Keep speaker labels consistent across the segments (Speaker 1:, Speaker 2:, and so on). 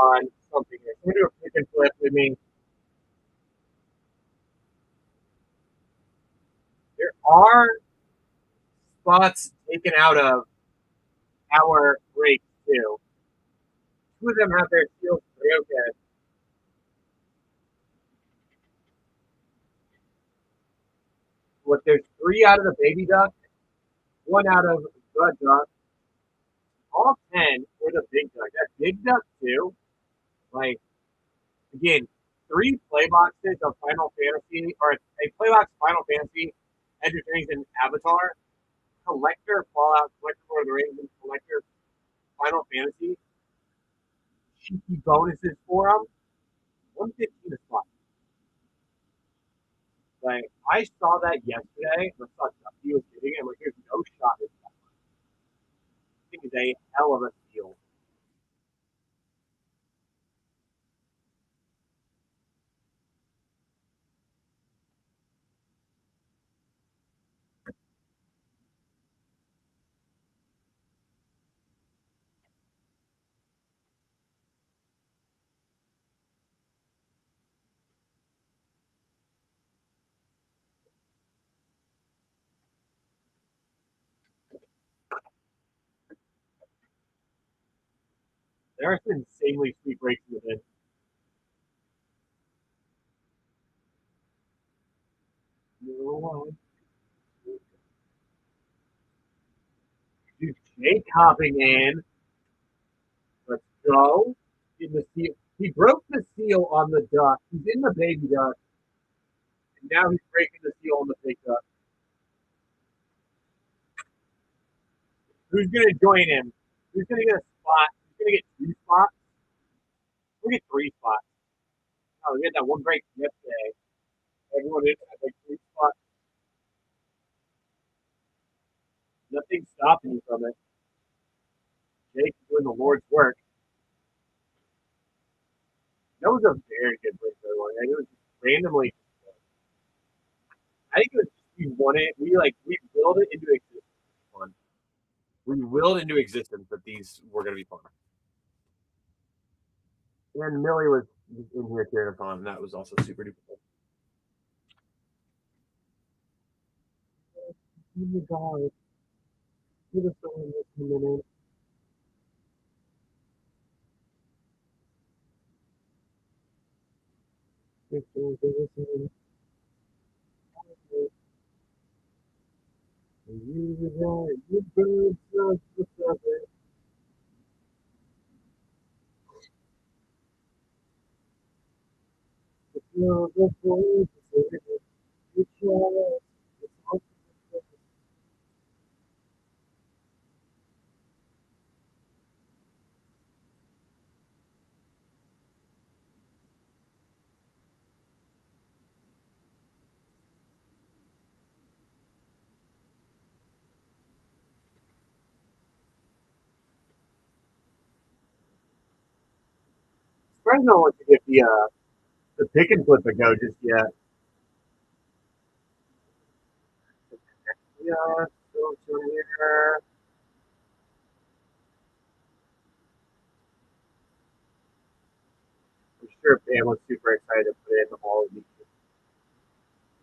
Speaker 1: on something here. So we're going to do a pick and flip. I mean, there are spots taken out of our break too. Two of them have their shields broken. What there's three out of the baby duck, one out of the duck, all 10 for the big duck. That big duck too. Like again, three play boxes of Final Fantasy or a play box Final Fantasy, Edge of Rings and Avatar, Collector Fallout, Collector Lord of the Rings, and Collector Final Fantasy. Cheeky bonuses for them. 115 a spot. Like I saw that yesterday. I thought he was getting it. I'm like, there's no shot. I think it's a hell of a steal. There are some insanely sweet breaks with it. Dude, Jake hopping in. Let's go. In the seal. He broke the seal on the duck. He's in the baby duck. And now he's breaking the seal on the big duck. Who's going to join him? Who's going to get a spot? Who's going to get two spots? We'll get three spots. Oh, we had that one break yesterday. Everyone in had like three spots. Nothing stopping you from it. Jake doing the Lord's work. That was a very good break, everyone. It was just randomly. I think it was we won it. We willed it into existence. Fun. We willed into existence that these were going to be fun. And Millie was in here cheering us on, and that was also super duper cool. Oh my god. Give us a minute. Fresno wants to get the pick and flip a go just yet. Yeah, still here. I'm sure Pam was super excited to put in all of these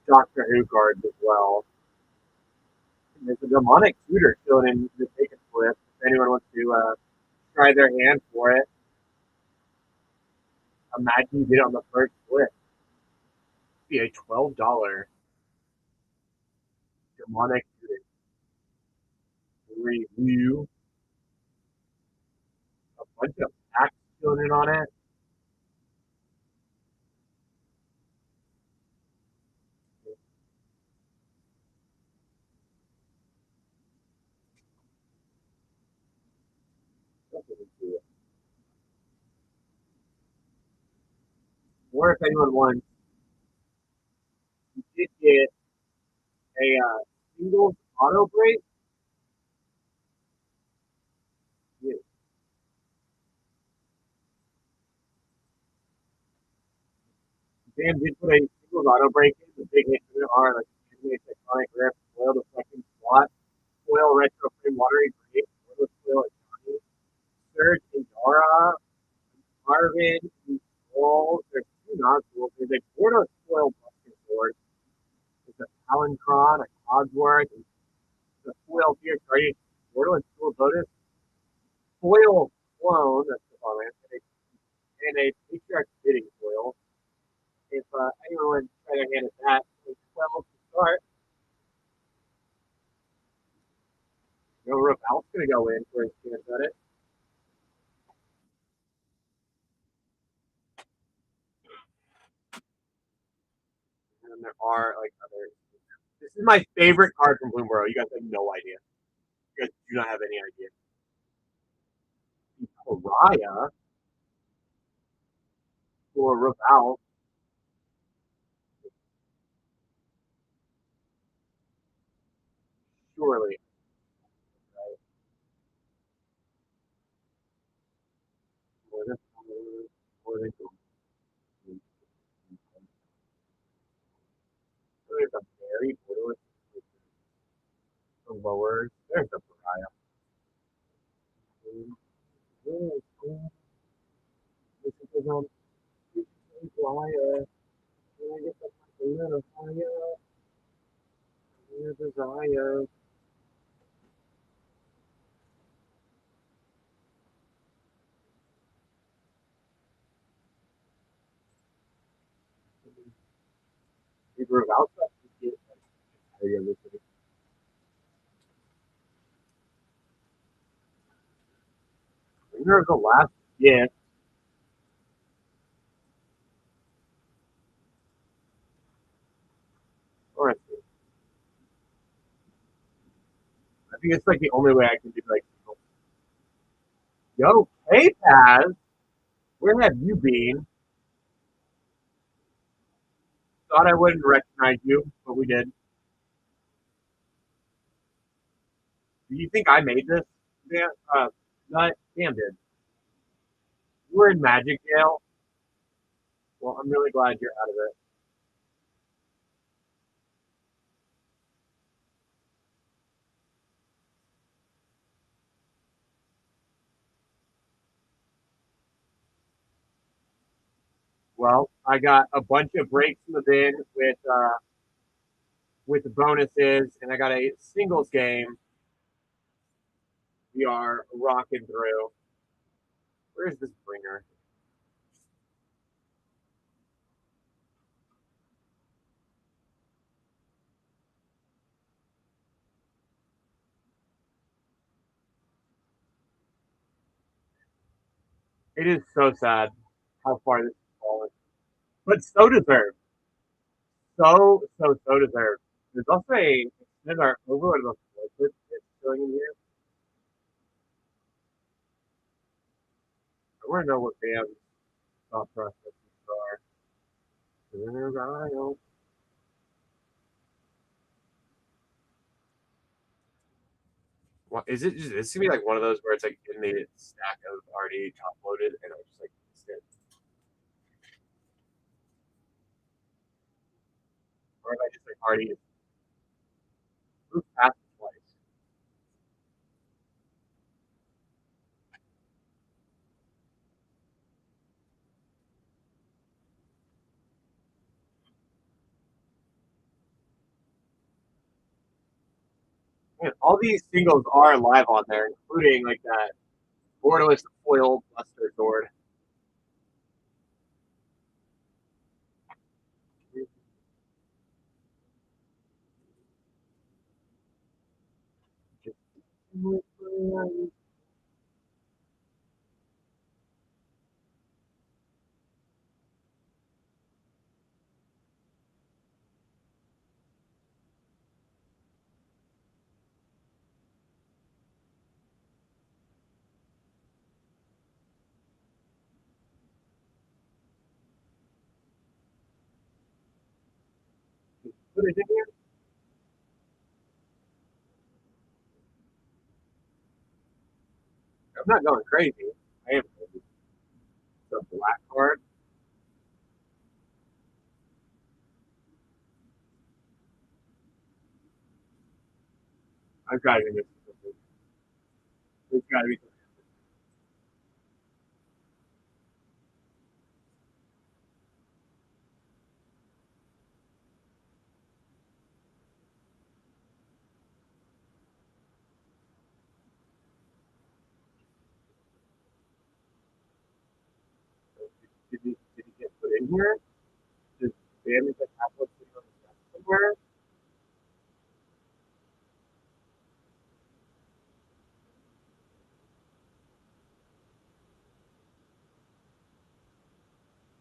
Speaker 1: Doctor Who cards as well. And there's a demonic tutor still in the pick and flip. If anyone wants to try their hand for it, imagine you get it on the first flip. It'd be a $12 demonic tutor review. A bunch of packs still in on it. Or if anyone wants, you did get a singles auto break. Yeah. Dan did put a singles auto break in. The big hits in are like iconic rare foil, the second slot, foil retro frame watery break, foil Johnny, Surge Indara, Marvin, Wall, there's two non-schools. There's a Bordeaux Soil Buster Sword. There's a Palancron, a Cogsworth, the Foil Fierce Guardian, Bordeaux and School Bonus, Foil Clone, that's the one, and a Patriarch Bidding Foil. If anyone would try their hand at that, it's 12 to start. No Raval's going to go in for his chance at it. And there are like other. This is my favorite card from Bloomberg. You guys have no idea. You guys do not have any idea. Pariah for Raval. Surely. Right? More than more than there's a very borderless lower. There's a Pariah. This is on Pariah. Can I get the little fire? Your desire. We grew out that to get like, winner of the last gift. Or I think it's like the only way I can do like, yo, K-Paz, where have you been? Thought I wouldn't recognize you, but we did. Do you think I made this? Yeah, not damn did. You were in Magic Jail. Well, I'm really glad you're out of it. Well, I got a bunch of breaks in the bin with the bonuses, and I got a singles game. We are rocking through. Where's this bringer? It is so sad how far this has fallen, but so deserved. So deserved. There's also a there's our overlord of the Fortress that's going in here. I want to know what Bam's thought processes are. What is it? Just it's gonna be like one of those where it's like in the stack of already top loaded, and I just like sit, or if I just like already move past it twice. Man, all these singles are live on there, including like that borderless foil buster sword. What is it here? I'm not going crazy. I am crazy. The black card. I've got to be missing something. There's got to be something. somewhere. Just damage that tablet sitting on his desk somewhere.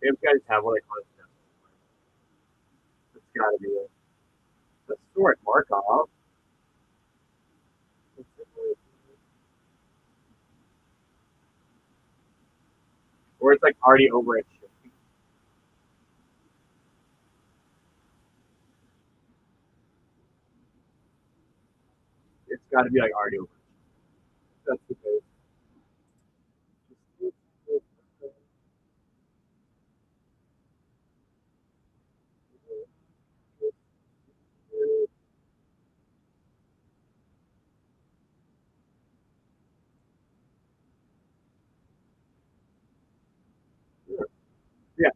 Speaker 1: They've got his tablet on his desk somewhere. That's gotta be it. Let's store it Markov. Or it's like already over at shipping. It's got to be like already over. That's the case. Yeah,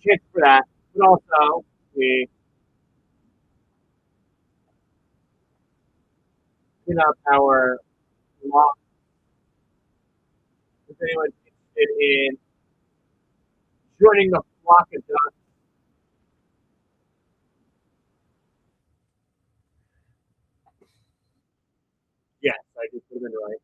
Speaker 1: chance for that. But also, we clean up our lock. If anyone's interested in joining the flock of ducks, yes, I just put them in right.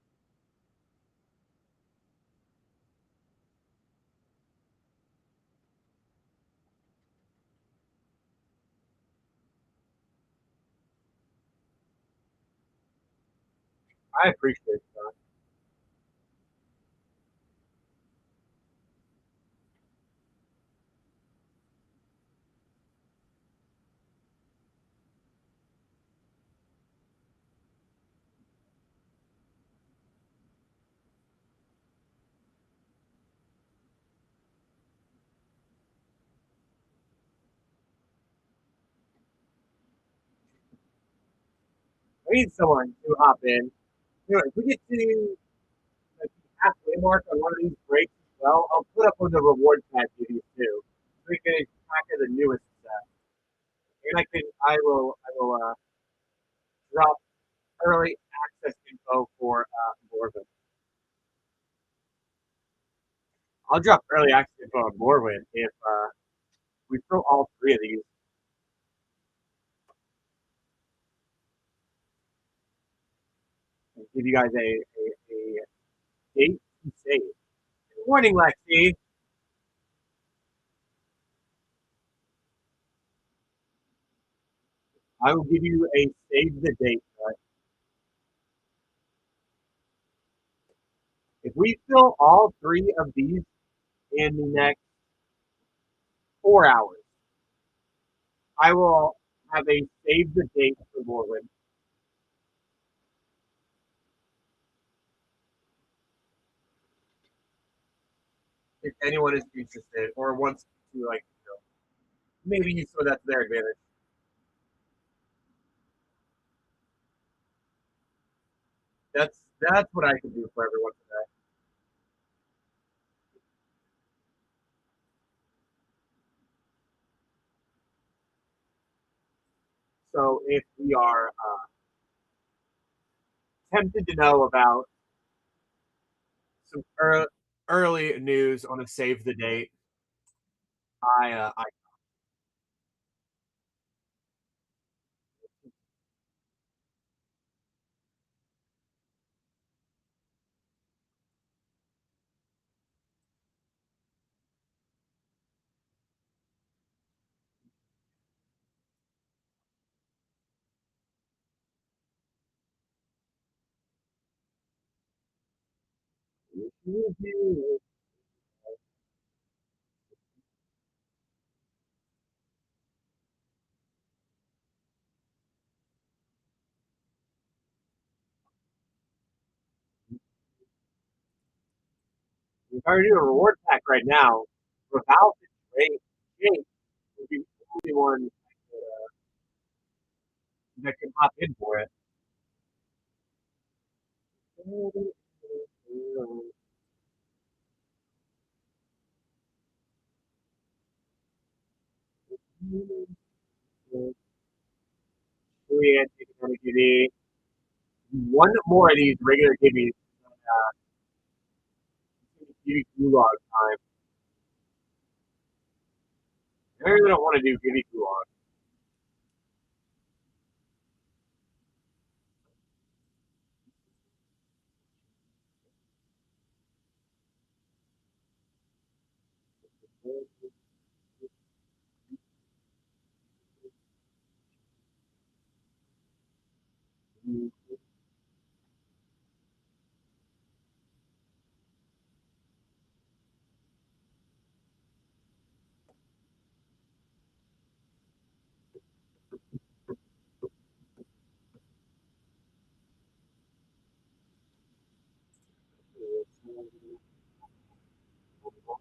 Speaker 1: I appreciate that. I need someone to hop in. If we get to like, the halfway mark on one of these breaks as well, I'll put up on the reward tab duties too. So we can track of the newest set. And I will drop early access info for Morven. I'll drop early access info on Morven if we throw all three of these and give you guys a date to save. Good morning, Lexi. I will give you a save the date. If we fill all three of these in the next 4 hours, I will have a save the date for Morven. If anyone is interested or wants to, like, maybe use some of that to their advantage. That's what I can do for everyone today. So if we are tempted to know about some early news on a save the date, I we've already doing a reward pack right now. Without the trade, Jake would be the only one that can hop in for it. Julian taking on a giddy. One more of these regular gibbies. Gibby gulag time. really don't want to do Gibby too long.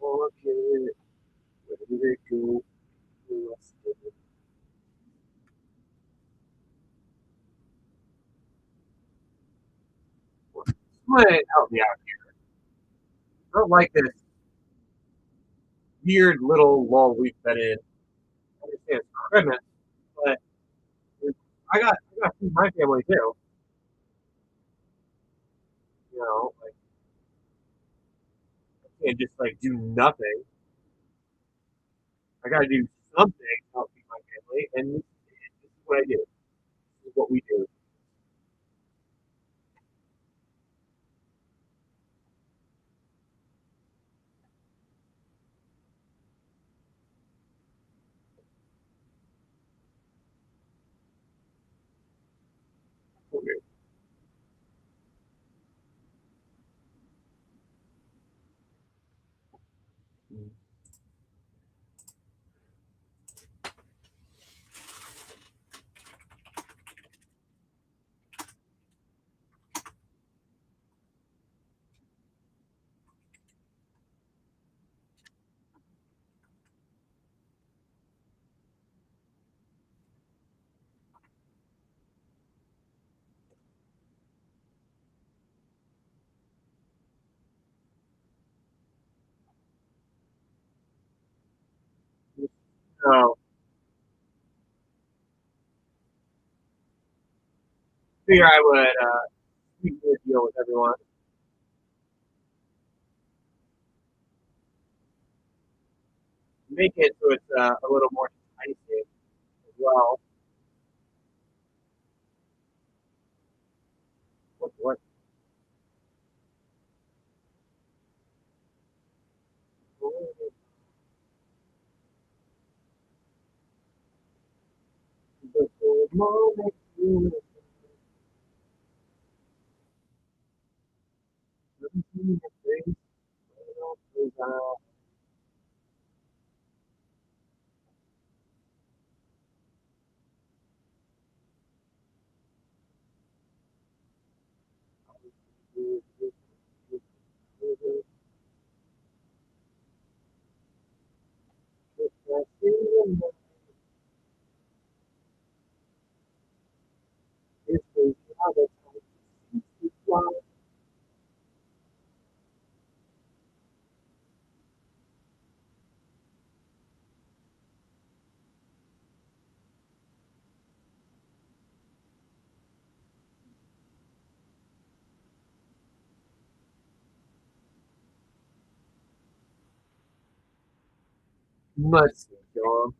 Speaker 1: Okay, where did it go? Someone help me out here. I don't like this weird little lull we've been in. I understand it's Christmas, but I got to feed my family too. You know, like I can't just like do nothing. I got to do something to help feed my family, and this is what I do. This is what we do. Okay. So figure I would sweeten the deal with everyone. Make it so it's a little more enticing as well. What the moment you see the face, must go.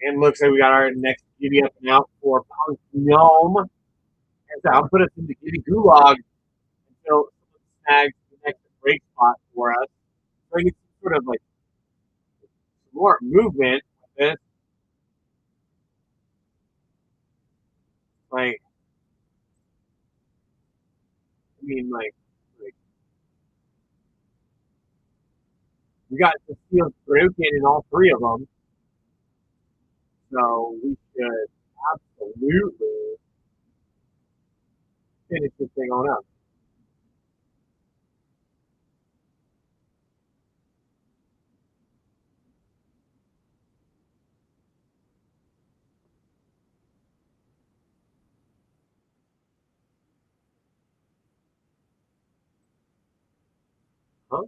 Speaker 1: And looks like we got our next giddy up and out for Punk Gnome. And that'll put us into Giddy Gulag. until someone snags the next break spot for us. So I get some sort of like some more movement with this. Like, I mean, like we got the field broken in all three of them, so we should absolutely finish this thing on up. Huh?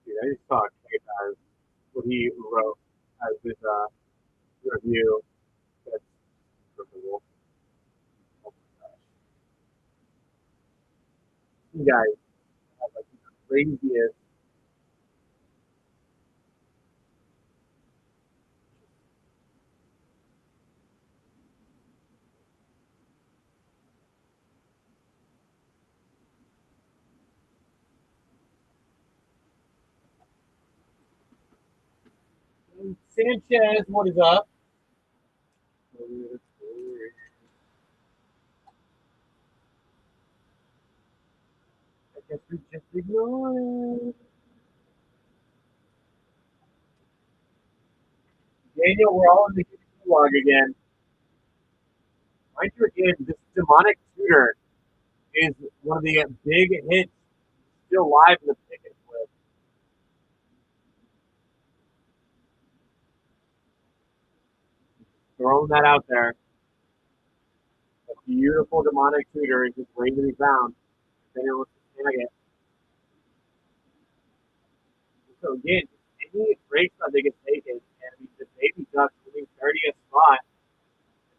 Speaker 1: Dude, I just saw Kate as what he wrote as his review. That's incredible. Oh my gosh. You guys have like the craziest. Sanchez, what is up? I guess we just ignore it. Daniel, we're all in the log again. Mind you, again, this demonic tutor is one of the big hits still live in the picket flip. Throwing that out there. A beautiful demonic tutor is just waiting to be found. Daniel looks to snag it. So again, any breaks that they get taken, and the baby duck moving 30th spot,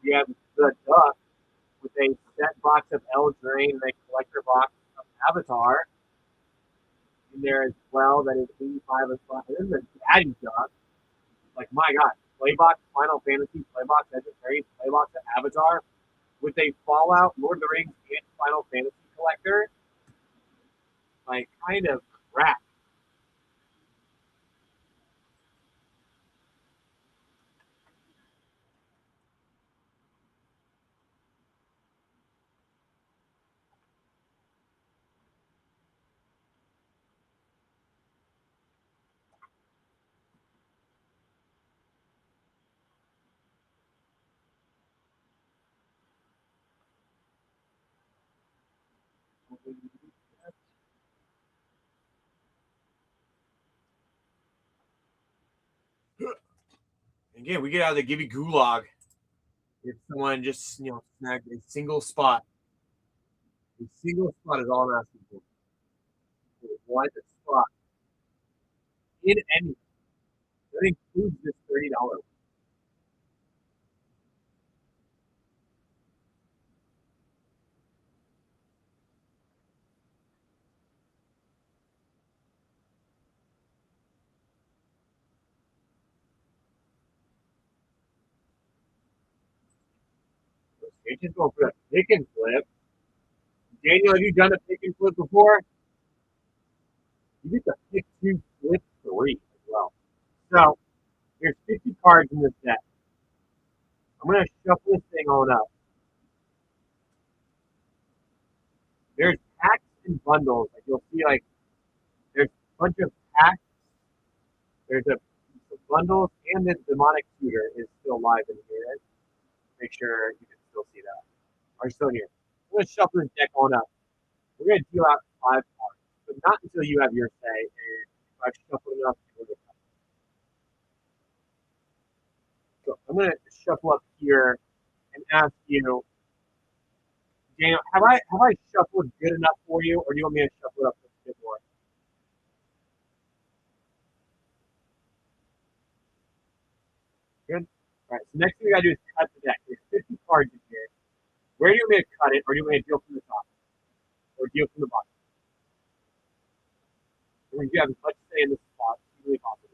Speaker 1: you have the duck with a set box of L Drain and a collector box of Avatar in there as well. That is 85 a spot. And then the daddy duck. Like, my God. Playbox Final Fantasy, Playbox Legendary, Playbox Avatar with a Fallout, Lord of the Rings, and Final Fantasy collector. Like, kind of crap. Again, we get out of the Gibby Gulag if someone just snagged a single spot. A single spot is all I'm asking for. One spot in any. That includes this $30. Agent's going for a pick and flip. Daniel, have you done a pick and flip before? You get the pick two, flip three as well. So there's 50 cards in this deck. I'm gonna shuffle this thing on up. There's packs and bundles. Like you'll see, like there's a bunch of packs. There's a piece of bundles, and the demonic tutor is still live in here. Make sure you can still see that. Are still here. I'm gonna shuffle this deck on up. We're gonna deal out 5 cards, but not until you have your say. And if I've shuffled enough, so I'm gonna shuffle up here and ask you, Daniel, have I shuffled good enough for you, or do you want me to shuffle it up a bit more? Good. All right. So next thing we gotta do is cut the deck. There's 50 cards in here. Where do you want me to cut it, or do you want me to deal from the top? or deal from the bottom. Or you have as much say in this spot as humanly possible.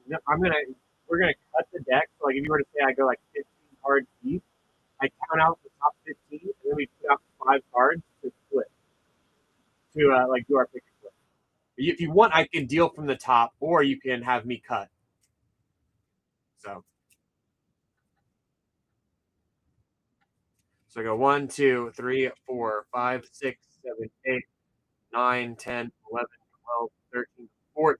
Speaker 1: No, we're gonna cut the deck. So like if you were to say I go like 15 cards deep, I count out the top 15, and then we put out 5 cards to split to like do our pick and split. If you want, I can deal from the top, or you can have me cut. So I go 1, 2, 3, 4, 5, 6, 7, 8, 9, 10, 11, 12, 13, 14.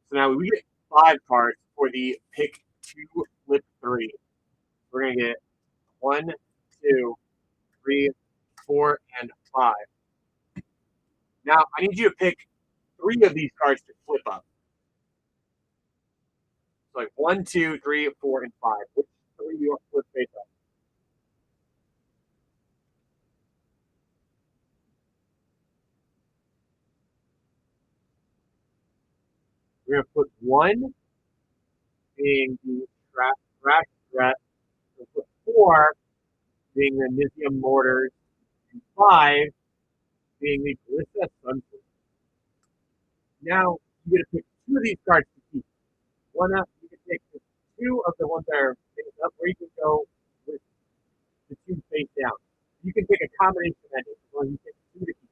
Speaker 1: So now we get 5 cards for the pick 2, flip 3. We're gonna get 1, 2, 3, 4, and 5. Now I need you to pick 3 of these cards to flip up. So like 1, 2, 3, 4, and 5. Which 3 do you want to flip face up? We're gonna put 1 being the trash threat. We'll put 4 being the Nithium mortars, and 5 being the Ballista Sunflame. Now you get to pick 2 of these cards to keep. One up, you can take the 2 of the ones that are face up, or you can go with the 2 face down. You can pick a combination of endings as long as you pick 2 to keep.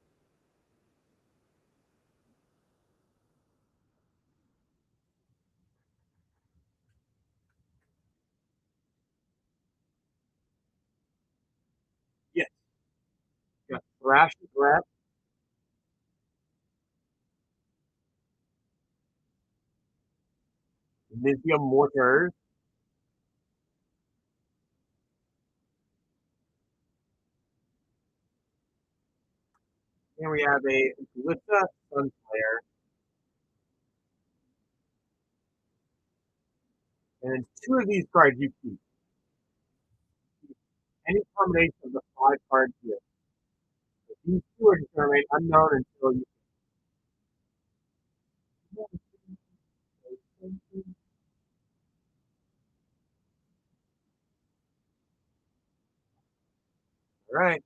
Speaker 1: Yes, you got Thrash and Breath, Nithium mortars, and we have a Ballista Sunflare, and 2 of these cards you keep. Any combination of the 5 cards here. These 2 are determined unknown until you. All right.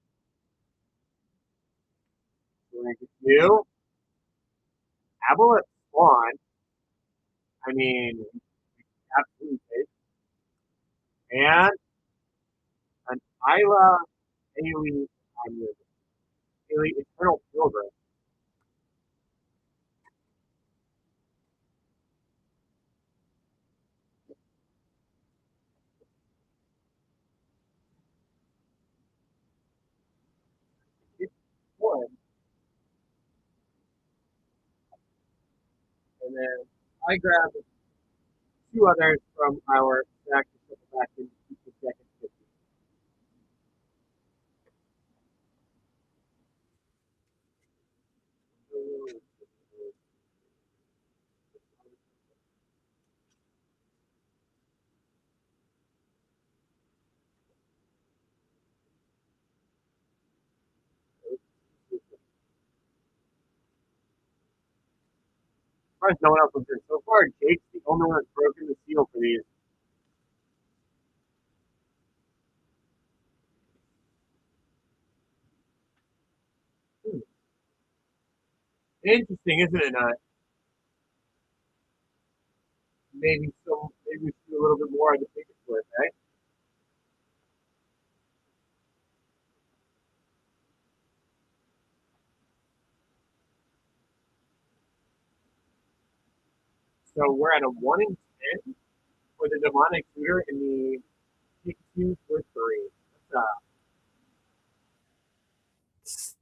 Speaker 1: We're going to get you Aboleth Spawn. I mean, absolutely safe. And an Isla Haley, Haley Eternal Pilgrim. It's one. And then I grabbed 2 others from our stack to put them back in the second 50. Surprised no one else was here. So far, Jake's the only one that's broken the seal for these. Hmm. Interesting, isn't it? Maybe we see a little bit more of the ticket split, right? So we're at a 1 in 10 for the demonic tutor in the pick 2 for 3.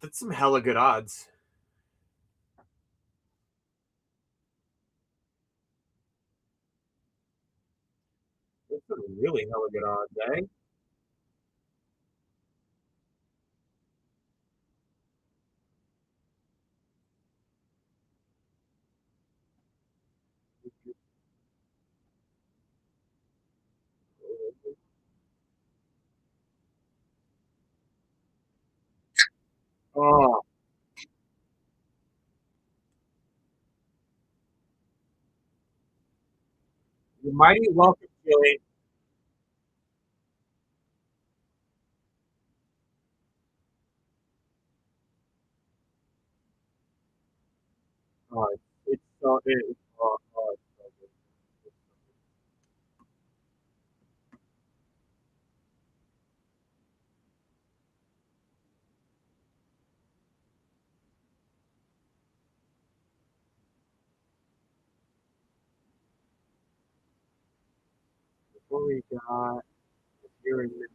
Speaker 1: That's some hella good odds. That's some really hella good odds, eh? Oh, Mighty welcome, Chili. It's so it's it's so good. Before we got here in the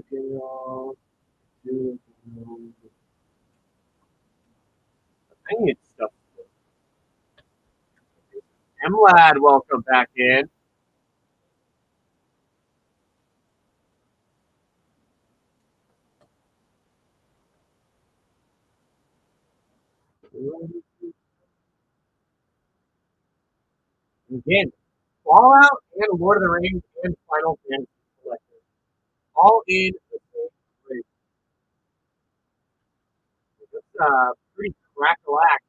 Speaker 1: tutorial, I need stuff. Lad, welcome back in. Again, Fallout and Lord of the Rings and Final Fantasy Collection, all in the same place. It's pretty crack-a-lack.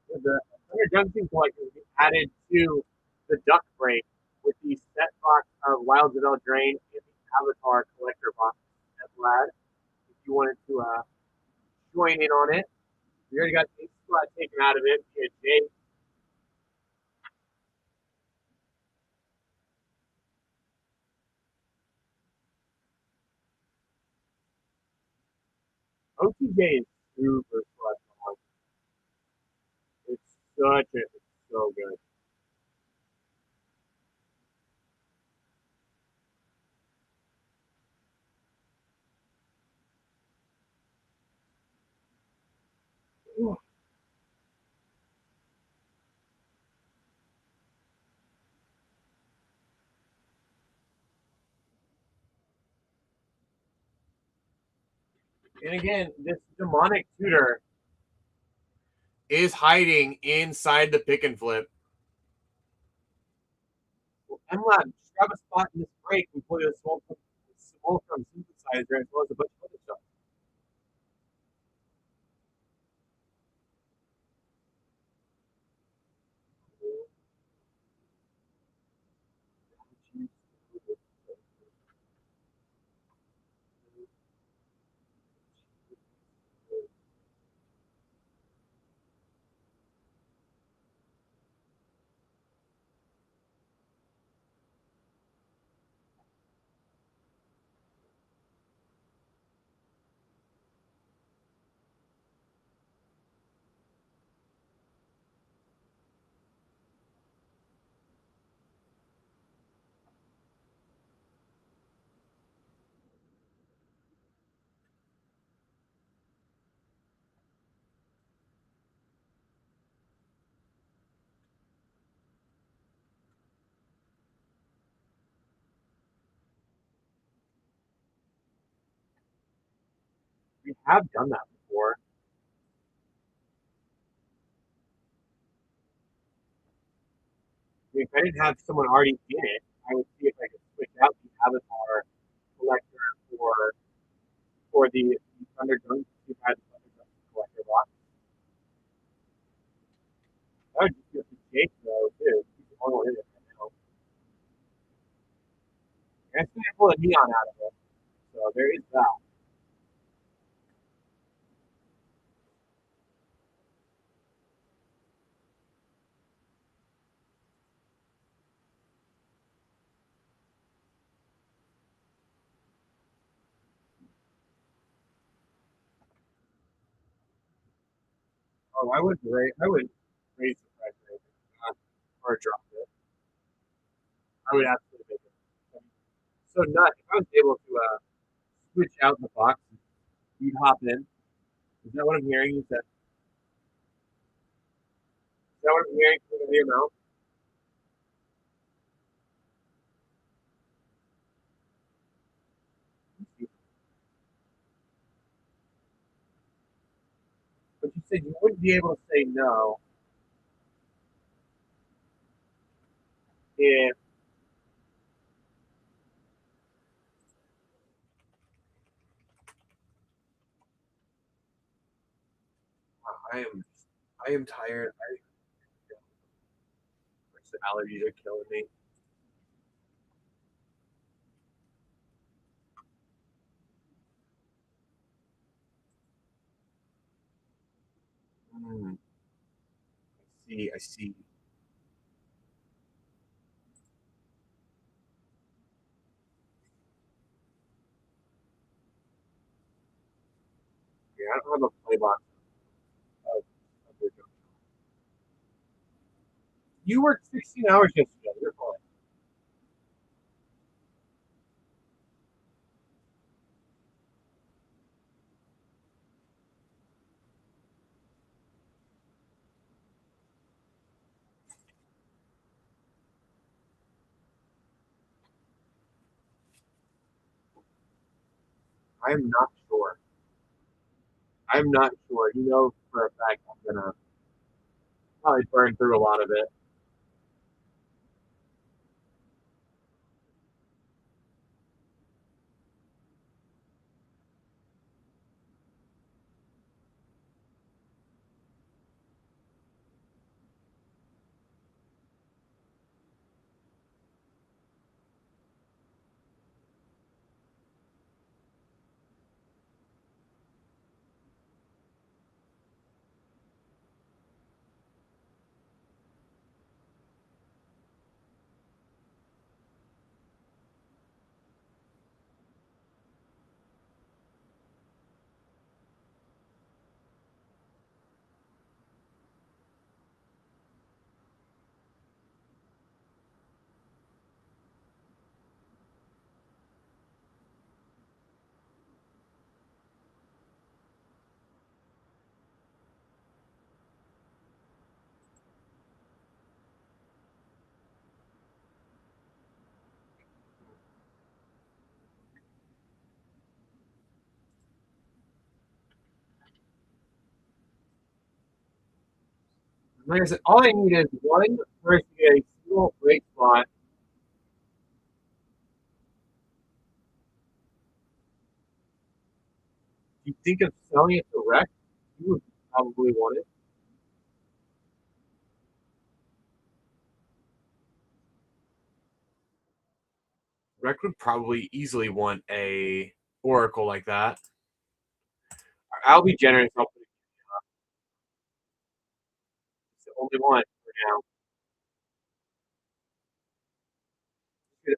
Speaker 1: The Thunder Junction Collection will be added to the Duck Break with the set box of Wilds of Eldraine and the Avatar Collector box as Lad. If you wanted to join in on it, we already got the slot taken out of it via Jay. OTJ is super fun. It's so good. And again, this demonic tutor is hiding inside the pick and flip. Well, MLAB, just grab a spot in this break and play a small from synthesizer as well as a bunch of other stuff. We have done that before. I mean, if I didn't have someone already in it, I would see if I could switch out the avatar collector for the Thunder Gun collector box. I would just get the Jake though too. He's the only one in it right now. And I still pull a neon out of it. So there is that. Oh, I would raise the price rate, or drop it. I would absolutely make it. So nut, if I was able to switch out the box, you'd hop in. Is that what I'm hearing? Is that what I'm hearing from the amount? But you said you wouldn't be able to say no if I am I am tired. The allergies are killing me. Mm, I see. I see. Yeah, I don't have a play box of your job. You worked 16 hours yesterday. You're fine. I am not sure. I'm not sure. You know for a fact I'm gonna probably burn through a lot of it. Like I said, all I need is one person to get a single great spot. If you think of selling it direct, you would probably want it. Rec would probably easily want a Oracle like that. I'll be generous. I'll put it's the only one for now.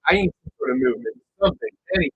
Speaker 1: I need some sort of movement, something, anything.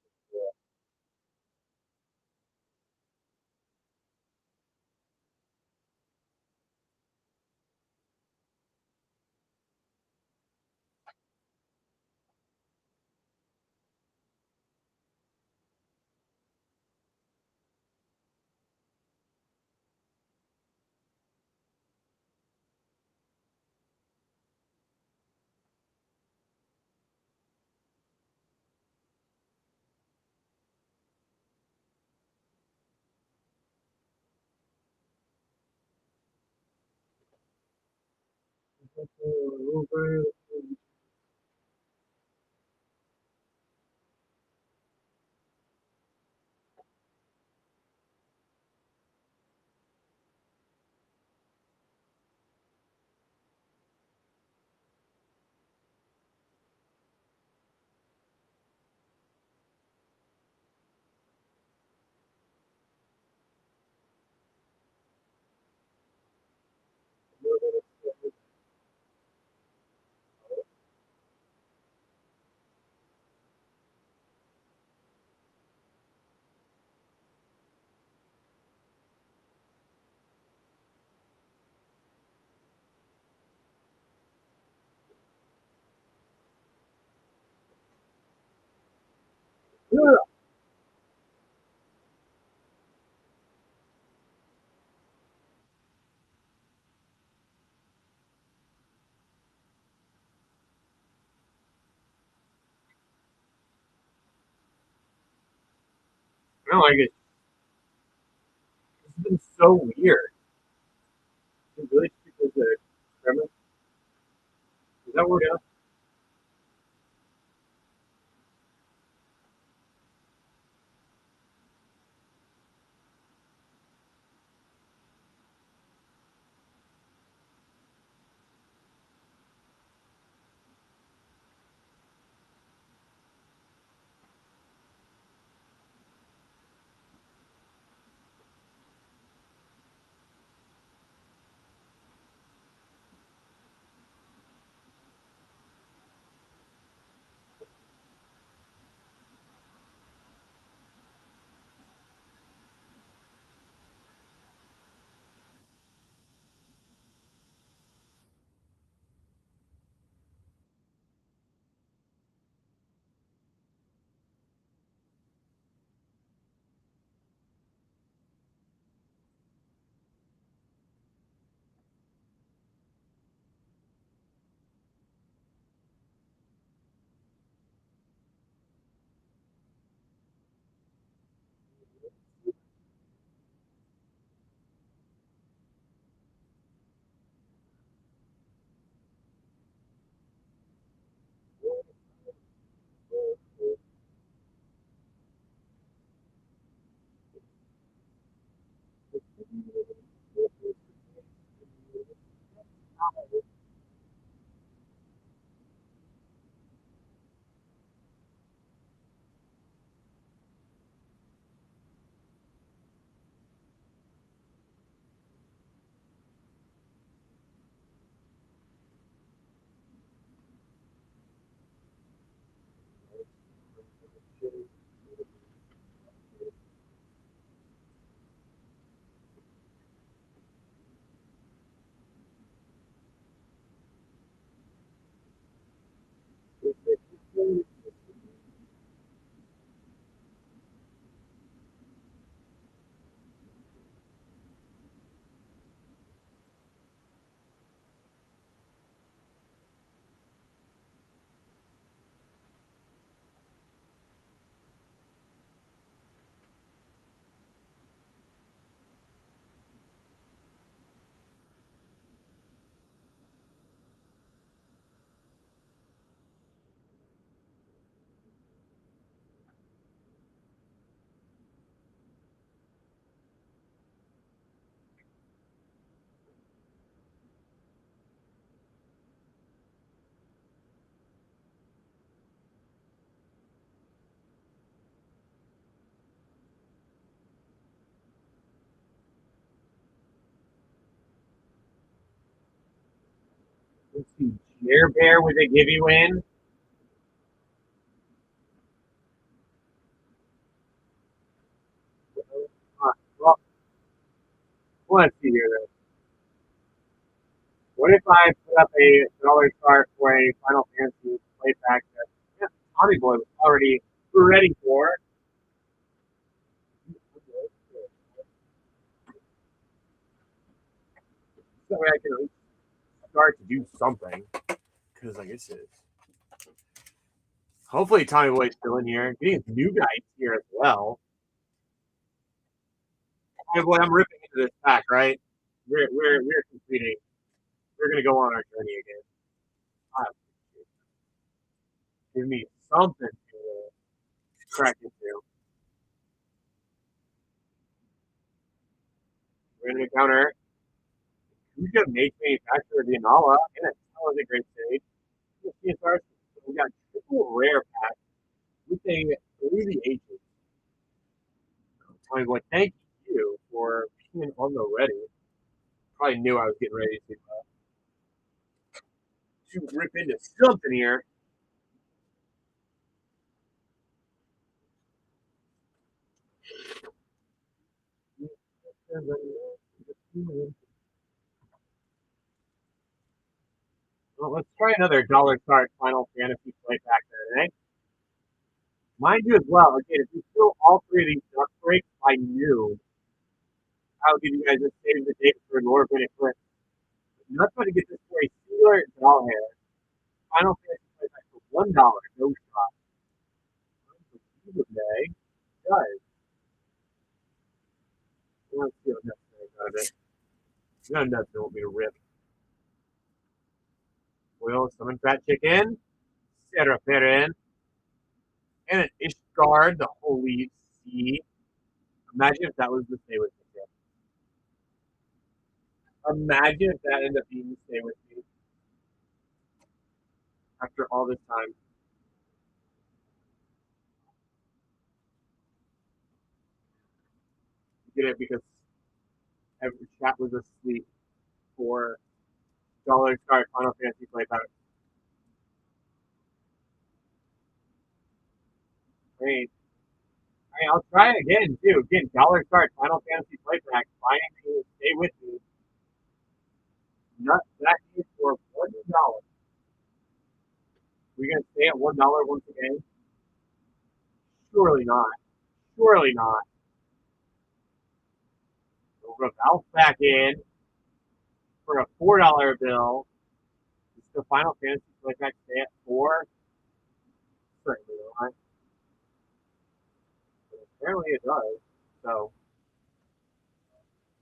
Speaker 1: I don't like it. It's been so weird. It really was a experiment. Is that word out? Let's see. Share Bear, would they give you in? Well, let's see here. Then. What if I put up a dollar chart for a Final Fantasy playback that yeah, Tommy Boy was already ready for? So I can at least start to do something. Because, like I said, hopefully Tommy Boy's still in here. Getting new guys here as well. Tommy Boy, I'm ripping into this pack, right? We're completing. We're gonna go on our journey again. Ah, give me something to crack into. We're gonna counter. We got Mage Manufacturer Dianala, and that was a great stage. We got triple rare pack with a Lazy Agent. Tony Boy, thank you for being on the ready. Probably knew I was getting ready to rip into something here. Well, let's try another dollar card Final Fantasy play back there today. Mind you as well, again, if you fill all three of these duck breaks by noon, I'll give you guys a save the date for an orphan eclipse. You're not going to get this for a singular doll hair. Final Fantasy play back for $1, no shot. Today, guys, let's see what next out of it. None of that want me to rip. Will summon Fat Chicken, Sarah Perrin, and an Ishgard, the Holy Sea. Imagine if that was the Stay With Me. Imagine if that ended up being the Stay With Me after all this time. You get it because every chat was asleep for Dollar Star Final Fantasy Playback. Great. Hey, I'll try it again too. Again, Dollar Star Final Fantasy Playback. Finding me Stay With Me. Not that is for $1. We're gonna stay at $1 once again. Surely not. Surely not. We'll go Valve back in for a $4 bill. Is the Final Fantasy Playback stay at 4? Certainly not. But apparently it does. So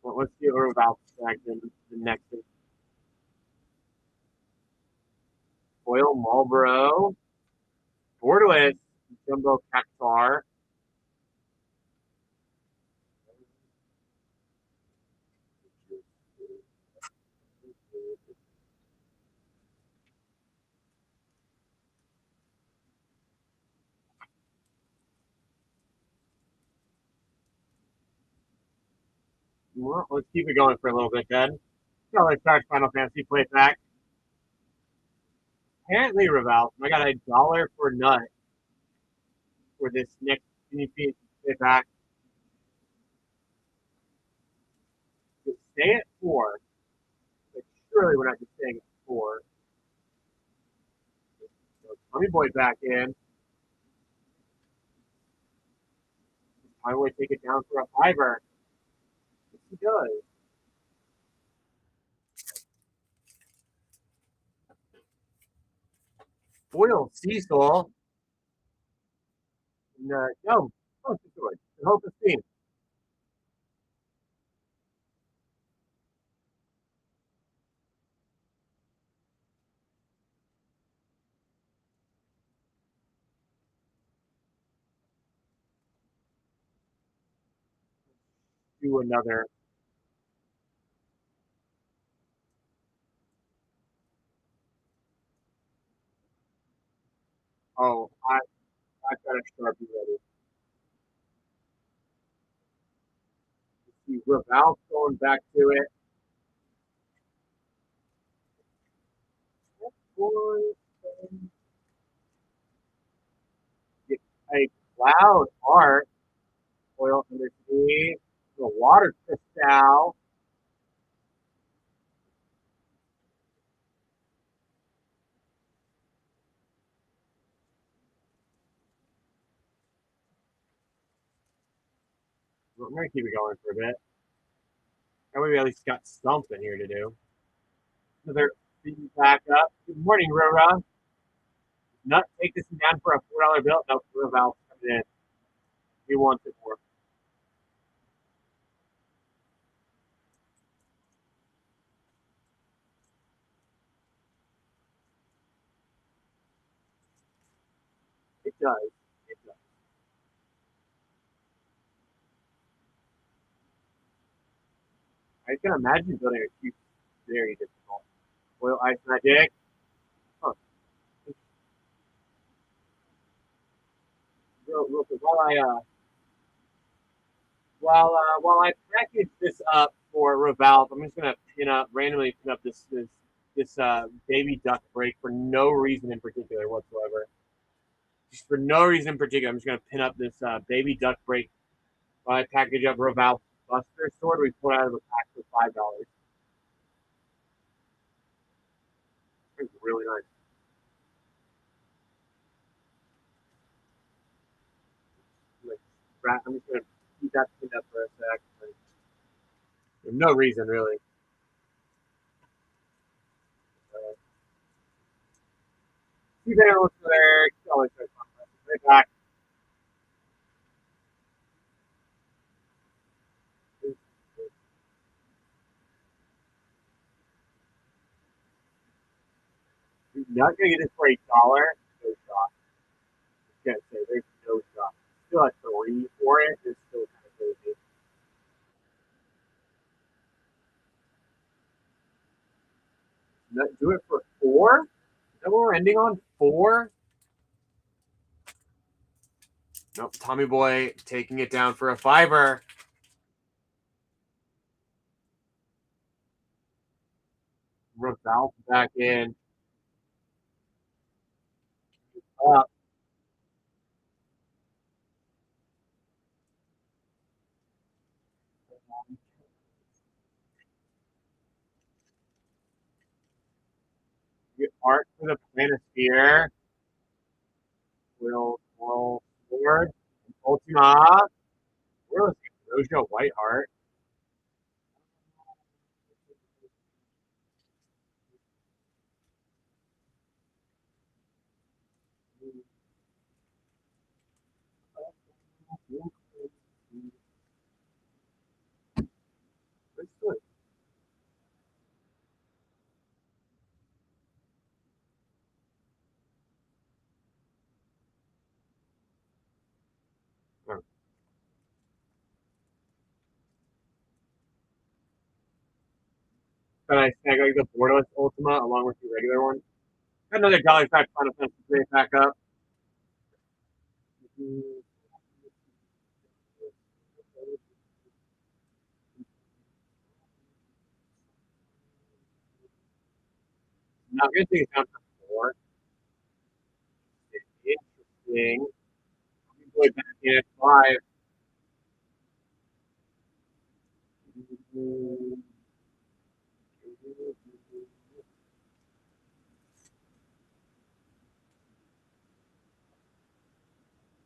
Speaker 1: well, let's see what Valve back in the next thing. Oil Marlboro, Borderless, Jumbo Cactar. Well, let's keep it going for a little bit then. So let's start Final Fantasy play back. Apparently, Reval, I got $1 for nut for this next play back. To stay at 4, but surely we're not just staying at 4. So Tommy Boy back in. I would take it down for a 5-er. Yes, he does. Foil Cecil. No, oh, good. Hope of Steam. Do another. Oh, I've got a Sharpie ready. See Reval going back to it. Boy, get a cloud art. Oil underneath. The water crystal. I'm gonna keep it going for a bit. And we at least got something here to do. Another back up. Good morning, Rora. Not take this down for a $4 bill. No, Reval coming in. He wants it more. It does. It does. I can imagine building a cube very difficult. Oil ice magic. Huh. Real quick, while I package this up for Revalve, I'm just gonna randomly pin up this baby duck break for no reason in particular whatsoever. Just for no reason in particular, I'm just gonna pin up this baby duck break while I package up Revalve Buster Sword we pulled out of the pack for $5. It's really nice. Like, I'm just gonna keep that pinned up for a sec. For no reason really. Uh, See there, look there. Always right back. You're not gonna get this for $1. No shot. I was gonna say there's no shot. Still at 3 for it. It's still kind of crazy. Do it for 4. Is that what we're ending on? 4. Nope. Tommy Boy taking it down for a 5-er. Ralph back in. Up. Get art for the Planisphere. Will Sword. Ultima. Where was Rojo Whiteheart? Can I snag like the borderless Ultima along with the regular one? Another Dollar Five Final Fantasy three back up. Not going to take it down for 4. Interesting. Going back in at 5.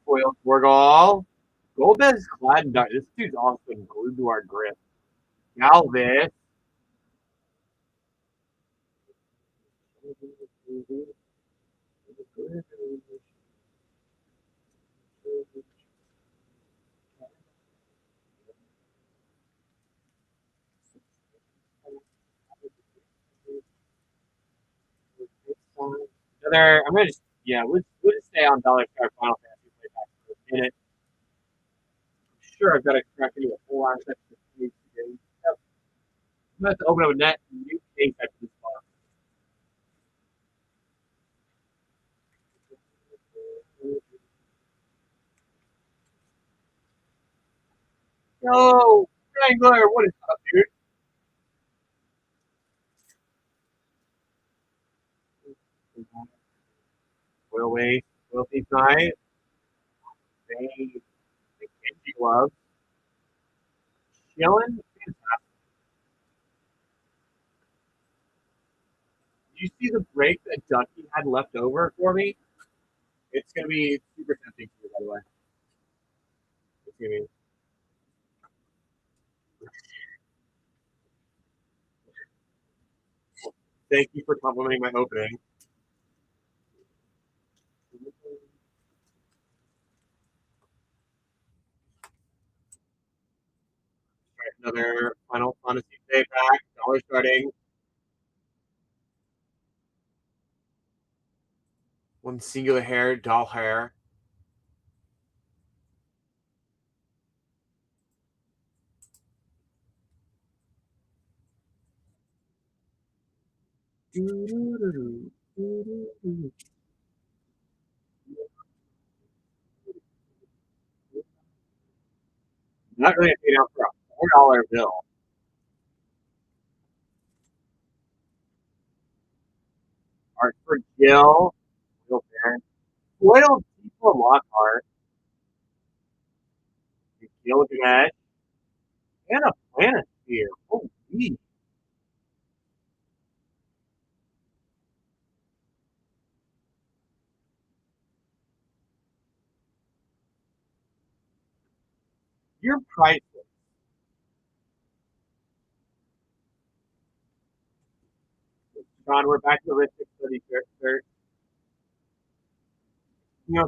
Speaker 1: Foil Torgal. Golbez Gladden. This dude's also been glued to our grip. Galvis. Another. I'm gonna just we'll just stay on Dollar Star Final Fantasy playback for a minute. I'm sure I've got to crack into a whole lot of stuff today. Yep. I'm gonna have to open up a net new case after this box. Yo, Wrangler, what is up, dude? Will wait. Will be night. They the Kenji gloves. Chilling. Do you see the break that Ducky had left over for me? It's gonna be super tempting to you, by the way. It's gonna be. Thank you for complimenting my opening. Another Final Fantasy day back. Dollar starting. One singular hair, doll hair. Not really paid out for a $4 bill. Art for Jill. Real fair. Foil people Lockhart. Gilgamesh. And a planet sphere. Holy. You're priceless. John, we're back to the Ristic Study search.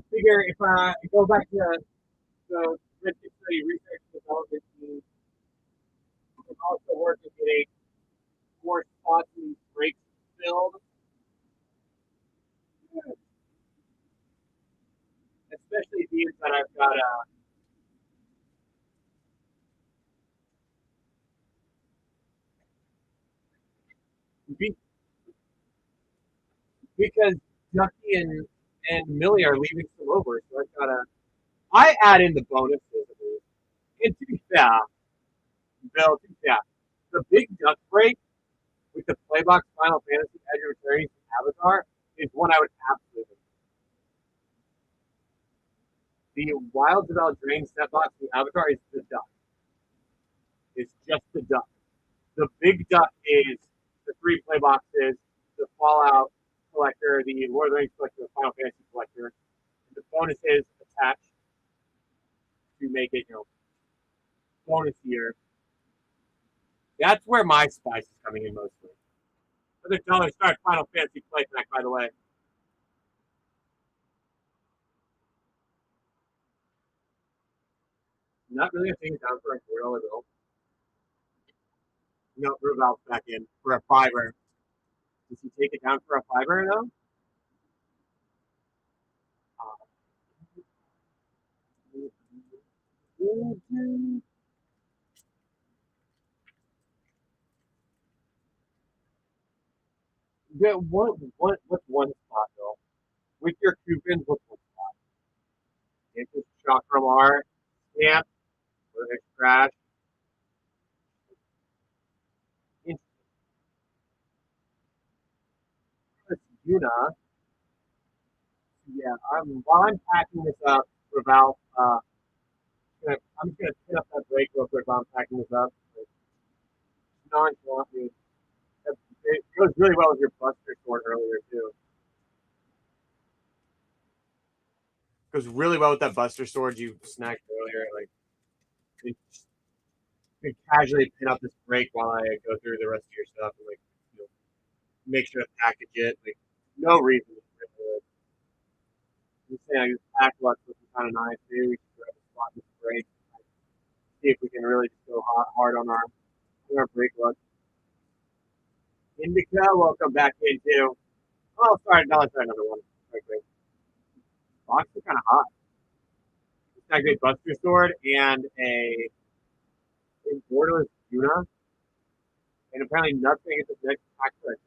Speaker 1: Figure if I go back to the Ristic Study research development team, and also work at getting more spots in these breaks filled, especially these that I've got be, because Ducky and Millie are leaving some over, so I've got to. I add in the bonuses. And to be fair, Bill, to be fair, the big duck break with the Playbox Final Fantasy Edge of Attorneys Avatar is one I would absolutely. The Wilds of Eldraine set box the Avatar is the duck. It's just the duck. The big duck is the 3 play boxes, the Fallout collector, the Lord of the Rings collector, the Final Fantasy collector. And the bonuses attached to make it, bonus year. That's where my spice is coming in mostly. Another dollar start Final Fantasy playback, by the way. Not really a thing down for a $4 bill. No, Ruval's back in for a fiver. Does he take it down for a fiver though? Yeah, what's one spot though? With your coupons, what's one spot? It's just shock from our stamp, or it's crash. Yuna. Yeah, while I'm packing this up for Valve, I'm just gonna pin up that break real quick while I'm packing this up. Like, nonchalantly, it goes really well with your Buster Sword earlier too. It goes really well with that Buster Sword you snagged earlier. Like, you can casually pin up this break while I go through the rest of your stuff and like, you know, make sure to package it. Like, no reason. I'm saying I just pack lux with kind of nice too. We should grab a spot this break. See if we can really just go hard on our break lux. Indica, welcome back into. Oh, sorry, no, let's try another one. Okay. Box is kind of hot. It's got a good Buster Sword and a borderless Yuna. And apparently nothing at the next pack for $1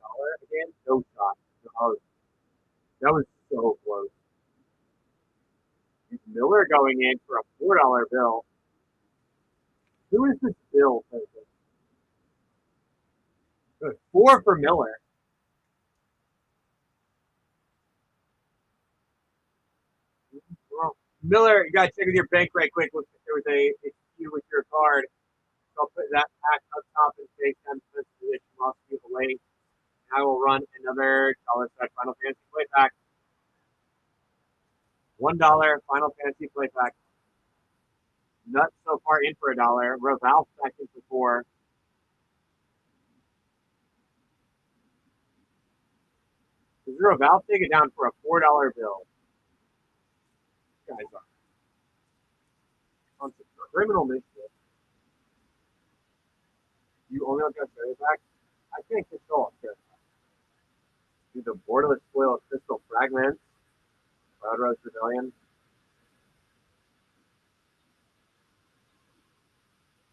Speaker 1: again. No shot. Oh, that was so close. Miller going in for a $4 bill. Who is this bill? Good. 4 for Miller. Well, Miller, you gotta check with your bank right quick. Look if there was a issue with your card. So I'll put that pack up top and say 10 cents position. I'll see the late. I will run another dollar set Final Fantasy play pack. $1 Final Fantasy play pack. Nuts so far in for $1. Reval second for 4. Zero Valve take it down for a $4 bill. These guys are on some criminal mischief. You only got Fairy back? I can't control it. Do the borderless foil of crystal fragments. Cloud Rose Rebellion.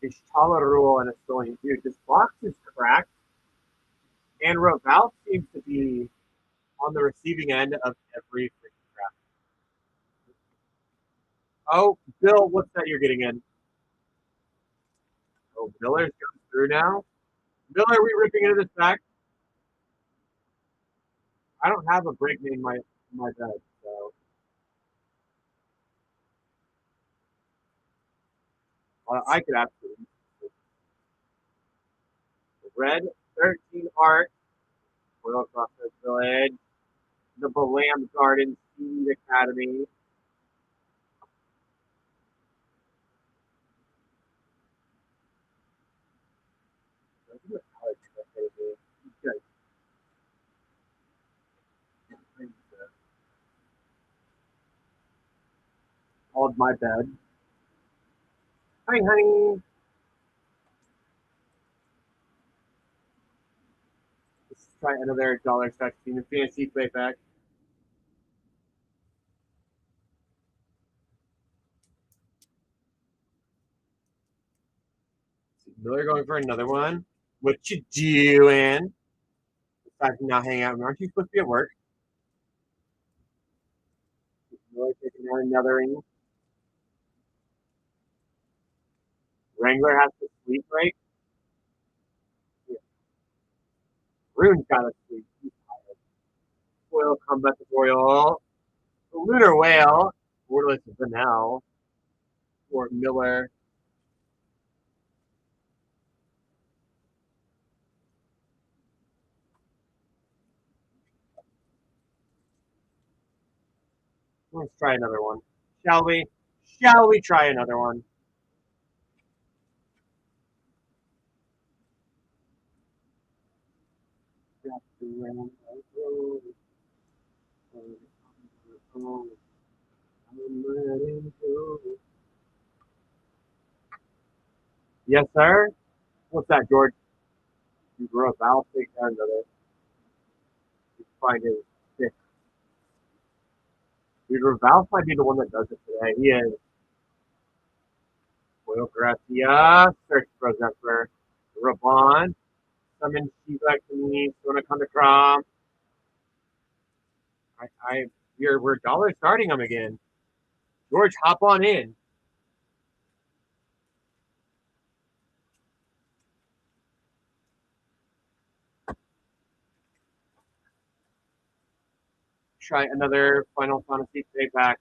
Speaker 1: Ishtala Rule and Estonian. Dude, this box is cracked. And Reval seems to be on the receiving end of every freaking crap. Oh, Bill, what's that you're getting in? Oh, Miller's going through now. Miller, are we ripping into this back? I don't have a break name in my bed, so I could absolutely. Red 13 art, Royal Crossroads Village, the Balam Garden Seed Academy. Called my bed. Hi, honey. Let's try another dollar section. Fantasy playback. Miller going for another one. What you doing? Besides now hanging out, aren't you supposed to be at work? Miller taking out another ring. Wrangler has to sleep, right? Yeah. Rune's got to sleep. He's tired. Foil combat tutorial. The Lunar Whale. Borderless Vanel. For Miller. Let's try another one. Shall we? Shall we try another one? Yes, sir. What's that, George? You grew up. I'll take that another. Find his stick. Dude, Ralph might be the one that does it today. He is. Will Gracia. Search for Zephyr. Raban. Summon Shiva to me. Gonna come to Crom. We're dollar starting them again. George, hop on in. try another Final Fantasy payback.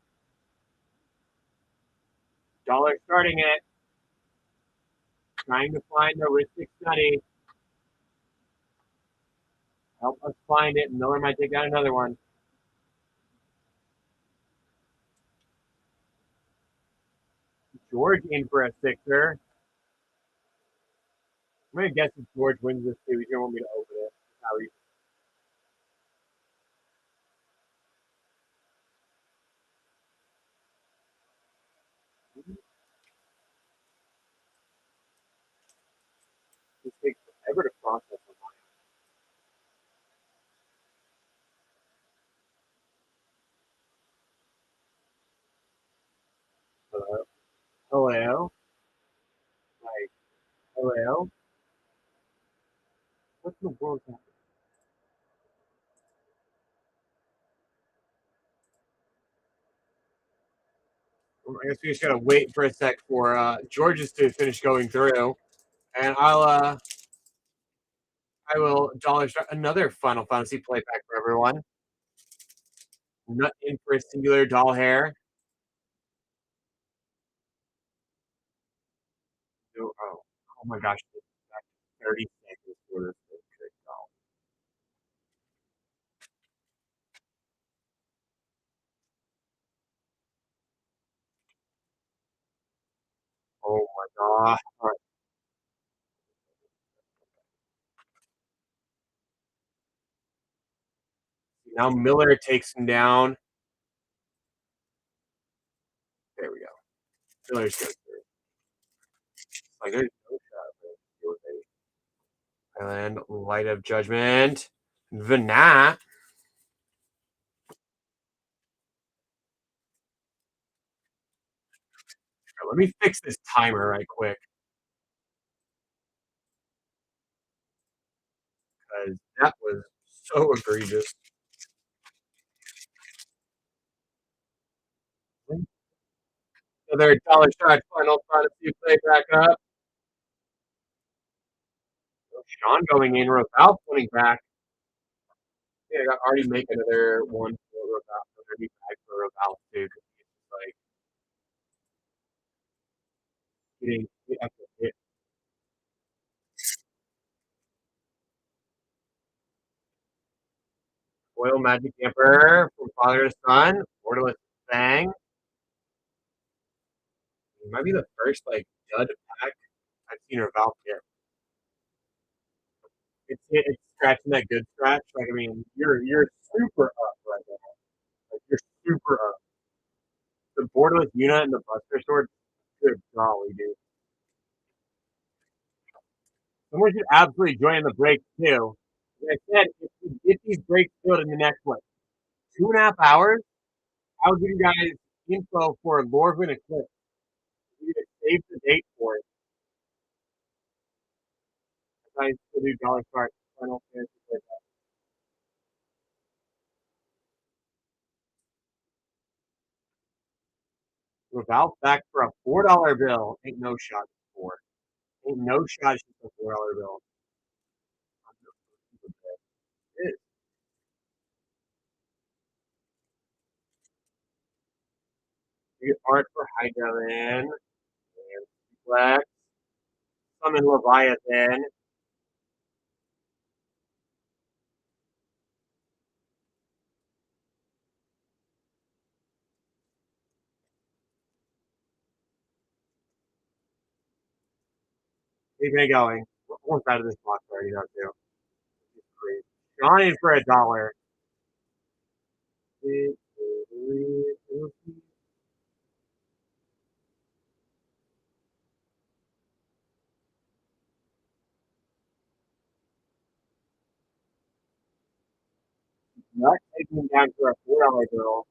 Speaker 1: Dollar starting it. Trying to find the Ristic Study. Help us find it. Miller might take out another one. George in for a sixer. I'm going to guess if George wins this too. He's going to want me to open it. How he This takes forever to process. Hello? Hello? Like, hello? What in the world is happening? I guess we just gotta wait for a sec for George's to finish going through, and I will dollar start another Final Fantasy playback for everyone. Nut in for a singular doll hair. Oh my gosh, 30 seconds for this trick doll. Oh my god. All right. Now Miller takes him down. There we go. Miller's good. Like there's no shot with Island, Light of Judgment. Vanat. Let me fix this timer right quick. Because that was so egregious. Another dollar shot Final Fantasy play back up. Sean going in, Raval putting back. Yeah, I got already make another one for Raval. Another new bag for Raval too. It's like getting hit. Oil Magic Emperor from Father to Son. Borderless Fang. It might be the first like dud pack I've seen Raval get. It's scratching that good scratch. Like I mean, you're super up right now. Like you're super up. The borderless unit and the Buster Sword, good golly, dude. Someone should absolutely join the break too. Like I said, if we get these breaks filled in the next what 2.5 hours, I'll give you guys info for Lorvin Eclipse. You need to save the date for it. I still do dollar start Final Fantasy. Revolve back for a $4 bill. Ain't no shot for. Ain't no shot it's just a $4 bill. You get art for Hydra and Flex. Summon Leviathan. Keep it going. One side of this box already know too. Gone in for $1. Not taking him down for a $4 bill.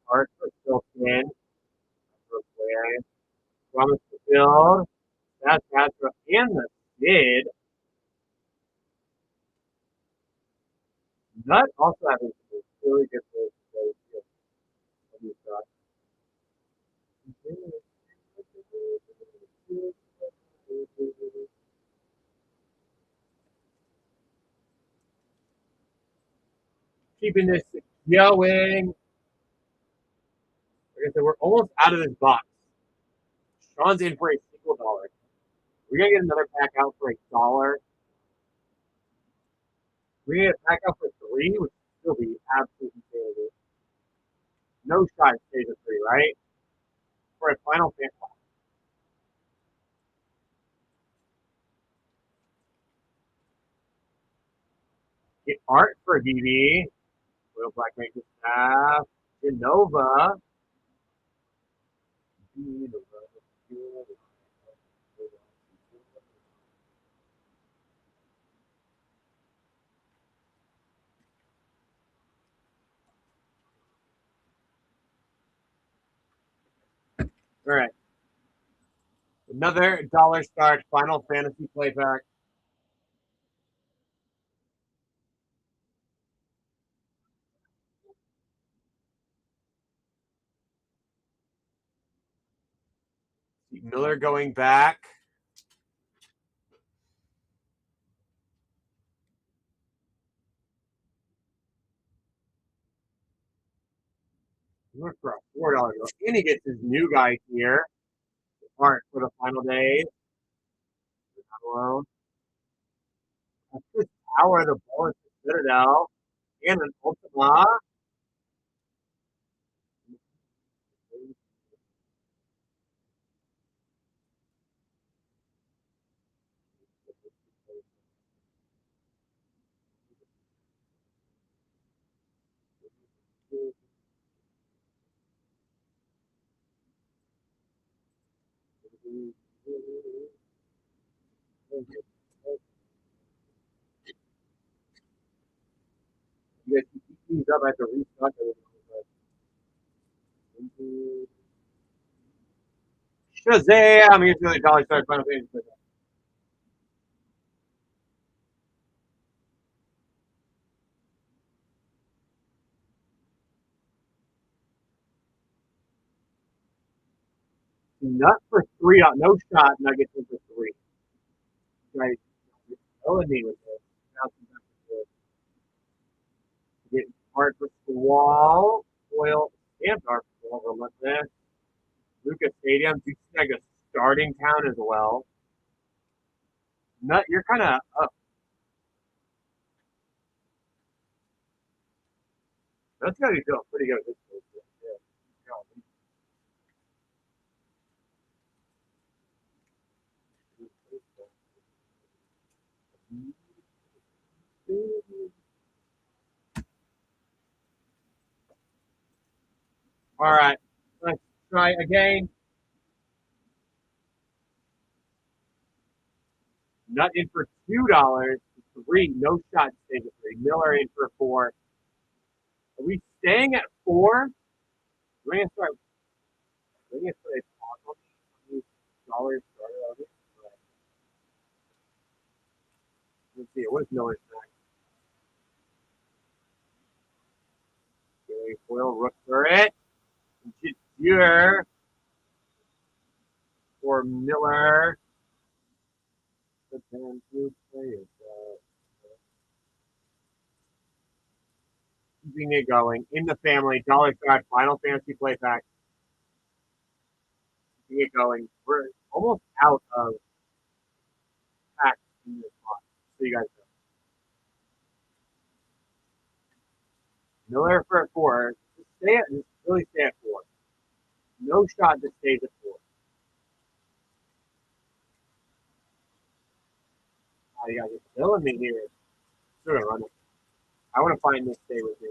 Speaker 1: Art for Silken. Promise to build. That's and the Skid. Nut also having some really good plays. keeping this going. Like I said, we're almost out of this box. Sean's in for a single dollar. We're gonna get another pack out for $1. We're gonna get a pack out for 3, which would still be absolutely insanity. No shot stays at 3, right? For a final fan. Get art for BB. Royal Black Ranger Staff. Genova. All right. Another dollar start Final Fantasy playback. Miller going back. Look for a $4 bill. And he gets his new guy here. Art for the final days. Not alone. That's the power of the ball is the Citadel. And an Ultima. You guys keep these up at the restock. Shazam! Here's the dollar start Final Fantasy. Nut for 3. No shot. Nuggets in for 3. Right. Killing me with this. Get hard for Squall. Oil. And Dark Squall. With this. Lucas Stadium. You see like a starting town as well. Nut, you're kind of up. That's got to be feeling pretty good. This yeah. All right. Let's try again. Nut in for $2. 3. No shot stays at 3. Miller in for 4. Are we staying at 4? We're gonna start. We're gonna start $dollars started on it. Let's see. What is Miller's next? Okay, foil rook for it. Jure for Miller. The 10 players. Keeping it going in the family. Dollar shot. Final Fantasy play pack. Keeping it going. We're almost out of packs in this spot. So you guys know. Miller for 4. Just stay at. Just really stay at 4. No shot that stays at 4. Oh, you guys are killing me here. Still gonna run it. I want to find this stay with me.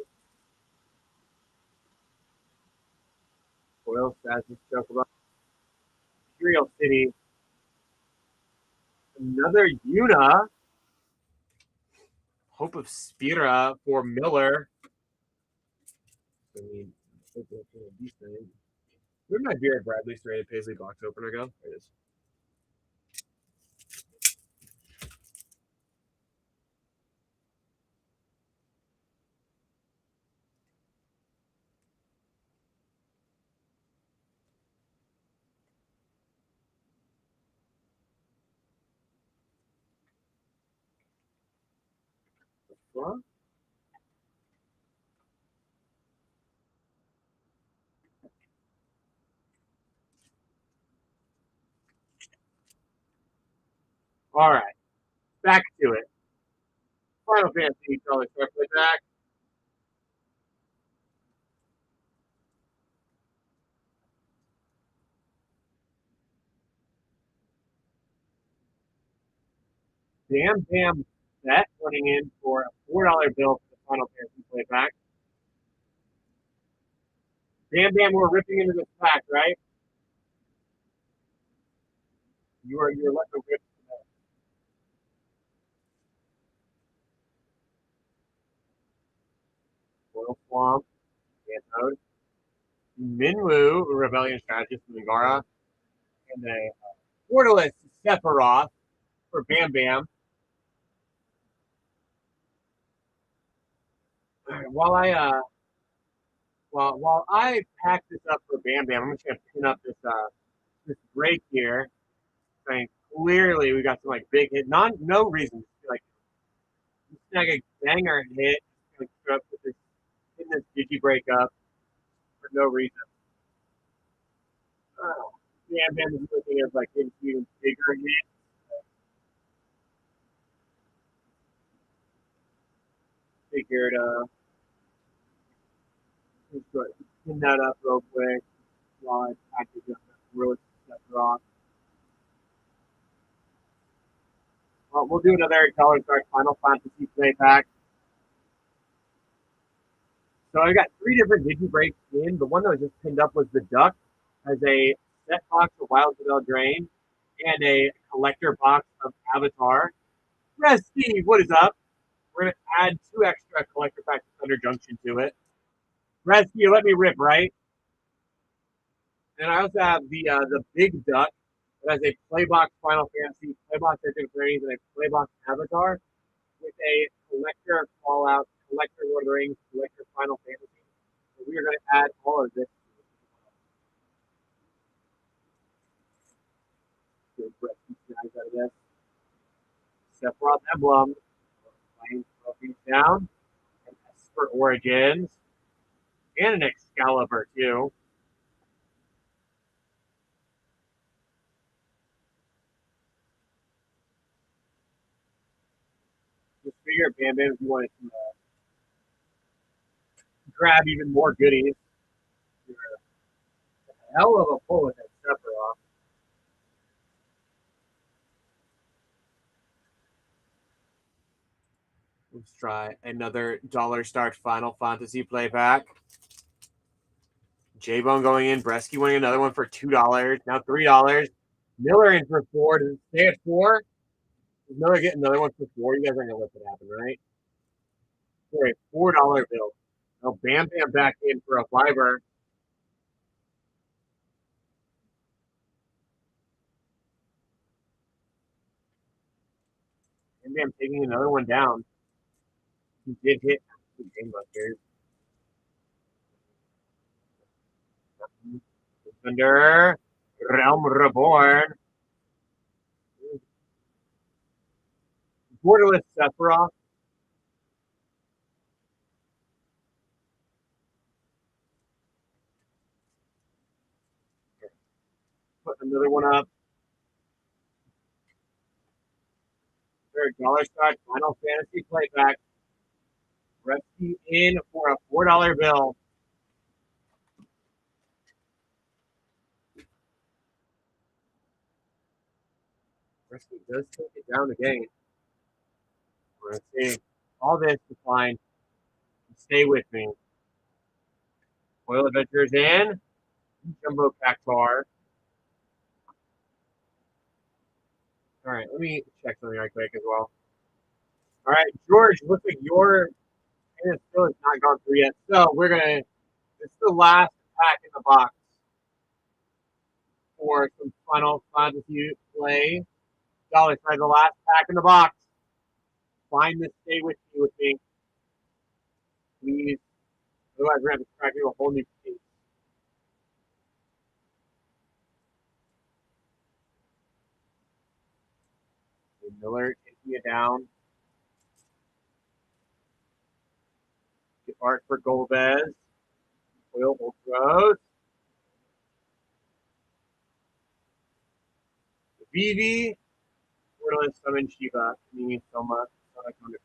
Speaker 1: Oil stats and stuff about Imperial City. Another Una. Hope of Spira for Miller. I mean, where'd my Beard Bradley Straight Paisley box opener go? There it is. What? All right, back to it. Final Fantasy color circle back. Bam Bam set putting in for a $4 bill for the Final Fantasy playback. Bam Bam, we're ripping into this pack, right? You're letting the rip. Royal Swamp, Anode, Minwu, Rebellion Strategist, Mingara, and a Portalist Sephiroth for Bam Bam. While I while I pack this up for Bam Bam, I'm just gonna pin up this break here. I mean, clearly we got some like big hit. No reason to like snag a banger hit. Like, up with this in this Digi break up for no reason. Bam Bam is looking at like even bigger hit. Figured just go pin that up real quick while I package up that really step off. We'll do another color start Final Fantasy play pack. So I got three different Digi breaks in. The one that was just pinned up was the Duck as a set box of Wild Fidel Drain and a collector box of Avatar. Res Steve, what is up? We're gonna add two extra collector packs of Thunder Junction to it. Res Steve, let me rip, right? And I also have the Big Duck that has a Playbox Final Fantasy, Playbox Legend of Rings, and a Playbox Avatar with a collector Fallout, collector Lord of the Rings, collector Final Fantasy. So we are going to add all of this. Good guys out of this. Sephiroth Emblem, Flames Trophies down, and Esper Origins, and an Excalibur too. Just figure Bam Bam if you wanted to grab even more goodies. You're a hell of a pull with that Sephiroth. Let's try another dollar start Final Fantasy playback. J-Bone going in, Bresky winning another one for $2, now $3. Miller in for 4. Does it stay at 4? Does Miller get another one for 4? You guys aren't going to let that happen, right? For a $4 bill. Now Bam Bam back in for a fiver. Bam Bam taking another one down. He did hit the gangbusters. Defender, Realm Reborn. Borderless Sephiroth. Put another one up. Third dollar start Final Fantasy playback. Rescue in for a $4 bill. Rescue does take it down again. We're going to see all this to find. Stay with me. Oil Adventures in. Jumbo Cactar. All right, let me check something right quick as well. All right, George, looks like your and still has not gone through yet. So we're gonna. This is the last pack in the box for some Final Fantasy play. Dollar try the last pack in the box. Find this. Stay with me, please. Otherwise, we're gonna have to crack you a whole new case. Miller taking it down. Get art for Golbez. Oil Ultros. Vivi. gonna summon Shiva. He means so much. So I come to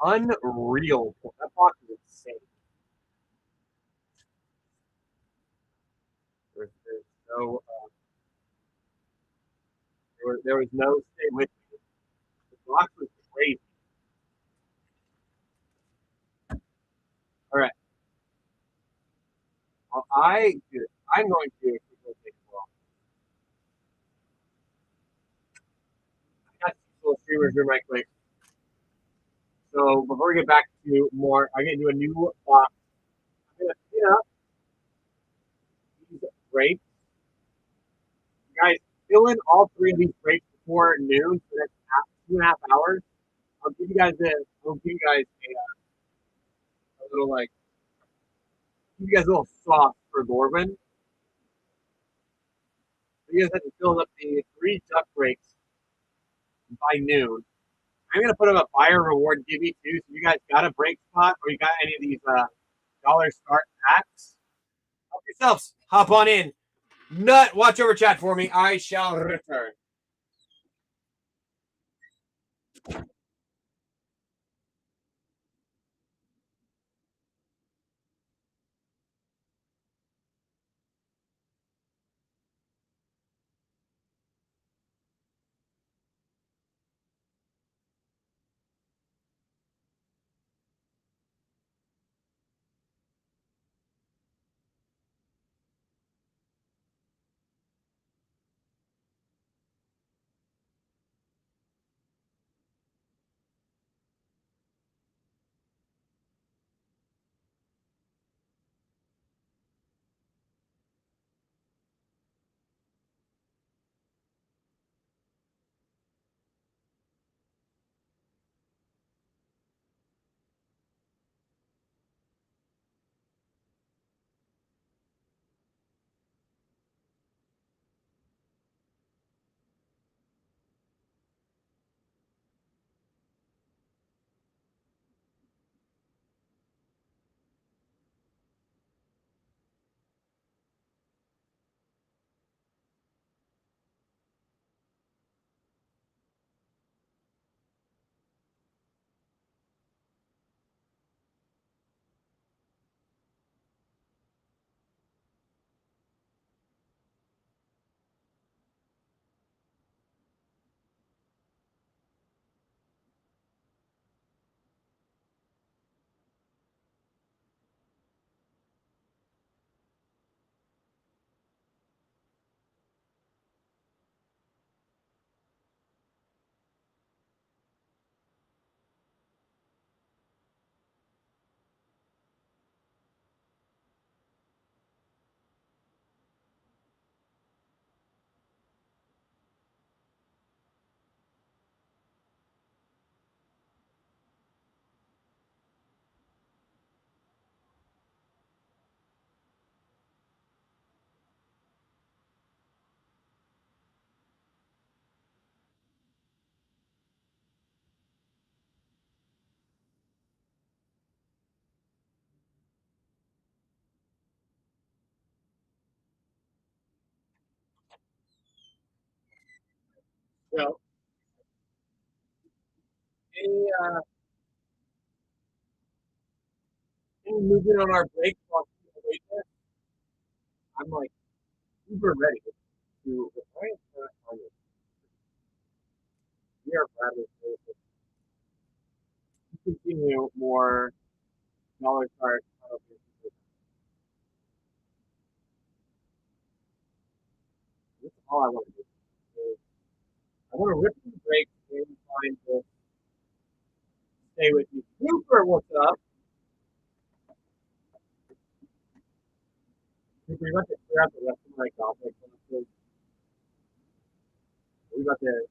Speaker 1: Unreal. That box is insane. There's no, there was no stay with me. The box was crazy. All right. Well, I'm going to quickly take a walk. I got these little streamers room right quick. So before we get back to more, I'm gonna do a new box. I'm gonna clean up these grapes. You guys fill in all three of these grapes before noon, so that's 2.5 hours. I'll give you guys a little like, give you guys a little sauce for Gorman. So you guys have to fill up the three duck breaks by noon. I'm gonna put up a buyer reward divvy too. So you guys got a break spot or you got any of these dollar start packs? Help yourselves. Hop on in. Nut, watch over chat for me. I shall return. So any any movement on our break while people wait there? I'm like super ready to we are glad to continue more dollar start. That's all I want to do. I want to rip the break and find to stay with you. Super, what's up? Super, you about to clear out the rest of my gothic. We about to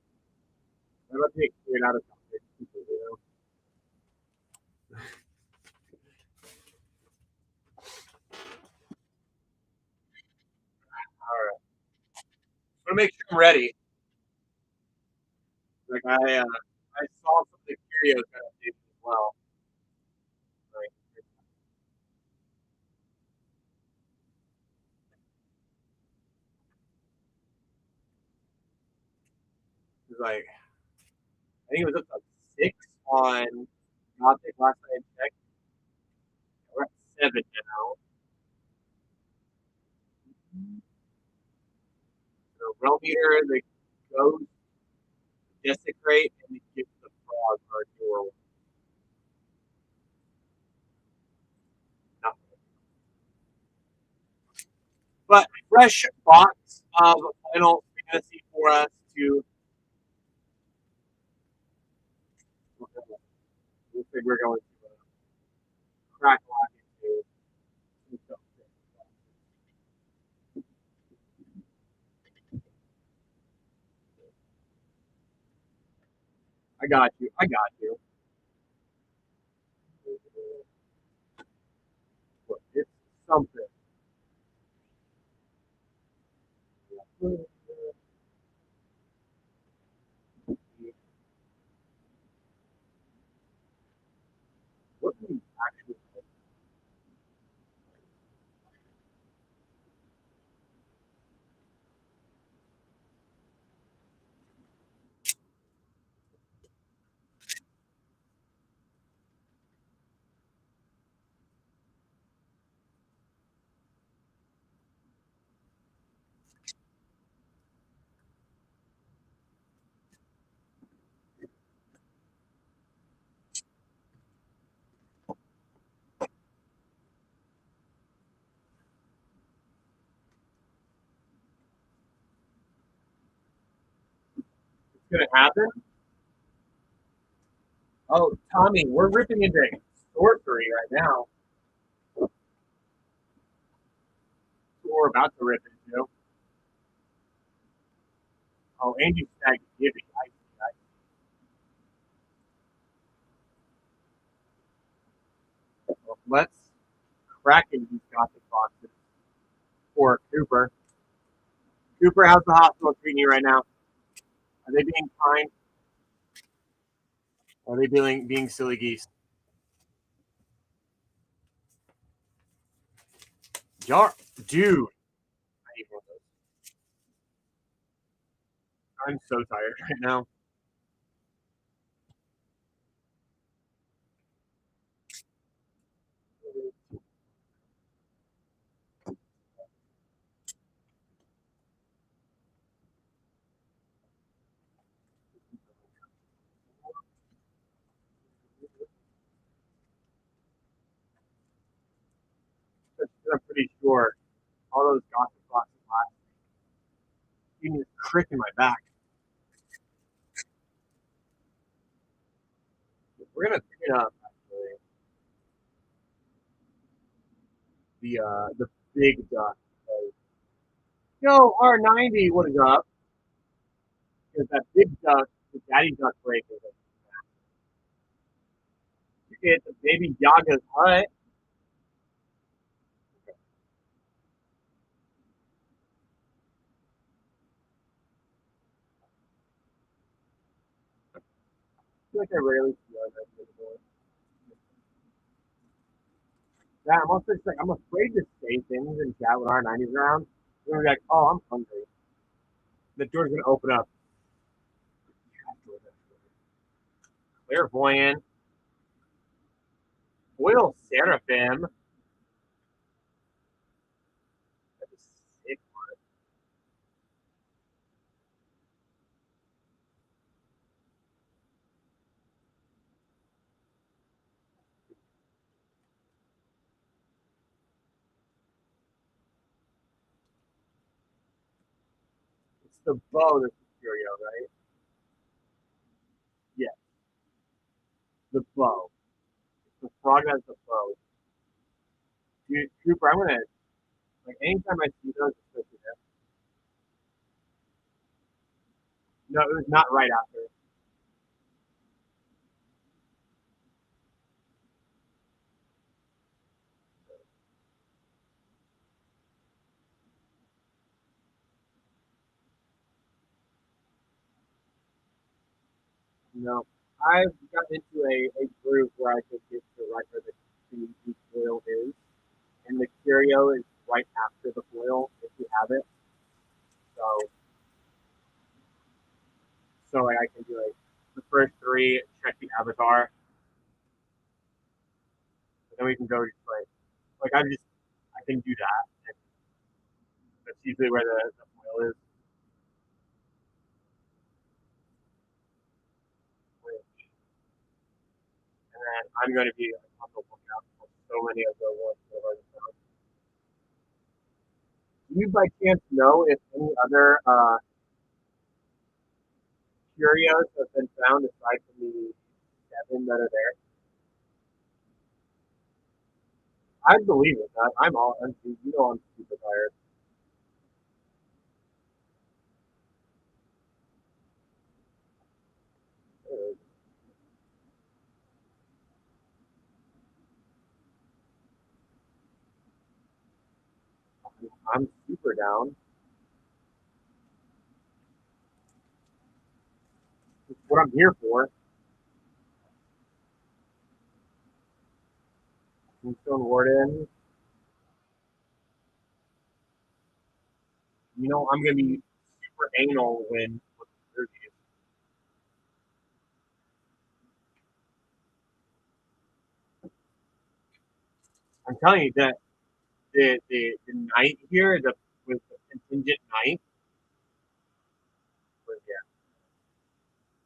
Speaker 1: I'm about to get cleared out of gothic. All right. I want to make sure I'm ready. Like I saw some of the curios that I did as well. Like, was like, I think it was up to 6 on Gothic last night I checked. We're at 7 now. So Realm Eater, the Ghost, Desecrate, and the Gift of Frog are your nothing. But fresh box of Final Fantasy for us to. Looks like we're going to crack lock into. I got you. I got you. It's something. What do we actually like? It's gonna happen? Oh, Tommy, we're ripping into sorcery right now. We're about to rip into. Oh, Andy Stag Gibby. Well, let's crack into these gothic boxes for Cooper. Cooper, how's the hospital treating you right now? Are they being kind? Are they being silly geese? Jar, dude. I need one of those. I'm so tired right now. I'm pretty sure all those gothic boxes last. Even this crick in my back. We're gonna pick it up actually. The big duck. Yo, R90, what is up? Because that big duck, the daddy duck break is it. You get the baby Yaga's hut. I feel like I rarely see R90 anymore. Yeah, I'm also just like I'm afraid to say things and chat with R90s around. They're gonna be like, oh, I'm hungry. The door's gonna open up. Clairvoyant, Oil Seraphim. That's a sick. It's the bow that's the curio, right? Yeah, the bow. It's the frog has the bow. Dude, Cooper, I'm gonna like anytime I see those, especially there. No, it was not right after. No, I've got into a group where I could get to right where the foil is, and the curio is right after the foil if you have it. So So like I can do like the first three, check the avatar, and then we can go just like I can do that. And that's usually where the foil is. And then I'm going to be on the lookout for so many of the ones that I've already found. Do you by chance know if any other curios have been found aside from the seven that are there? I believe it. I'm super tired. I'm super down. It's what I'm here for. Tombstone Warden. I'm gonna be super anal when with the reviews. I'm telling you that the knight here, the with the contingent knight, was, yeah.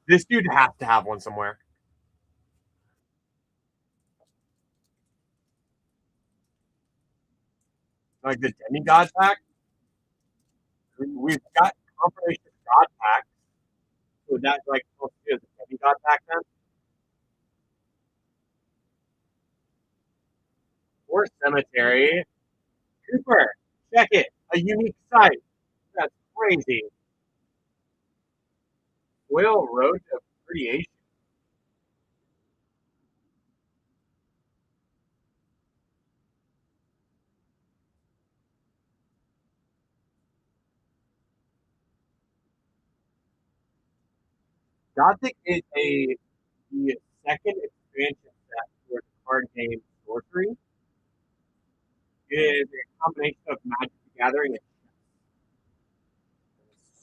Speaker 1: This dude has to have one somewhere. Like the demigod pack. We've got confirmation god pack. So that's like supposed to be a demigod pack then? Or cemetery. Cooper, check it. A unique site. That's crazy. Will Road of Creation. Gothic is the second expansion set for the card game Sorcery. It is a combination of Magic the Gathering and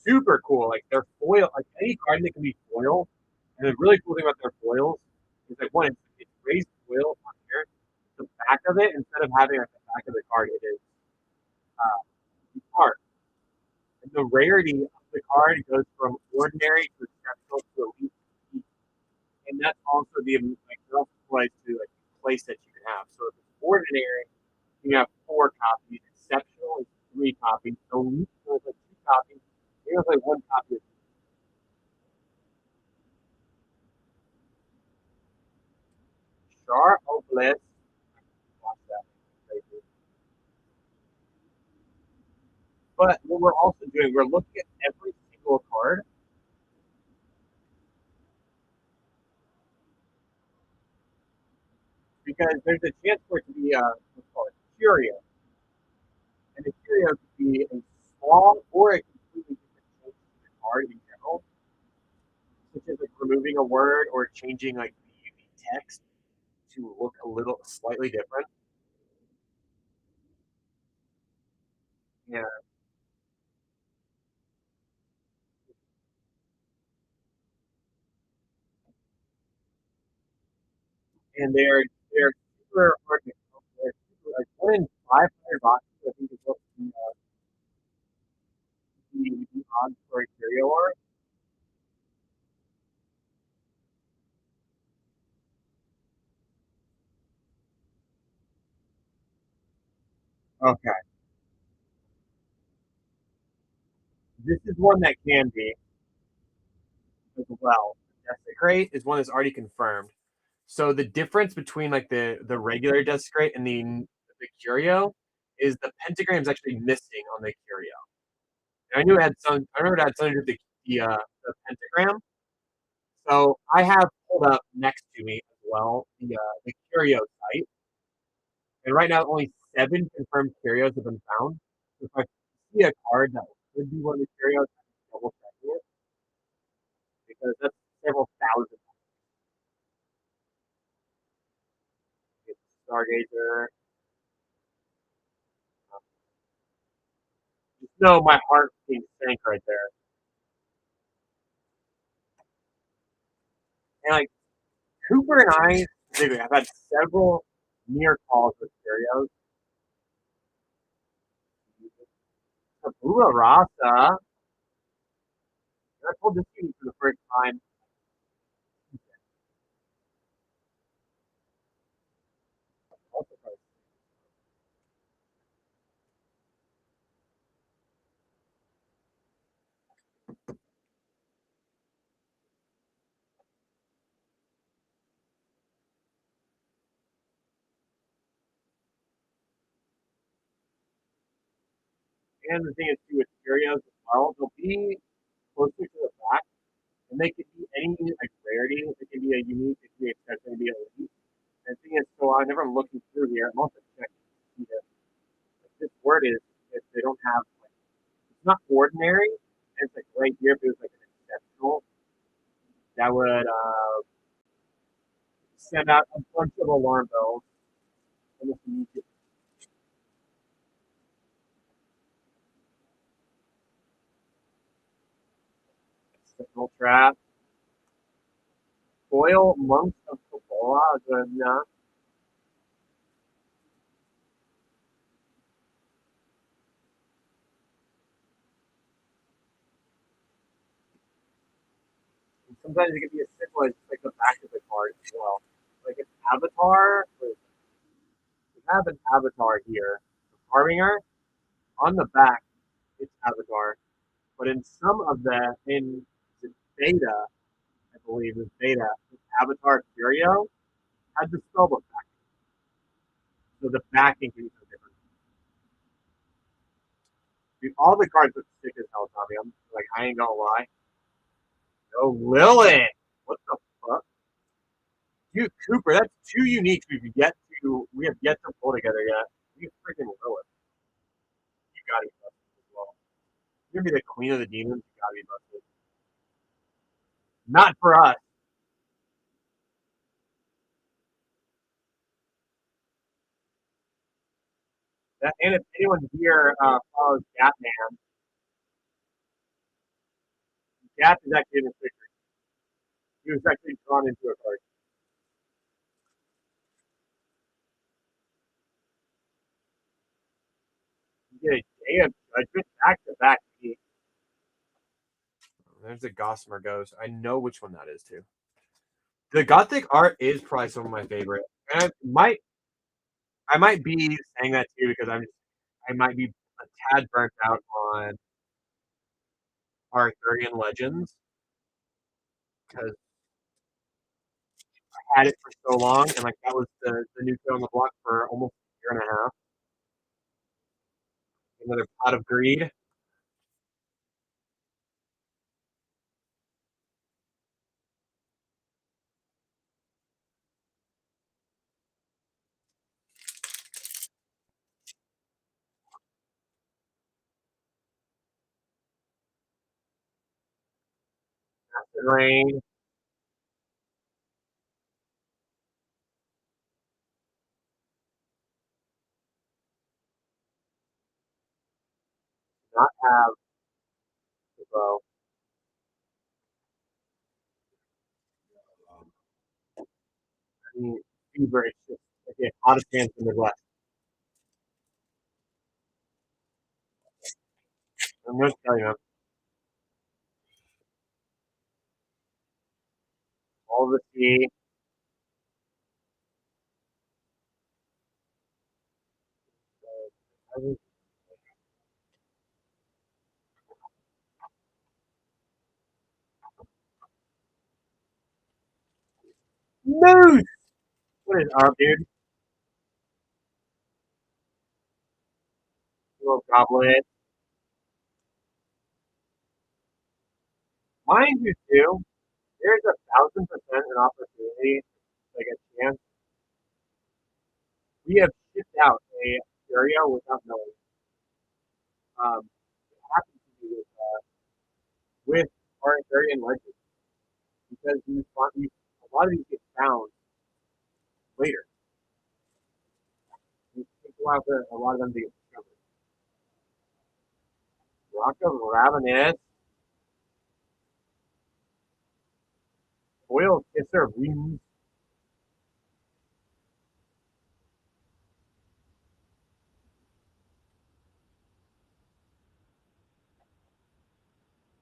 Speaker 1: super cool. Like they're foil, like any card that can be foil. And the really cool thing about their foils is like one, it's raised foil on here. The back of it, instead of having like the back of the card, it is the art. And the rarity of the card goes from ordinary to exceptional to elite. And that's also like it also applies to like place that you can have. So if it's ordinary, you have four copies. Exceptional is three copies. Elite is like two copies. Here's like one copy of Char Obelisk. Watch that. But what we're also doing, we're looking at every single card because there's a chance for it to be what's called a curio. And a curio could be a small or a completely different change to the card in general, such as like removing a word or changing like the text to look a little slightly different. Yeah, and they're super hard to come. They're super, like 1 in 500 boxes. I think is what the odds for a curio are. Okay, this is one that can be as well. Desecrate is one that's already confirmed. So the difference between like the regular Desecrate and the Curio is the pentagram is actually missing on the Curio. And I knew it had some. I remember it had something to do with the pentagram. So I have pulled up next to me as well the Curio site, and right now only 7 confirmed Curios have been found. So if I see a card that could be one of the Curios, I'm double checking it because that's several thousand. It's Stargazer. Just know my heart being sank right there. And like Cooper and I specifically have had several near calls with Curios. Tabula Rasa. I pulled this game for the first time. And the thing is too with Curios as well, they'll be closer to the back, and they could be any like rarity. It can be a unique, it can be exception, it can be a elite. And the thing is, so whenever I'm looking through here, I'm also checking to see that like, this word is if they don't have like it's not ordinary, and it's like right here, but it's like an exceptional that would send out a bunch of alarm bells. And if you get signal trap, foil monks of Kabbalah, and sometimes it can be as simple as like the back of the card as well. Like an avatar, we have an avatar here, the Harbinger. On the back, it's avatar. But in some of in the beta, I believe is beta, the avatar Curio had the spellbook back. So the backing can be so different. Dude, all the cards look sick as hell, Tommy. I'm like, I ain't gonna lie. No Lilith. What the fuck? Dude, Cooper, that's two uniques we have yet to pull together yet. You freaking Lilith. You gotta be busted as well. You're gonna be the queen of the demons, you gotta be busted. Not for us. And if anyone here follows Gatman, Gat is actually in his picture. He was actually drawn into a card. He did a day of judgment back to back. There's a Gossamer Ghost. I know which one that is too. The Gothic art is probably some of my favorite. And I might be saying that too because I might be a tad burnt out on Arthurian Legends because I had it for so long and like that was the new kid on the block for almost a year and a half. Another Pot of Greed. Acid Rain. Not have the bow. I mean, Fever. It's just okay. Hot of Hands in the Midwest. I'm going to tell you, man, all the sea. Moose. What is up, dude? Little goblet. Mind you, too, there's 1,000% an opportunity, like a chance. We have shipped out a stereo without knowing. It happens to be with our Arthurian legends because a lot of these get found later. It takes a while for a lot of them to get discovered. Rock of Ravenous. Foil kisser wins.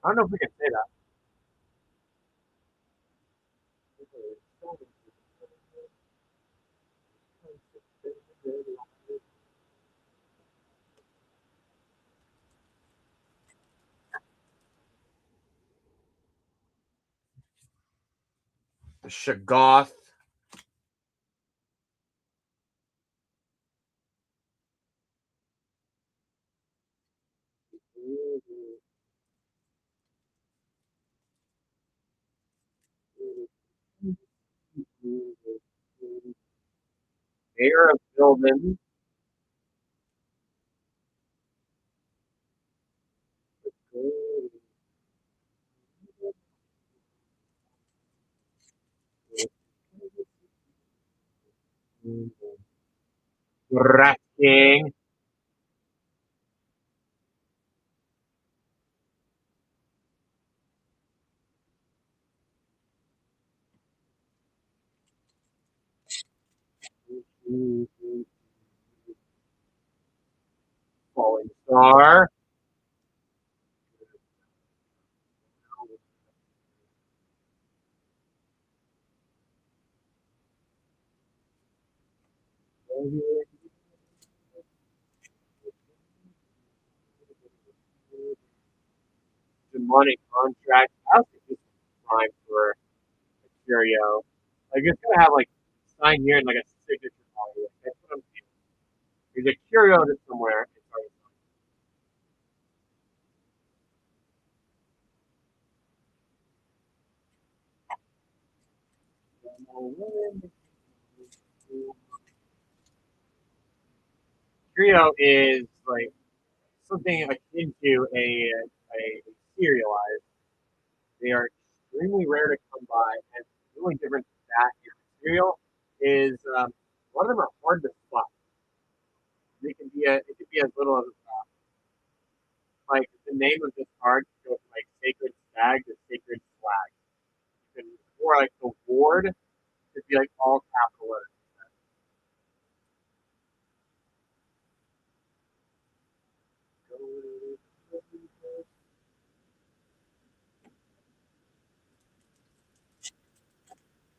Speaker 1: I don't know if we can say that. Shoggoth. Mayor of Building. Rat King. Falling Star. Demonic Contract. I don't think this is time for a curio. Like it's gonna have like sign here and like a signature value. That's what I'm feeling. There's a curio that's somewhere. It's already curio is like something akin to a serialized. They are extremely rare to come by, and the only difference with that material is a lot of them are hard to spot. They can be it could be as little as like the name of this card could go from like Sacred Stag to Sacred Flag. You can, or like the ward could be like all capital letters.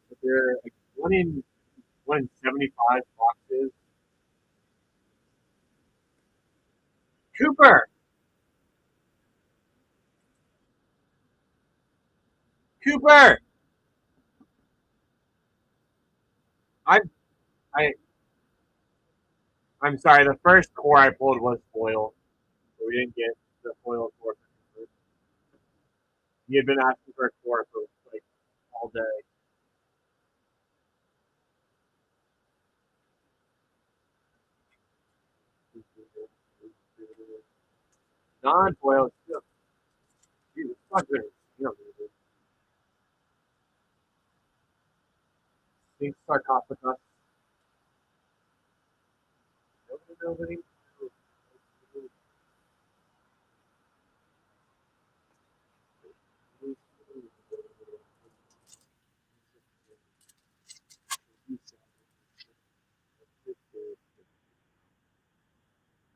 Speaker 1: But they're like one in 75 boxes. Cooper, Cooper. I'm I I'm sorry. The first core I pulled was foil, so we didn't get the foil core. He had been asking for a core for like all day. Non-foil, Jesus, fuck this. You know, think sarcophagus. Nobody.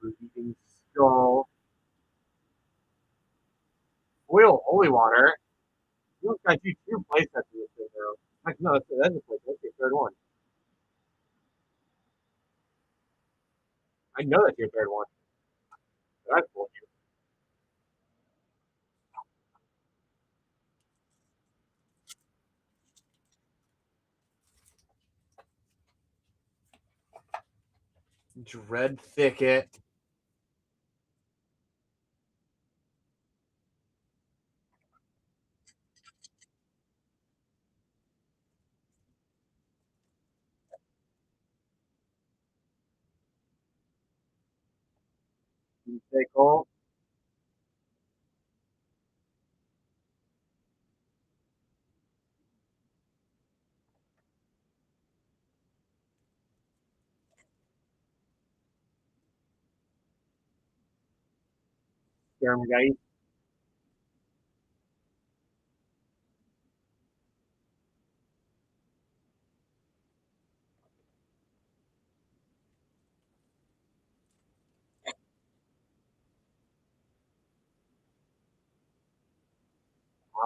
Speaker 1: Repeating skull. Foil holy water. You got you two playsets in this thing, bro. Like, no, that's a play. That's your third one. I know that's your third one. That's cool. Dread Thicket. Pickle. Skermgeist.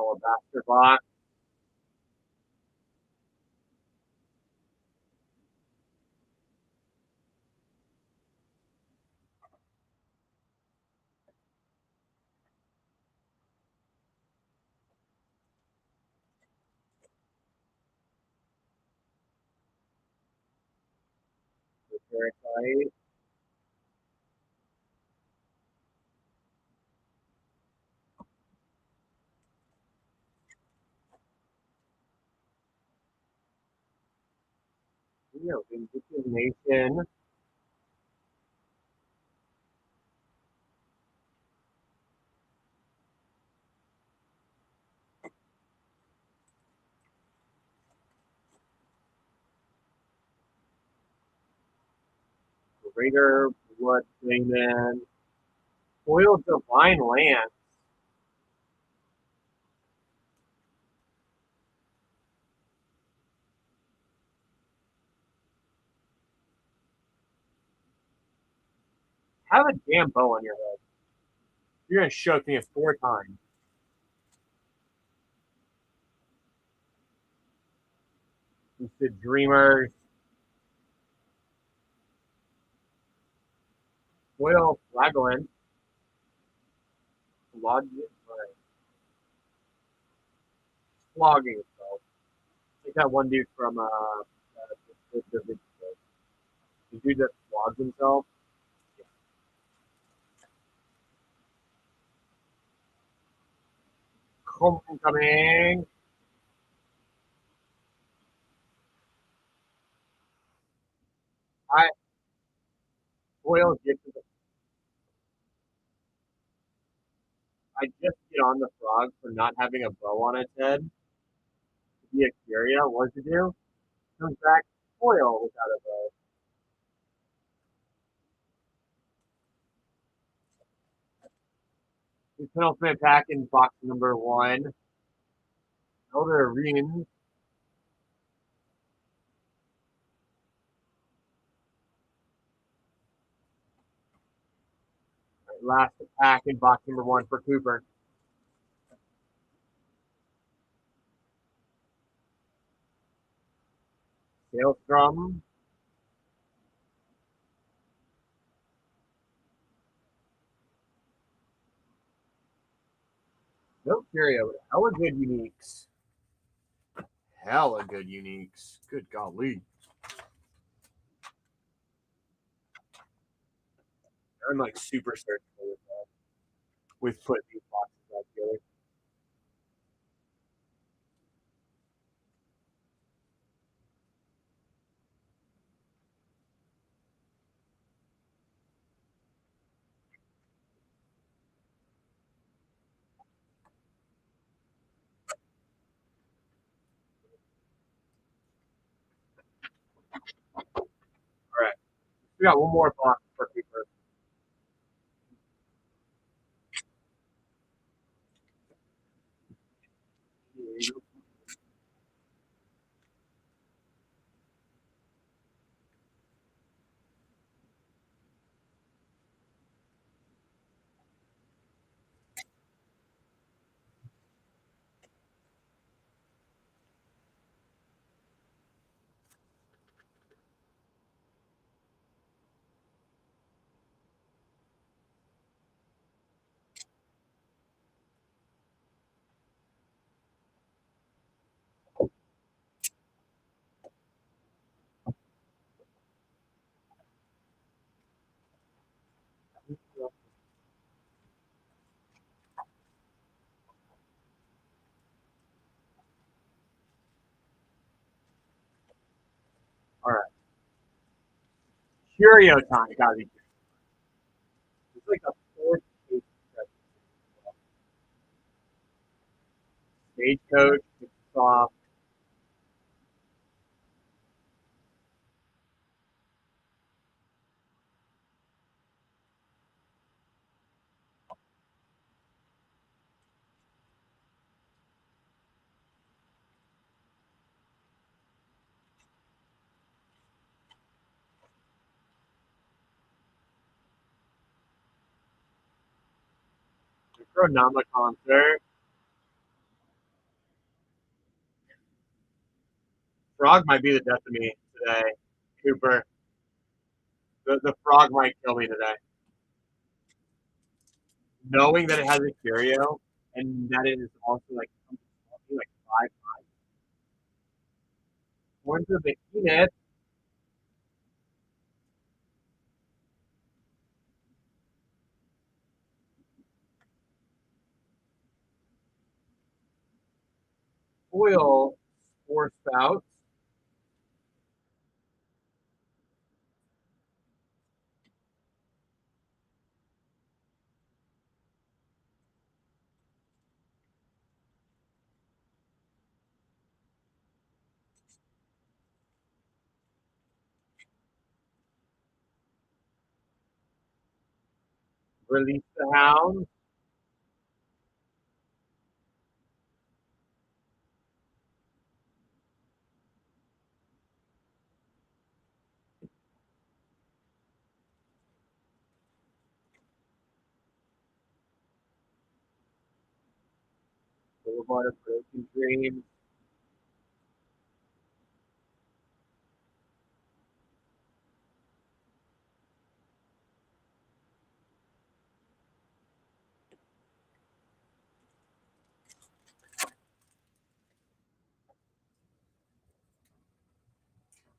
Speaker 1: Alabaster box. Parasite. Indignation. Greater Blood Swingman. Foil Divine Land. Have a damn bow on your head. You're gonna show me 4 times. The Dreamers. Foil Flagellant. Flogging itself. Like that one dude from the dude that flogs himself. Homecoming. I Foil gifted. I just get on the frog for not having a bow on its head. To be a Curia, what to do? Comes back foil without a bow. The penultimate pack in box number 1. Elder Arena. Last pack in box number 1 for Cooper. Sailstrom. No Curia, but hella good uniques. Hella good uniques. Good golly. I'm like super searching with putting these boxes back together. All right. We got one more box for Cooper. All right. Curio time. Gotta be. It's like a fourth page. Stagecoach. Soft. Chronoma concert. frog might be the death of me today, Cooper. The frog might kill me today. Knowing that it has a curio and that it is also like like 5 times. Horns of the Enid. Foil Spore Spouts. Release the Hound. Boulevard of Broken Dreams.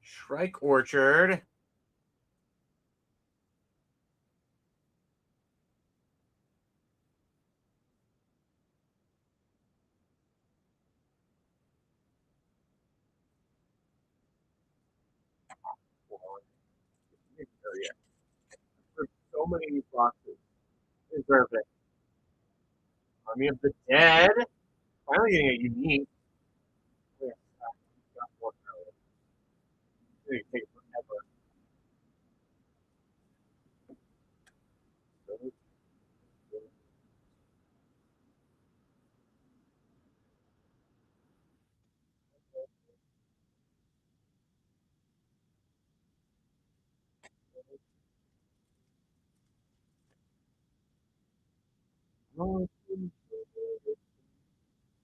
Speaker 1: Shrike Orchard. For so many new boxes. Deserve it. Army of the Dead. Finally getting a unique. Oh, yeah, got one earlier. It's gonna take forever.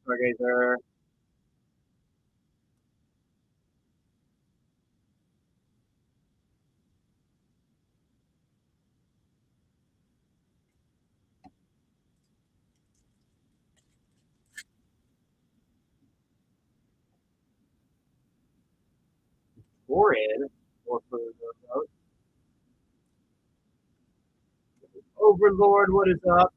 Speaker 1: Stargazer. Torrid. Or for the Overlord, what is up?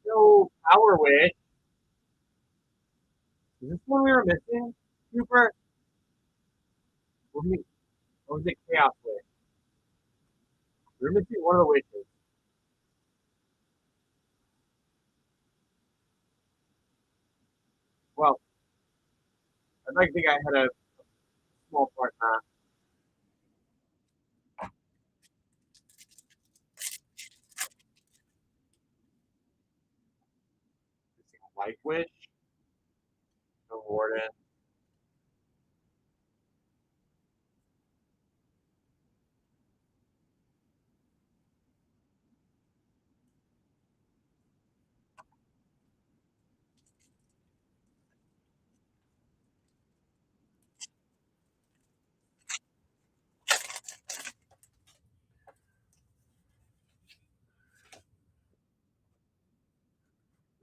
Speaker 1: No Power Witch. Is this one we were missing? Super. Or was it Chaos Witch? We were missing one of the witches. Well, I'd like to think I had a small part in that. Life Wish. No Warden.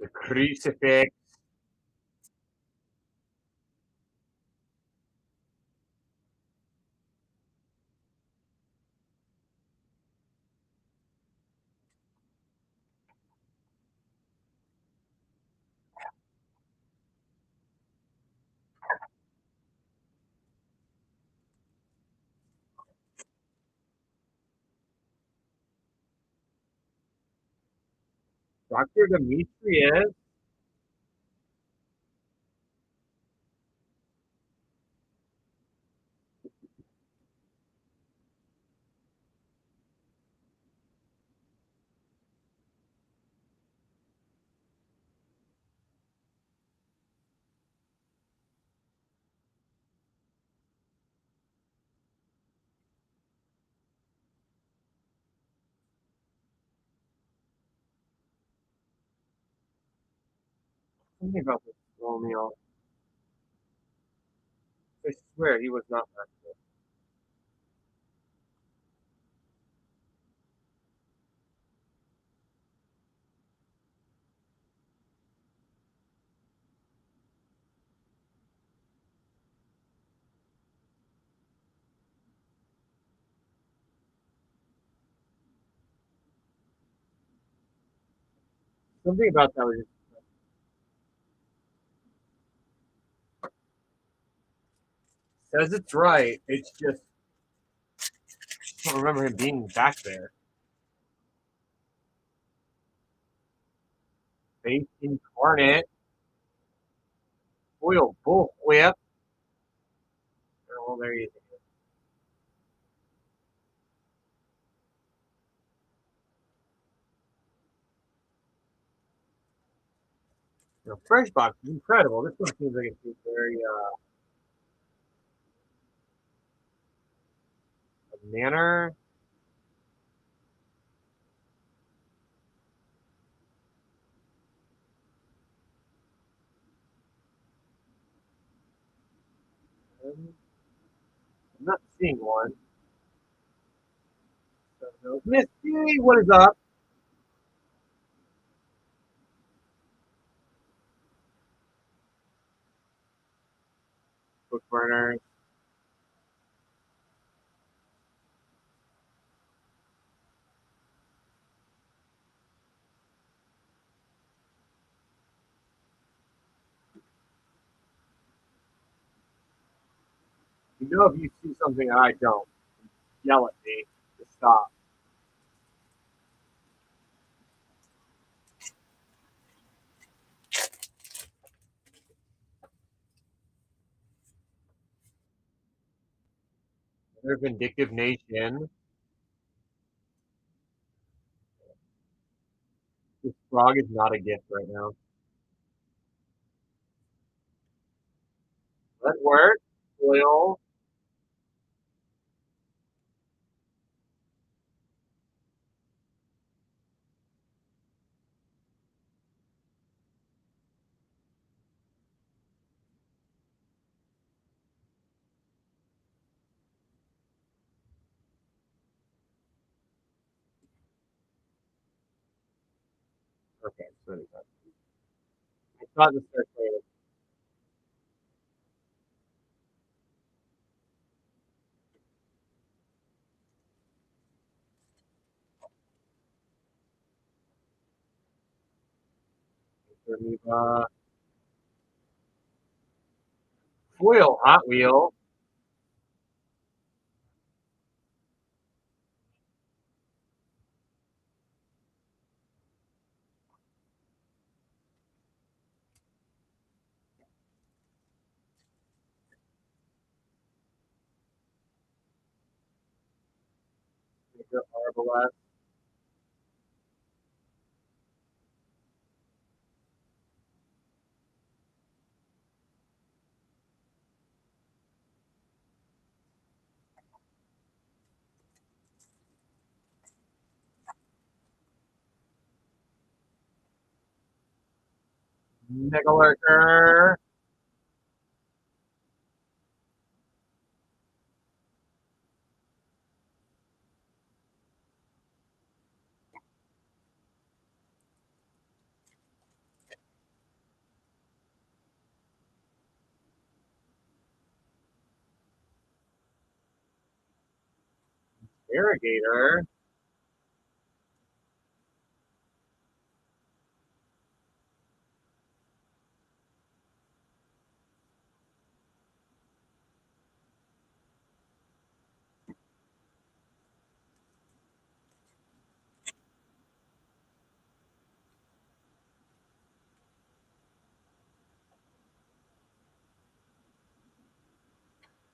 Speaker 1: The Crucifix. Dr. Demetrius. Something about this Romeo. I swear he was not that good. Something about that was just says it's right. It's just I don't remember him being back there. Face incarnate. Foil bull whip. Oh, well, there he is. Fresh box is incredible. This one seems like it's very manner. I'm not seeing one. So, no. Misty, what is up? Book burner. You know if you see something I don't, yell at me to stop. Their vindictive nation. This frog is not a gift right now. Let work. Oil. Okay, so I thought this was foil Hot Wheel. Arbalest. Megalurker. Irrigator.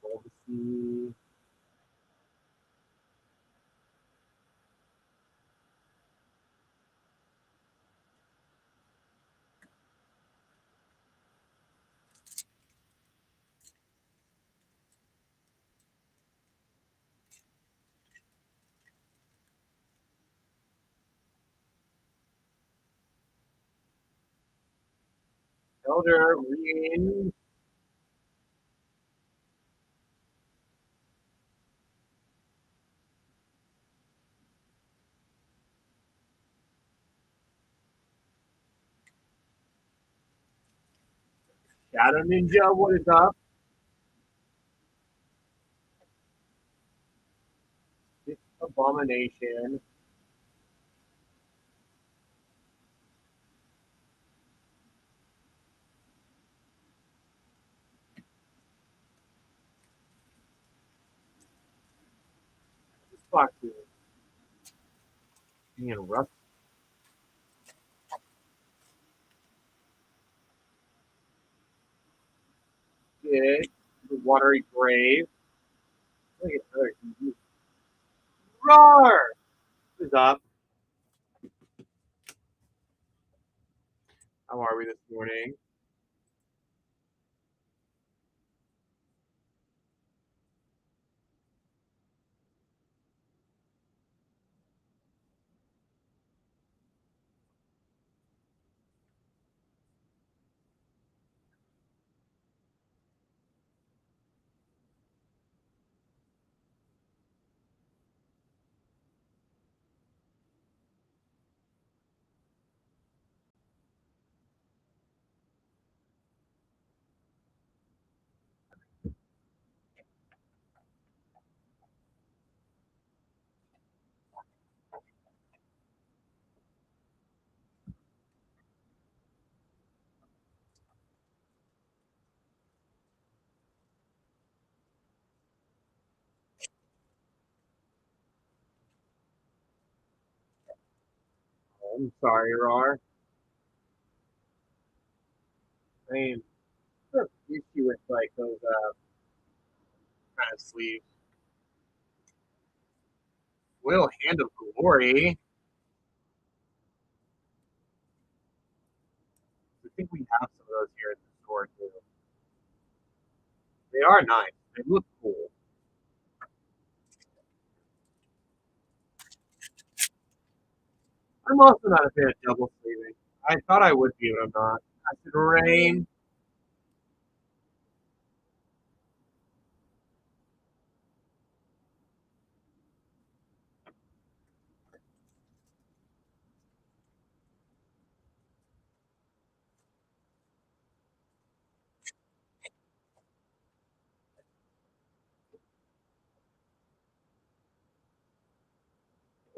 Speaker 1: Bulbasaur. Elder Ring. Shadow Ninja, what is up? This abomination. This box is being rough. Good. The watery grave. Look at her. Roar! What is up? How are we this morning? Oh, I'm sorry, Rar. I mean, the issue with like those kind of sleeves. Will Hand of Glory. I think we have some of those here at the store too. They are nice. They look cool. I'm also not a fan of double sleeving. I thought I would be, but I'm not. Acid Rain.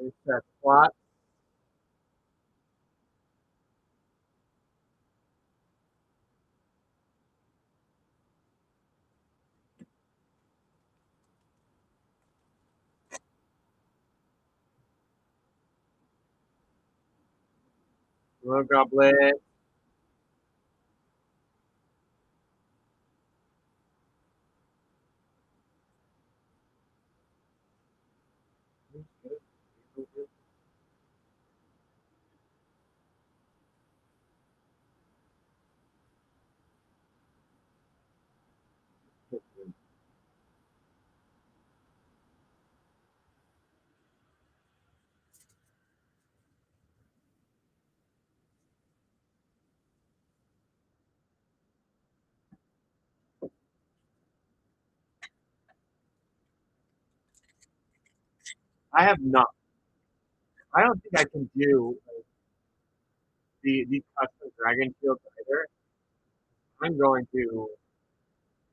Speaker 1: It's that plot. Rogue Goblet. I have not. I don't think I can do the custom Dragon Fields either. I'm going to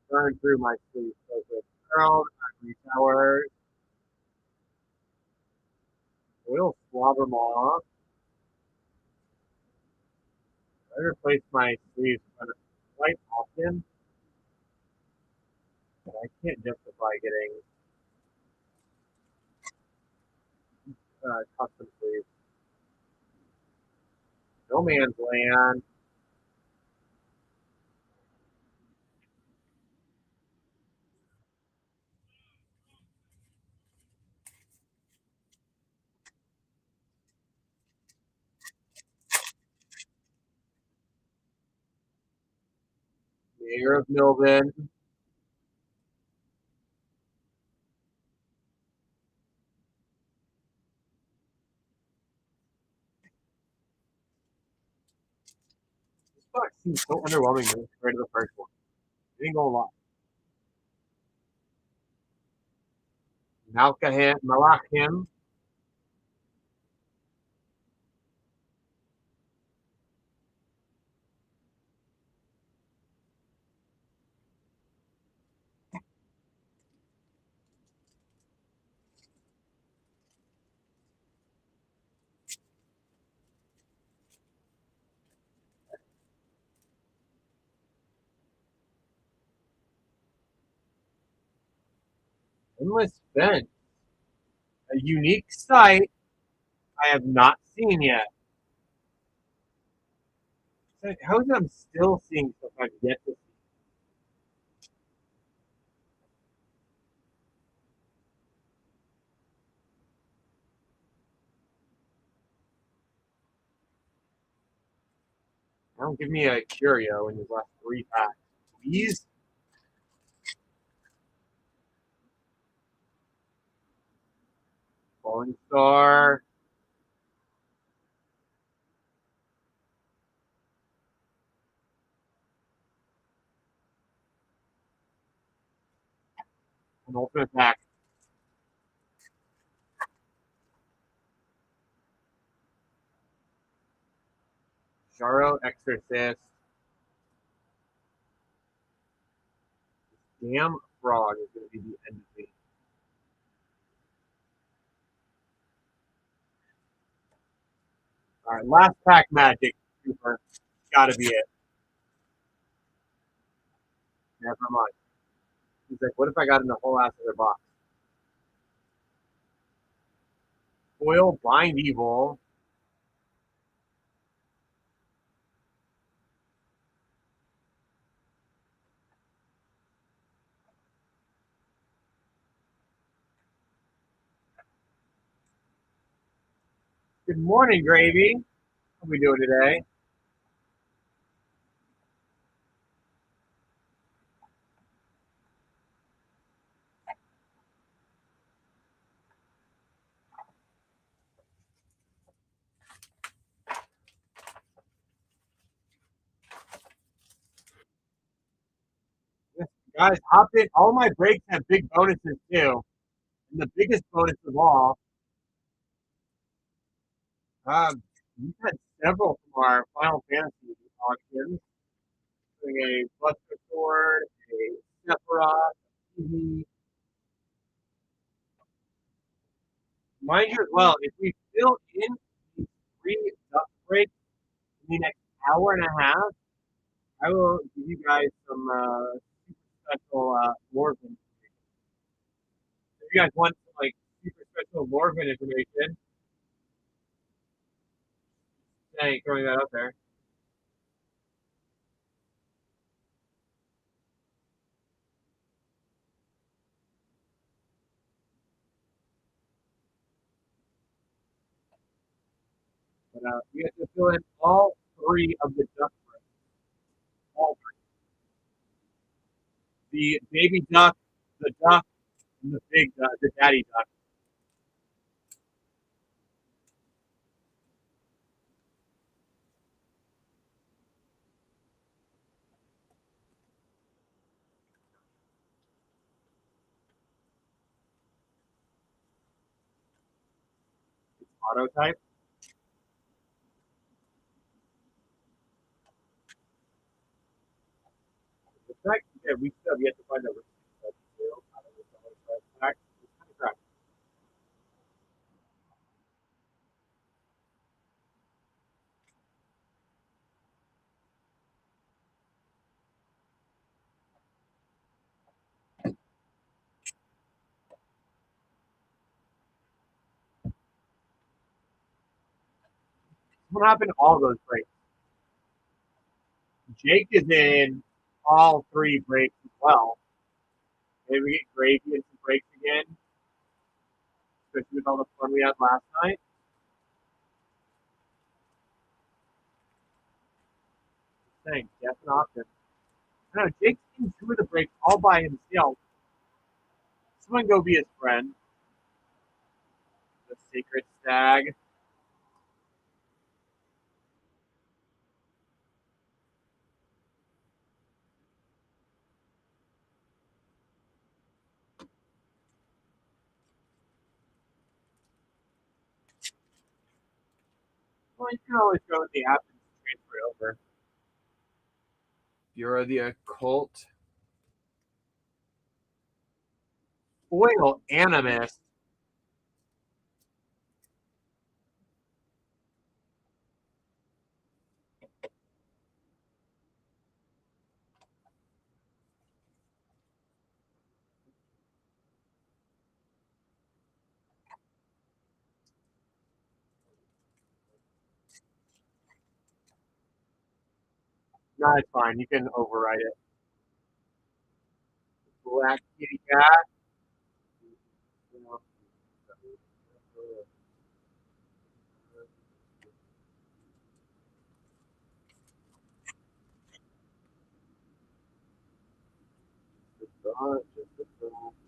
Speaker 1: burn through my sleeves. So with Pearl, Ivory Tower, Will Slobbermaw. I replace my sleeves quite often, but I can't justify getting custom sleeves. No Man's Land, Mayor of Milben, box seems so underwhelming compared to the first one. It ain't gonna lie. Malachim. Endless Fence. A unique site I have not seen yet. How is it I'm still seeing stuff I've yet to see? Don't give me a curio in these last 3 packs, please. Falling Star. An ultimate pack. Sharo Exorcist. Damn Frog is going to be the end of me. All right, last pack Magic. Super. Gotta be it. Never mind. He's like, what if I got in the whole ass of their box? Foil Blind Evil. Good morning, Gravy. How we doing today? Yes, guys, hop in. All my breaks have big bonuses too. And the biggest bonus of all, we've had several from our Final Fantasy auctions. Doing a Buster Sword, a Sephiroth, TV. Mind you as well, if we fill in these 3 duck breaks in the next hour and a half, I will give you guys some super special Morgan. If you guys want some like super special Morgan information, hey, throwing that out there. But we have to fill in all 3 of the duck breaks. All 3. The baby duck, the duck, and the big duck, the daddy duck. It's auto type. The fact that we still have yet to find out which out of this other pack. It's kind of crap. What happened to all those breaks? Jake is in all 3 breaks as well. Maybe we get Gravy and some breaks again, especially with all the fun we had last night. Thanks, Jeff and Austin. I don't know, Jake's in 2 of the breaks all by himself. Someone go be his friend. The Sacred Stag. Well, you can always go with the app and transfer it over.
Speaker 2: Bureau of the Occult.
Speaker 1: Foil Animus. No, it's fine. You can override it. Black Kitty Cat.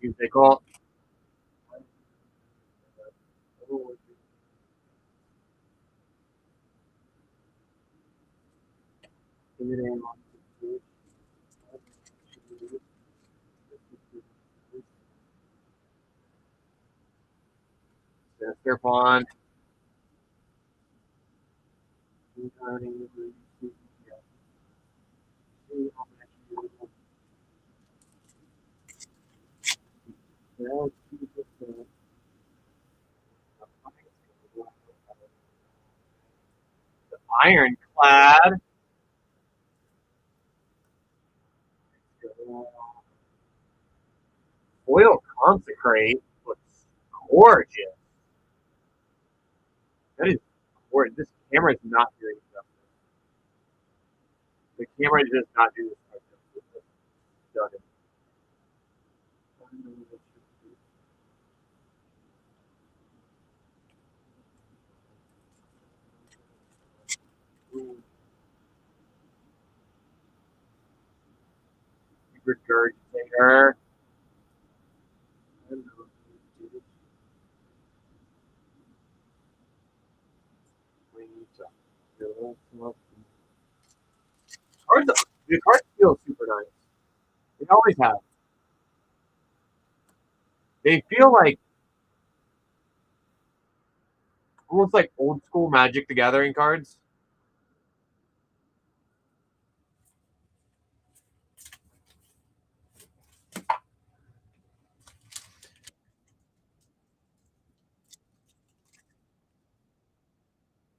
Speaker 1: Musical. Sister Pond. Ironclad. Foil Consecrate looks gorgeous. That is gorgeous. This camera is not doing stuff. The camera does not do this stuff. Justice. Regurgitator. Cards, the cards feel super nice. They always have. They feel like almost like old school Magic the Gathering cards.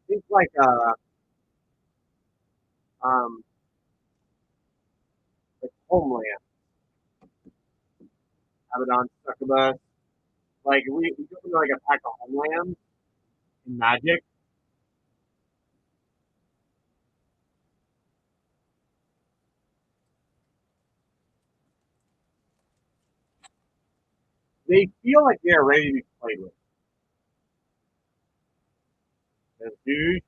Speaker 1: Think um like Homeland, Abaddon, Succubus. Like we go into like a pack of Homeland in Magic. They feel like they are ready to be played with. The dude,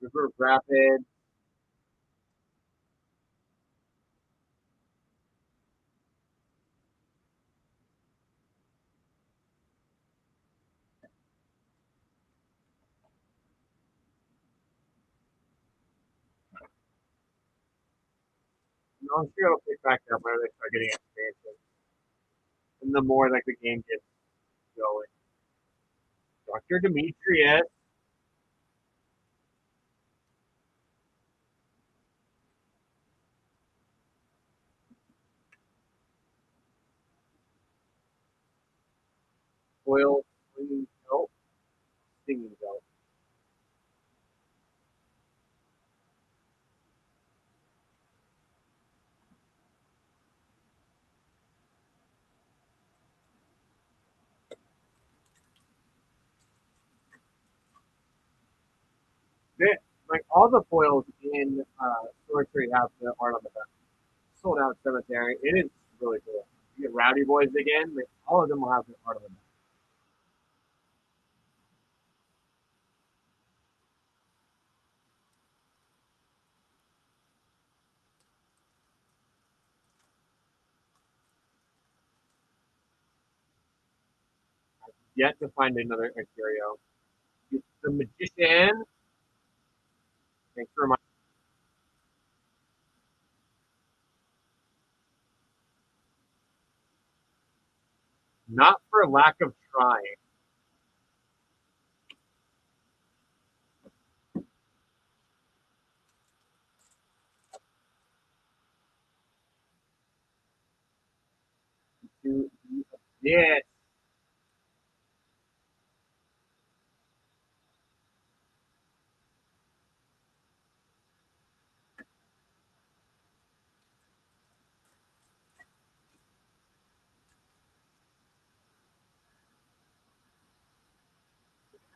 Speaker 1: River Rapid. I'm sure it'll pick back up whenever they start getting expansion. And the more like the game gets going. Dr. Demetrius. Foil Swinging Belt. Singing Belt. They, like all the foils in Sorcery have the art on the back. Sold Out Cemetery. It is really cool. You get Rowdy Boys again. Like, all of them will have the art on the back. Yet to find another Ontario. The Magician. Thanks for my not for lack of trying. To yeah,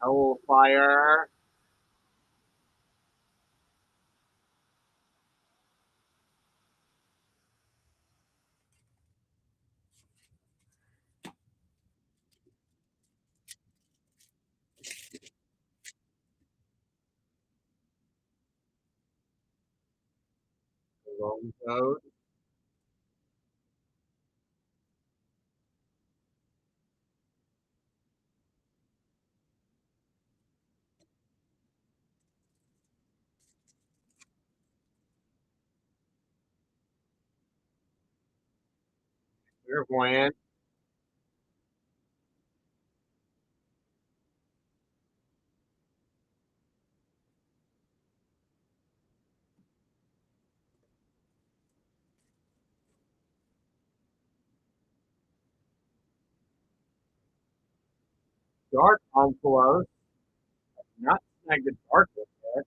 Speaker 1: Hellfire. Lone Toad. Clairvoyant. Dark Omphalos. Not snag the dark with it.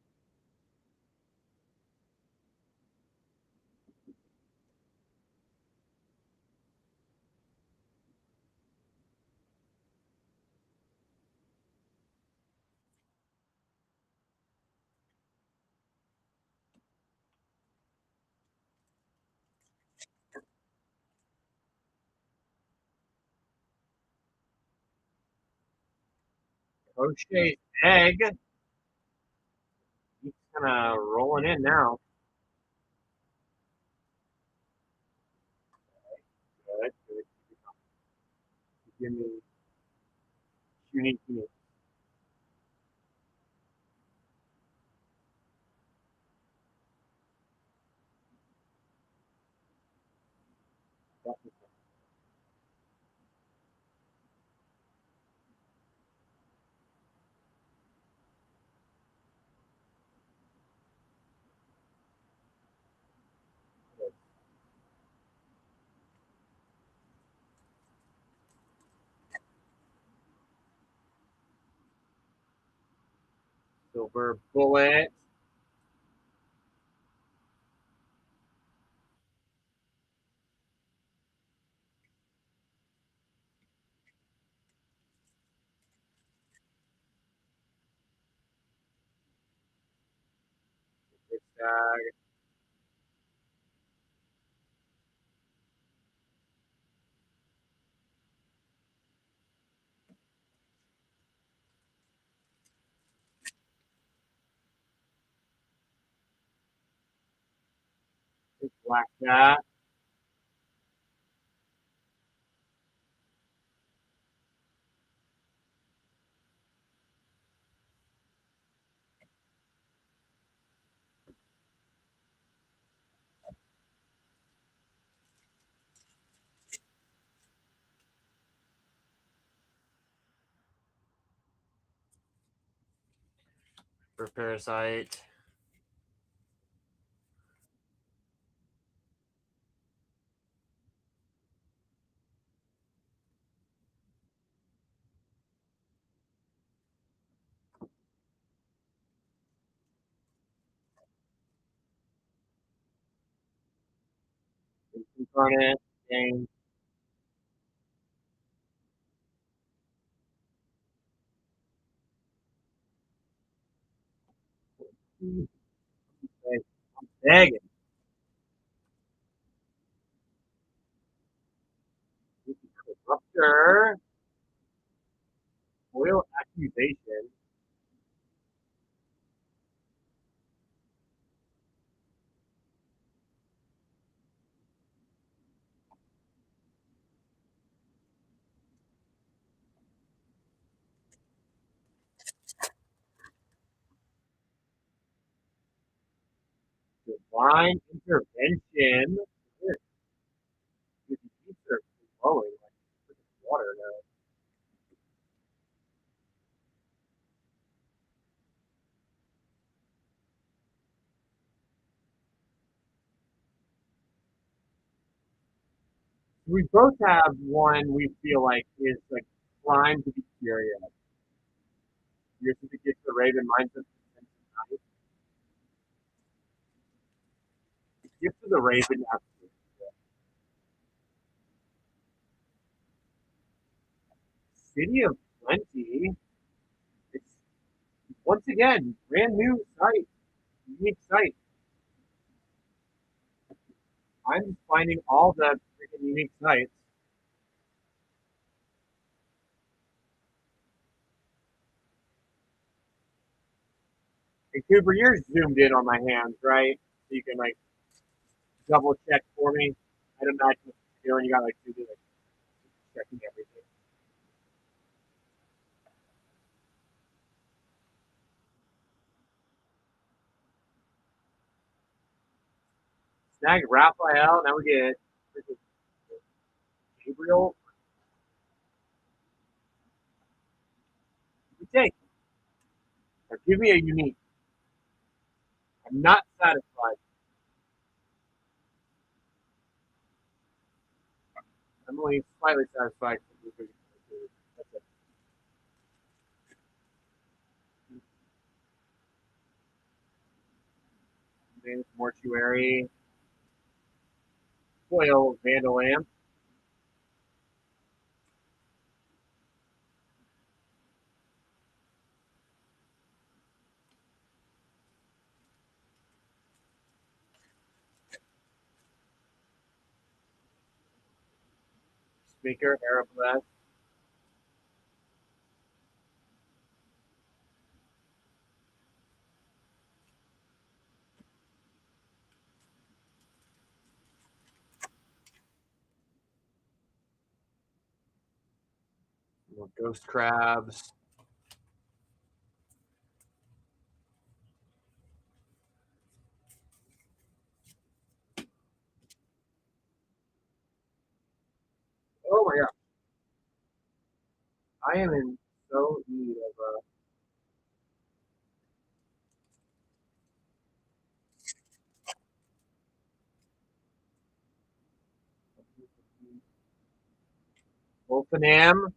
Speaker 1: O'Shea's egg. He's kind of rolling in now. Good, good. Give me unique. Silver bullet. Tag. Black cat.
Speaker 2: For Parasite.
Speaker 1: Incarnate. Game. Dang it. Rupture. Foil accusation. Divine intervention. Good. These are flowing like water now. We both have one we feel like is like primed to be curious. Yours is the gift of the Raven, mine's the gift of the Raven. Absolutely. City of Plenty. It's once again brand new site, unique site. I'm just finding all the freaking unique sites. And Cooper, you're zoomed in on my hands, right? So you can like double check for me. I don't know what you're doing. You got like to do like checking everything. Snag Raphael. Now we get Gabriel. We take. Now give me a unique. I'm not satisfied. I'm only slightly satisfied. That's it. Man's Mortuary. Foil Vandalamp. Speaker Arabesque. Ghost Crabs. Oh my god. I am in so need of a Wolfenham.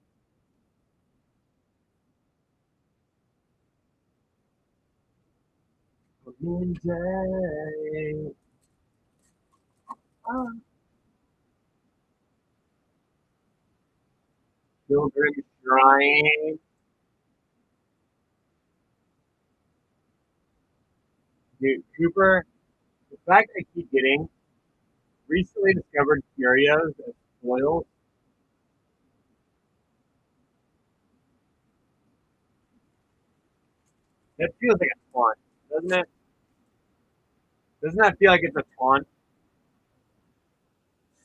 Speaker 1: Day. Pilgrim Shrine. Dude, Cooper, the fact I keep getting recently discovered curios as foils. That feels like a taunt, doesn't it? Doesn't that feel like it's a taunt?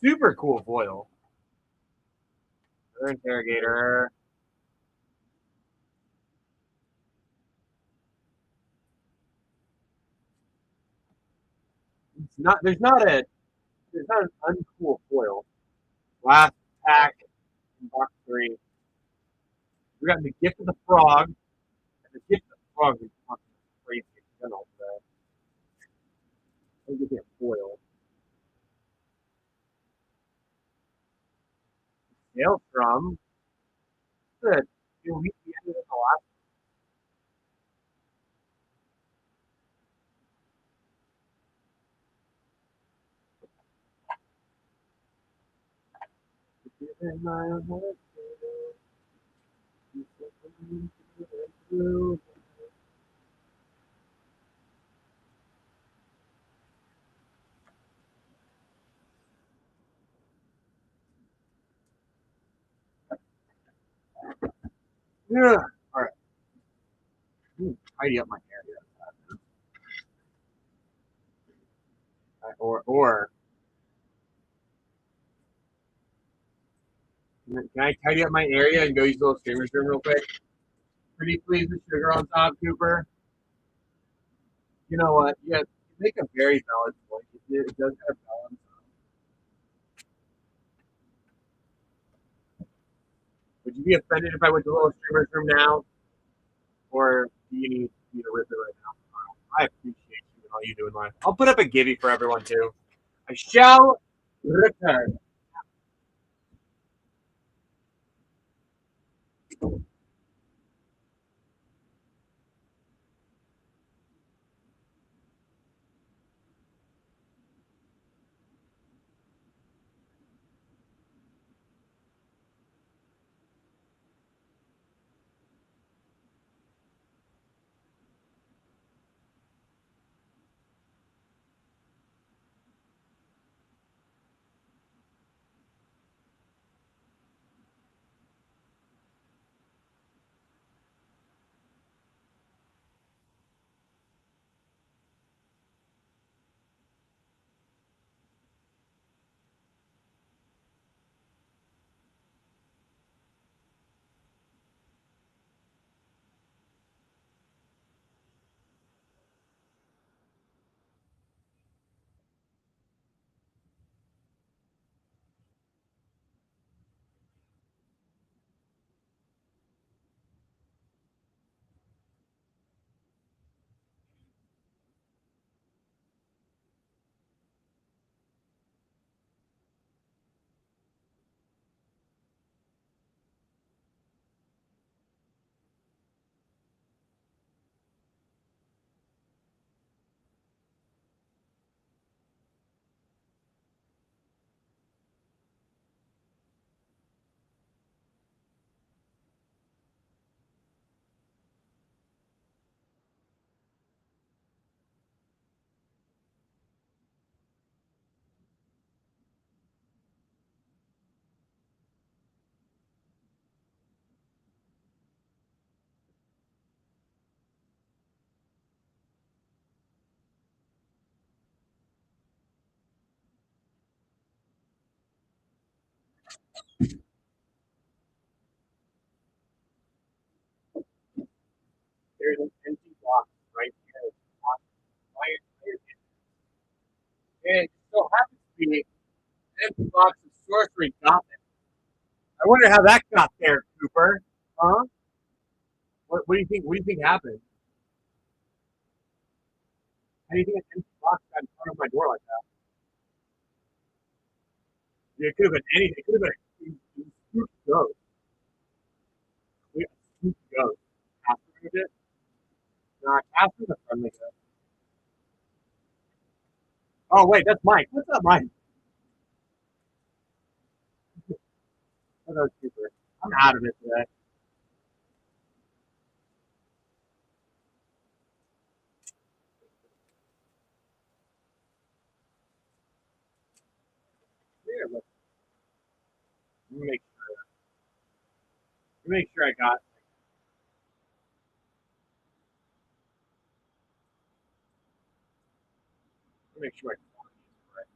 Speaker 1: Super cool foil. Another interrogator. It's not. There's not an uncool foil. Last pack in box 3. We got the gift of the frog. And the gift of the frog is crazy. I don't know. Let me get a foil. Maelstrom. Good. We ended in the last. Yeah. All right. Tidy up my hair here. Or can I tidy up my area and go use the little streamer's room real quick? Pretty please with sugar on top, Cooper. You know what? Yeah, make a very valid point. It does have balance. Would you be offended if I went to Little Streamer's room now, or do you need me to rip it right now? I appreciate you and all you do in life. I'll put up a givey for everyone too. I shall return. There's an empty box right here. And it so happens to be an empty box of sorcery goblin. I wonder how that got there, Cooper. Huh? What do you think? What do you think happened? How do you think an empty box got in front of my door like that? It could have been anything. It could have been a spooky ghost. A spooky ghost. Casper moved it? Nah, Casper's a friendly ghost. Oh wait, that's Mike. What's up, Mike? What's up, Cooper? I'm out of it today. Here, let me make sure I got. Let me make sure I got it right.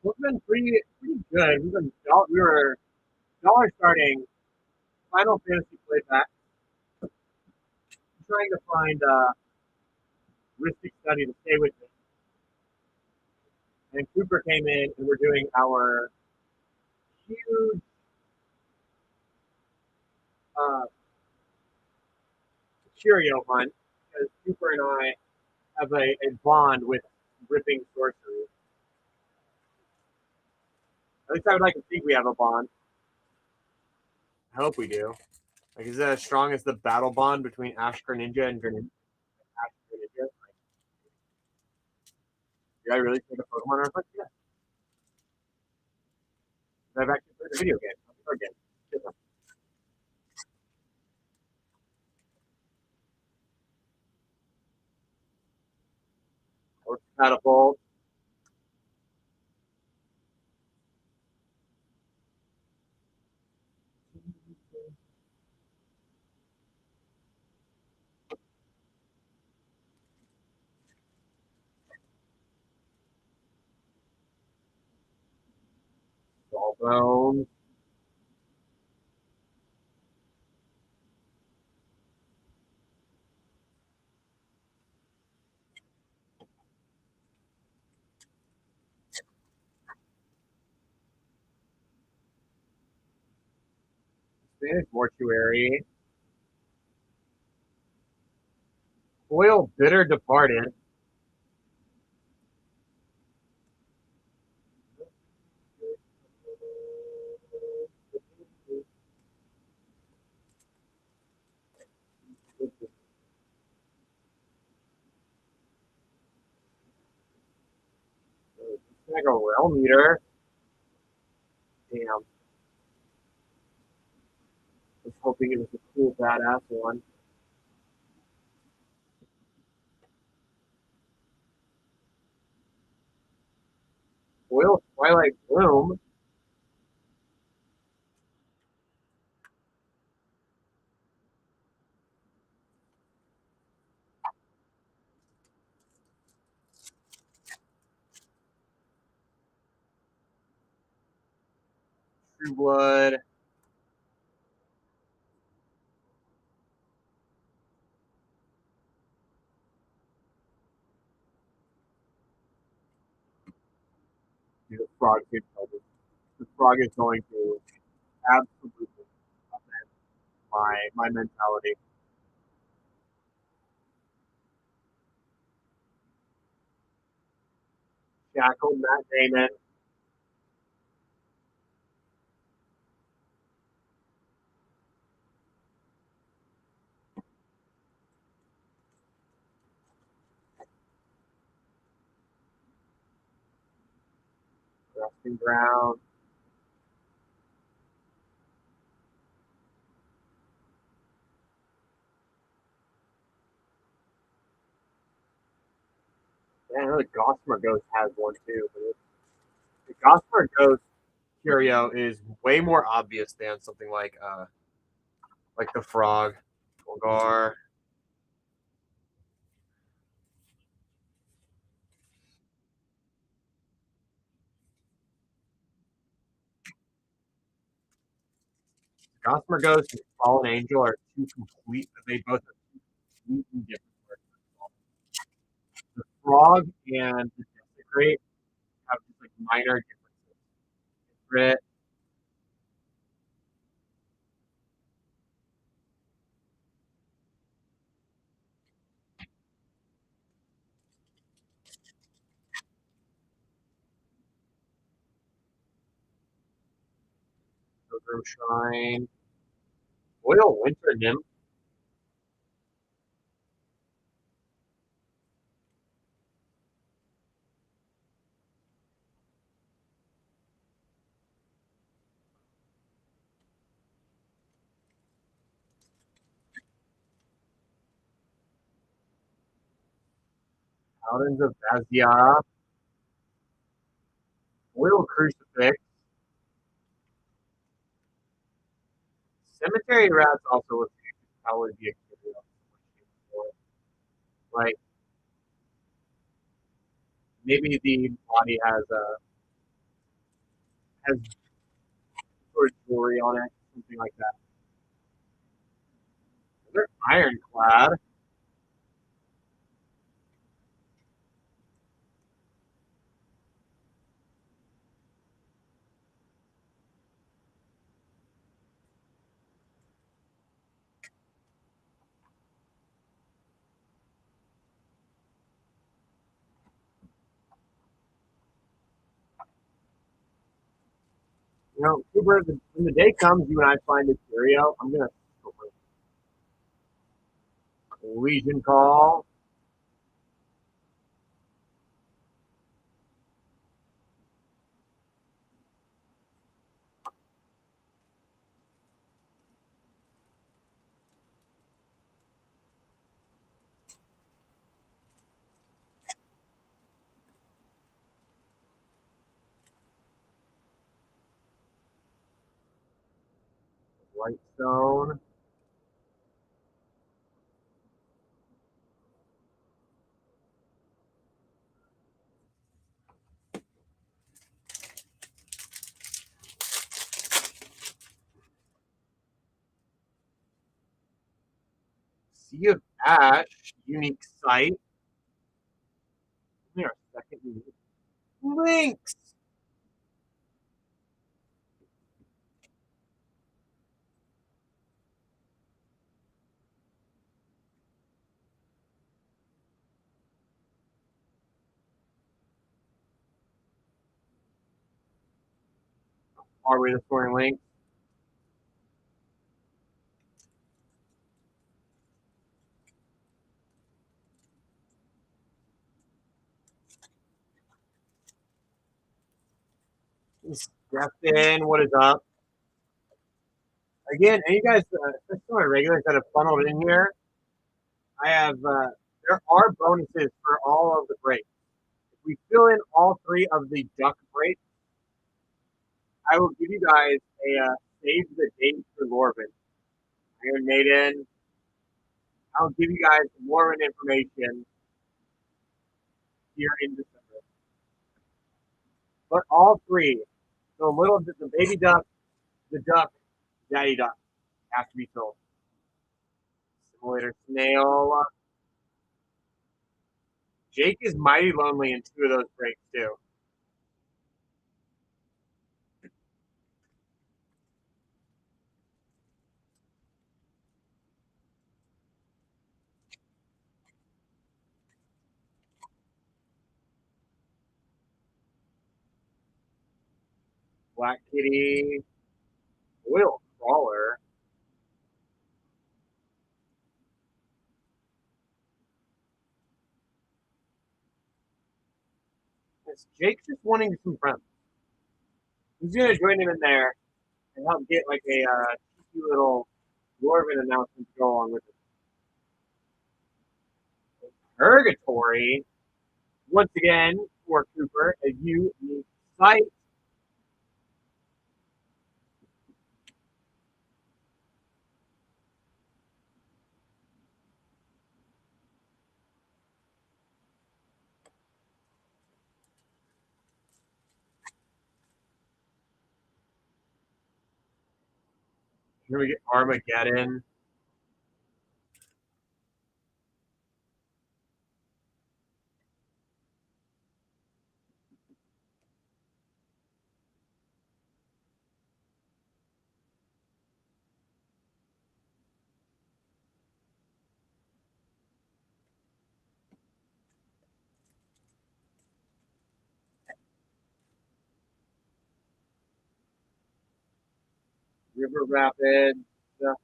Speaker 1: We've been pretty good. We were dollar starting Final Fantasy playback, trying to find Ristic Study to stay with me. And Cooper came in, and we're doing our huge uh, Cheerio hunt because Cooper and I have a bond with ripping sorcery. At least I would like to think we have a bond. I hope we do. Like, is that as strong as the battle bond between Ash Greninja and Greninja? Ash Greninja? Like, did I really take a Pokemon reference? Yeah. I've actually played a video game. Again. Or Catapult. Ball Bone. Spanish Mortuary. Foil Bitter Departed. Like a realm meter. Damn. I was hoping it was a cool, badass one. Foil Twilight Bloom. True Blood. Dude, the frog is the frog is going to absolutely upend my mentality. Shackle Matt Damon. Resting Ground. Yeah, I know the Gossamer Ghost has one too, but the Gossamer Ghost curio is way more obvious than something like the frog, Golgar. Gossamer Ghost and Fallen Angel are two complete. They both are completely different. The frog and the Desecrate have just like minor differences. Crit, Pilgrim Shrine, Royal Winter Nymph. Paladins of Bazia, Royal Crucifix, Cemetery Rats also would probably be a curio. Like maybe the body has sort of jewelry on it, something like that. They're ironclad. You know, Cooper, when the day comes, you and I find a curio, I'm gonna Legion Call, Whitestone, Sea of Ash, Unique Sight. Our second unique. Links. Are we the scoring link? Justin, what is up? Again, and you guys, especially my regulars that have funneled in here, I have, there are bonuses for all of the breaks. If we fill in all three of the duck breaks, I will give you guys a save the date for Lorvin. Iron Maiden. I'll give you guys more of an information here in December. But all three, so little the baby duck, the duck, daddy duck, have to be filled. Simulator snail. Jake is mighty lonely in two of those breaks too. Black Kitty, Oil Crawler. Jake's just wanting some friends. He's gonna join him in there and help get like a cheeky little Lorvin announcement to go along with it. Purgatory, once again, for Cooper, a unique site. Here we get Armageddon. River Rapids.
Speaker 2: Oh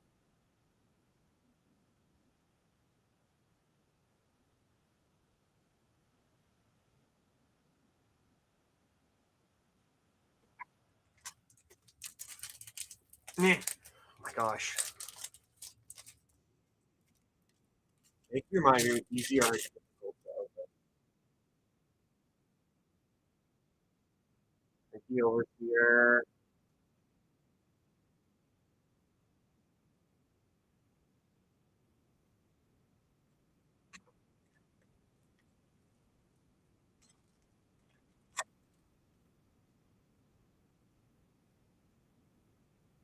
Speaker 2: my gosh.
Speaker 1: Make your mind with easy are difficult. Thank you over here.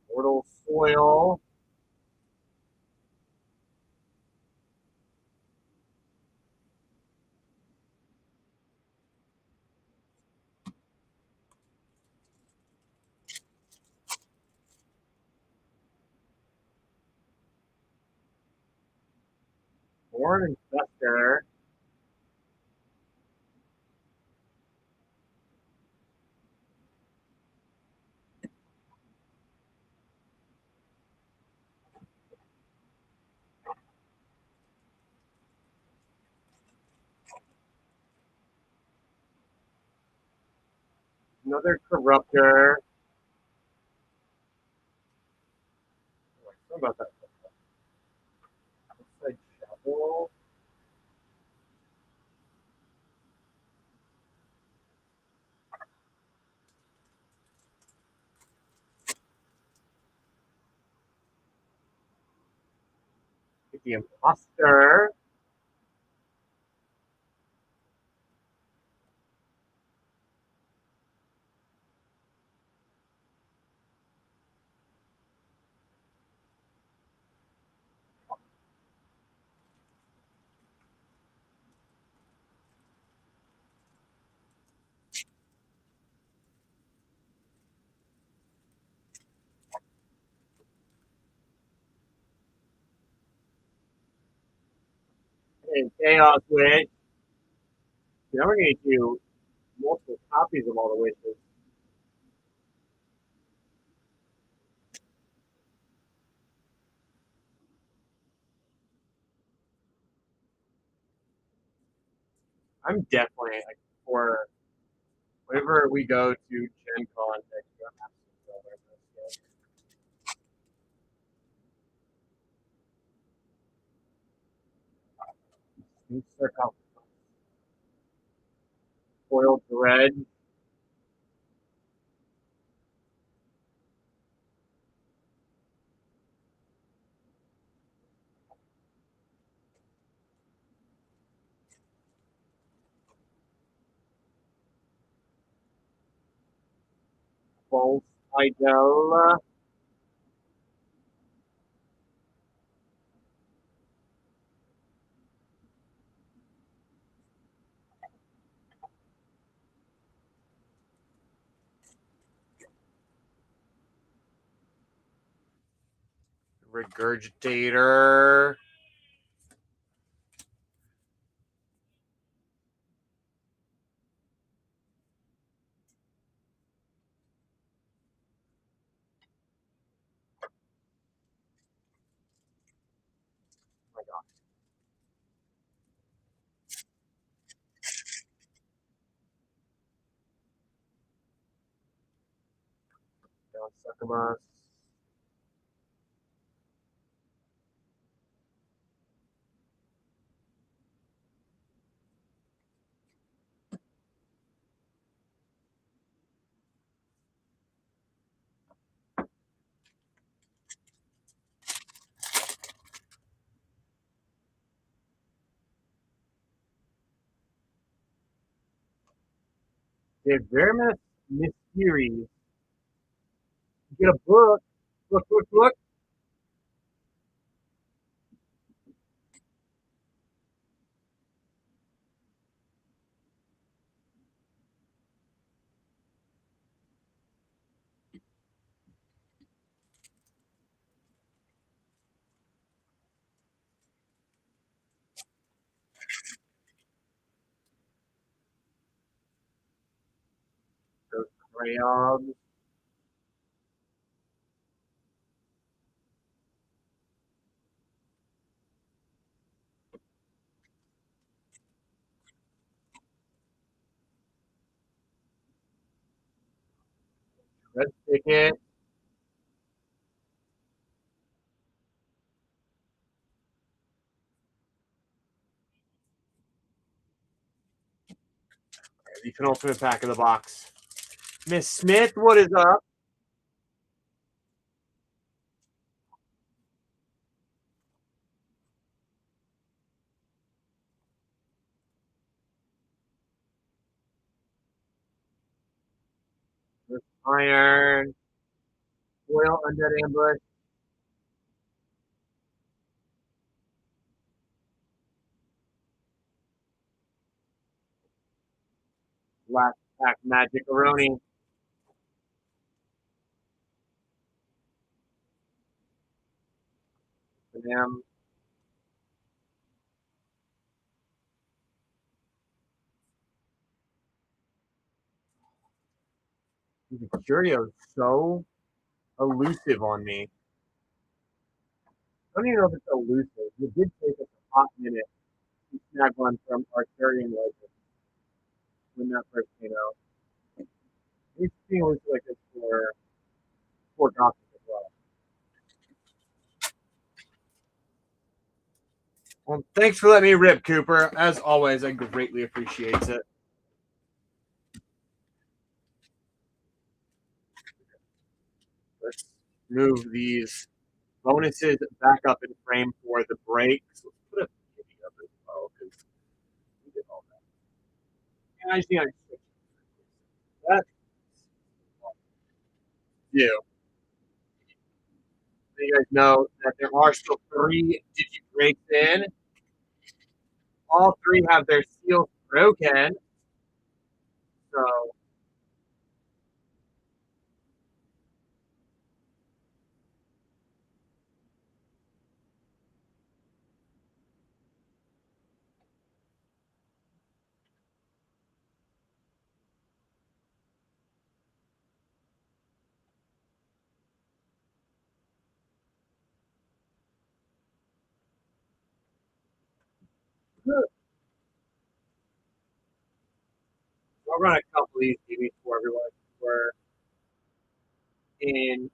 Speaker 1: Mortal Soil. Born Infestor. Another Corruptor. What about that? Outside Chapel. The Imposter. And Chaos Witch. Now we're going to do multiple copies of all the witches. I'm definitely like for whenever we go to Gen Con next year, I'm absolutely this. Circle foiled thread. False Idella.
Speaker 2: Regurgitator.
Speaker 1: Oh my god. Down Succumbus. The Vermis Mysteries. Get a book. Look. Those crayons. Red ticket.
Speaker 2: The penultimate pack of the box. Miss Smith, what is up?
Speaker 1: There's Iron. Foil Undead Ambush. Last pack Magic Aroni. For them. Curio's so elusive on me. I don't even know if it's elusive. It did take us a hot minute to snag one from Arcturian Legends when that first came out. We've seen elusive like this for Gothic as well.
Speaker 2: Well, thanks for letting me rip, Cooper. As always, I greatly appreciate it.
Speaker 1: Let's move these bonuses back up in frame for the breaks. Let's put a kitty up as well because we did all that. And I just think I switch. That's you. So you guys know that there are still 3 Digi breaks in. All 3 have their seals broken. So I'll run a couple of these TVs for everyone. We're in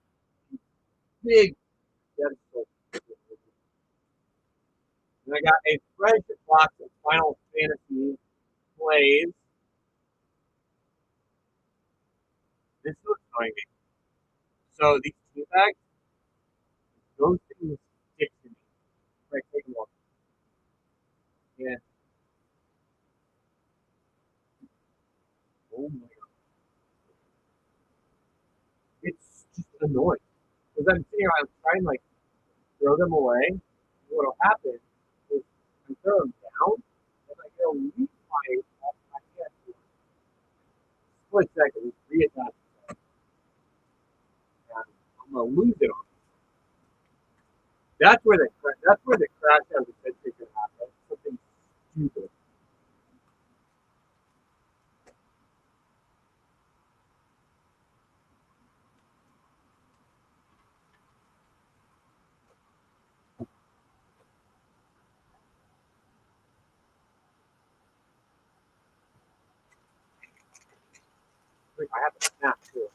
Speaker 1: big deficit. And I got a fresh box of Final Fantasy plays. This is annoying me. So these tea bags, those things stick to me. Like take them off. Yeah. Oh my god. It's just annoying. Because I'm sitting here, I'm trying like throw them away. What'll happen is I throw them down and I go leave my hand for a split second, reattach it, and I'm gonna lose it on. That's where the crash out of the century could happen. Something stupid. Like I have to snap too.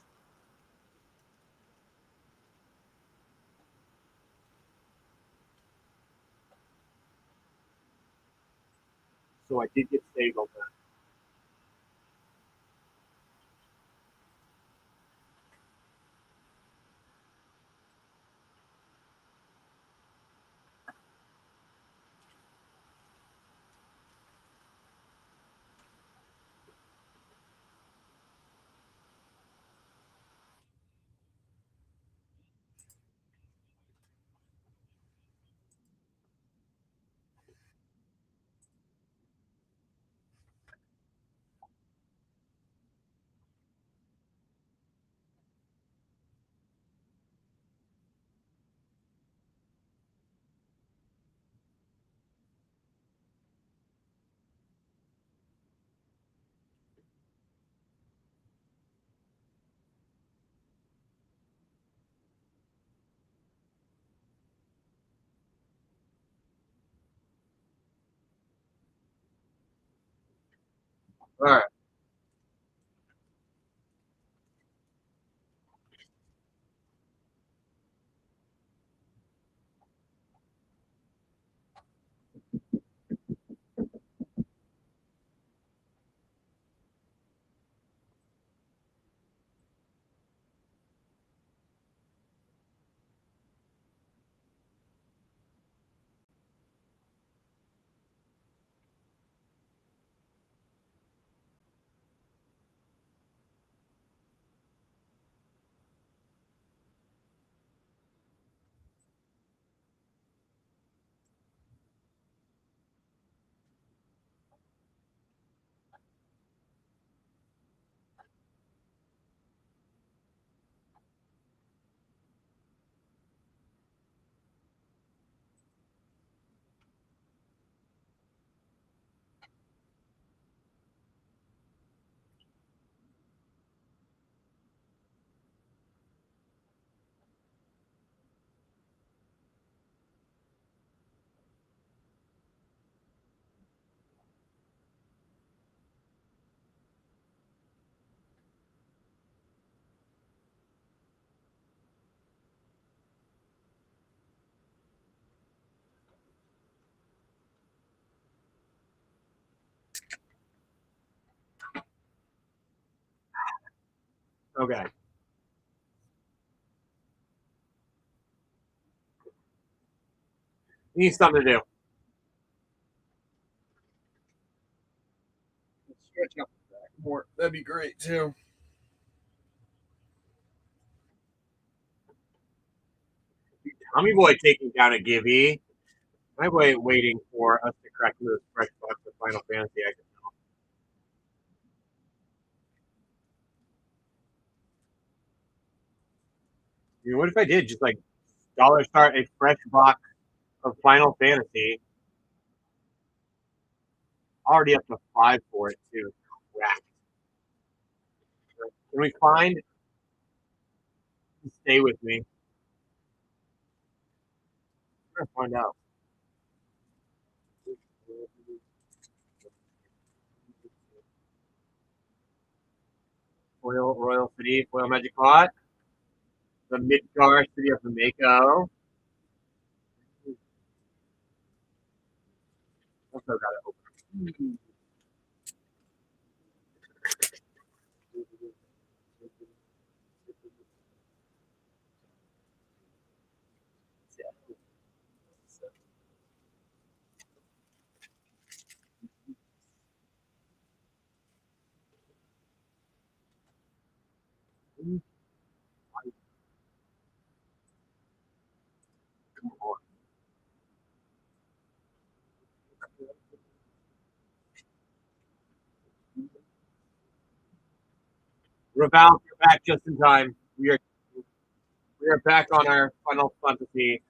Speaker 1: So I did get saved on that. All right. Okay. Need something to do.
Speaker 2: Stretch out the back more. That'd be great too.
Speaker 1: Tommy Boy taking down a Gibby. My boy waiting for us to crack into this fresh box of Final Fantasy. What if I did just like dollar start a fresh box of Final Fantasy? Already up to 5 for it too. Crap. Can we find? Stay with me. We're gonna find out. Foil Royal City, Foil Magic Pot. The Midgar City of Mako. Also got it open. Come on. Reval, you're back just in time. We are back on our Final Fantasy.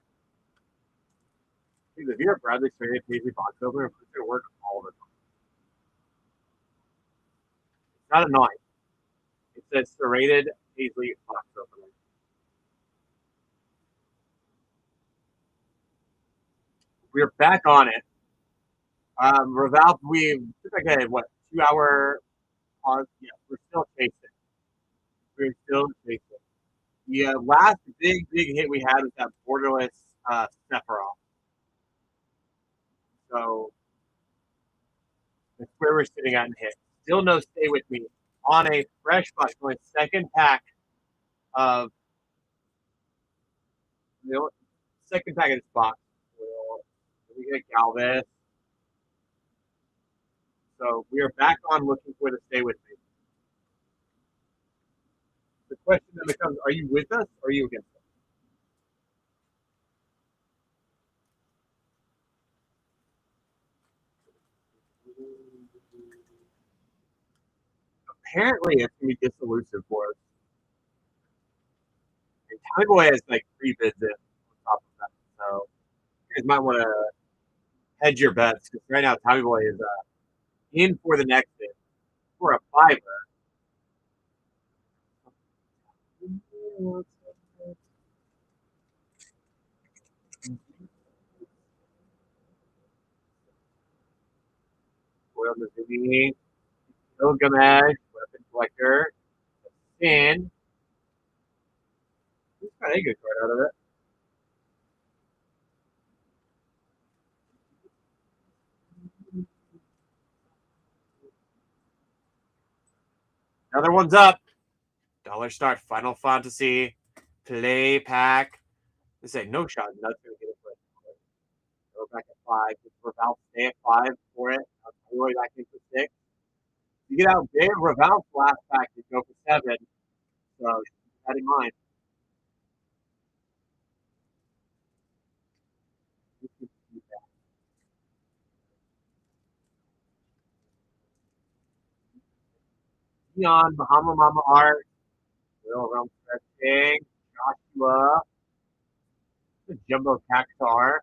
Speaker 1: Dude, if you're a Bradley Straight Paisley box opener, it's going to work all the time. It's not annoying. It says serrated Paisley box opener. We're back on it. Reval, we took like a, 2 hour pause? Yeah, we're still chasing. We're still chasing. The last big hit we had was that borderless Sephiroth. So that's where we're sitting at in hit. Still no stay with me on a fresh box, my second pack of second pack of this box. We get Galvis. So we are back on looking for the stay with me. The question then becomes: are you with us or are you against us? Apparently, it's gonna be disillusive for us. And Tommy Boy has like 3 bids in on top of that, so you guys might want to hedge your bets because right now Tommy Boy is in for the next bid for a fiver. Oil Mizuki, Gilgamesh, Weapon Collector, Sin. He's got a good card out of it. Another one's up. Dollar Start Final Fantasy Play Pack. This ain't no shot. Nuts gonna get it for it. Go back at 5. Just Reval stay at 5 for it. I'll tell you back into 6. You get out big, Reval's last pack to go for 7. So keep that in mind. Neon, Bahama Mama Art, Will Realm Stretching, Joshua, the Jumbo Cactar.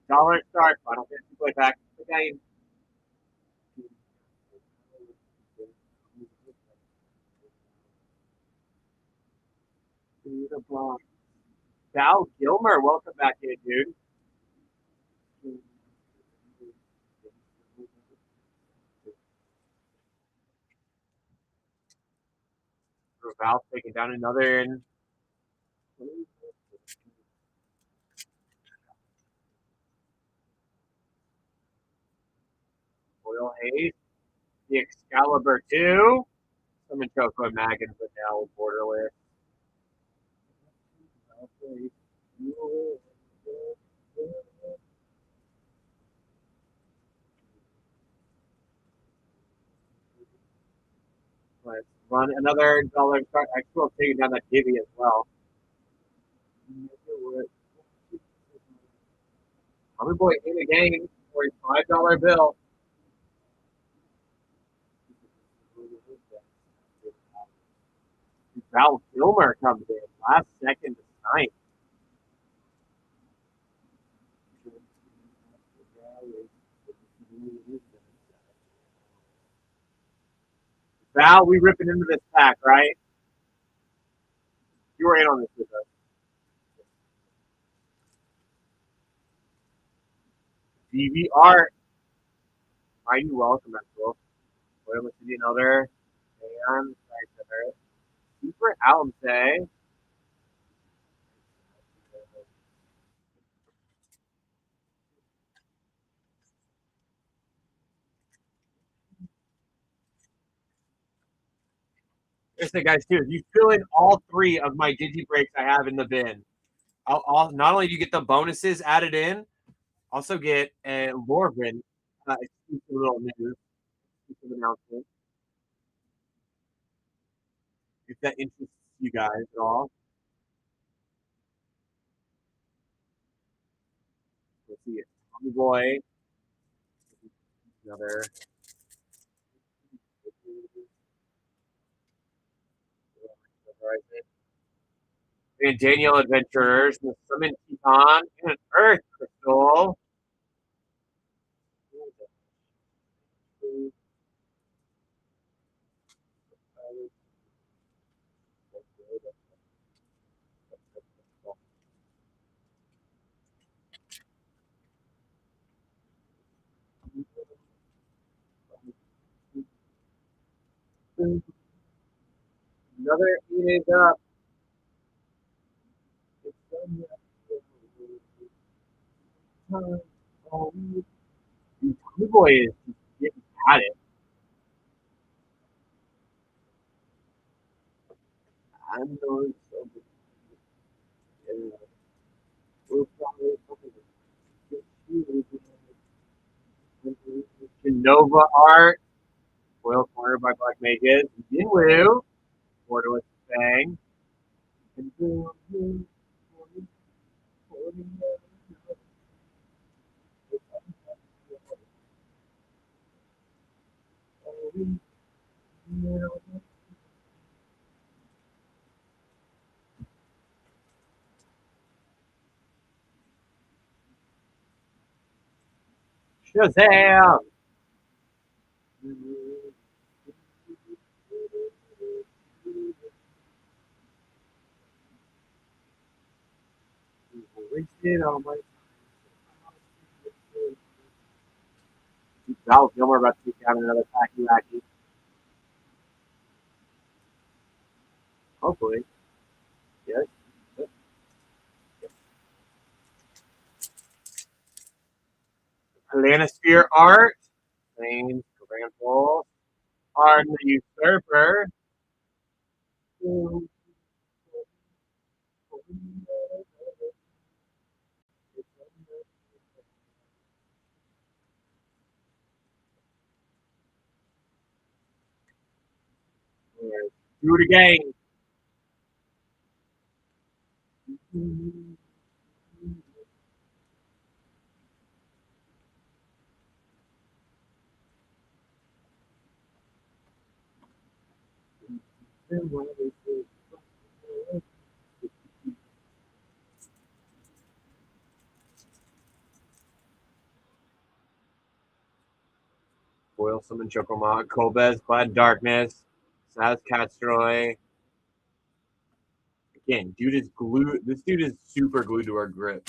Speaker 1: Dollar Start, Final Fantasy Play Pack. Again, Val Gilmer, welcome back in, dude. Val taking down another in. Oil Haze, the Excalibur 2. Summon Choco and Maggins, but now borderless. Let's run another dollar start. I still taking down that Gibby as well. Tommy Boy in the game for a $5 bill. Val Kilmer comes in last second tonight. Val, we ripping into this pack, right? You were in on this with us. DVR. Mighty welcome, that's cool. Loyal to another. And Super Alumse. Here's the guys too. If you fill in all three of my digi breaks I have in the bin, I'll not only do you get the bonuses added in, also get a Lorvin exclusive little news, exclusive announcement. If that interests you guys at all. Let's see it. Tommy Boy. Another. And Daniel Adventurers, the Summon Teton, and an Earth Crystal. Another eating up. Tommy Boy is getting at it. I know it's so Nova Art, Foil Corner by Black Magus, Jinwoo, Borderless Fang, and Shazam! Wasted all my Val Gilmore about to take down another Packy Wacky. Hopefully. Yes. Atlantosphere Art. Plains, Granville. Arn the Usurper. Do it again. Foil Summon Chocomont, Kolbez, Glad Darkness, Saz Castroy. Again, dude is glued. This dude is super glued to our grip.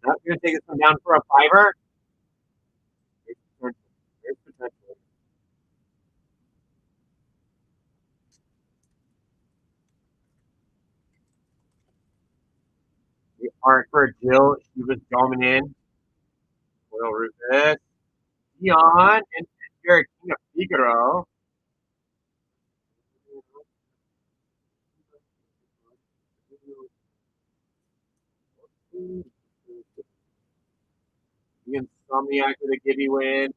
Speaker 1: Not gonna take this one down for a fiver. There's potential. The art for Jill, she was coming in. Royal Rufus, Dion, and Jared King of Figaro. The Insomniac with a Gibby win.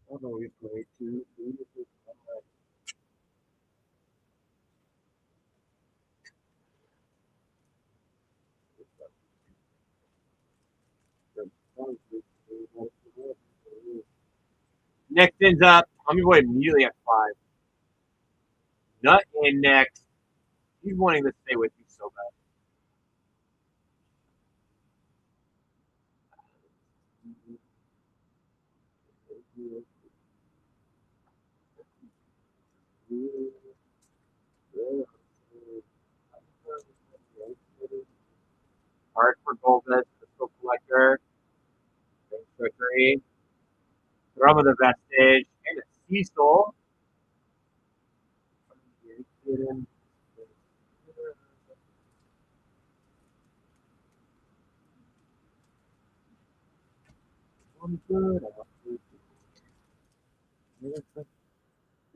Speaker 1: Although we played two. Nixon's up. Tommy Boy immediately at 5. Nut in next. He's wanting to stay with you so bad. Art for Golden, Crystal Collector, Trickery, Drum of the Vestige, and a Cecil.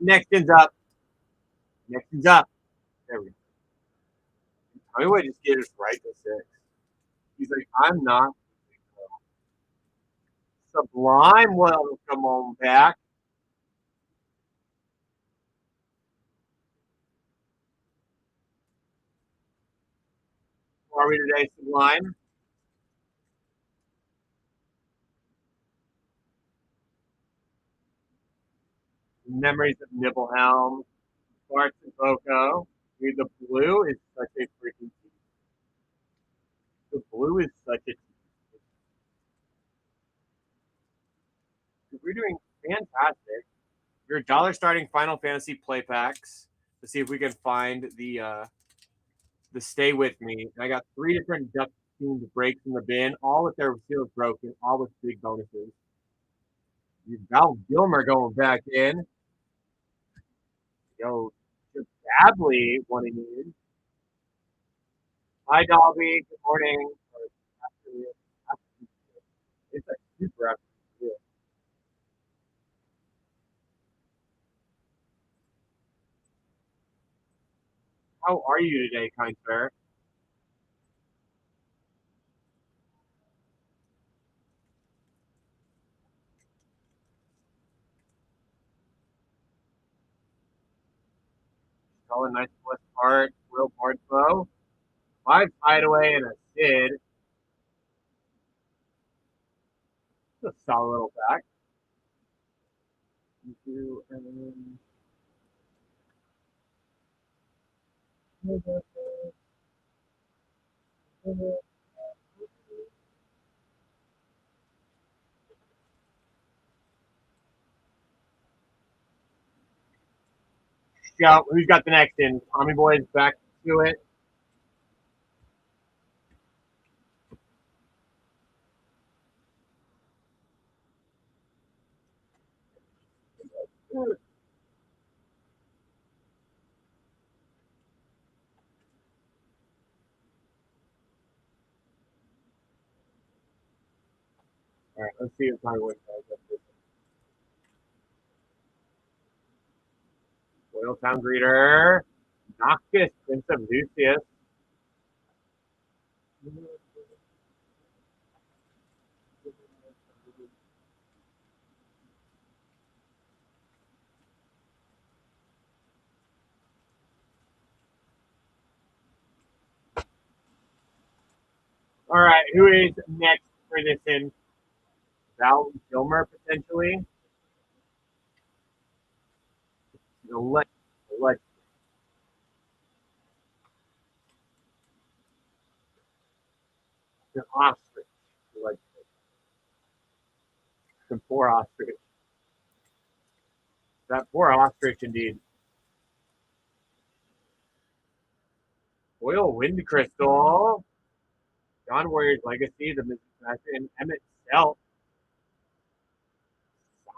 Speaker 1: Nixon's up. Nixon's up. There we go. I mean, we just get us right to 6. He's like, I'm not. Sublime will come on back. How are we today, Sublime? Memories of Nibelhelm. Barts and Boko. Dude, the blue is such a freaking team. The blue is such a team. We're doing fantastic. Your dollar starting Final Fantasy play packs to see if we can find the Stay With Me. And I got 3 different duck themed breaks in the bin, all with their seals broken, all with big bonuses. Val Gilmer going back in. Yo, just badly wanting in. Hi, Dolby. Good morning. It's a super afternoon. How are you today, kind sir? All a nice plus part. Will Bardslow. 5 Hideaway and a Sid. It's a solid little back. Yeah, who's got the next in? Tommy Boy's back to it. All right, let's see if Tommy Boy does. Royal Town Greeter. Noctis, Prince of Lucius. All right, who is next for this in? Val Gilmer, potentially. The legend. The ostrich. Like the poor ostrich. That poor ostrich, indeed. Oil Wind Crystal. John Warrior's Legacy, the Mrs. Master, and Emmett Self.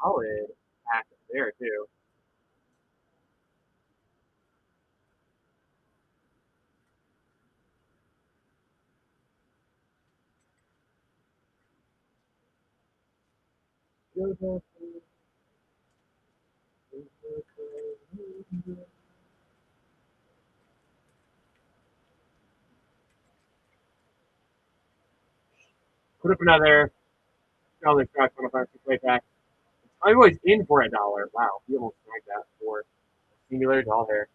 Speaker 1: Solid pack there, too. Put up another Scott 25 play back. I was in for $1. Wow, he almost snagged that for singular doll hair.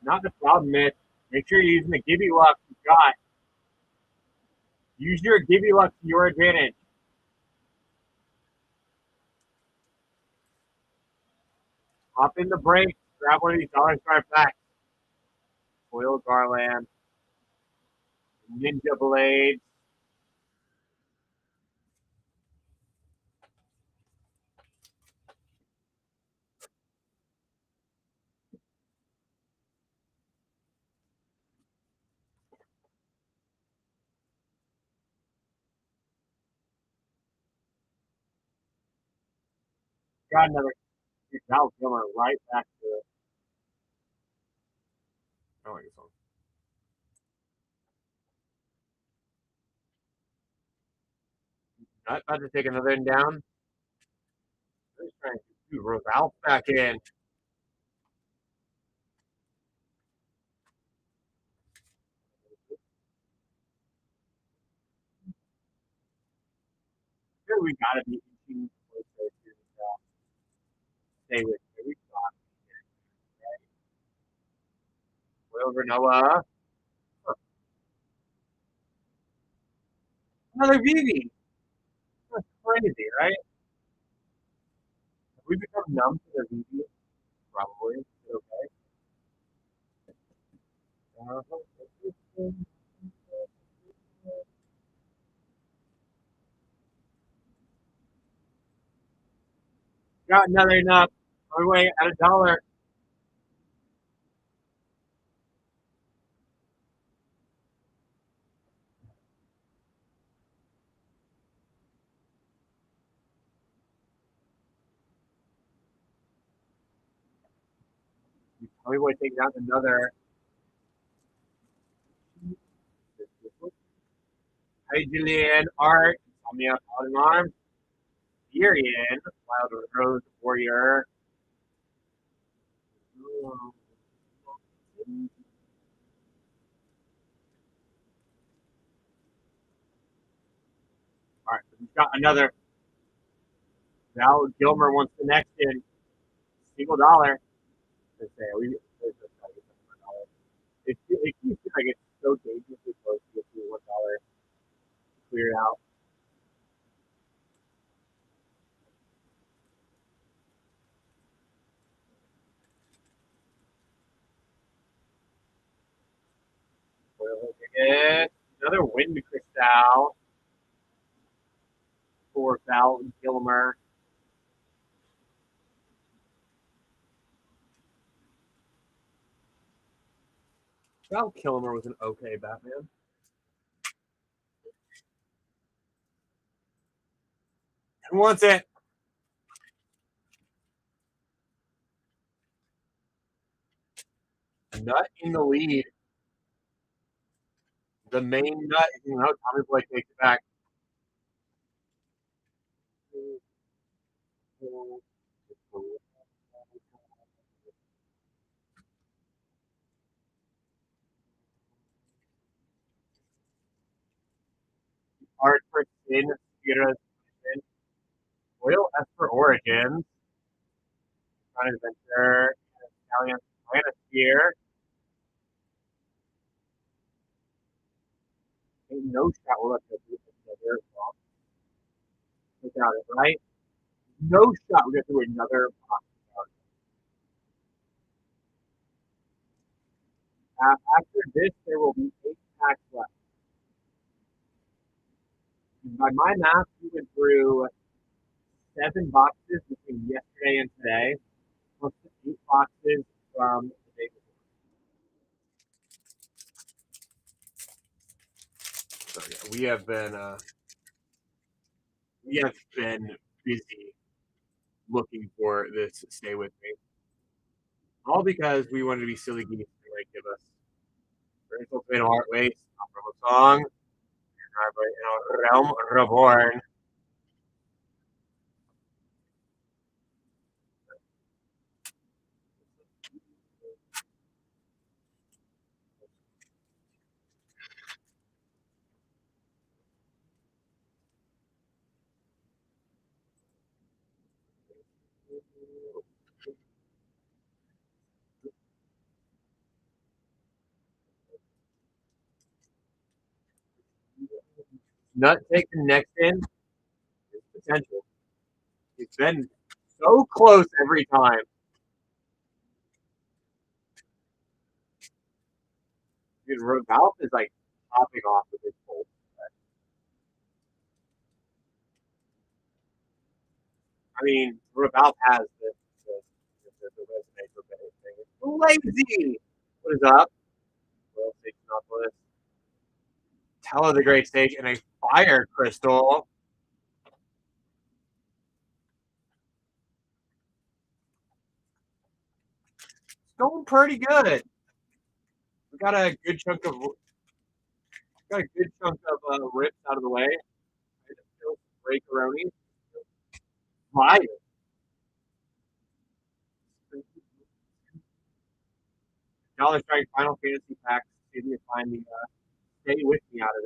Speaker 1: Not the problem, Mitch. Make sure you're using the Gibby luck you got. Use your Gibby luck to your advantage. Hop in the break. Grab one of these dollar star packs. Foil Garland. Ninja Blade. Got another Val Kilmer right back to it.
Speaker 2: I like this song. Not about to take another one down. Just trying to do Ralph back in.
Speaker 1: Here we gotta be inching closer to stay with me. We got Foil Granola. Another Vivi. That's crazy, right? Have we become numb to the Vivi? Probably. Okay. Got another nut. On the way at $1. On the way taking out another. Hey, Julian, Art, Insomnia, Falling Arms, Tyrion, Wild Rose Warrior. All right, we've got another. Val Gilmer wants the next in. Single dollar. To say, it keeps like it's so dangerously close to get to $1 cleared out. Another wind crystal for Val Gilmer.
Speaker 2: Val Kilmer was an okay Batman. Who wants it? Nut in the lead. The main nut. You know, Tommy Boy takes it back. Art for Sin, Spira's Sin, Royal Esper Origins, Fun Adventure, Italian Planisphere. Ain't no shot will let the do another box. Without it, right? No shot we'll get through another box. After this, there will be 8 packs left. By my math, we went through 7 boxes between yesterday and today, plus 8 boxes from the day before. So yeah, we have been busy looking for this Stay With Me. All because we wanted to be silly geese to like give us Rachel Fatal Heart Waste, from a song, Realm Reborn. Nut take the next in. There's potential. It's been so close every time. Dude, Ralph is like popping off with his bolt. I mean, Ralph has the resume for anything. Lazy. What is up? Well, Signopolis. Tell of the Great Stage and a fire crystal. It's going pretty good. We got a good chunk of rips out of the way. Breakeroni. Fire. Dollar Strike Final Fantasy packs. See if you find the stay with me out of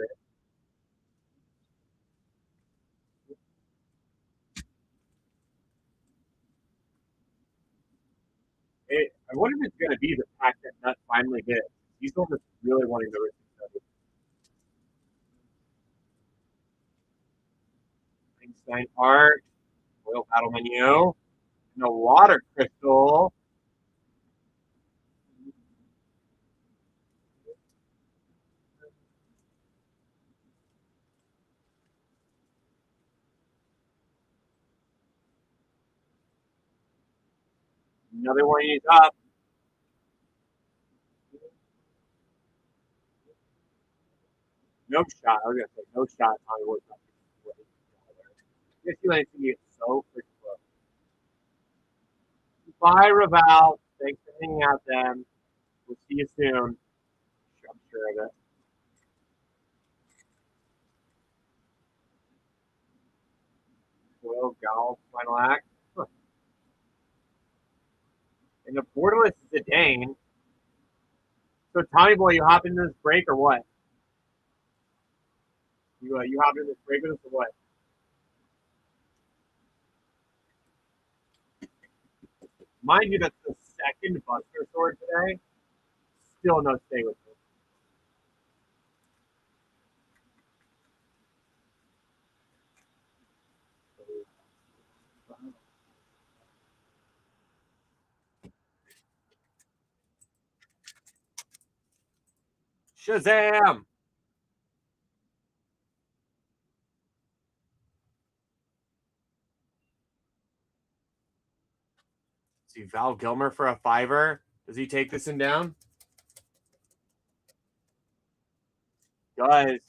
Speaker 2: it. I wonder if it's going to be the pack that Nut finally hit. He's the one that's really wanting the Risky Study. Einstein Art, Royal Battle Menu, and a Water Crystal. Another one is up. No shot. I was going to say no shot. Hollywood. This you see it so freaking close. Bye, Raval. Thanks for hanging out, then. We'll see you soon. I'm sure of it. Royal Gal, final act. Huh. And the borderless is a Dane. So, Tommy Boy, you hop into this break or what? You hop into this break with us or what? Mind you, that's the second Buster Sword today. Still no stay with me. Shazam! See Val Kilmer for a $5. Does he take this one down? Guys,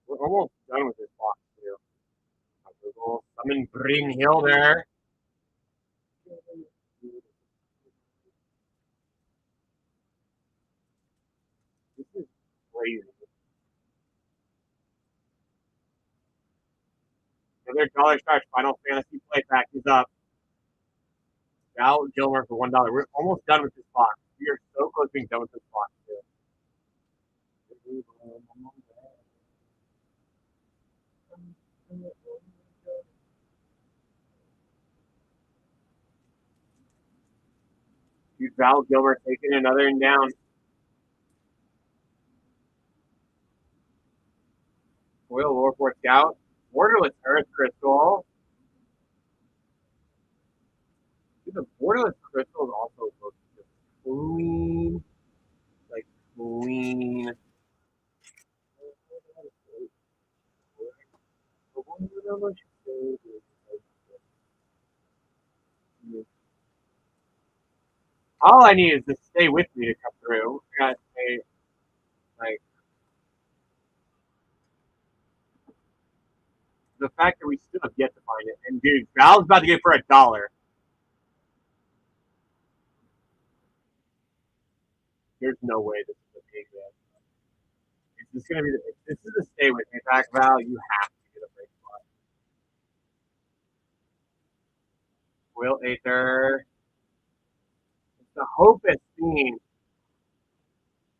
Speaker 2: we're almost done with this box too. Summon Green Hill there. This is crazy. Another dollar charge Final Fantasy play pack is up. Val Gilmer for $1. We're almost done with this box. We are so close to being done with this box too. Dude, Val Gilmer taking another down. Royal Warport Scout. Borderless Earth Crystal. Dude, the Borderless Crystal is also supposed to be clean. Like, clean. All I need is to stay with me to come through. I gotta stay, like, the fact that we still have yet to find it. And dude, Val's about to get it for $1. There's no way this is a big deal. It's just gonna be. This is a stay with me pack, Val. You have to get a break spot. Will Aether. It's the hope it's seen.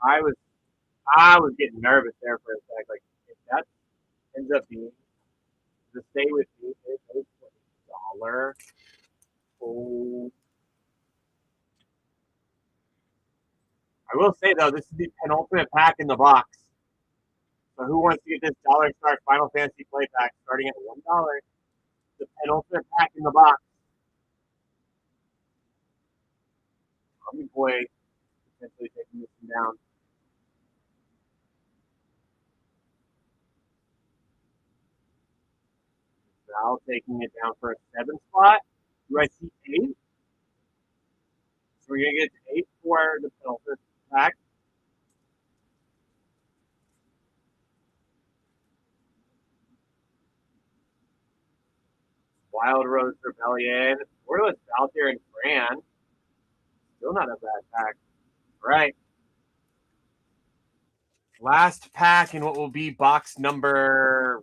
Speaker 2: I was I was getting nervous there for a sec. Like if that ends up being the stay with me, it goes for $1. Oh, I will say though, this is the penultimate pack in the box. So who wants to get this Dollar Star Final Fantasy play pack starting at $1? The penultimate pack in the box. Army Boy potentially taking this one down. Val taking it down for a 7 spot. Do I see 8? So we're gonna get to 8 for the penultimate pack. Wild Rose Rebellion. Wordless Valkyr and Fran. Still not a bad pack. All right. Last pack in what will be box number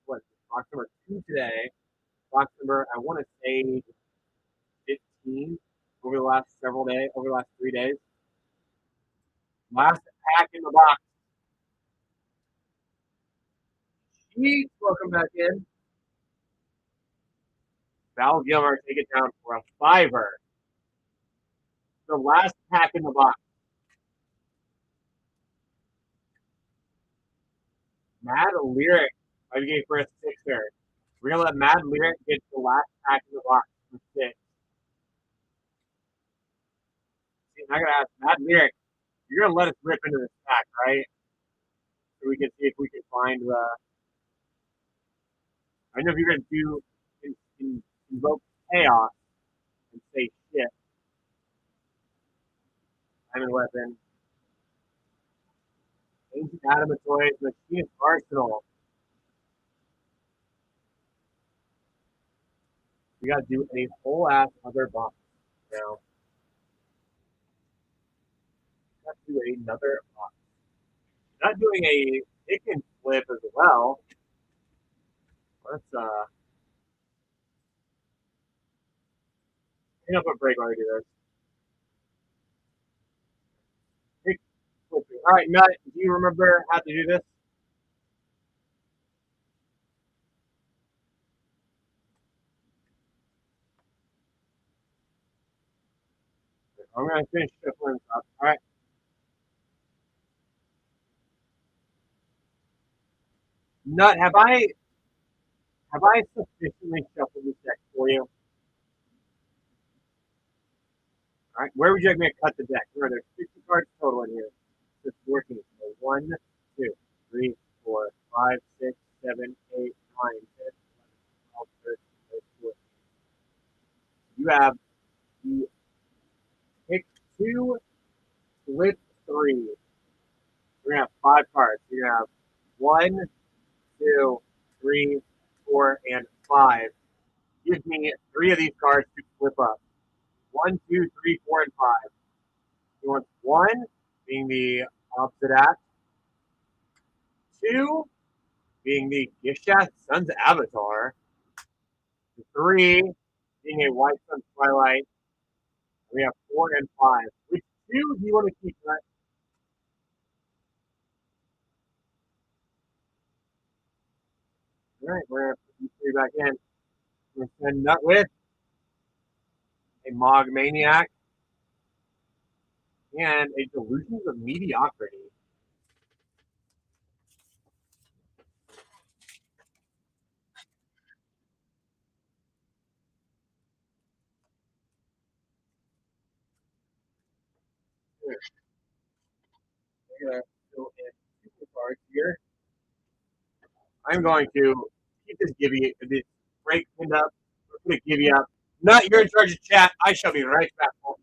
Speaker 2: what? Box number 2 today. Box number I want to say 15 over the last several days, over the last 3 days. Last pack in the box. Jeez, welcome back in. Val Gilmer, take it down for a $5. The last pack in the box. Mad Lyric, I'm getting for a 6er. We're gonna let Mad Lyric get the last pack in the box for 6. See, I gotta ask Mad Lyric, you're gonna let us rip into this pack, right? So we can see if we can find the. I know if you're gonna do invoke chaos and say shit. Diamond weapon. Ancient Adamatoids, Machinist Arsenal. We gotta do a whole ass other box now. Let's do another box. Not doing a pick and flip as well. Let's clean up a break while we do this. Pick flipping. All right, Matt, do you remember how to do this? I'm gonna finish shuffling stuff. All right. Nut, have I sufficiently shuffled this deck for you? All right, where would you like me to cut the deck? Remember, there's 50 cards total in here. It's working. So 1, 2, 3, 4, 5, 6, 7, 8, 9, 10, 11, 12, 13, 14. You have the pick 2, flip 3. We're gonna have 5 cards. You're gonna have 1, 2, 3, 4, and 5. Give me 3 of these cards to flip up. 1, 2, 3, 4, and 5. He wants 1 being the opposite act. 2 being the Gishath Sun's Avatar. 3 being a White Sun Twilight. We have 4 and 5. Which 2 do you want to keep? Right? All right, we're going to put these 3 back in. We're going to send Nut with a Mog Maniac and a Delusions of Mediocrity. We're going to fill in 2 cards here. I'm going to keep this break pinned up. We're going to give you up. Nut, you're in charge of chat. I shall be right back home.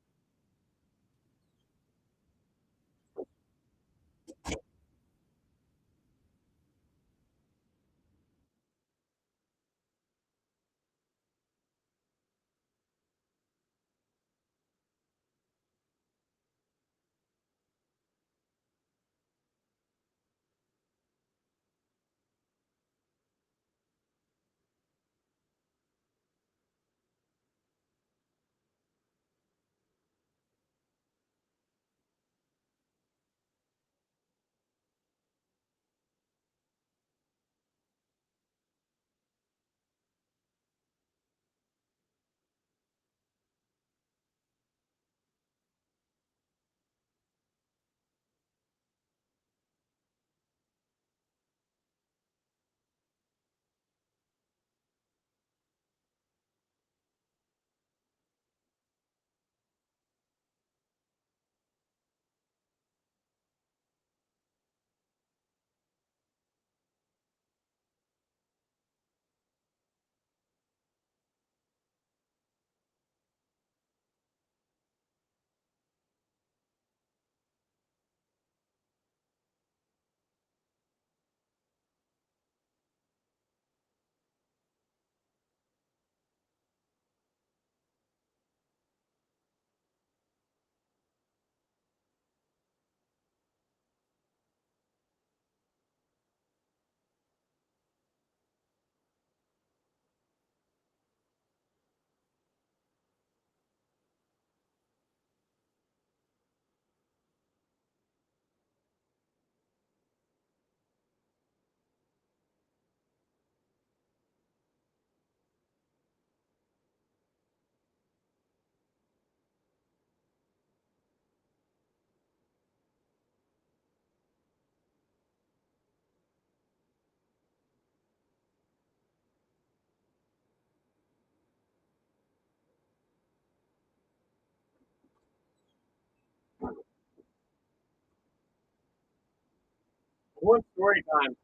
Speaker 1: Who wants story time?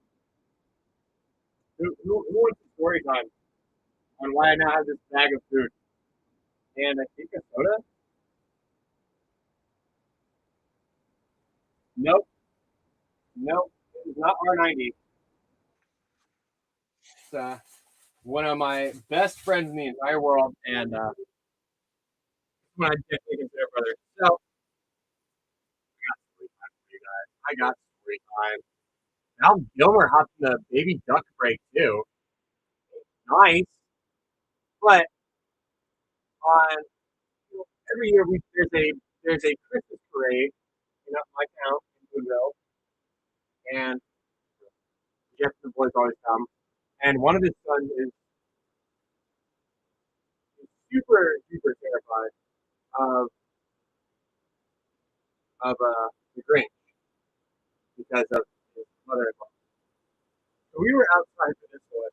Speaker 1: Who wants story time on why I now have this bag of food? And I think a soda? Nope. Nope. It is not R90. It's one of my best friends in the entire world, and one I definitely consider brother. So, story time for you guys. I got story time. Now Gilmer hopped in the baby duck break too. Nice, but on every year there's a Christmas parade in my town in Boonville, and Jeff and the boys always come. And one of his sons is super terrified of the Grinch because of his mother-in-law. So we were outside for this one,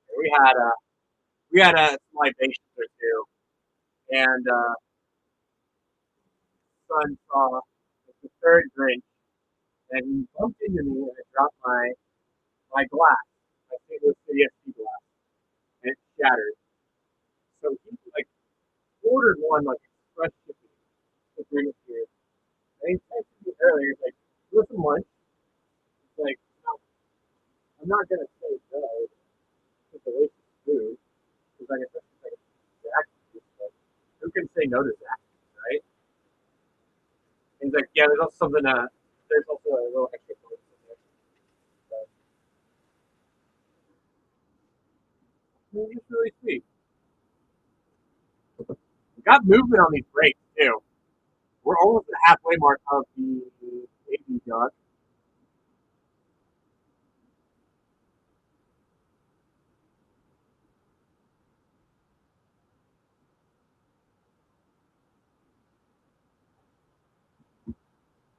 Speaker 1: and we had a libation or two, and son saw the third Grinch, and he bumped into me, and I dropped my glass, my St. Louis City FC glass, and it shattered. So he like ordered one like express shipping to bring it here. And he texted me earlier, he's like, "You want some lunch?" It's like, no, I'm not gonna say no. It's a waste of food because like it's like Zach. Like, who can say no to Zach, right? And he's like, yeah, there's also something. There's also a little extra bonus in there. So, it's really sweet. We got movement on these breaks too. We're almost at the halfway mark of the AB dog.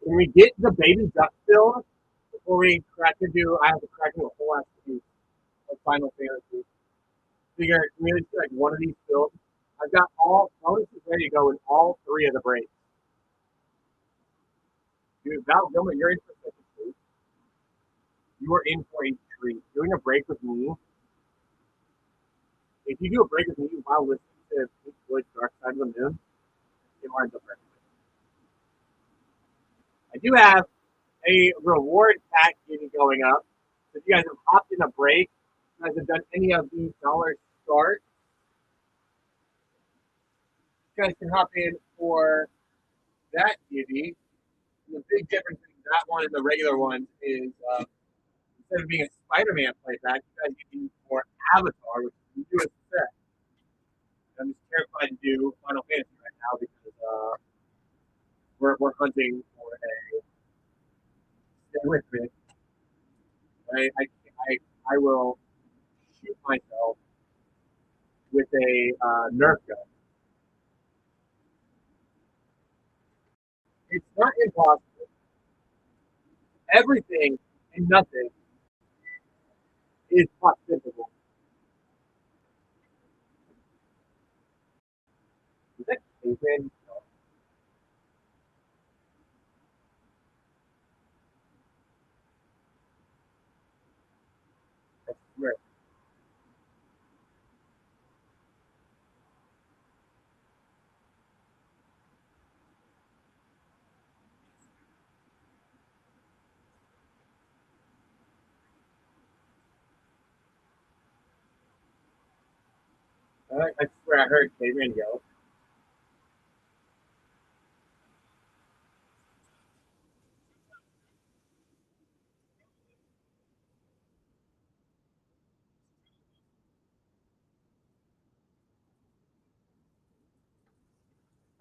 Speaker 1: Can we get the baby duck filled before we crack into? I have to crack into a whole ass piece of Final Fantasy. Figure, can we at least get like one of these filled? I've got all bonuses ready to go in all three of the breaks. Dude, Val Gilmer, you're in for such a treat. You are in for a treat. Doing a break with me. If you do a break with me while listening to Pink Floyd's Dark Side of the Moon, it winds up recommended. I do have a reward pack getting going up. So if you guys have hopped in a break, you guys have done any of these dollar start, you guys can hop in for that Digi. The big difference between that one and the regular one is instead of being a Spider-Man playback, you guys get to use more Avatar, which is the newest set. I'm just terrified to do Final Fantasy right now because we're hunting for a stay with me. I will shoot myself with a Nerf gun. It's not impossible. Everything and nothing is possible. Is that caveman? I swear. I swear I heard caveman yell.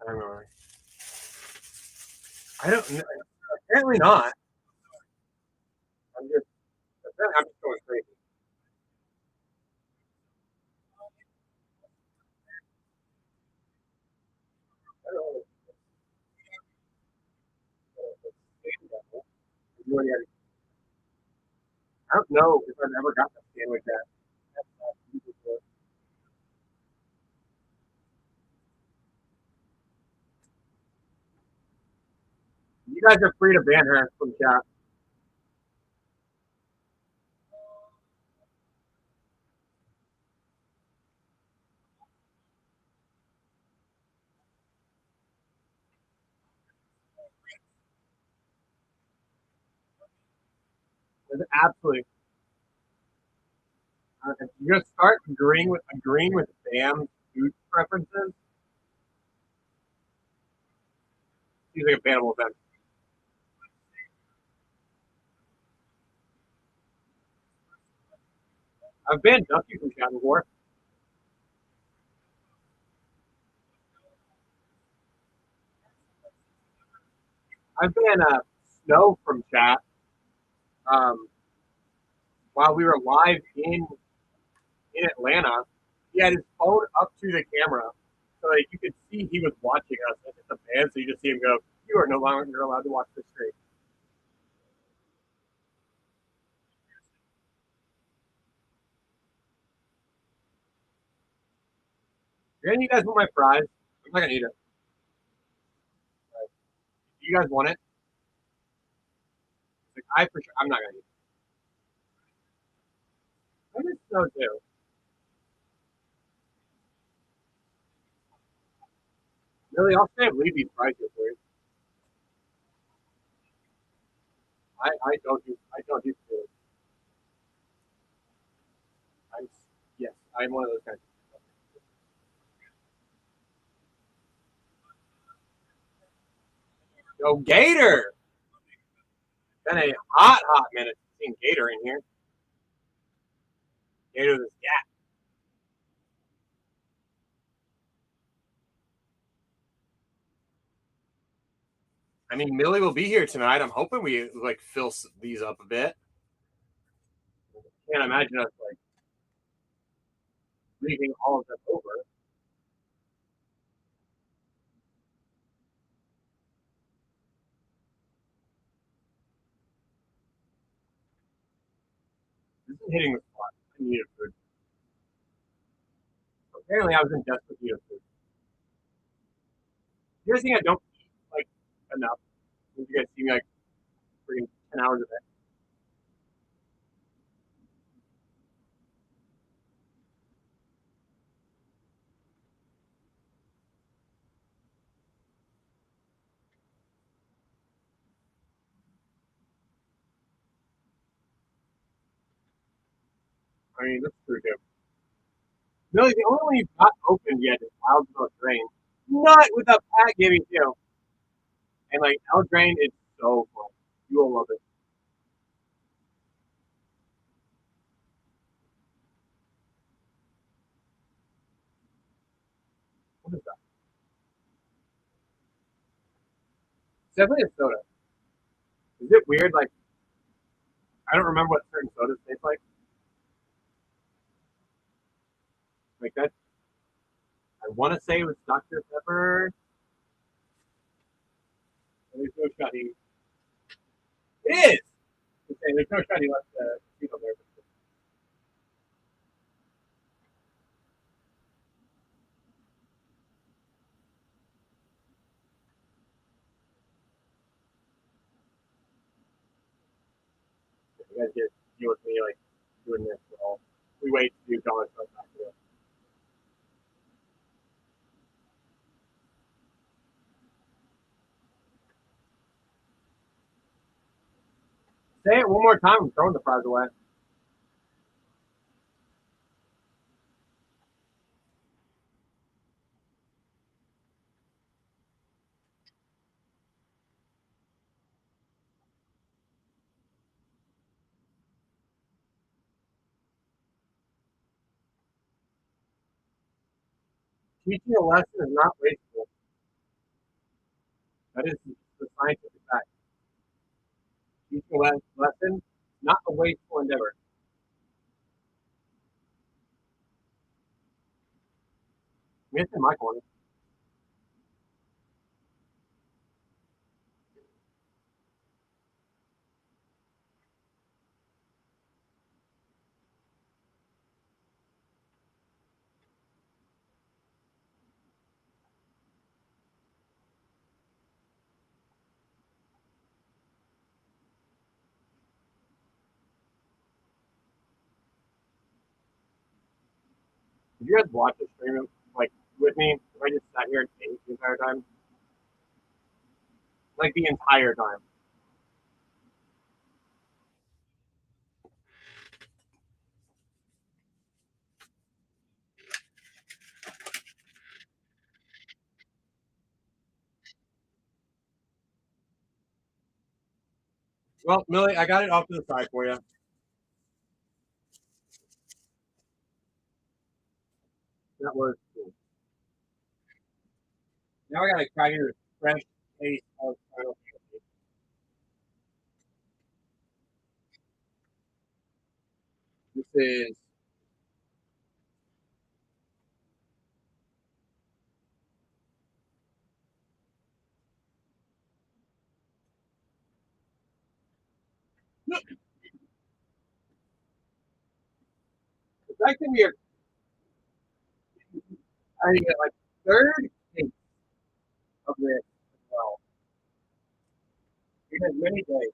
Speaker 1: I don't know. I don't know. Apparently not. I'm just going crazy. I don't know. I don't know if I've ever gotten a skin like that. You guys are free to ban her from chat. It's absolutely. You're gonna start agreeing with Bam's food preferences. He's like a bannable offense. I've banned Ducky from chat before. I've banned Snow from chat um, while we were live in Atlanta. He had his phone up to the camera, so like you could see he was watching us. And it's a ban, so you just see him go, "You are no longer allowed to watch this stream." And you guys want my fries? I'm not gonna eat it. You guys want it? Like, I for sure. I'm not gonna eat it. I just Snow too. Really, I'll say leave these fries here for you. I don't do food. I'm yes, I'm one of those guys. Go Gator! Been a hot minute seeing Gator in here. Gator this yeah. I mean, Millie will be here tonight. I'm hoping we like fill these up a bit. Can't imagine us like leaving all of them over. This is hitting the spot. I needed food. Apparently, I was in desperate need of food. You guys think I don't eat like enough? You guys see me like freaking 10 hours a day. I mean, that's true too. Really, the only one you've not opened yet is Wild Milk Drain. Not with a pack giving too. And like Eldraine is so fun. You will love it. What is that? It's definitely a soda. Is it weird? Like I don't remember what certain sodas taste like. Like that. I want to say it was Dr Pepper. There's no shiny. It is. Okay, there's no shiny left to see on there. You guys get deal with me like doing this while we wait to do dollar stuff back to it. Say it one more time. I'm throwing the fries away. Teaching a lesson is not wasteful. That is the scientific fact. Teaching a lesson is not a wasteful endeavor. I mean, it's in my corner. Did you guys watch the stream like with me? If I just sat here and ate the entire time, like the entire time.
Speaker 2: Well, Millie, I got it off to the side for you. That was cool. Now I gotta try your fresh taste of Final Fantasy. This is it's actually I think like third taste of this as well. Because many days.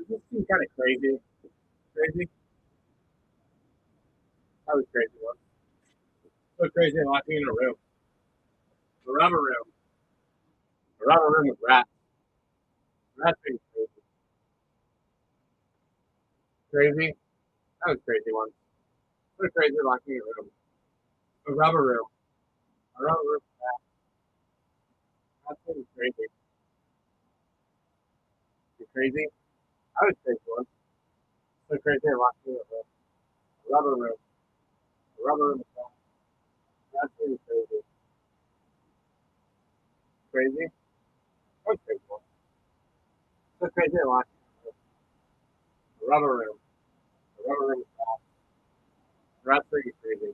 Speaker 2: This seems kind of crazy. Crazy. That was crazy one. So crazy they locked me in a room. A rubber room. A rubber room with rats. Rats being crazy. Crazy. That was crazy one. So crazy they locked me in a room. A rubber room. A rubber room with rats. That's being crazy. You crazy? That was crazy one. So crazy they locked me in a room. A rubber room. A rubber room with rats. That's being crazy. Crazy? That was crazy one. So crazy they locked me in a room. A rubber room. A rubber room with rats. Rats being crazy.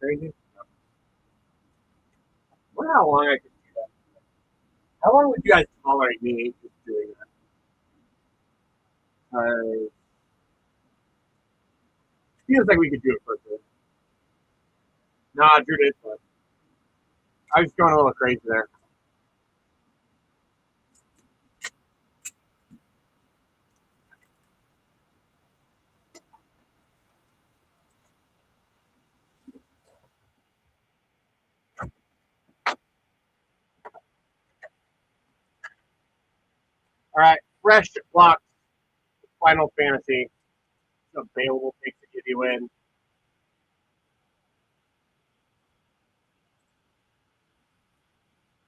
Speaker 2: Crazy? I wonder how long I could do that. How long would you guys tolerate me just doing that? Feels like we could do it for a bit. Nah, Drew did, but I was going a little crazy there. All right, fresh blocks, Final Fantasy. It's available picks to give you in.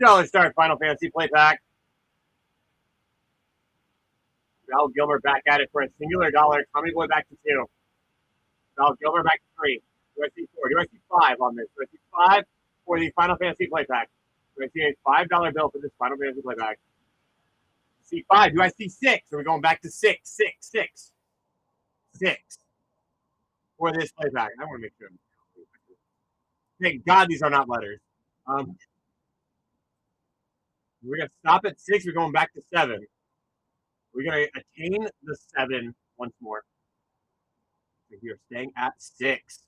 Speaker 2: $1 Final Fantasy play pack. Val Gilmer back at it for a singular dollar. Tommy Boy back to two. Val Gilmer back to three. Do I see four? Do I see five on this? Do I see five for the Final Fantasy play pack? Do I see a $5 bill for this Final Fantasy play pack? See five. Do I see six? Are we going back to six? Six for this play pack. I want to make sure. Thank God these are not letters. We're gonna stop at six. We're going back to seven. We're gonna attain the seven once more. So we are staying at six.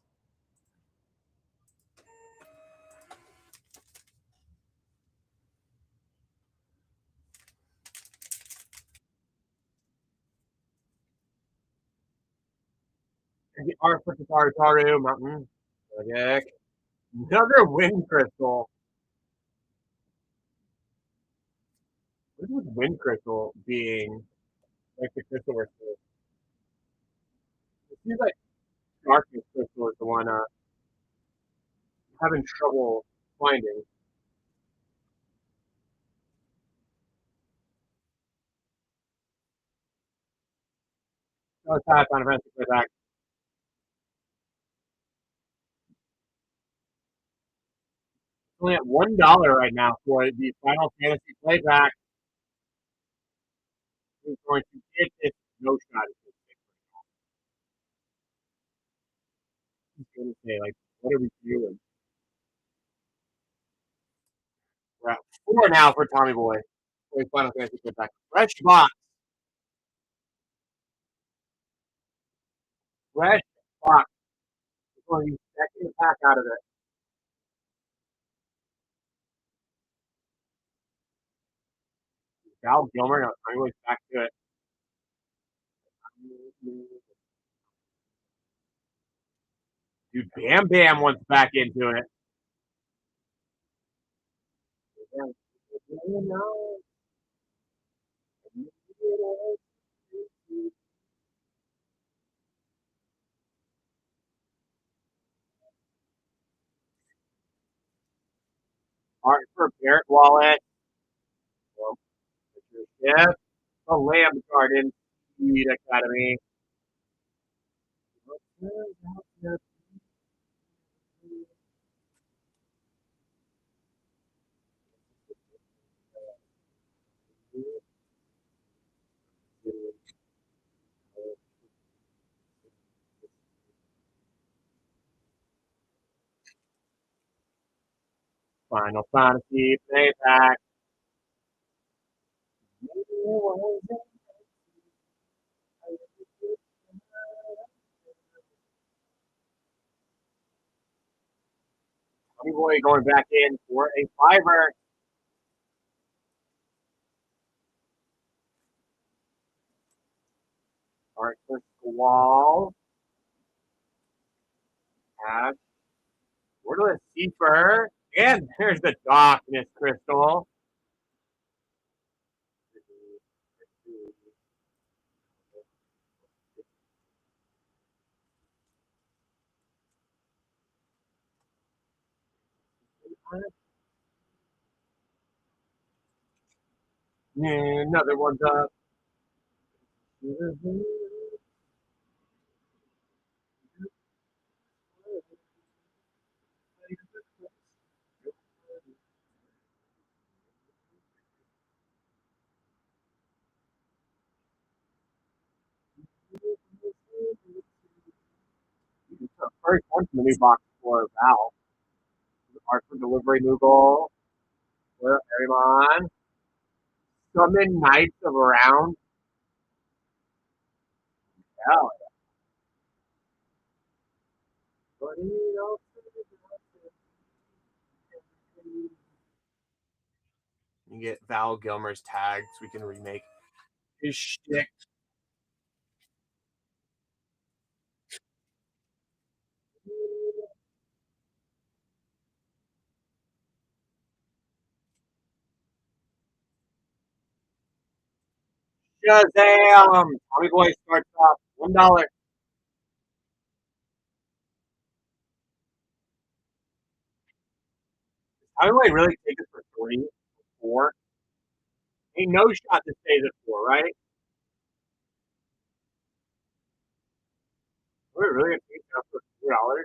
Speaker 2: The art for Taru Mountain. Okay. Another wind crystal. What is wind crystal being like the crystal we're seeing? It seems like darkness crystal is the one having trouble finding. No, it's not Final Fantasy Playback. Only at $1 right now for the Final Fantasy Playback. Who's going to get this no shot? He's going to say like, what are we doing? We're at four now for Tommy Boy. For Final Fantasy Playback. Fresh box. Fresh box. We're going to be second pack out of it. Val Gilmer. No, Tommy Boy's back to it. Dude, Bam Bam wants back into it.
Speaker 1: Art for Barrett Wallet. Well, yeah. The Lamb Garden Seed Academy. Final Fantasy Playback. Tommy Boy going back in for a fiver. Art for Squall. Ash. Wordless Seafer. And there's the Darkness Crystal. Another one's up. First one from the new box for Val. Art for Delivery Moogle. For Arimon. Summon Knights of Around. Hell.
Speaker 2: You get Val Gilmer's tags we can remake his shtick.
Speaker 1: Shazam! Tommy Boy starts off $1. Tommy Boy really take it for 3, 4. Ain't no shot to stays at 4, right? We're really gonna take it up for $4.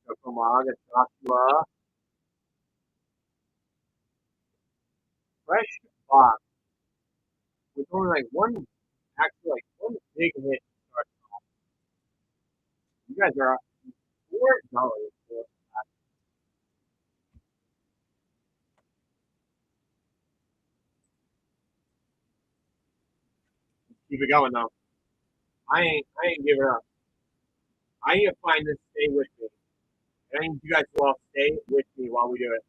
Speaker 1: Kokomaga, Joshua. Fresh box. With only like one, actually like one big hit. You guys are $4. Keep it going though. I ain't giving up. I need to find this stay with me. And I need you guys to all stay with me while we do it.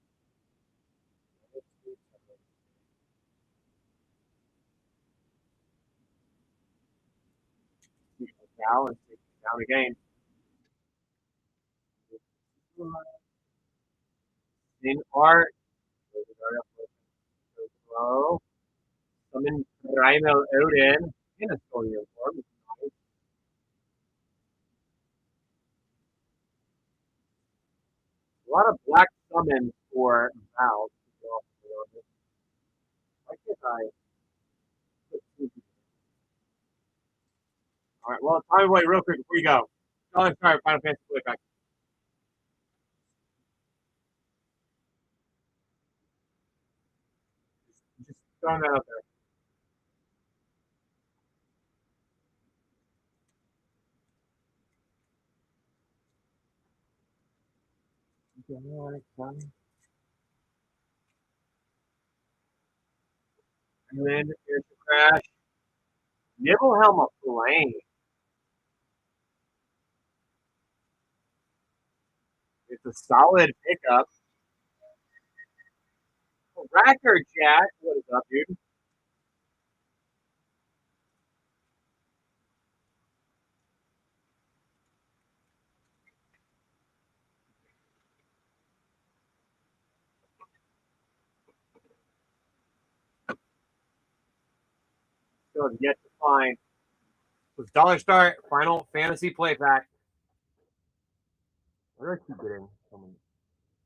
Speaker 1: Down and take it down again. In art, low. Summon Primal Odin in a story form. A lot of black summons for Val. Why can't I? All right, well, Tommy Boy, real quick before you go. Tell us sorry, Final Fantasy Playback. Just throwing that out there. And then here's the crash. Nibelhelm of Flame. It's a solid pickup. Racker Jack, what is up, dude? still have yet to find was Dollar Star Final Fantasy Play Pack. What do I keep getting?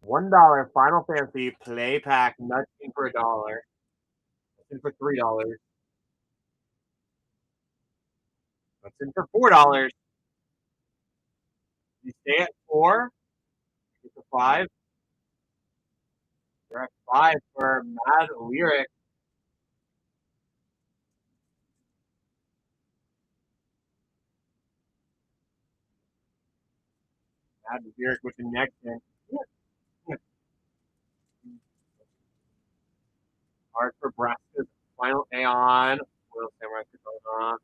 Speaker 1: $1 Final Fantasy Play Pack, nothing for $1. Nothing for $3. Nothing for $4. You stay at 4, get to 5. You're at 5 for Mad Lyric. Mad Lyric with the next thing. Art for Braska's Final Aeon. Royal Samurai Katana.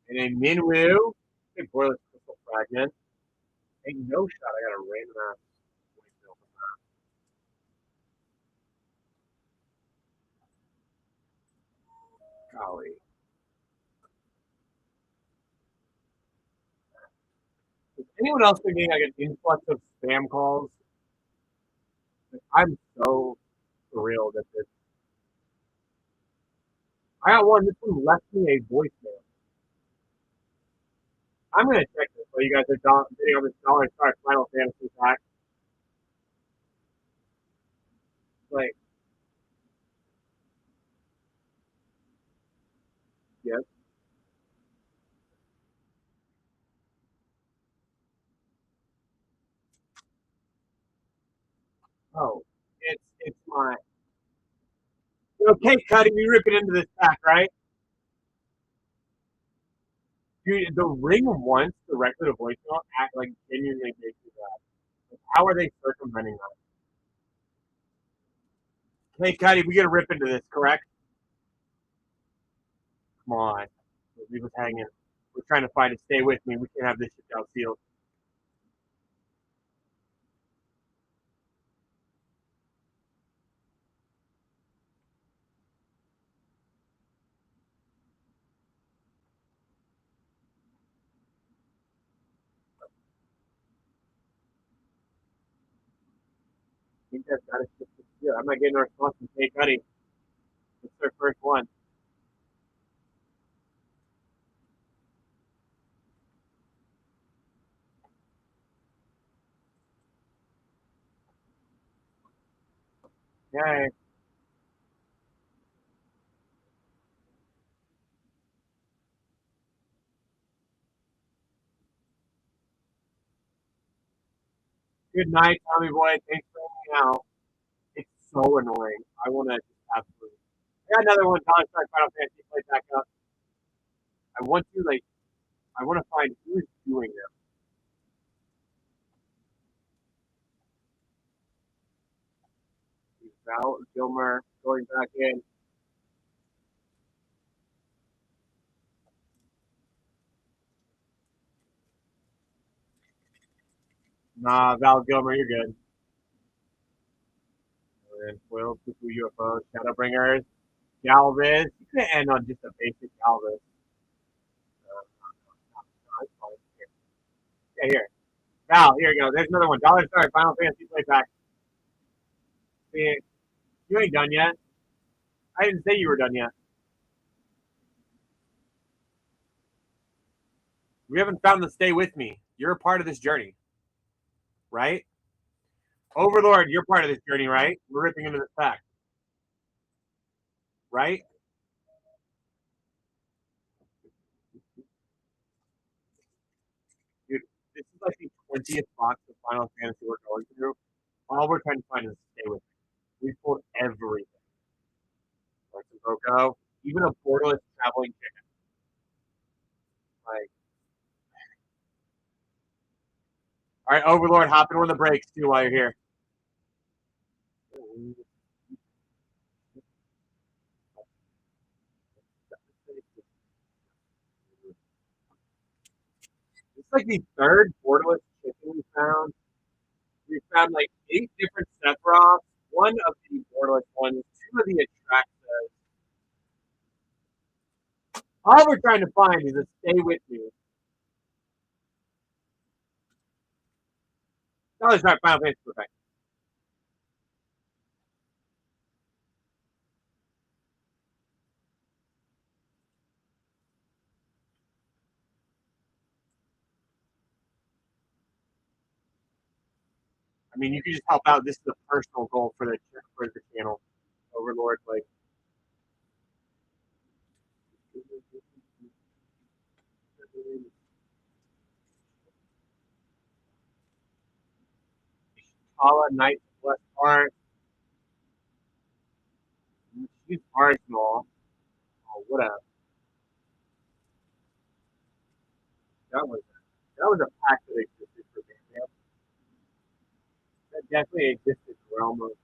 Speaker 1: And a Minwu. A Boiler's Crystal Fragment. A no shot. I got a random ass. Golly. Is anyone else thinking like an influx of spam calls? I'm so thrilled at this. I got one. This one left me a voicemail. I'm gonna check this while you guys are bidding on this Dollar Star Final Fantasy pack. Like, yes. Oh, it's mine. Okay, Cuddy, we rip it into this pack, right? Dude, the ring once directly to voicemail act like genuinely makes you laugh. Like, how are they circumventing that? Hey, Cuddy, we gotta rip into this, correct? Come on. Leave us hanging. We're trying to find it. Stay with me. We can't have this shit down sealed. I think that's got to ship this year. I'm not getting a response from Hey, Cuddy. It's their first one. Yay. Good night, Tommy Boy. Thanks for hanging out. It's so annoying. I want to just absolutely. I got another one. College Star Final Fantasy play back up. I want to like. I want to find who is doing them. Val Gilmer going back in. Nah, Val Gilmer, you're good. And Will, Cuckoo UFO, Shadowbringers, Galvez. You could end on just a basic Galvez. Yeah, here. Val, here you go. There's another one. Dollar Star Final Fantasy play pack. See, you ain't done yet. I didn't say you were done yet. We haven't found the stay with me. You're a part of this journey, right? Overlord, you're part of this journey, right? We're ripping into this pack, right? Dude, this is like the 20th box of Final Fantasy we're going through. All we're trying to find is stay with me. We pulled everything. Like some Coco, even a borderless traveling chicken. Like, all right, Overlord, hop in on the brakes too while you're here. It's like the third borderless chicken we found. We found like 8 different Sephiroths, one of the borderless ones, 2 of the Atraxas. All we're trying to find is a stay with me. That was not Final Fantasy Perfect.
Speaker 2: I mean, you can just help out. This is a personal goal for the channel. Overlord, like Kala Knight West Art. She's Arsenal. Oh, what a that was a pack that existed for Bandam. That definitely existed for almost.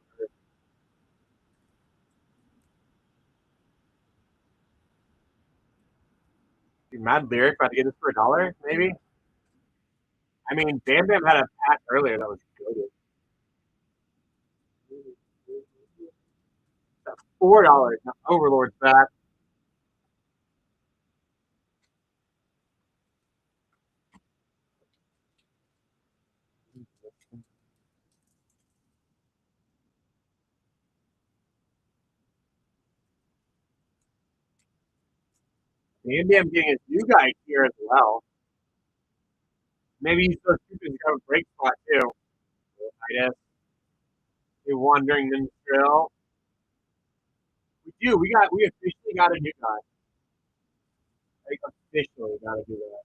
Speaker 2: Mad Lyric about to get this for $1, maybe. I mean, Bam Bam had a pack earlier that was good. $4. Now Overlord's back. Bam Bam getting his new guy here as well. Maybe he's so stupid to have a break spot too. I guess. A wandering minstrel. We officially got a new guy. Like officially gotta do that.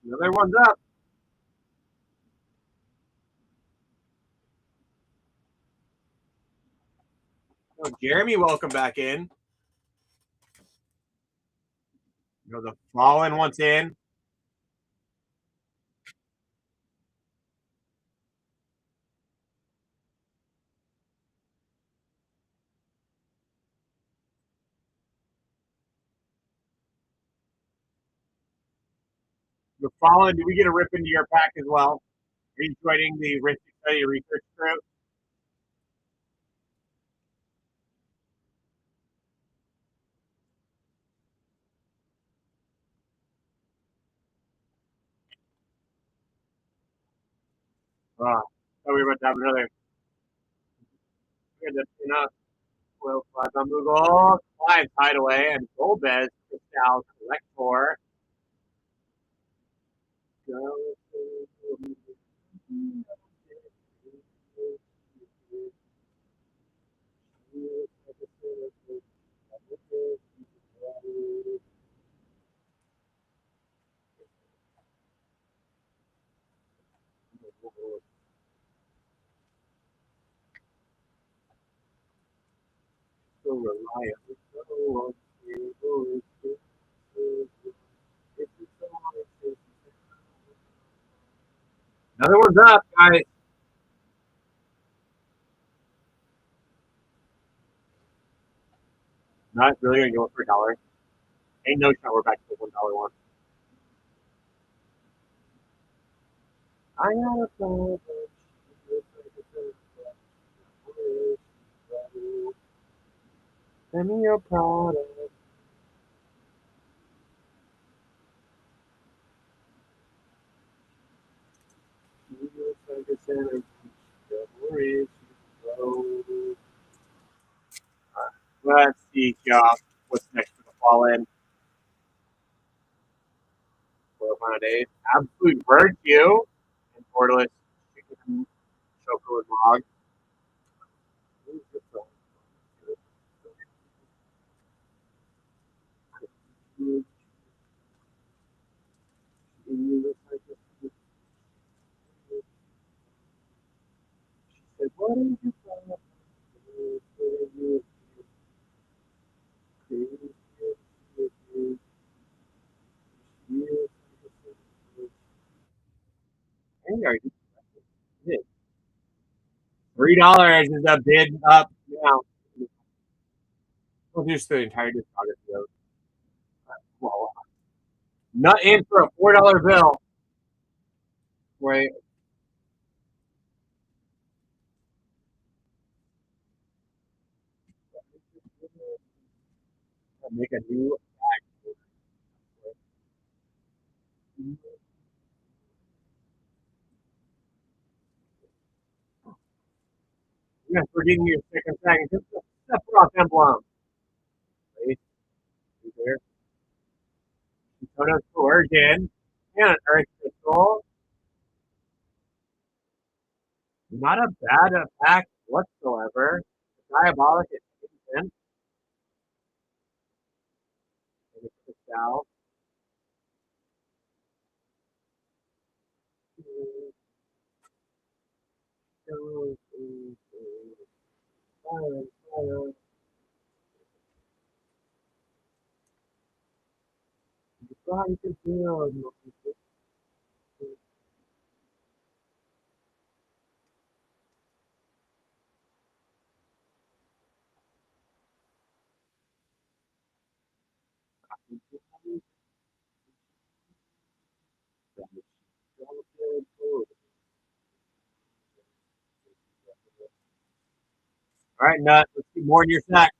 Speaker 2: Another one's up. Oh, Jeremy, welcome back in. The Fallen wants in. The Fallen, do we get a rip into your pack as well? Are you joining the Risk Study Research Group? So we were about to have another. That's enough. Well, Mughal, Clive Hideaway, and Golbez, Cristal Collector. So reliable. Another one's up, guys. Not really gonna go for $1. Ain't no shot we're back to the $1 one. I got a phone. Send me your product. Let's see, Josh. What's next for the Fallen? Final days. Absolute Virtue and Portalist Chicken Choco and Log. What did you $3 is a bid up now. We'll just the entire discography of well, not in for a $4 bill. Wait. Make a new bag. Yes, we're getting you a second tag. Just a Sephiroth emblem.
Speaker 1: here. Dakota Coercion, and an Earth Crystal. Not a bad attack whatsoever. Diabolic at 10%. And it's Crystal. All right, Nut. Let's see more in your stack.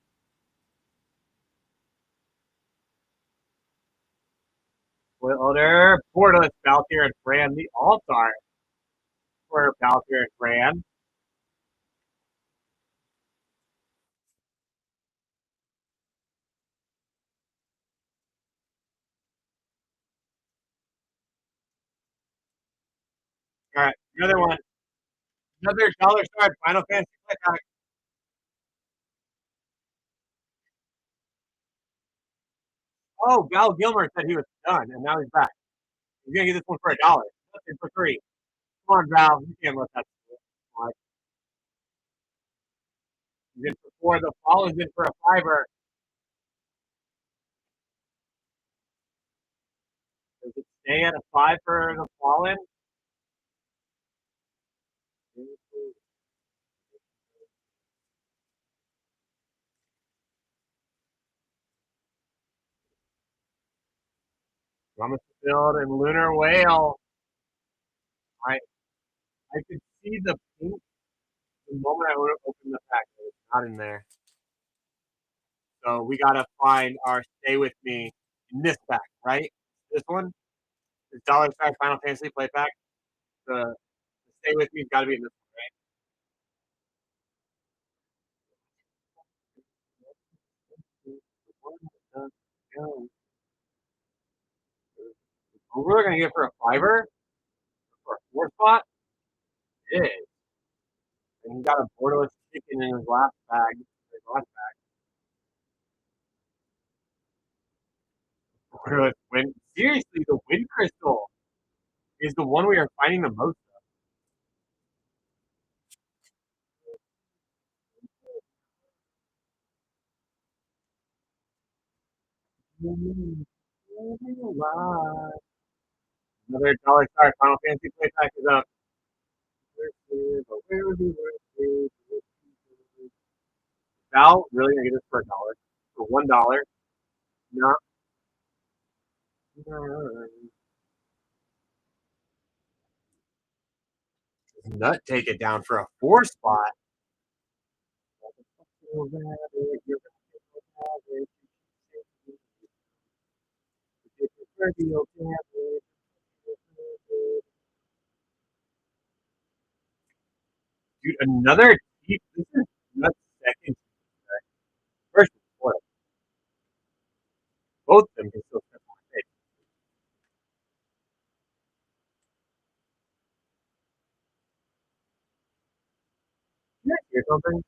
Speaker 1: Order, Portalist, Valkyr, and Fran. The Altar for Valkyr and Fran. All right, another one. Another dollar start. Final Fantasy Playback. Oh, Val Gilmer said he was done, and now he's back. He's gonna get this one for $1. Nothing for free. Come on, Val. You can't let that. Slide. He's in for 4. The fall is in for a 5. Does it stay at a 5 for the fallen? Promise Field and Lunar Whale. I I could see the pink the moment I would have opened the pack. It was not in there. So we gotta find our Stay With Me in this pack, right? This one? This dollar start Final Fantasy play pack. The Stay With Me's gotta be in this one, right? We're gonna get for a 5 for a 4 spot? It is. And he got a borderless chicken in his last bag. His last bag. Borderless wind. Seriously, the wind crystal is the one we are finding the most of. Another dollar star Final Fantasy play pack is up. Val, really gonna get this for $1? For $1? No. Nut take it down for a 4 spot. Dude, another deep. This is Nut's second. First and fourth. Both of them can still step on it. Can I hear something?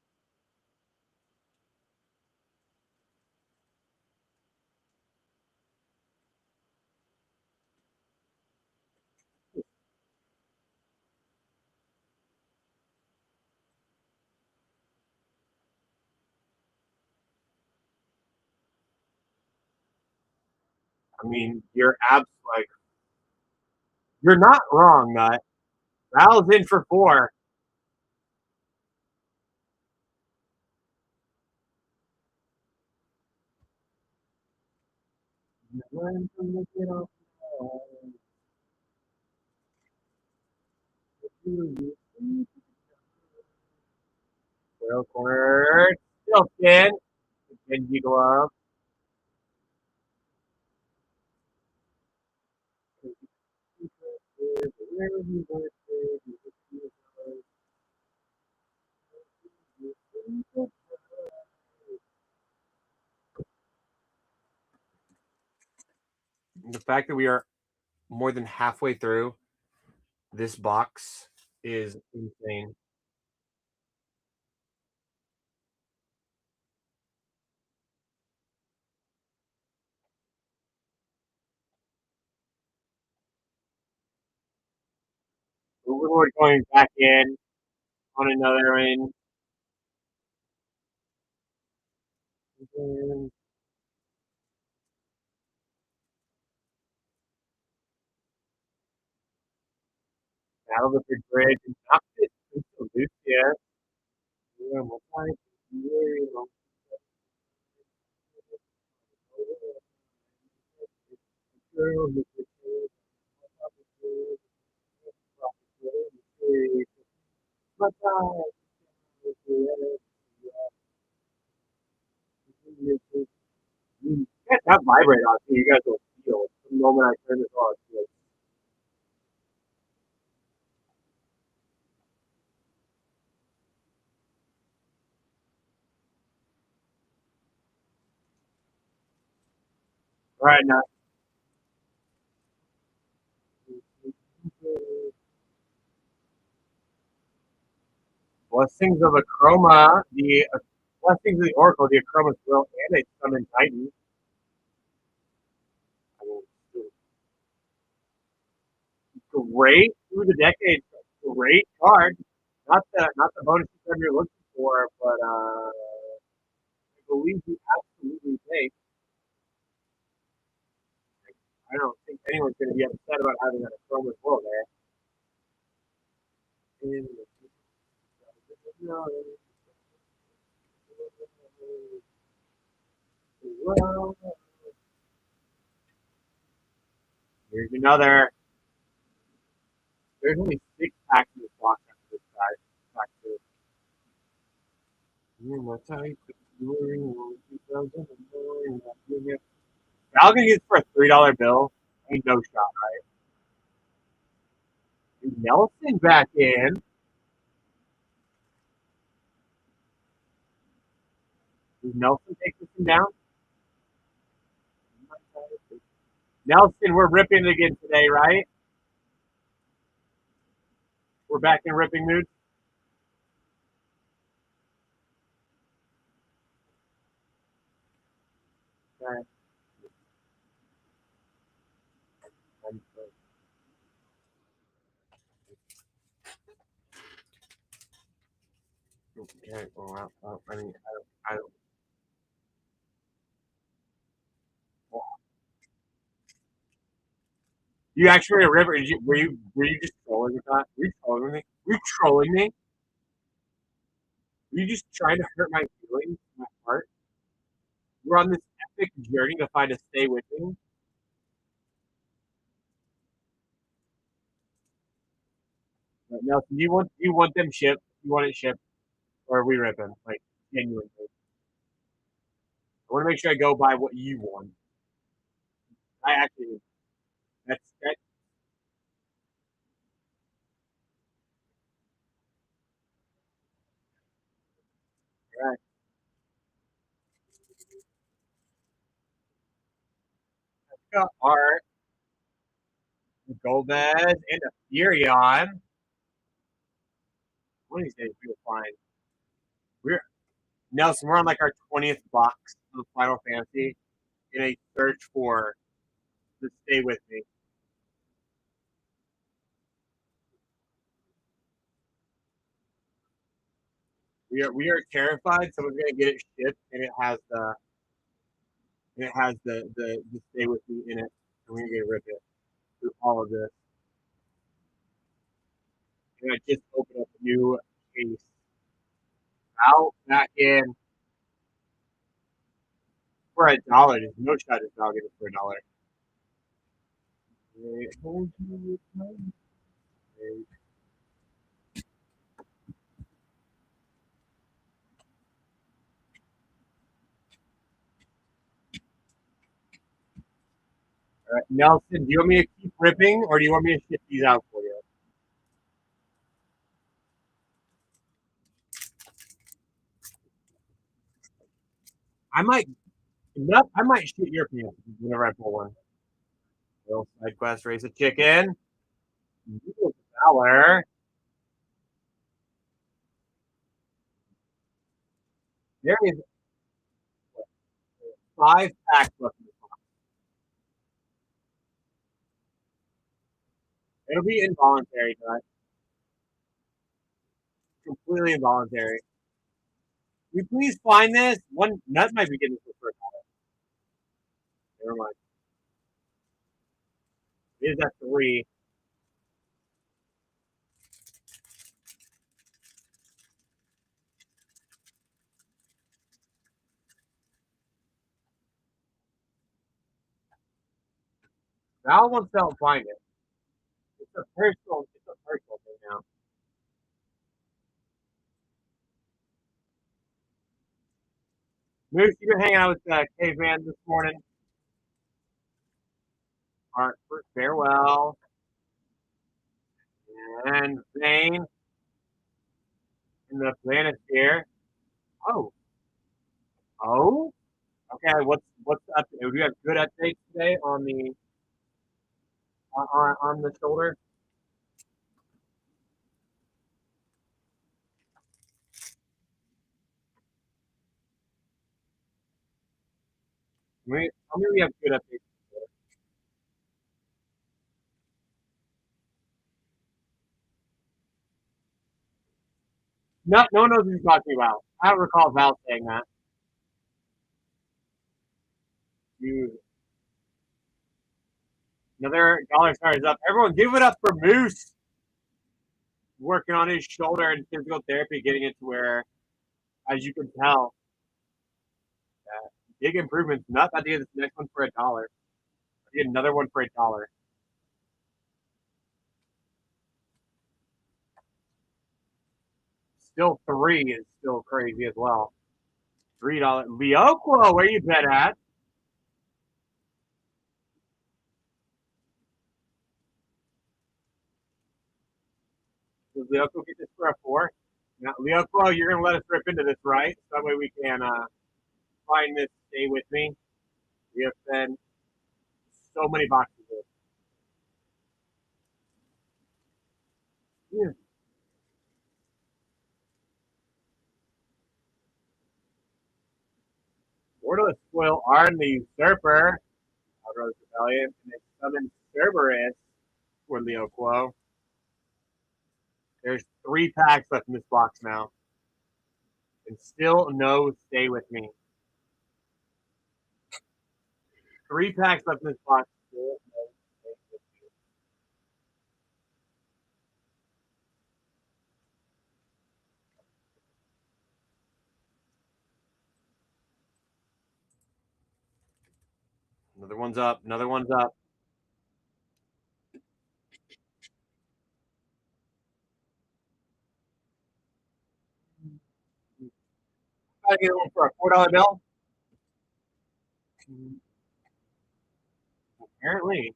Speaker 1: I mean, you're like you're not wrong, Nut. Val's in for 4. Well, corner. Still in. Genji glove.
Speaker 2: fact that we are more than halfway through this box is insane. We're going back in on another in. Battle of the Bridge. Not this. Lucia. You guys have vibrate on, so you guys will feel the moment I turn this on. Like, all right, now. Blessings of Acroma, the Blessings of the Oracle, the Acroma's Will, and a Summon Titan. I mean, great through the decade, great card. Not the bonus card you're looking for, but I believe you absolutely take. I don't think anyone's going to be upset about having that Acroma's Will there. And, well, here's another. There's only 6 packs in this box after this guy. Pack two. Falcon gets for a $3 bill. Ain't no shot, right? Nelson back in. Does Nelson take this one down? Nelson, we're ripping again today, right? We're back in ripping mood. Okay. Okay. Well, I mean, I don't. You actually were a river. Were you just trolling with that? Were you trolling me? Were you trolling me? Were you just trying to hurt my feelings, my heart? We're on this epic journey to find a stay with me. Nelson, do you want them shipped? You want it shipped, or are we ripping? Like genuinely, I want to make sure I go by what you want. I actually that's right. Got Art, Gomez, and a Furion. One of these days we'll find. We're Nelson. We're on like our 20th box of Final Fantasy in a search for the stay with me. We are terrified someone's gonna get it shipped and it has the stay with me in it, and we're gonna rip it through all of this. And I just opened up a new case. Out back in for $1. There's no shot at dog it for $1. All right, Nelson, do you want me to keep ripping or do you want me to ship these out for you? I might I might shit your pants whenever I pull one. Little side quest, race a chicken. Valor. There is 5 packs left in this box. It'll be involuntary, but completely involuntary. Can we please find this? One nut might be getting this for $1. Never mind. It is at 3. Val wants to help find it. It's a personal thing now. Moose, you been hanging out with Caveman this morning? Art for farewell. And Zane in the planet here. Oh. Oh? Okay, what's up? Do we have good updates today on the on the shoulder? Tell me we have good updates. No one knows what you're talking about. I don't recall Val saying that. You, another dollar star is up. Everyone, give it up for Moose working on his shoulder and physical therapy, getting it to where, as you can tell, big improvements. Not about to get this next one for $1. Get another one for $1. Still 3 is still crazy as well. $3. Leoquo, where you bet at? Does Leoquo get this for a 4? Now, Leoquo, you're gonna let us rip into this, right? So that way we can find this. Stay with me. We have been so many boxes. Yeah. Borderless Spoil Arn the Usurper, Outrose Rebellion, and then summon Cerberus for Leoquo. There's 3 packs left in this box now. And still no Stay With Me. 3 packs left in this box. Still no Stay With Me. Another one's up. Another one's up. Gotta get one for a $4 bill. Apparently.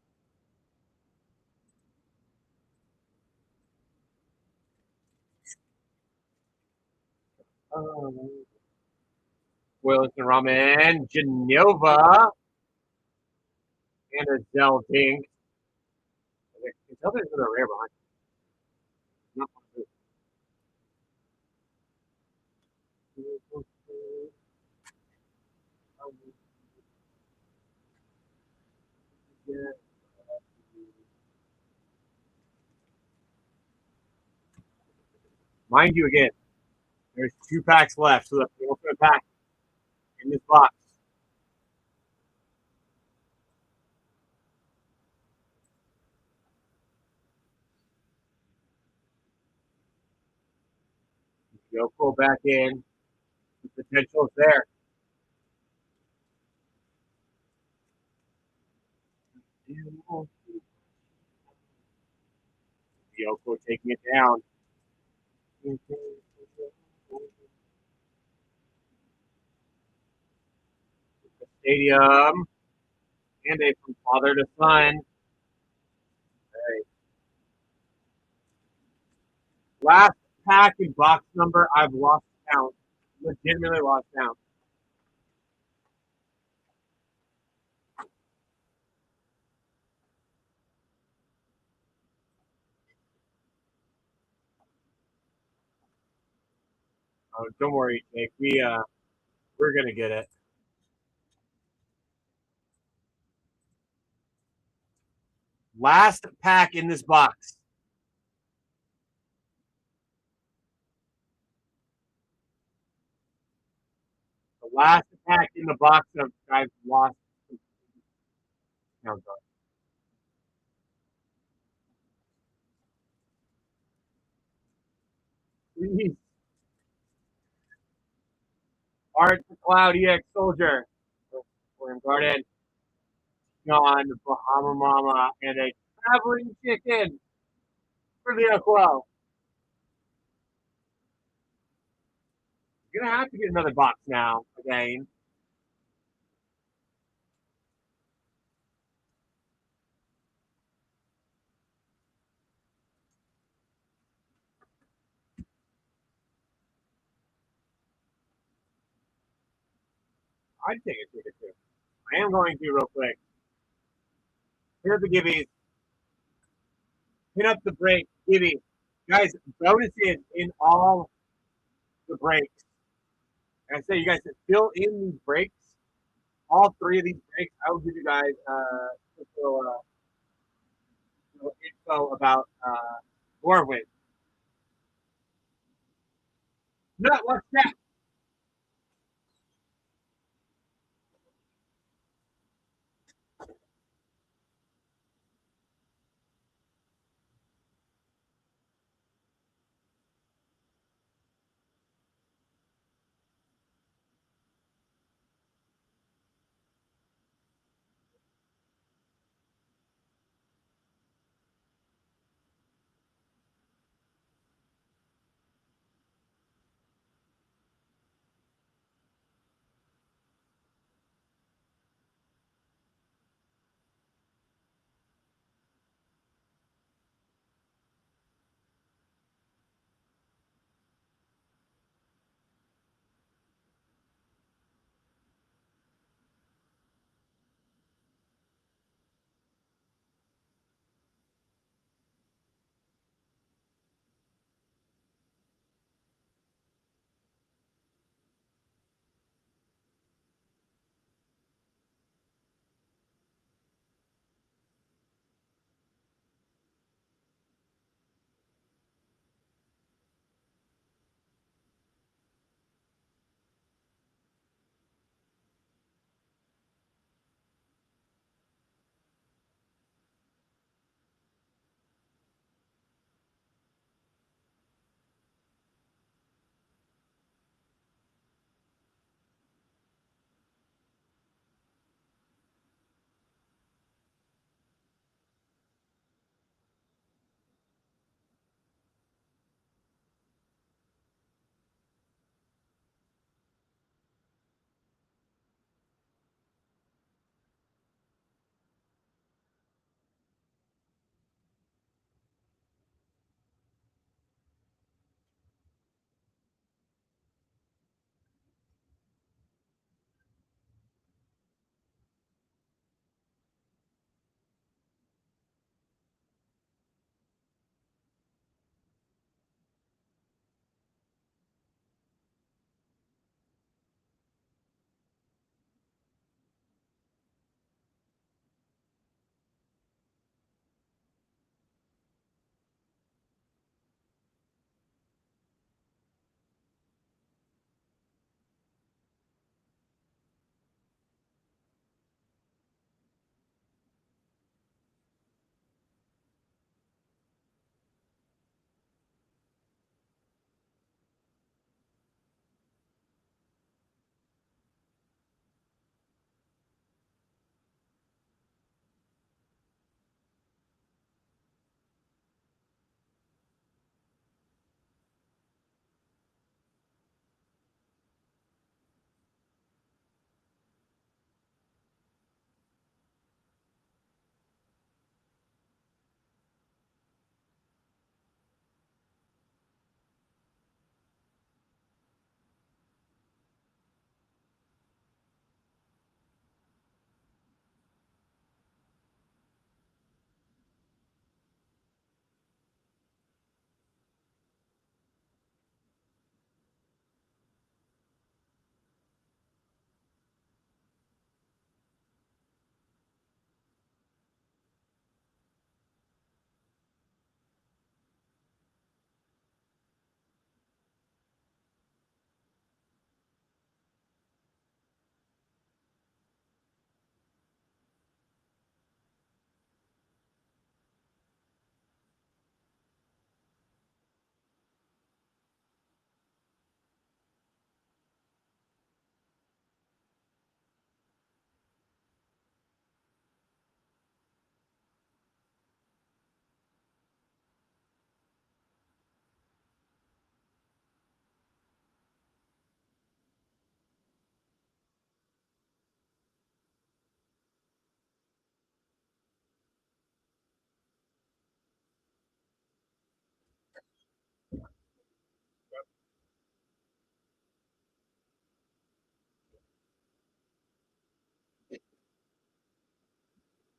Speaker 2: Willis and Ramen, Genova, and a Zell Dink. Zelda's with a rare behind. Not Mind you, again, there's 2 packs left, so the ultimate pack in this box. Go pull back in. The potential is there. Yoko taking it down. The stadium. And a from father to son. Right. Last pack in box number, I've lost count. Legitimately lost count. Don't worry, Jake. We're gonna get it. Last pack in this box. The last pack in the box of guys lost count on. Please. Art the Cloud EX Soldier. William Garden. John Bahama Mama and a traveling chicken for the Aqua. You're gonna have to get another box now again. I'd take a ticket too. I am going to real quick. Here's the gibbies. Hit up the break. Gibby. Guys, bonuses in all the breaks. And I say you guys to fill in these breaks. All three of these breaks, I will give you guys just little info about Warwick. Not what's that?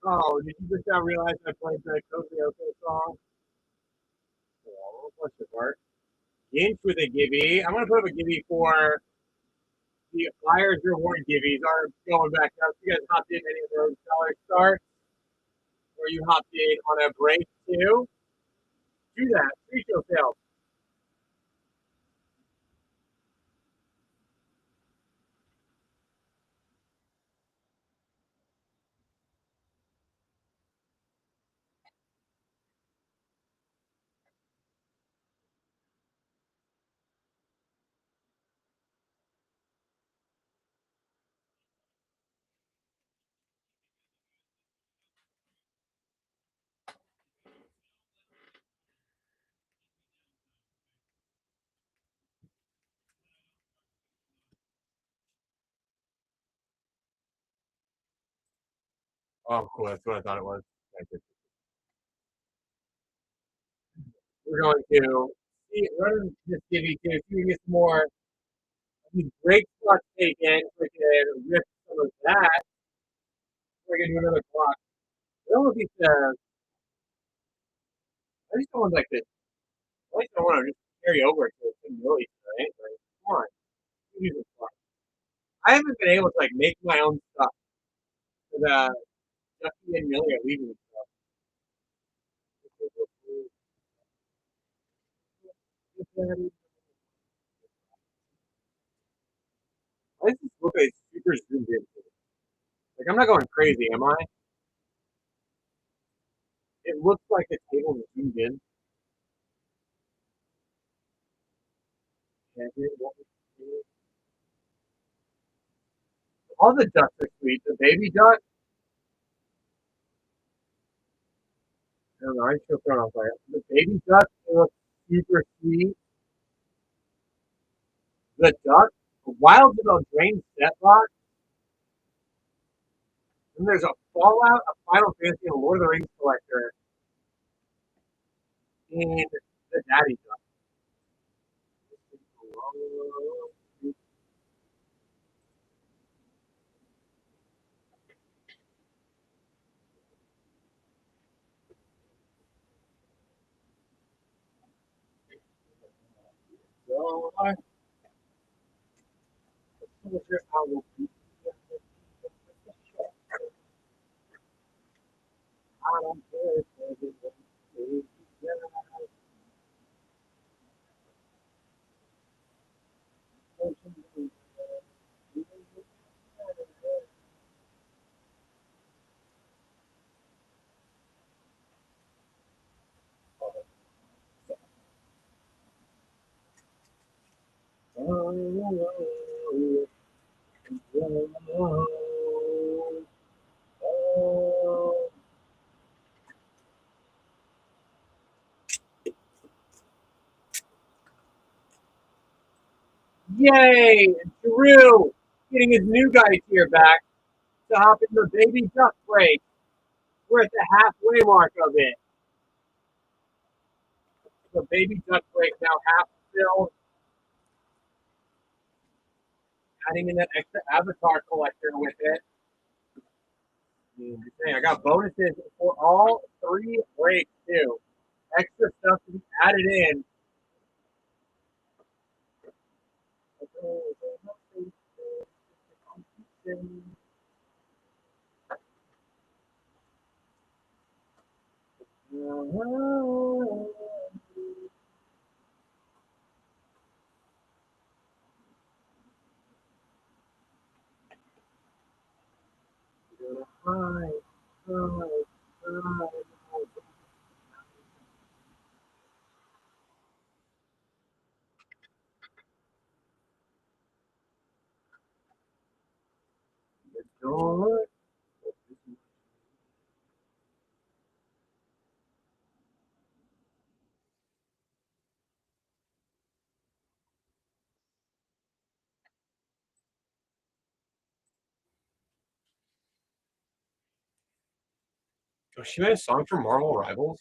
Speaker 1: Oh, did you just now realize I played the Kozioka song? Oh, bless your heart. Ginch with a Gibby. I'm gonna put up a Gibby for the Flyers reward Gibbies are going back up. You guys hopped in any of those dollar starts, or you hopped in on a break too? Do that. Pre-show sales.
Speaker 2: Oh, cool. That's what I thought it was. Thank you.
Speaker 1: We're going to see, rather than just give you two, see if we can get some more of these break spots taken. We can rip some of that. We're going to do another clock. I don't know if it's, I just don't want like this. I just don't want to just carry over to some really, right? Like, come on. Use this clock. I haven't been able to like make my own stuff for the Ducky and Millie are leaving stuff. Why does this look like it's super zoomed in? Like I'm not going crazy, am I? It looks like the table is zoomed in. All the ducks are sweet. The baby duck, I don't know, I'm still thrown off by it. The baby duck looks super sweet. The duck, the wild little drain set box. And there's a Fallout, a Final Fantasy, and a Lord of the Rings collector in the daddy duck. So I will be. I don't care if everyone Yay! Drew getting his new guy here back to hop in the baby duck break. We're at the halfway mark of it. The baby duck break now half filled, adding in that extra avatar collector with it. I got bonuses for all three breaks too. Extra stuff to be added in.
Speaker 2: Oh, she made a song for Marvel Rivals.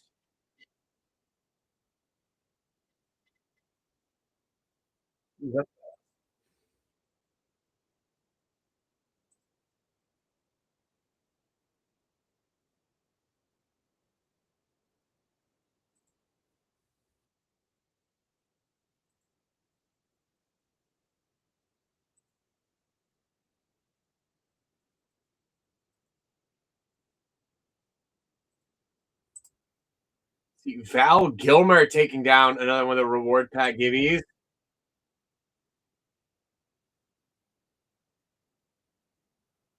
Speaker 2: See, Val Gilmer taking down another one of the reward pack gibbies.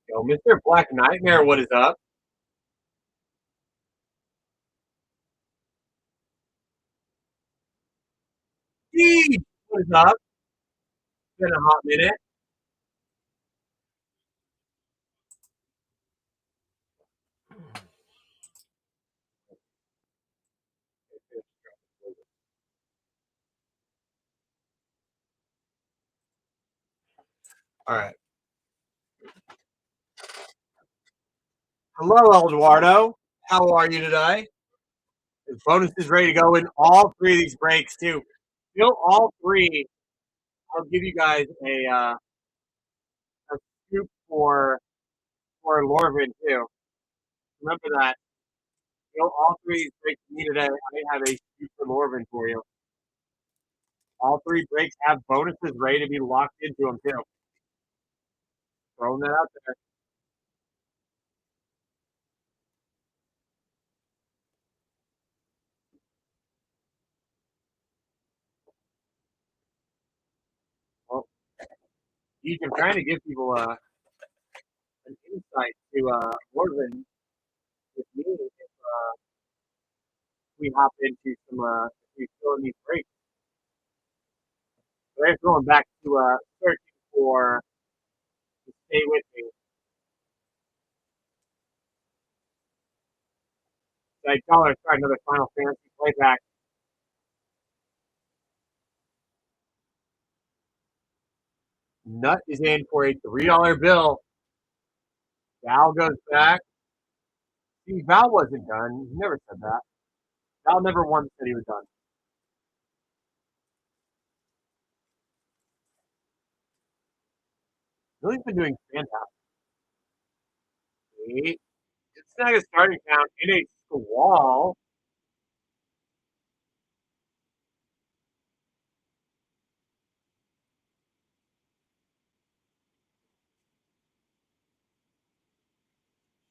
Speaker 2: Yo, Mr. Black Nightmare, what is up? Steve, what is up? It's been a hot minute. All right. Hello, Eduardo. How are you today? His bonus is ready to go in all three of these breaks, too. Still all three. I'll give you guys a scoop for Lorvin, too. Remember that. Still all three of these breaks for me today. I have a scoop for Lorvin for you. All three breaks have bonuses ready to be locked into them, too. Throwing that out there. Well, I'm trying to give people an insight to Lorvin with me if we hop into some if we fill in these breaks. So they're going back to searching for to stay with me. So I tell her to start another Final Fantasy playback. Nut is in for a $3 bill. Val goes back. See, Val wasn't done. He never said that. Val never once said he was done. Billy's been doing fantastic. It's not a starting count in a squall.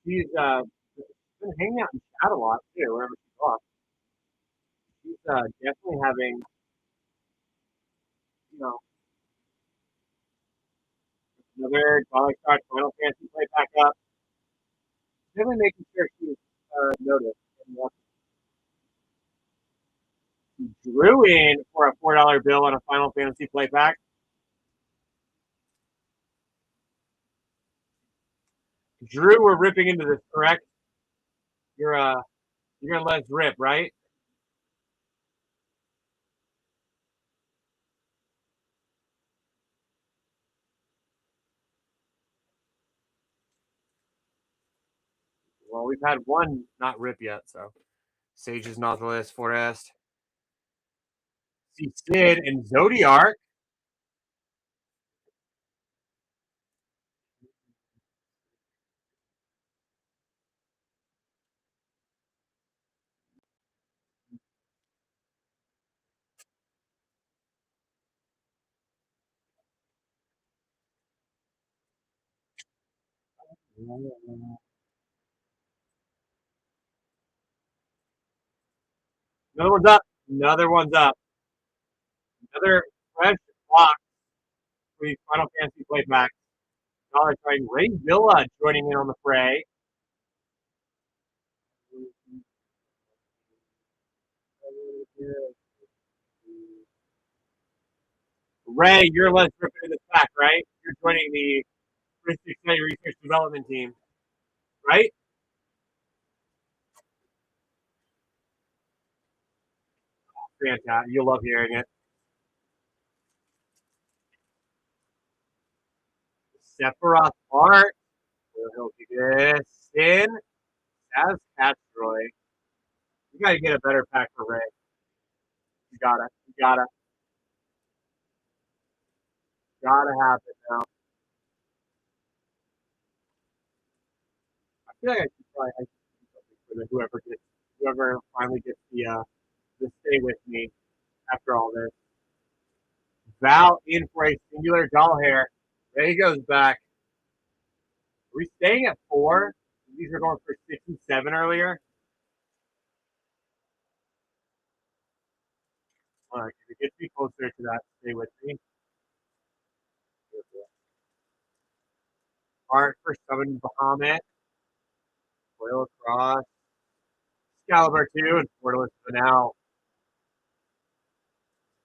Speaker 2: She's been hanging out in chat a lot too, wherever she's off. She's definitely having, you know, another dollar card Final Fantasy play back up. Definitely making sure she's noticed. And drew in for a $4 bill on a Final Fantasy playback. Drew, we're ripping into this, correct? You're gonna let us rip, right? Well, we've had one not rip yet, so Sage's Nautilus, Forest. See Sid and Zodiark. Another one's up. Another one's up. Another fresh block for these Final Fantasy playbacks. Dollar trying Ray Villa joining in on the fray. Ray, you're less ripping in this pack, right? You're joining the Risk Research Development team, right? Fantastic. You'll love hearing it. Sephiroth Art. He'll be this. Sin. As Castroy. You gotta get a better pack for Ray. You gotta. You gotta. Gotta have it now. I feel like I should probably I should do something for whoever finally gets the stay with me after all this. Val in for a singular doll hair. Ray goes back. Are we staying at 4? These are going for 6 and 7 earlier. Look, if it gets me closer to that, stay with me. Art for Summon Bahamut, Foil Across, Excalibur 2, and Portalist Finale.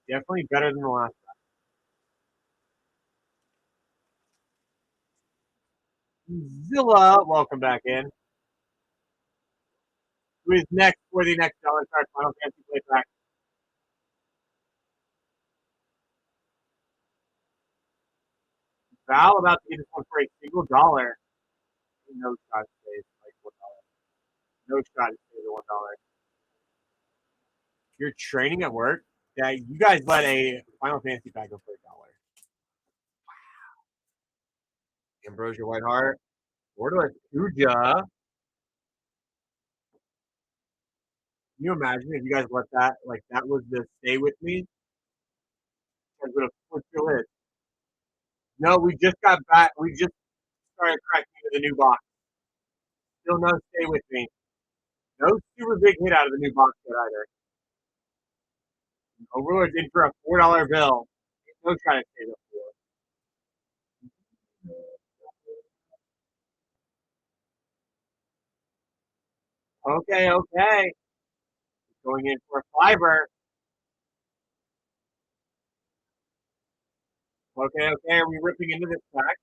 Speaker 2: Definitely better than the last time. Zilla, welcome back in. Who is next for the next dollar card Final Fantasy playback? Val about to get this one for a single dollar. No shot stays like $1. No shot stays at $1. You're training at work. Yeah, you guys let a Final Fantasy pack go for $1. Ambrosia Whiteheart. Borderless Uja. Can you imagine if you guys let that, like, that was the stay with me? You guys would have put your lid. No, we just got back. We just started cracking into the new box. Still no stay with me. No super big hit out of the new box yet either. Overlord's in for a $4 bill. No try to stay the four. Okay, okay. Going in for a fiber. Okay, okay. Are we ripping into this pack?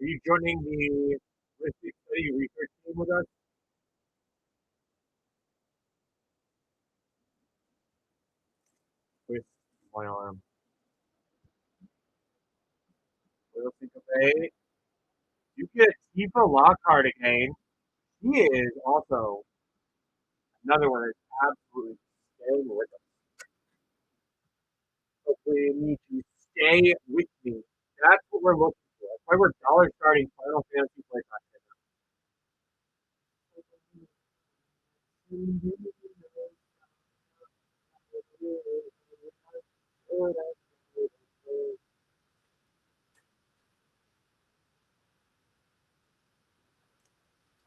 Speaker 2: Are you joining the Listic Study research team with us? With one arm. Little Syncopate. You get Tifa Lockhart again. He is also another one that's absolutely staying with us. Hopefully, you need to stay with me. That's what we're looking for. That's why we're dollar starting Final Fantasy play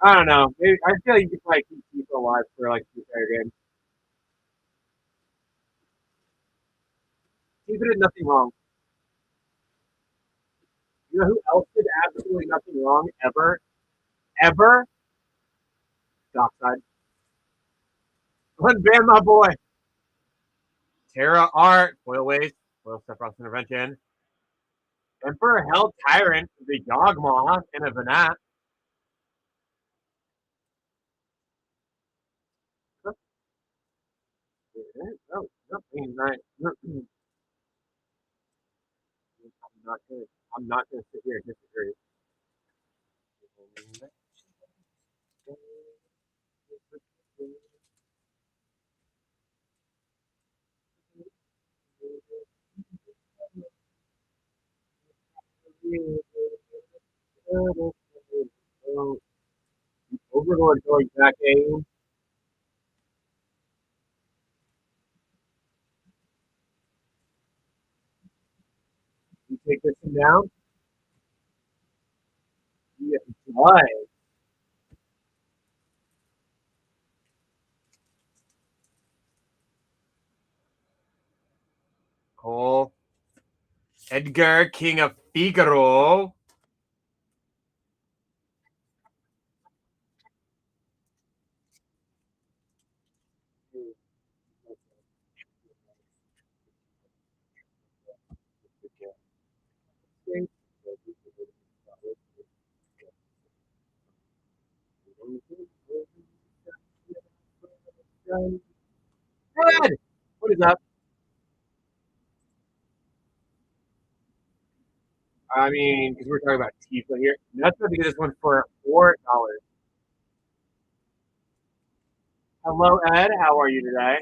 Speaker 2: I don't know. Maybe, I feel like you could probably keep Tifa alive for like 2 entire games. Tifa did nothing wrong. You know who else did absolutely nothing wrong ever? Ever? Dockside. Unban my boy. Terra Art. Foil Waste. Foil Sephiroth's Intervention. Emperor Hell Tyrant. The Dogma. And a Vanat. No, nothing right. I'm not gonna. I'm not gonna sit here and disagree. Overlord going back in. You take this one down. Yeah, why? Cole. Edgar, King of Figaro. Red! What is up? I mean, because we're talking about Tifa here. That's going to get this one for $4. Hello, Ed. How are you today?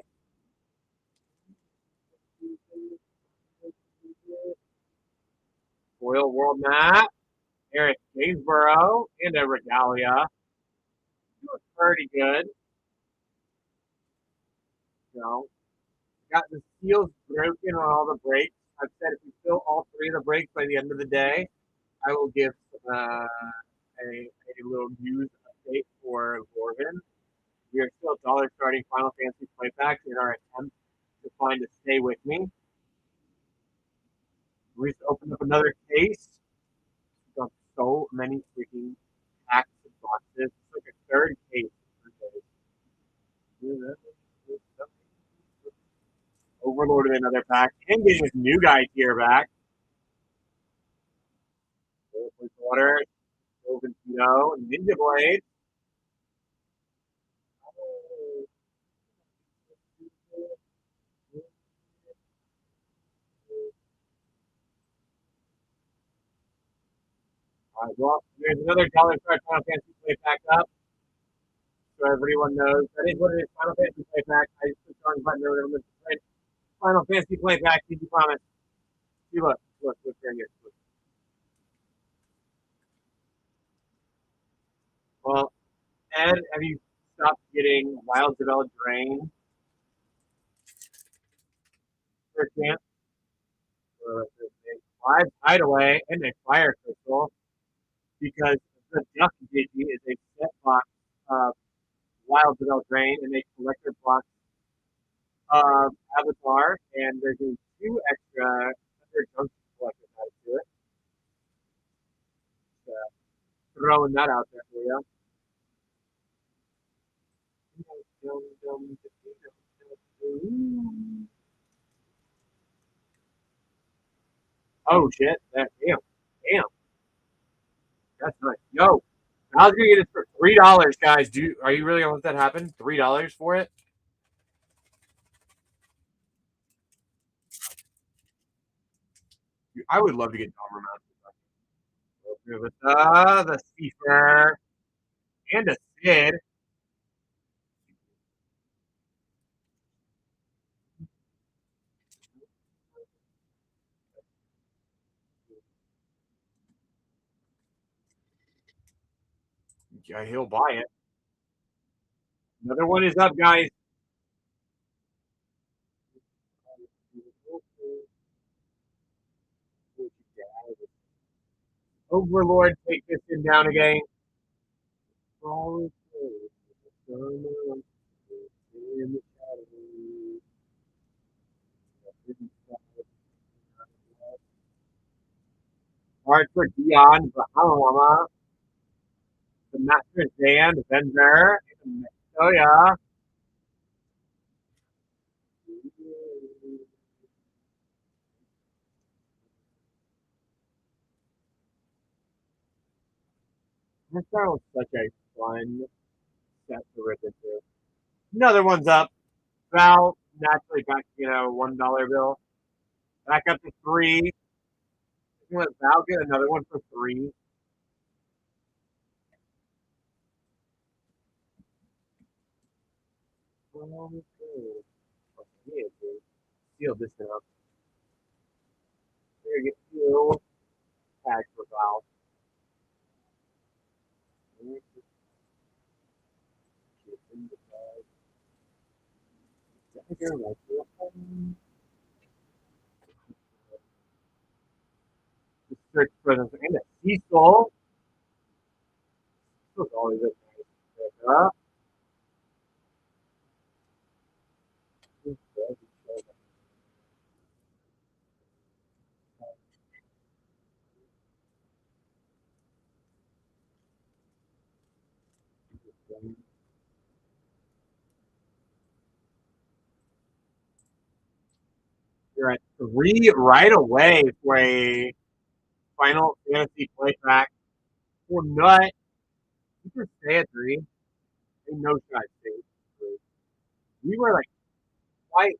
Speaker 2: Royal World Map, Eric Gainsborough, and a Regalia. Doing pretty good. You know, got the seals broken on all the breaks. I've said if we fill all three of the breaks by the end of the day, I will give a little news update for Gorgon. We are still dollar starting Final Fantasy playbacks in our attempt to
Speaker 1: find to stay with me. We just opened up another case. We've got so many freaking packs of boxes. It's like a third case. Overlord with another pack. And getting this new guy here back. Water, Snow, Ninja Blade. All right, well, there's another dollar card Final Fantasy play pack up. So everyone knows that is what it is. Final Fantasy play pack. I just clicked on the button earlier. Final Fantasy play pack. Did you promise? See, look right here. Look. Well, Ed, have you stopped getting Wild Developed Drain for a chance? Five Hideaway and a Fire Crystal because the Duck Digi is a set box of Wild Developed Drain and a collector box of Avatar, and they're doing two extra other junk collectors added to it. So, throwing that out there for you. Oh shit! Damn, that's nice. Yo, I was gonna get it for $3, guys. Are you really gonna let that happen? $3 for it? I would love to get Dom Ramon. The Seafer and a Sid. Yeah, he'll buy it. Another one is up, guys. Overlord, take this thing down again. Hard for Dion, Bahalama, the Master Zan, Venzer, oh yeah. This was such a fun set to rip into. Another one's up. Val naturally back to $1 bill. Back up to three. Let Val get another one for three. Seal this up. We're gonna get two tags for Val. Search for them and a Cecil. Cecil's always a nice pickup. You're at three right away for a Final Fantasy playback. For Nut, you can stay at three. Ain't no shot stay at three. We were like,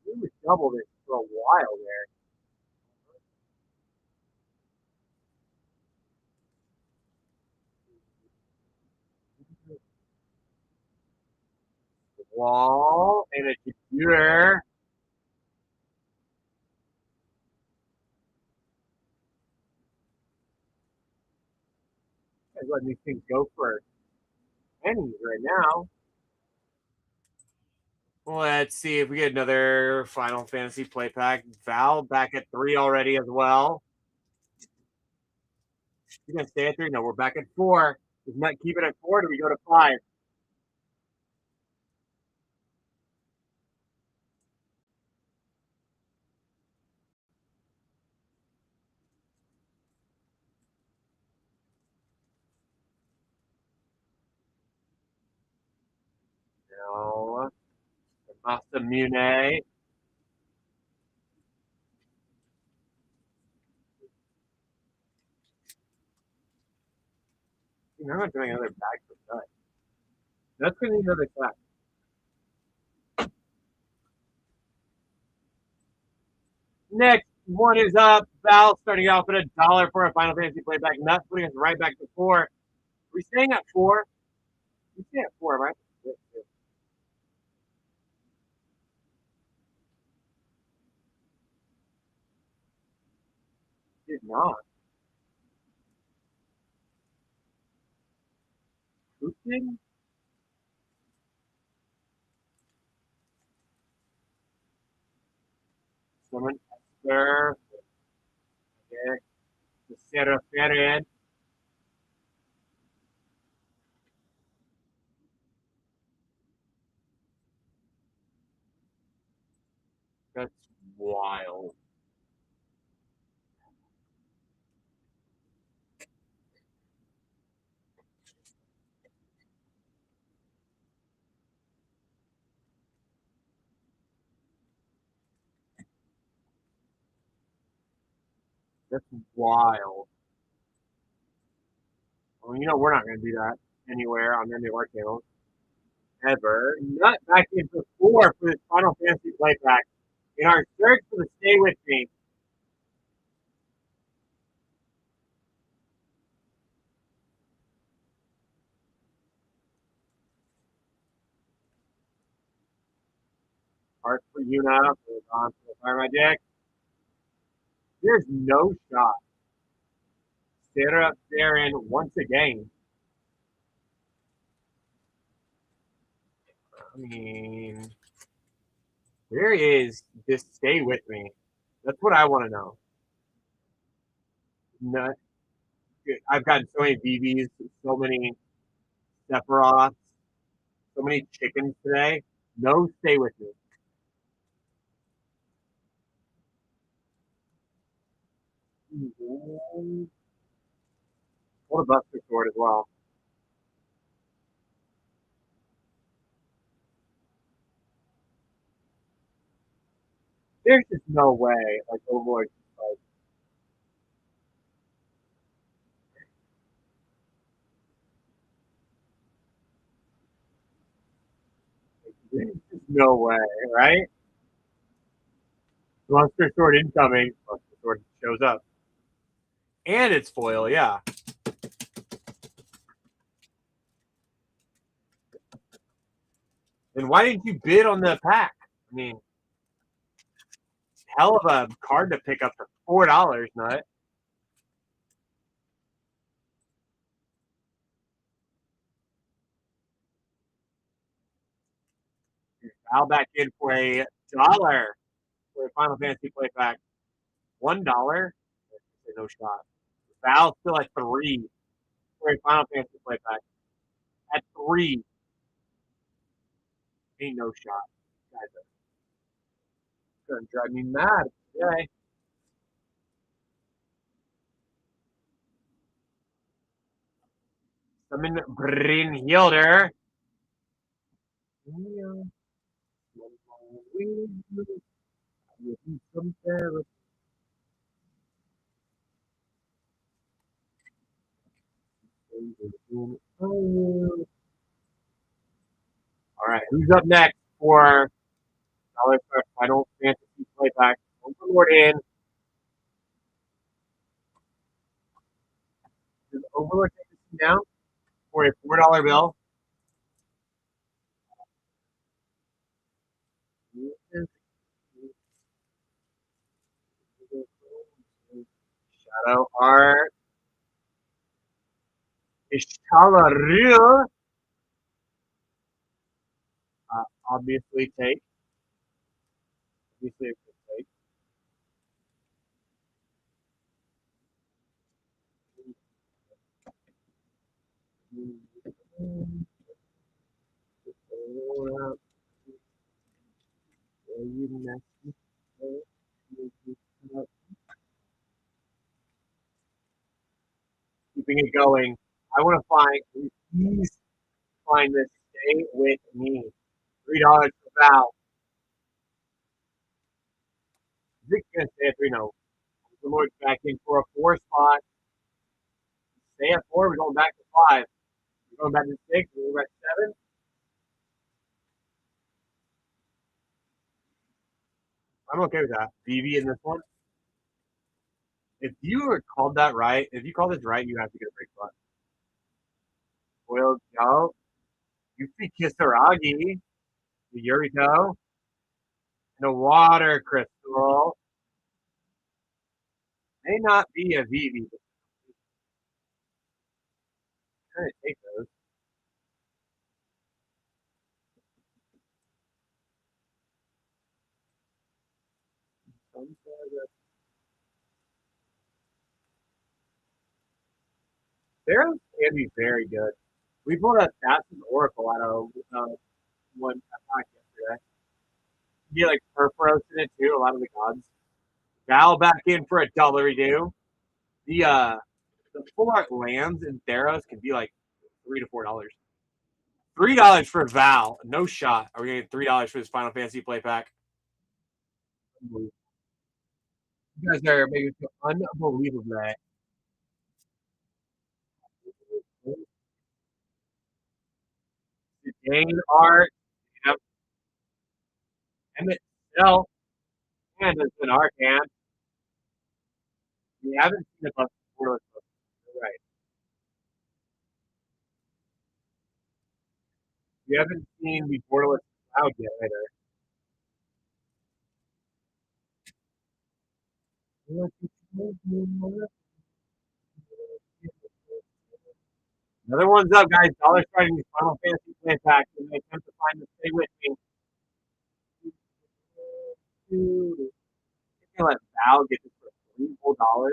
Speaker 1: we were double this for a while there. Wall and a computer. Guys letting these things go for pennies right now. Let's see if we get another Final Fantasy play pack. Val back at three already as well. You gonna stay at three? No, we're back at four. Does Nut keep it at four? Do we go to five? No. Masamune. I'm not doing another bag for nut. That's going to be another class. Next one is up. Val starting off at $1 for a Final Fantasy playback. Nut putting us right back to 4. Are we staying at 4? We stay at 4, right? Did not. Who did? Someone Esther. The Sarah Ferrin. That's wild. That's wild. Well, we're not going to do that anywhere on any of our channels ever. Nut back into 4 for this Final Fantasy playback. In our search for the Stay With Me. Heart for Yuna. Put it on for the Fire Magic. There's no shot. Sarah Theron once again. I mean, where is this Stay With Me? That's what I want to know. Nut. I've gotten so many BBs, so many Sephiroths, so many chickens today. No Stay With Me. What a Buster Sword as well. There's just no way, like, Overlord, like, there's just no way, right? Buster Sword incoming. Buster Sword shows up. And it's foil, yeah. Then why didn't you bid on the pack? I mean, hell of a card to pick up for $4, Nut. Val back in for $1 for a Final Fantasy play pack. $1? No shot. Val still at 3 for a Final Fantasy play pack. At 3. Ain't no shot. Guys are gonna drive me mad today. Summon Brynhilder. All right, who's up next for our Final Fantasy playback? Overlord in. Does Overlord take this down for a $4 bill? Shadow Art. Ishtala Real. Obviously take. Obviously take. Keeping it going. I want to find, please find this. Stay with me. $3 for Val. Zig's gonna stay at 3. No. The Lord's back in for a 4 spot. Stay at 4. We're going back to 5. We're going back to 6. We're at 7. I'm okay with that. BB in this one. If you were called that right, if you call this right, you have to get a break spot. Oil Joe. You see Kisaragi, the Yuriko, and a water crystal. May not be a VV, but I'm trying to take those. Theros can be very good. We pulled a Assassin's Oracle out of one attack yesterday. You get like Perforos in it too, a lot of the gods. Val back in for a double redo. The full art lands in Theros can be like $3 to $4. $3 for Val, no shot. Are we gonna get $3 for this Final Fantasy play pack? You guys are making it feel unbelievable. The Dane art, yep, Emmett Self, and it's an Arcan. We haven't seen it before. Right. We haven't seen the Borderless Cloud yet either. Another one's up, guys. Dollar starting these Final Fantasy play packs and they attempt to find the stay with me. You can let Val get this for $3 whole.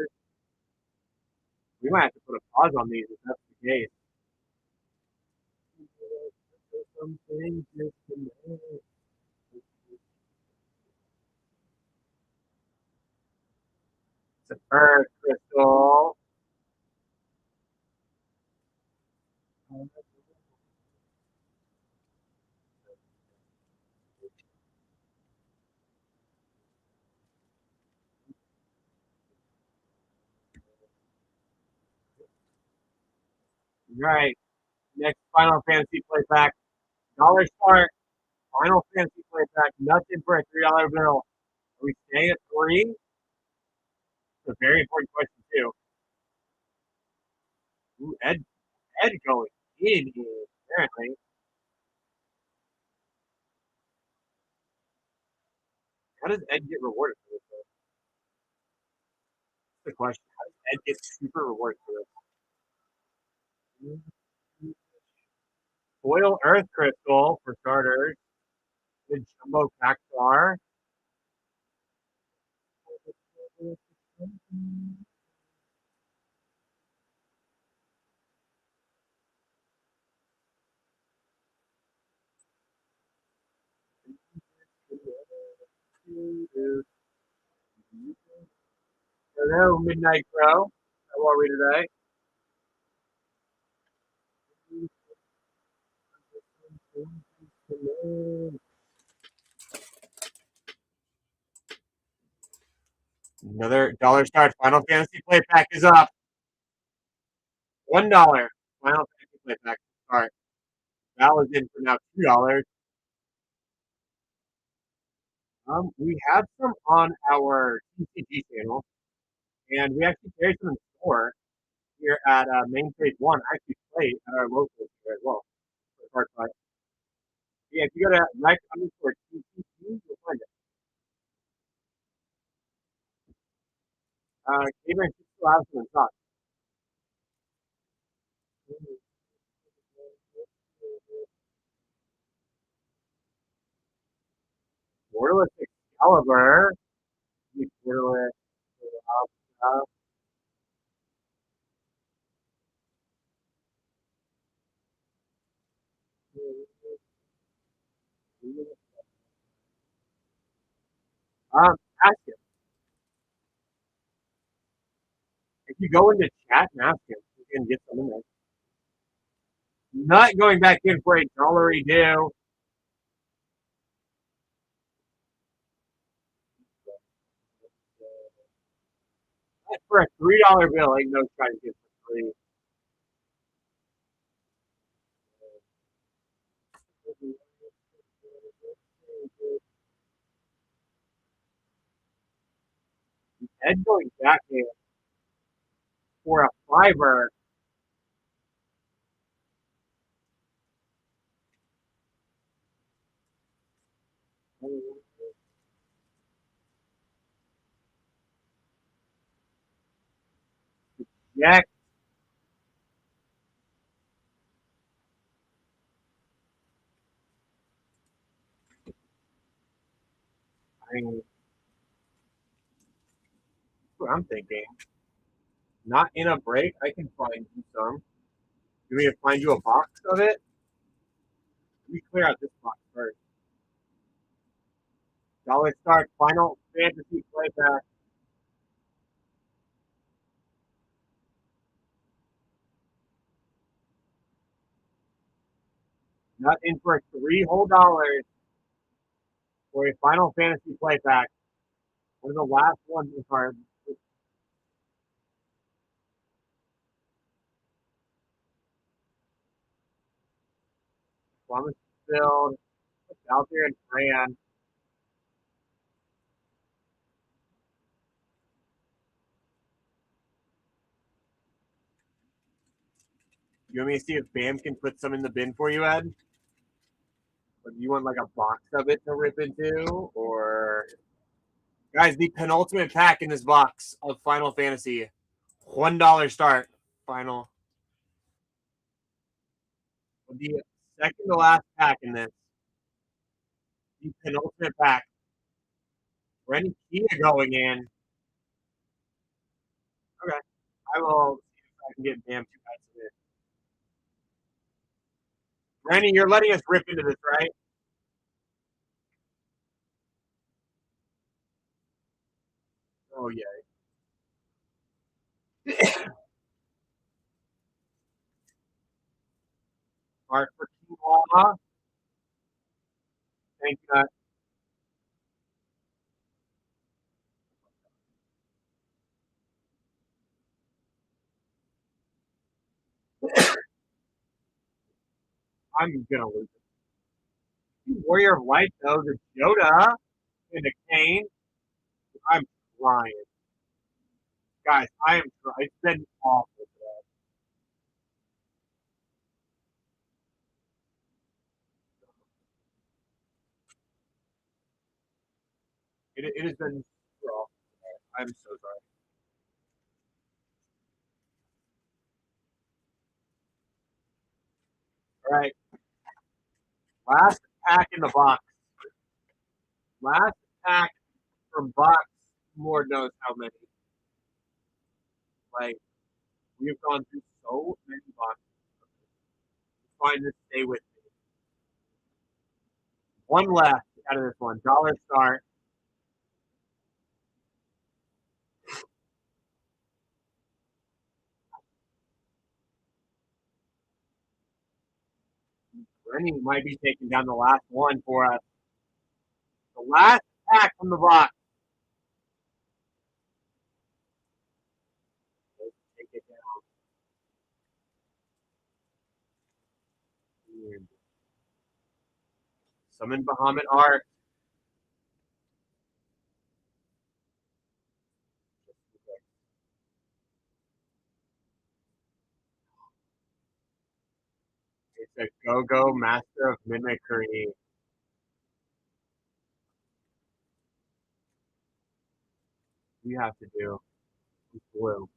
Speaker 1: We might have to put a pause on these if that's the case. It's a Earth Crystal. Right. Next Final Fantasy play pack. Dollar start. Final Fantasy play pack. Nothing for a $3 bill. Are we staying at 3? It's a very important question too. Ooh, Ed going in here, apparently. How does Ed get rewarded for this? Though? That's the question. How does Ed get super rewarded for this? Foil Earth Crystal for starters. The Jumbo Cactuar. Hello, Midnight Crow. How are we today? Another dollar start. Final Fantasy play pack is up. $1. Final Fantasy play pack start. That was in for now $2. We have some on our TCG channel, and we actually carry some in store here at Main Phase 1. I actually play at our local here as well. Yeah, if you go to Rex_TCG, you'll find it. Gamer still have some in stock. Borderless Excalibur. Borderless. Uh, ask him. If you go into chat and ask him, you can get some in there. Not going back in for a $1 due. for a $3 bill, ain't no trying to get for free. Ed going back in for a fiver. Yeah, I mean, what I'm thinking. Not in a break. I can find you some. You mean to find you a box of it? Let me clear out this box first. Dollar Start Final Fantasy Playback. Not in for $3 whole for a Final Fantasy Playback. One of the last ones in cards. Promise filled. Out there and ran. You want me to see if Bam can put some in the bin for you, Ed? Or do you want like a box of it to rip into? Or guys, the penultimate pack in this box of Final Fantasy. $1 start. Final. The second to last pack in this. The penultimate pack. Rennie Kia going in. Okay. I will see if I can get Bam two packs of it. Rennie, you're letting us rip into this, right? Oh yeah. Art for King. Thank you. I'm gonna lose it. Warrior of Light though, the Yoda and the Kane. I'm trying. Guys, I am trying. It's been awful today. It has been rough. I'm so sorry. All right. Last pack in the box. Last pack from box. Lord knows how many. Like, we've gone through so many boxes. Trying to stay with me. One left out of this one. Dollar start. Rennie might be taking down the last one for us. The last pack from the box. Let's take it down. Summon Bahamut Art. It's a Go-Go Master of Mimicry. We have to do blue.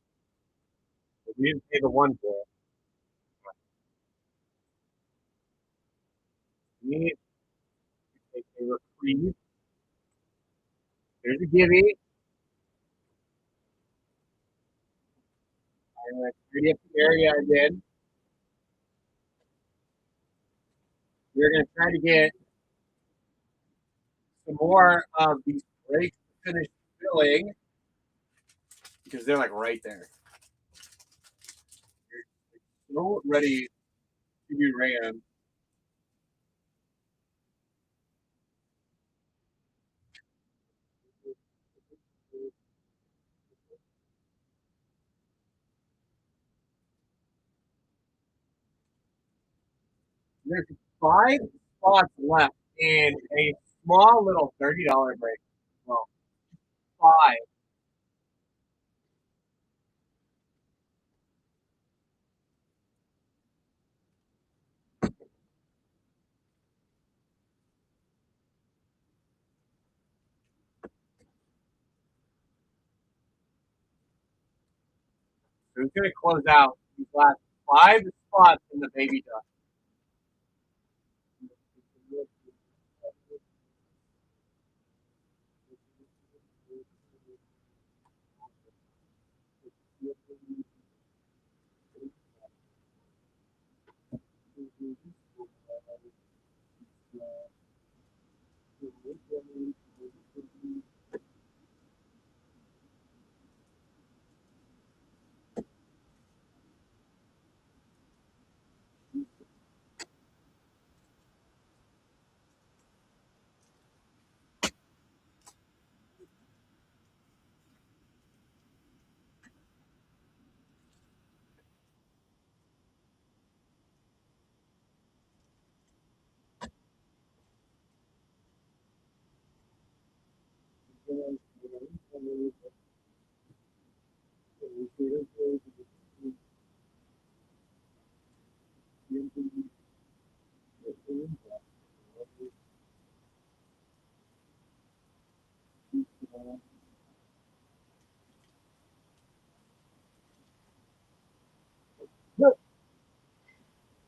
Speaker 1: We didn't pay the one for it. We need to take a reprieve. There's a Gibby. I'm going to pretty up the area again. We're going to try to get some more of these breaks to finish filling because they're like right there. They're so ready to be ran. There's 5 spots left in a small little $30 break. Well, five. Who's going to close out these last 5 spots in the baby duck?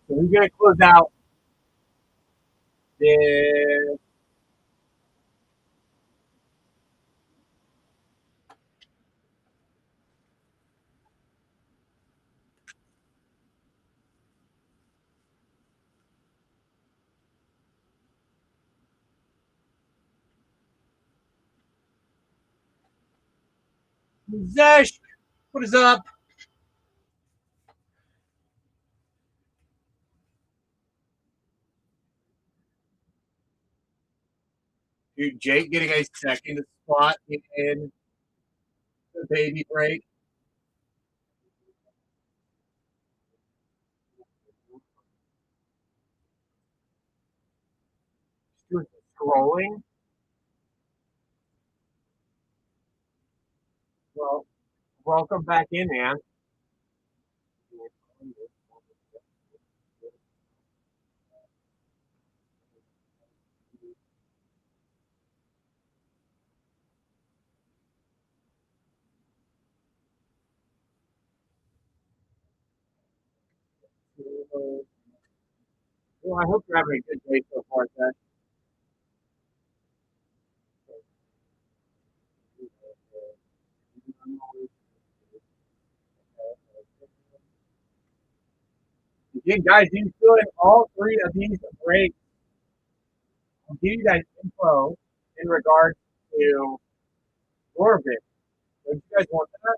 Speaker 1: So who's going to close out the Zesh? What is up? Dude, Jake getting a second spot in the baby break. Just scrolling. Well, welcome back in, man. Well, I hope you're having a good day so far, Zesh. Again, guys, you fill in all 3 of these breaks. I'll give you guys info in regards to Orbit. So if you guys want that,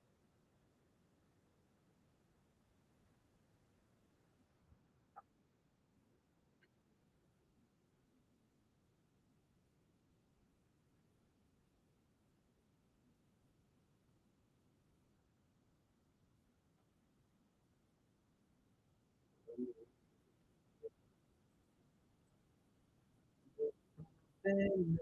Speaker 1: then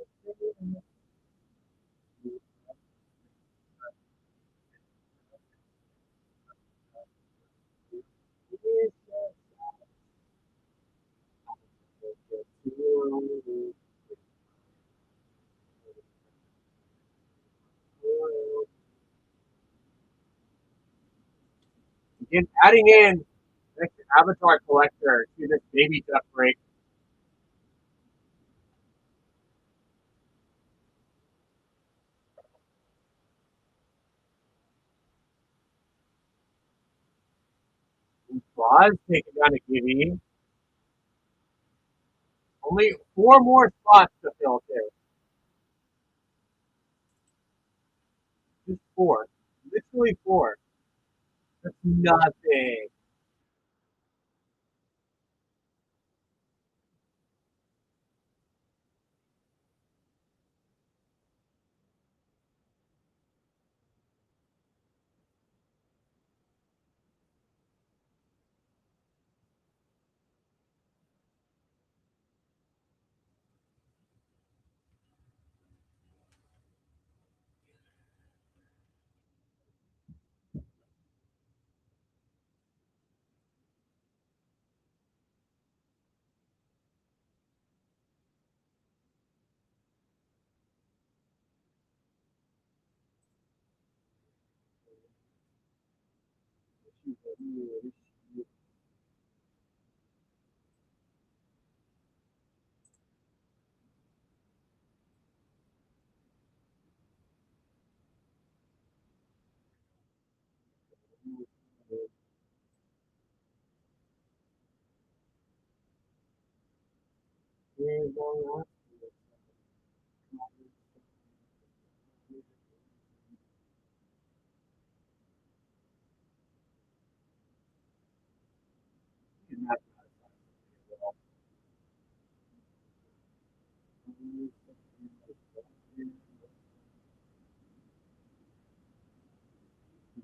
Speaker 1: again, adding in next avatar collector to this baby duck break. Braz taking down a Gibby. Only 4 more spots to fill too. Just 4. Literally 4. That's nothing.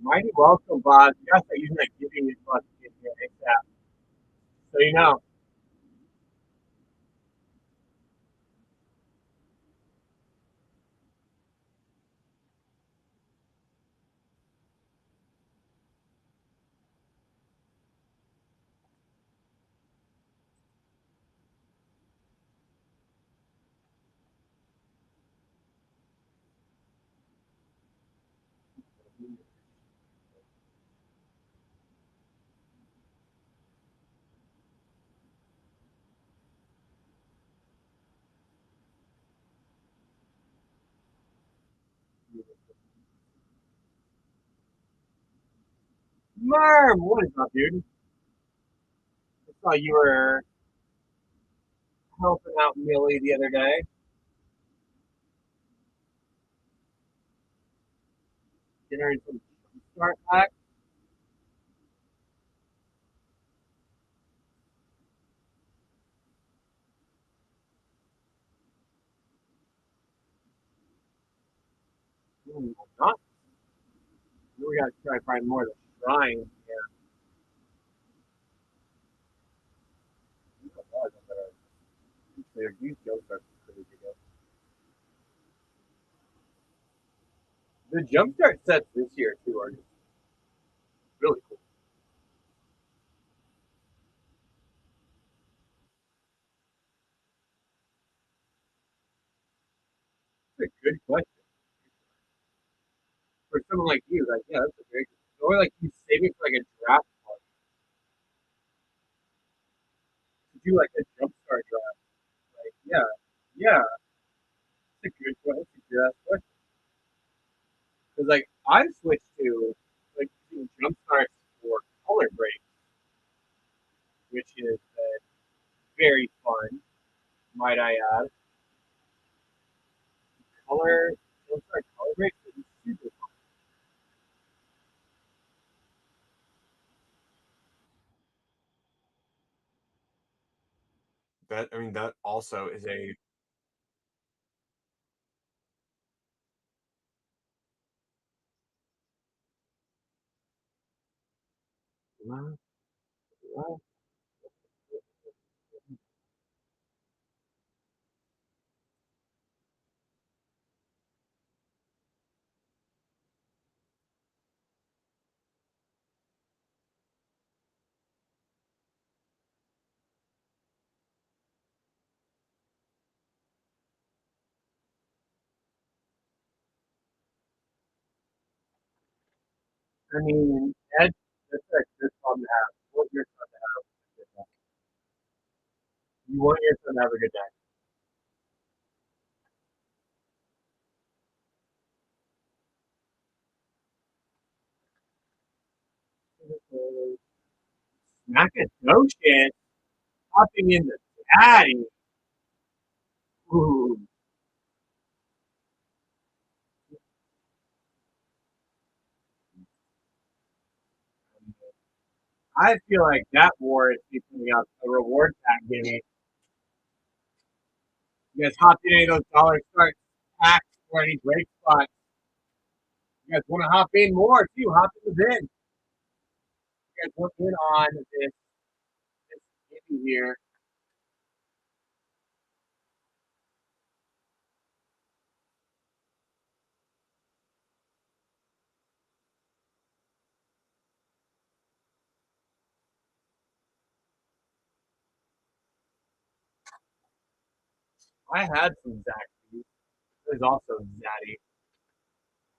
Speaker 1: Mighty welcome, Bob. You guys are using that giving me plus in here ASAP. So you know. Merm, what is up, dude? I saw you were helping out Millie the other day. Getting her in some start pack. Not. We gotta try to find more of the shrine here. These jump starts are crazy good. The jumpstart sets this year too are just really cool. It's a good question for someone like you. Like, yeah, that's a very good. Or like you save it for like a draft party to do like a jumpstart draft. Like, yeah, yeah, it's a good question. It's a good ass question. Because like I've switched to like using jumpstarts for color break, which is very fun. Might I add? Color jumpstart color break is super fun.
Speaker 2: That I mean that also is a
Speaker 1: I mean, that's a good problem to have. You want your son to have a good day. You want your son to have a good day. Nakadoshis hopping in the daddy. Ooh, I feel like that warrants me putting out a reward pack giving. You guys hop in any of those dollar start packs for any break spots. You guys want to hop in more too? Hop in the bin. You guys want in on this giving here? I had some Zaxby's. There's also Zaddy.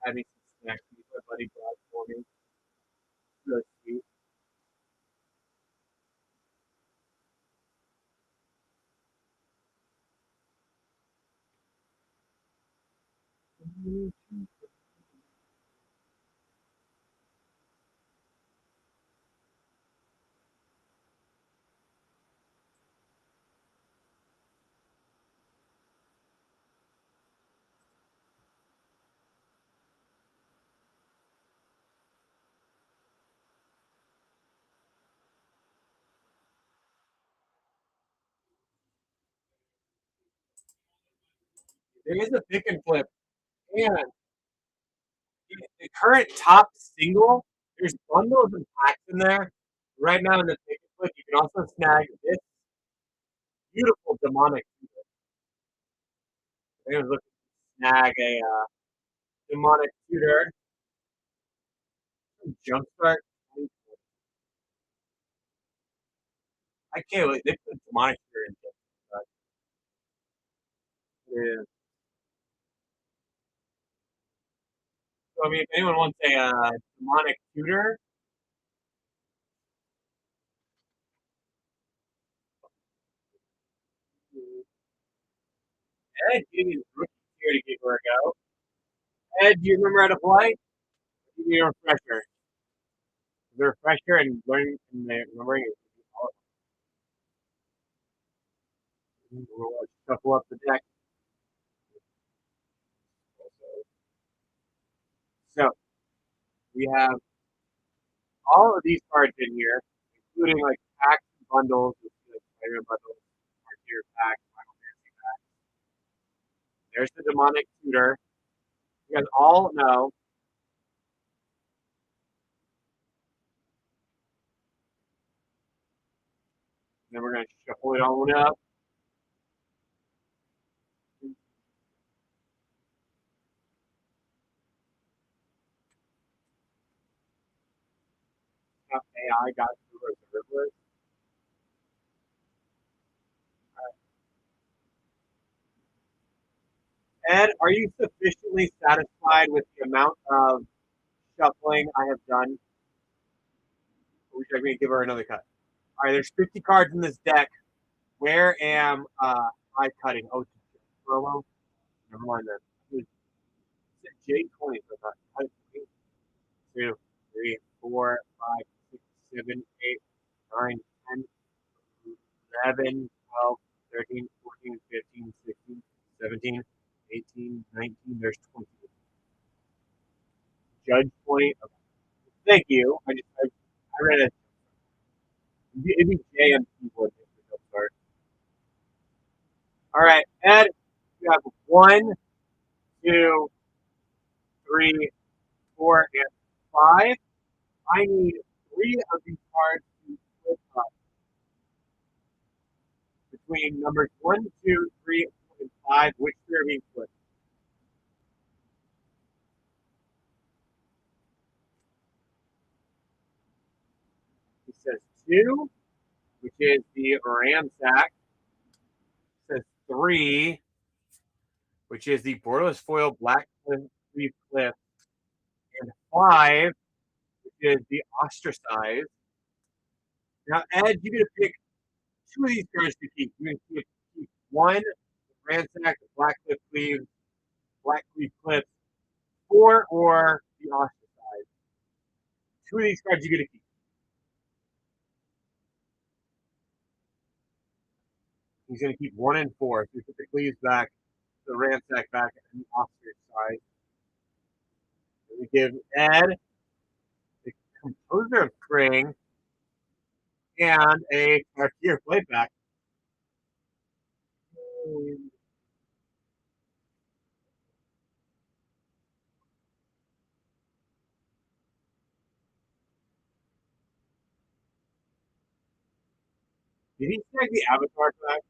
Speaker 1: Had me some snacks. My buddy brought for me. Really sweet. There is a pick and flip, and the current top single, there's bundles and packs in there. Right now in the pick and flip, you can also snag this beautiful demonic. I was looking to snag a demonic tutor jumpstart. I can't wait. They put demonic tutor in jumpstart. Yeah. So I mean, if anyone wants a demonic tutor, Ed, you need a rookie tier to give her a go. Ed, do you remember how to play? You need a refresher. The refresher and learning and remembering is we'll shuffle up the deck. So we have all of these cards in here, including like packs and bundles, like Spider-Man bundles, Martier packs, Final Fantasy packs. There's the demonic tutor. You guys all know. Then we're gonna shuffle it all up. AI got to the reserve list. Ed, are you sufficiently satisfied with the amount of shuffling I have done? Or would you like me to give her another cut? All right, there's 50 cards in this deck. Where am I cutting? Oh, promo. Never mind then. It's J20 for that. Cut 2, 3, 4, 5, 6, 7, 8, 9, 10, 11, 12, 13, 14, 15, 16, 17, 18, 19. There's 20. Judge 20. Okay. Thank you. I read it. It'd be JMP would start. All right, Ed, you have 1, 2, 3, 4, and 5. I need 3 of these cards to flip up between numbers 1, 2, 3, 4, and 5. Which 3 are being flipped? It says 2, which is the Ramsack. It says 3, which is the borderless foil black leaf cliff, and 5, which is the ostracized. Now, Ed, you get to pick 2 of these cards to keep. You can keep 1, the Ransack, the Black Cliff Cleaves, Black Cleave Cliff, 4, or the ostracized. 2 of these cards you get to keep. He's going to keep 1 and 4. So you put the Cleaves back, the Ransack back, and the ostracized. We give Ed the Composer of Spring and a Cartier Playback. Did he snag the Avatar back?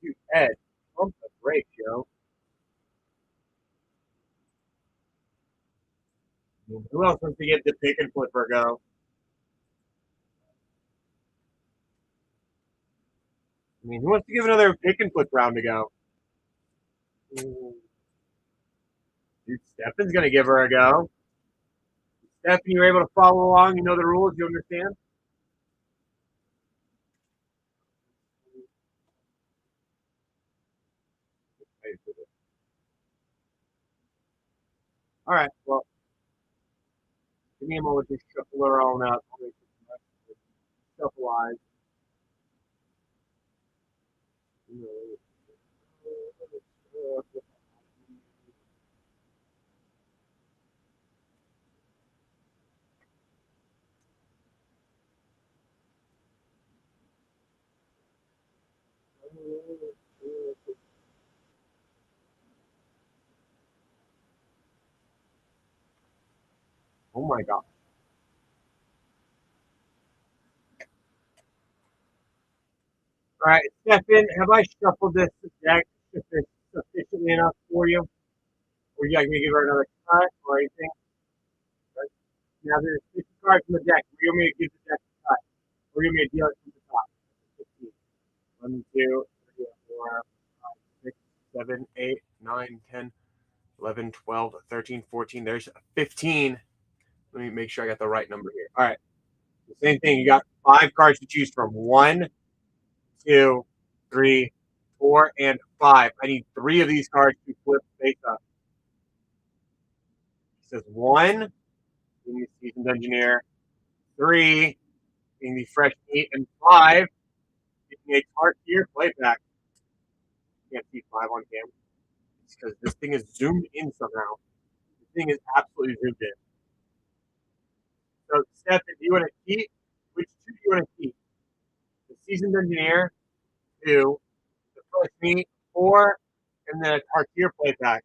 Speaker 1: Dude, Ed, pump the brakes, yo. Who else wants to get the pick and flipper go? I mean, who wants to give another pick and flip round to go? Dude, Stefan's gonna give her a go. Stefan, you're able to follow along. You know the rules. You understand. All right. Well, give me a moment to shuffle her on up. Shuffle eyes. Oh my god. All right, Stefan, have I shuffled this deck sufficiently enough for you? Or you like me to give her another cut or anything? Right. Now there's 50 cards in the deck. Were you want me to give the deck a cut? Or you want me to deal it from the top? 15. 1, 2, 3, 4, 5, 6, 7, 8, 9, 10, 11, 12, 13, 14. There's 15. Let me make sure I got the right number here. All right. The same thing. You got 5 cards to choose from. 1, 2, 3, 4, and 5. I need 3 of these cards to flip face up. It says 1, being the seasoned engineer. 3, being the fresh meat. And 5, being a Tartier playback. Can't see 5 on camera. It's because this thing is zoomed in somehow. This thing is absolutely zoomed in. So, Steph, if you want to keep, which 2 do you want to keep? The seasoned engineer, 2, the fresh meat, 4, and the Tartier playback.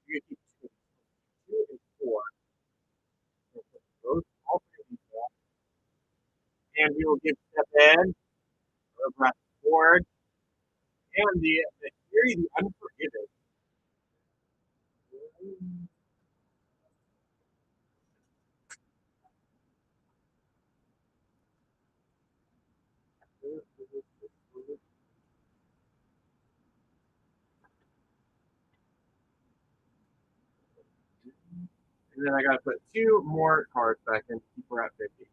Speaker 1: You can keep 2. 2 and 4. Those all 3 of these back. And we will give Steph Ed a breath forward. And the Fury, the Unforgiven. And then I got to put 2 more cards back in to keep her at 50.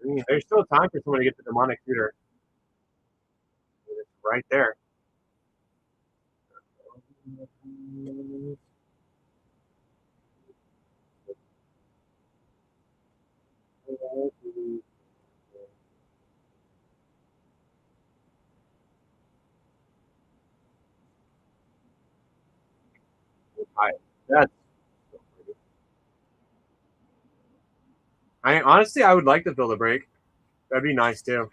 Speaker 1: I mean, there's still time for someone to get the demonic shooter. It's right there. That's so pretty. I honestly, I would like to fill the break. That'd be nice too.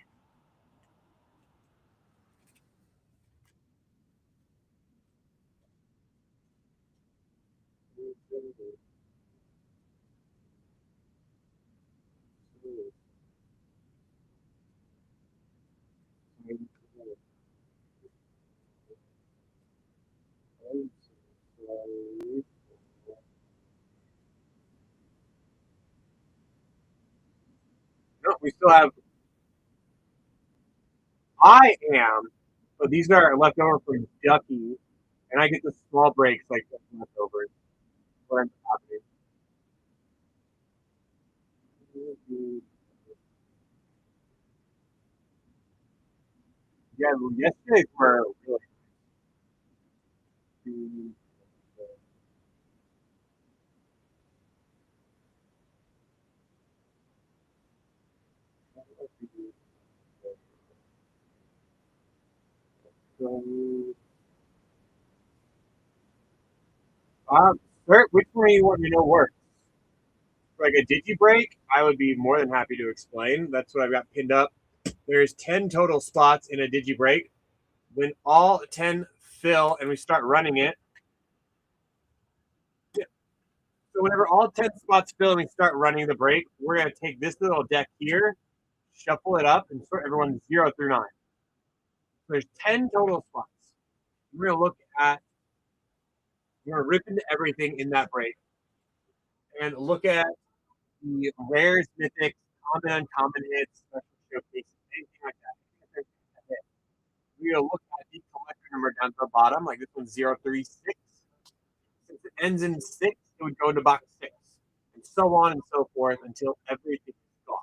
Speaker 1: No, we still have. I am, but these are left over from Ducky, and I get the small breaks like leftovers. What I'm happening. Yeah, well, yesterday's were really. Sir, which one do you want me to know works? For like a digi break, I would be more than happy to explain. That's what I've got pinned up. There's 10 total spots in a digi break. When all 10 fill and we start running it, so whenever all 10 spots fill and we start running the break, we're going to take this little deck here, shuffle it up, and sort everyone 0 through 9. So there's 10 total spots. We're going to look at, we're going to rip into everything in that break and look at the rares, mythics, common, uncommon hits, special showcases, anything like that. We're going to look at the collector number down to the bottom, like this one's 036. Since it ends in 6, it would go into box 6. And so on and so forth until everything is gone.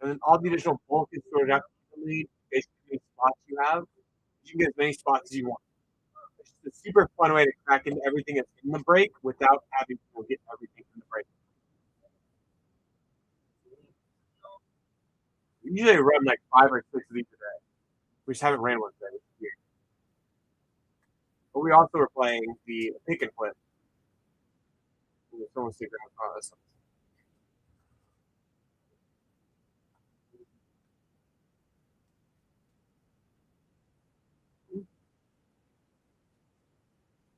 Speaker 1: And then all the additional bulk is sorted out evenly based on how many spots you have. You can get as many spots as you want. It's just a super fun way to crack into everything that's in the break without having to get everything in the break. We usually run like 5 or 6 of these a day. We just haven't ran one today. But we also were playing the pick and flip.
Speaker 2: Someone's figuring out this.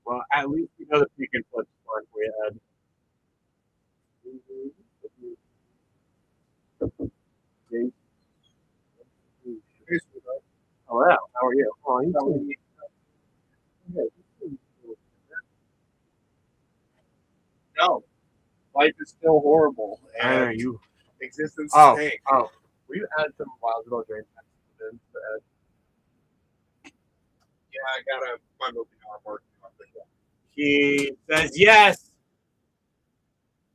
Speaker 2: Well, at least we know the pick and flip's fun for you, Ed. Hello, how are you? Oh, you
Speaker 1: No, life is still horrible,
Speaker 2: I know
Speaker 1: and
Speaker 2: you.
Speaker 1: existence
Speaker 2: Oh,
Speaker 1: stinks.
Speaker 2: oh. Will you add some wild about drain in to Ed?
Speaker 1: Yeah, I gotta my movie arm working on this.
Speaker 2: He says yes.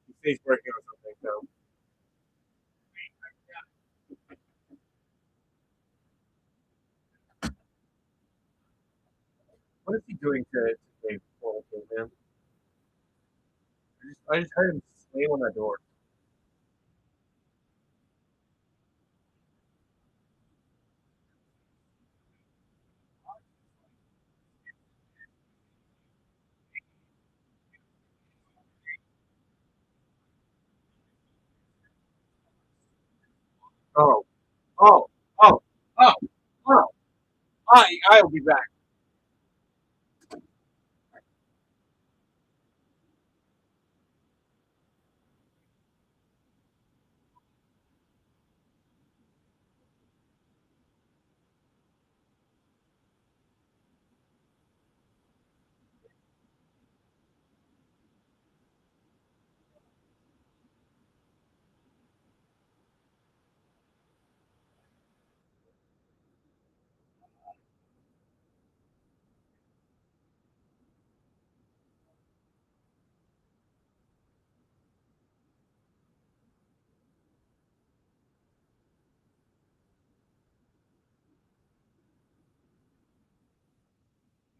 Speaker 2: He says he's working on something, so. What is he doing to Dave Fulton, man? I just heard him slam on that door. Oh, oh, oh, oh, oh. I'll be back.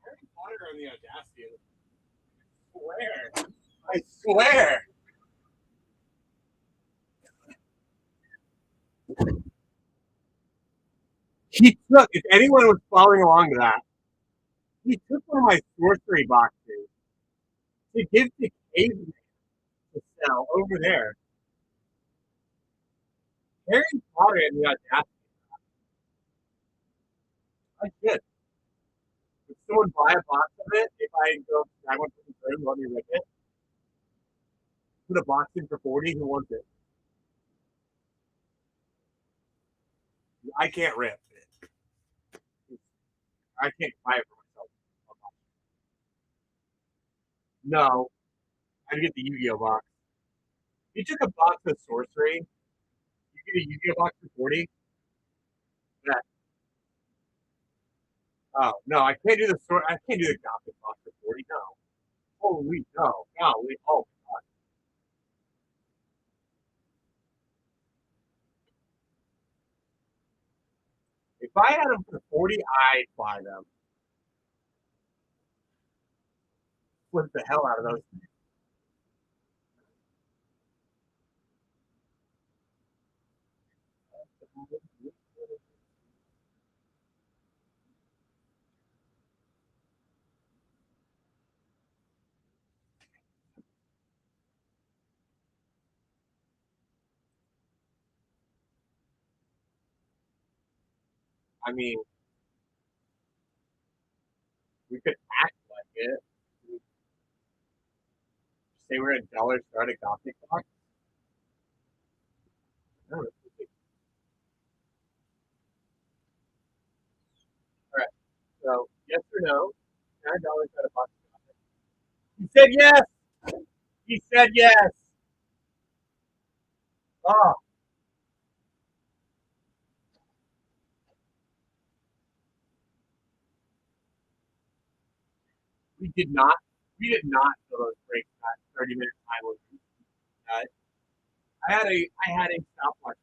Speaker 2: Harry Potter on the audacity. I swear. I swear. He took, if anyone was following along to that, he took one of my sorcery boxes to give to Caveman to sell over there. Harry Potter and the audacity. I should. If someone buy a box of it, if I go, I want to room, let me rip it. Put a box in for 40. Who wants it? I can't rip it. I can't buy it for myself. No, I'd get the Yu-Gi-Oh box. You took a box of sorcery. You get a Yu-Gi-Oh box for 40. Yeah. Oh no, I can't do the sort. I can't do the Gothic box for 40. No. Holy no, golly, oh god. If I had them for 40, I'd buy them. Flip the hell out of those. I mean, we could act like it. Say we're a dollar start a Gothic box. No, all right. So yes or no? $9 start a box. He said yes. He said yes. Oh, we did not. We did not fill those breaks that 30-minute time was. Uh, I had a stopwatch.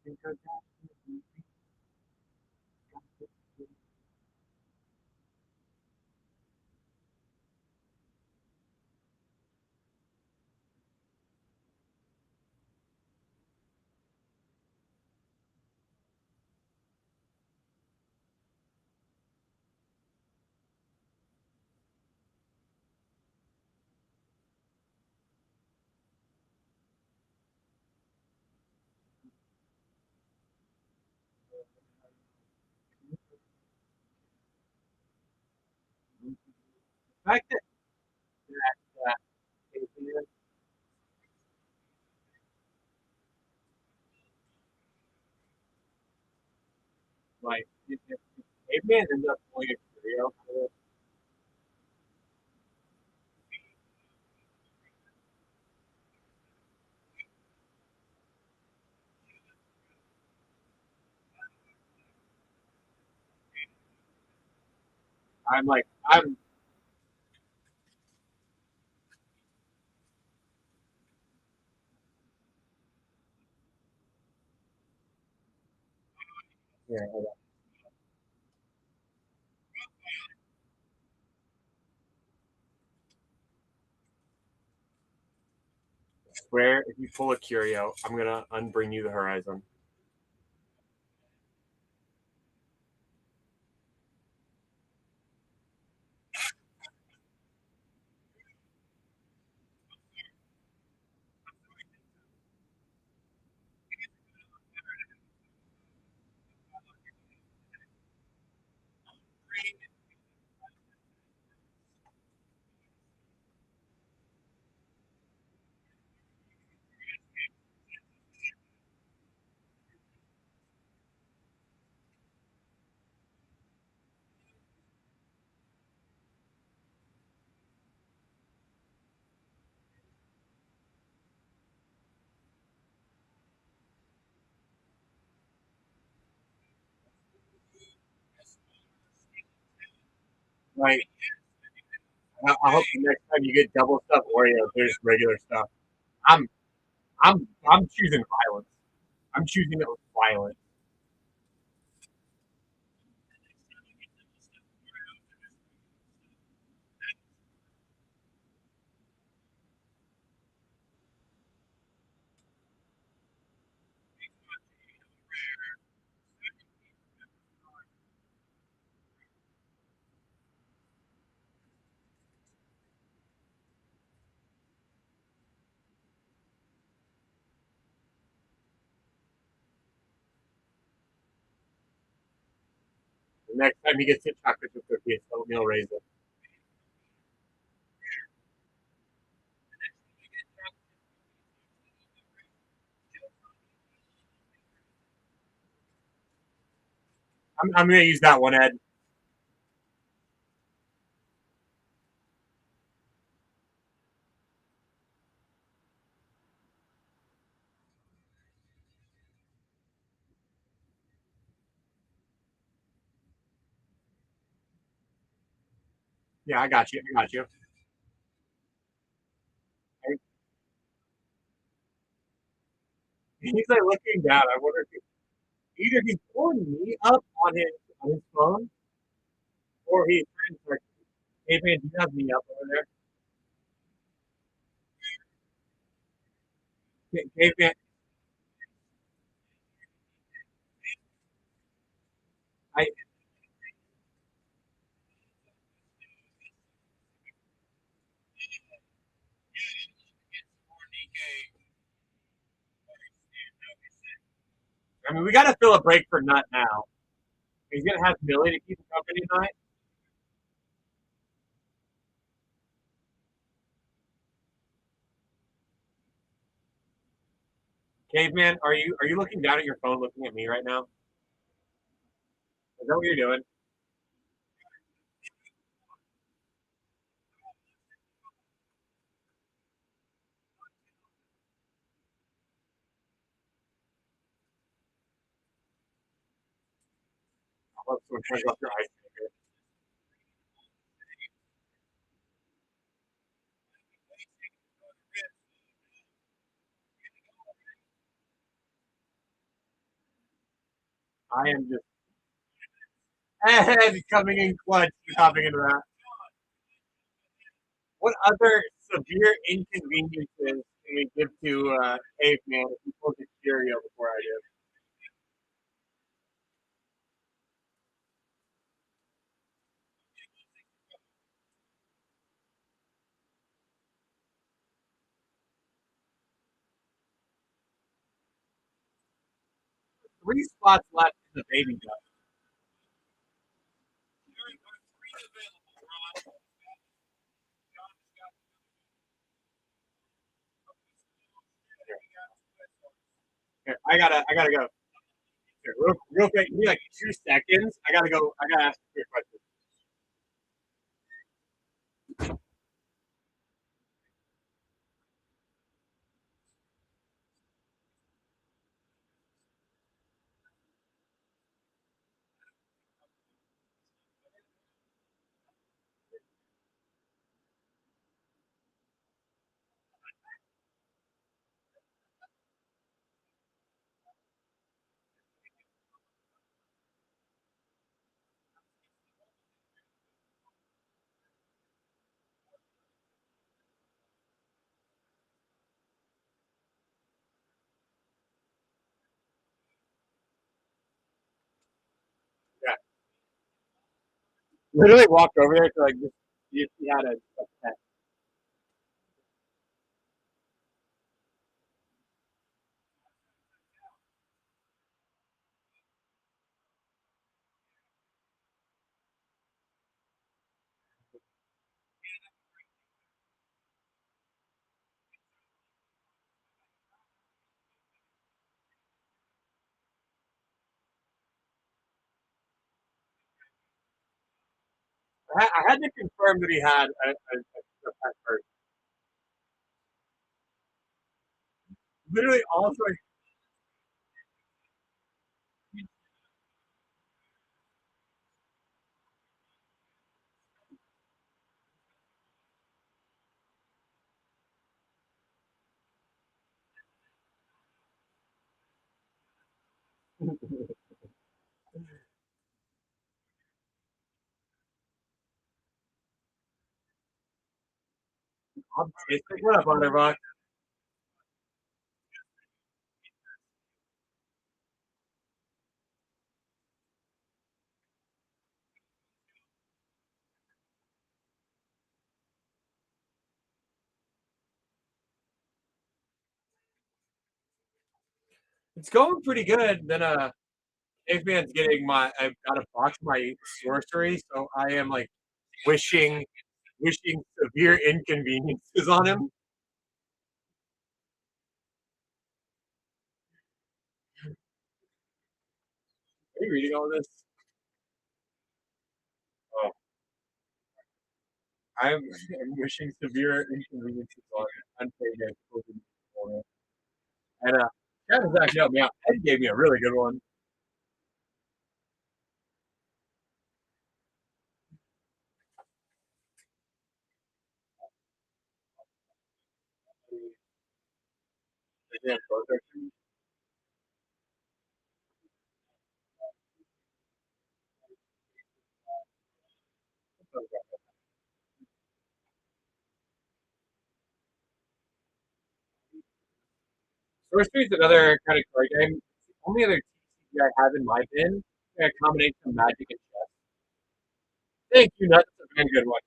Speaker 2: Remember?
Speaker 1: fact that Caveman, like, if Caveman ends up pulling a trio, I'm here.
Speaker 2: Swear, if you pull a curio, I'm gonna unbring you the horizon.
Speaker 1: Like, I hope the next time you get double stuffed Oreos, there's regular stuff. I'm I'm choosing violence. I'm choosing it with violence. The next time he gets hit chocolate chip cookie, it's oatmeal raisin. I'm gonna use that one, Ed. Yeah, I got you. I got you. He's like looking down. I wonder if either he's pulling me up on his phone, or he's trying to like, hey man, do you have me up over there? Hey man, I I mean we gotta fill a break for Nut now. He's gonna have Millie to keep him company tonight. Caveman, are you looking down at your phone, looking at me right now? Is that what you're doing? I'll let someone turn off your ice maker. I am just and coming in clutch, hopping into that. What other severe inconveniences can we give to Caveman if he pulls a Cheerio before I do? 3 spots left in the baby duck. I gotta go. Here, real quick, give me like 2 seconds. I gotta go. I gotta ask you a question. Yeah, literally walked over there to like just see if he had a pet. I had to confirm that he had a pet first. Literally, also, optimistic. What up, Underbox? It's going pretty good. Then Caveman's getting my. I've got a box of my sorcery, so I am like wishing severe inconveniences on him. Are you reading all this? Oh, I'm wishing severe inconveniences on unpaid guys. And that has actually helped me out. Ed gave me a really good one. Sorcery is another kind of card game. It's the only other TCG I have in my bin. A combination of Magic and chess. Thank you, Nuts. That's a very good one.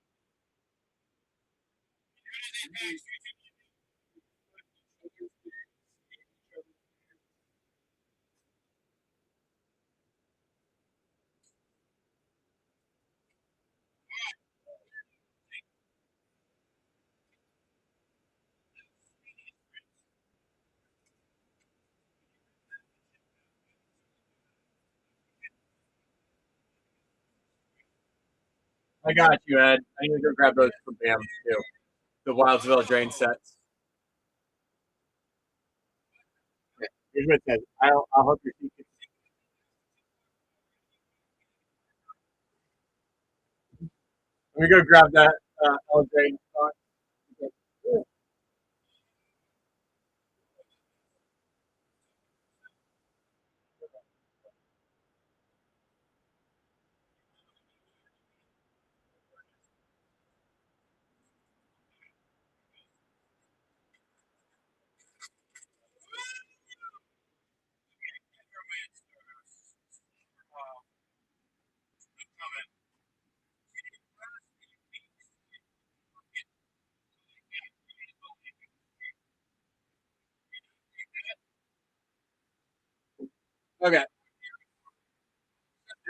Speaker 1: I got you, Ed. I need to go grab those from Bam too. The Wildsville Drain sets. Here's what it says. I'll help your team. Let me go grab that LJ. Okay.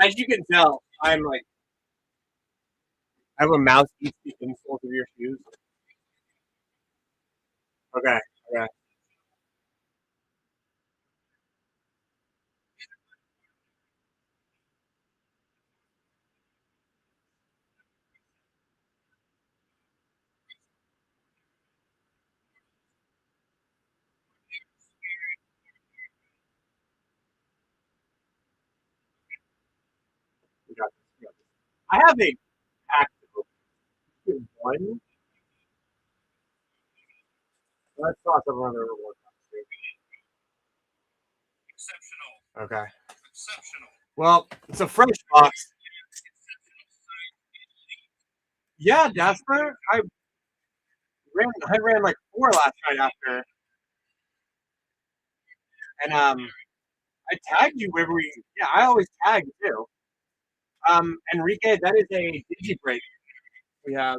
Speaker 1: As you can tell, I'm like I have a mouse eats the insoles of your shoes. Okay. Okay. I have a pack to open. One. Let's toss up another reward. Okay. Well, it's a fresh box. Yeah, Jasper. I ran like four last night after, and I tagged you wherever we. Yeah, I always tag too. Enrique, that is a digi break we have.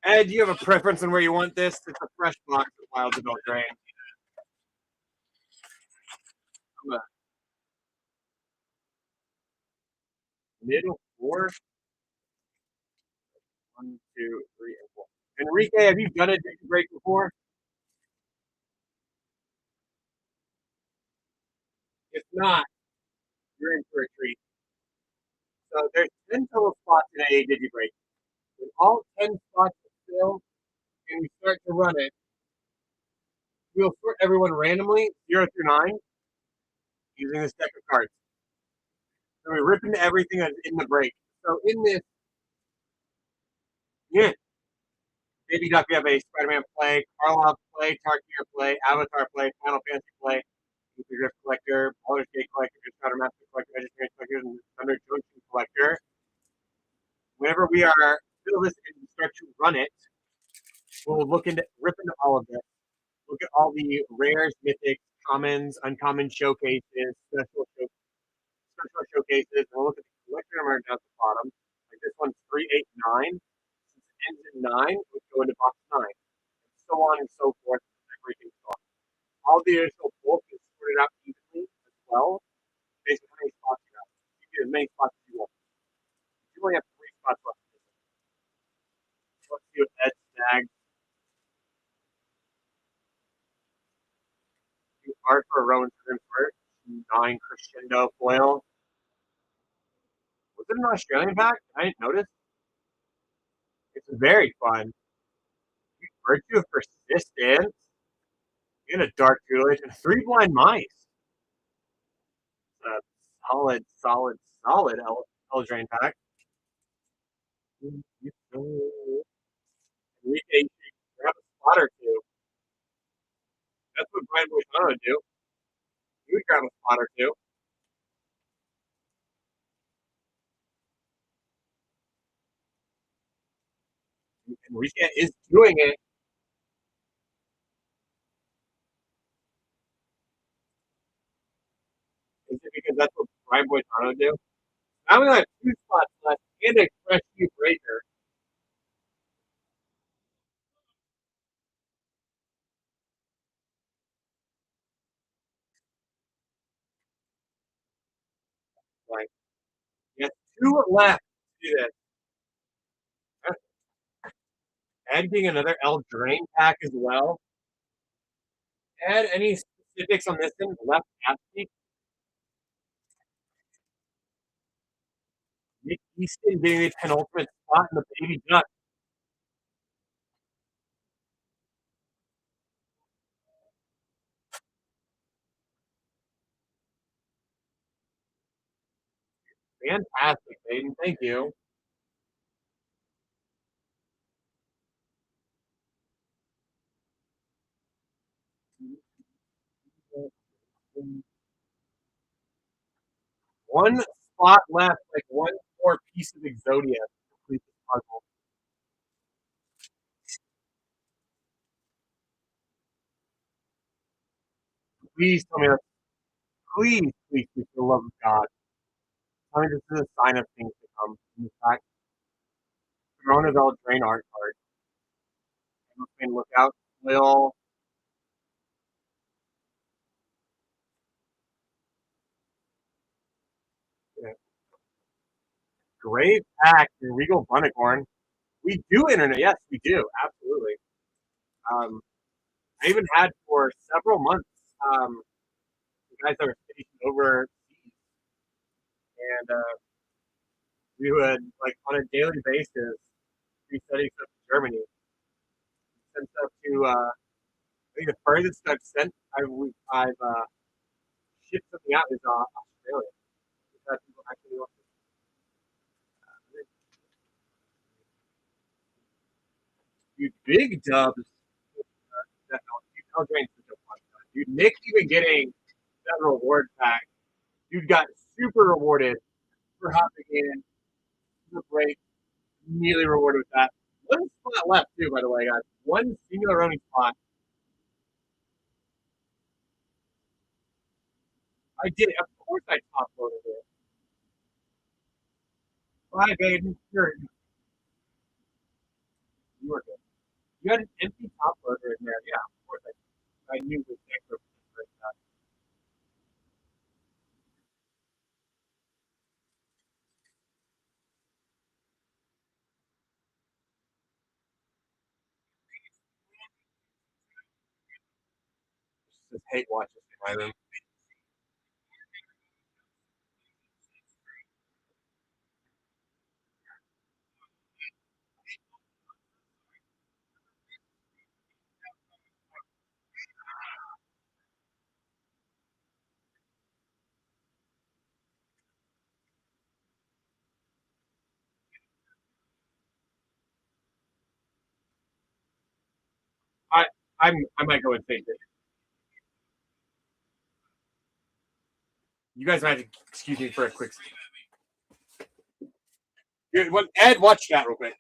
Speaker 1: Ed, do you have a preference on where you want this? It's a fresh box of Wild Adult Drain. I'm a middle four. One, two, three, and four. Enrique, have you done a digi break before? If not, you're in for a treat. So there's 10 total spots in a digi break. When all 10 spots are filled and we start to run it, we'll sort everyone randomly, 0 through 9, using this deck of cards. So we rip into everything that's in the break. So in this, yeah, Baby Duck, we have a Spider-Man play, Karlov play, Tarkir play, Avatar play, Final Fantasy play, Nuclear Drift Collector, Baldur's Gate Collector, Shadow Master Collector, Vegetarian Collector, and Thunder Junction Collector. Whenever we are fill this and start to run it, we'll rip into all of this. Look at all the rares, mythics, commons, uncommon showcases, special showcases, and we'll look at the collector number down at the bottom. Like this one's 389. Since it ends in 9, we go into box 9. And so on and so forth. Everything on. All the additional bulk is sorted out evenly as well, based on how many spots you have. You get as many spots as you want. You only have 3 spots left. Let's see what Ed snagged. Art for a Roman first. 9 crescendo foil. Was it an Australian pack? I didn't notice. It's very fun. Virtue of Persistence. In a Dark Tutelage and 3 Blind Mice. A solid Eldraine pack. We grab a spot or two. That's what Brian Boisano would do. He would grab a spot or two. And Enrique is doing it. Is it because that's what Brian Boisano would do? Now we only have 2 spots left and a fresh new breaker. Like, he has 2 left to do this. And being another Eldraine pack as well. Add any specifics on this thing? Left Absy? Nick Easton being the penultimate spot in the Baby Duck. Fantastic, Baden. Thank you. One spot left, like one more piece of Exodia to complete this puzzle. Please tell me that. Please, for the love of God. Tell me this is a sign of things to come. In fact, Corona Bell Drain Art card. And look out. Will. Yeah. Grave Pact and Regal Bunnicorn. We do internet. Yes, we do. Absolutely. Um, I even had for several months the guys that were stationed overseas, and we would like on a daily basis be sending stuff to Germany, send stuff to. I think the furthest I've I've shipped something out is Australia. We've had people actually Dude, big dubs. Definitely. Eldrain's such a fun time. Dude, Nick's even getting several reward packs. Dude got super rewarded for hopping in the break. Immediately rewarded with that. One spot left too, by the way, guys. One singular running spot. I did it. Of course I top loaded it. Bye, Baden. You were good. You had an empty top loader in there. Yeah, of course I knew it was extra. Just hate watching in my room. I I might go insane. You guys might have to excuse me for a quick. Ed, watch that real quick.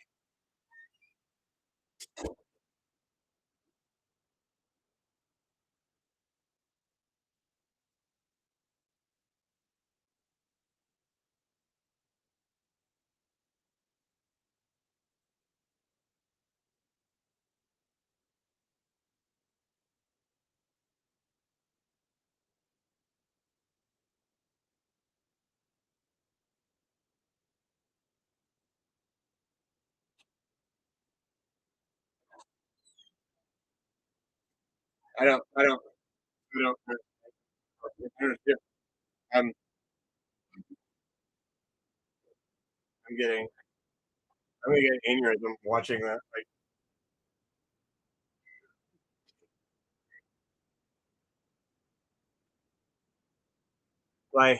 Speaker 1: I don't. I don't. I don't. I'm. I'm getting. I'm gonna get an aneurysm watching that. Like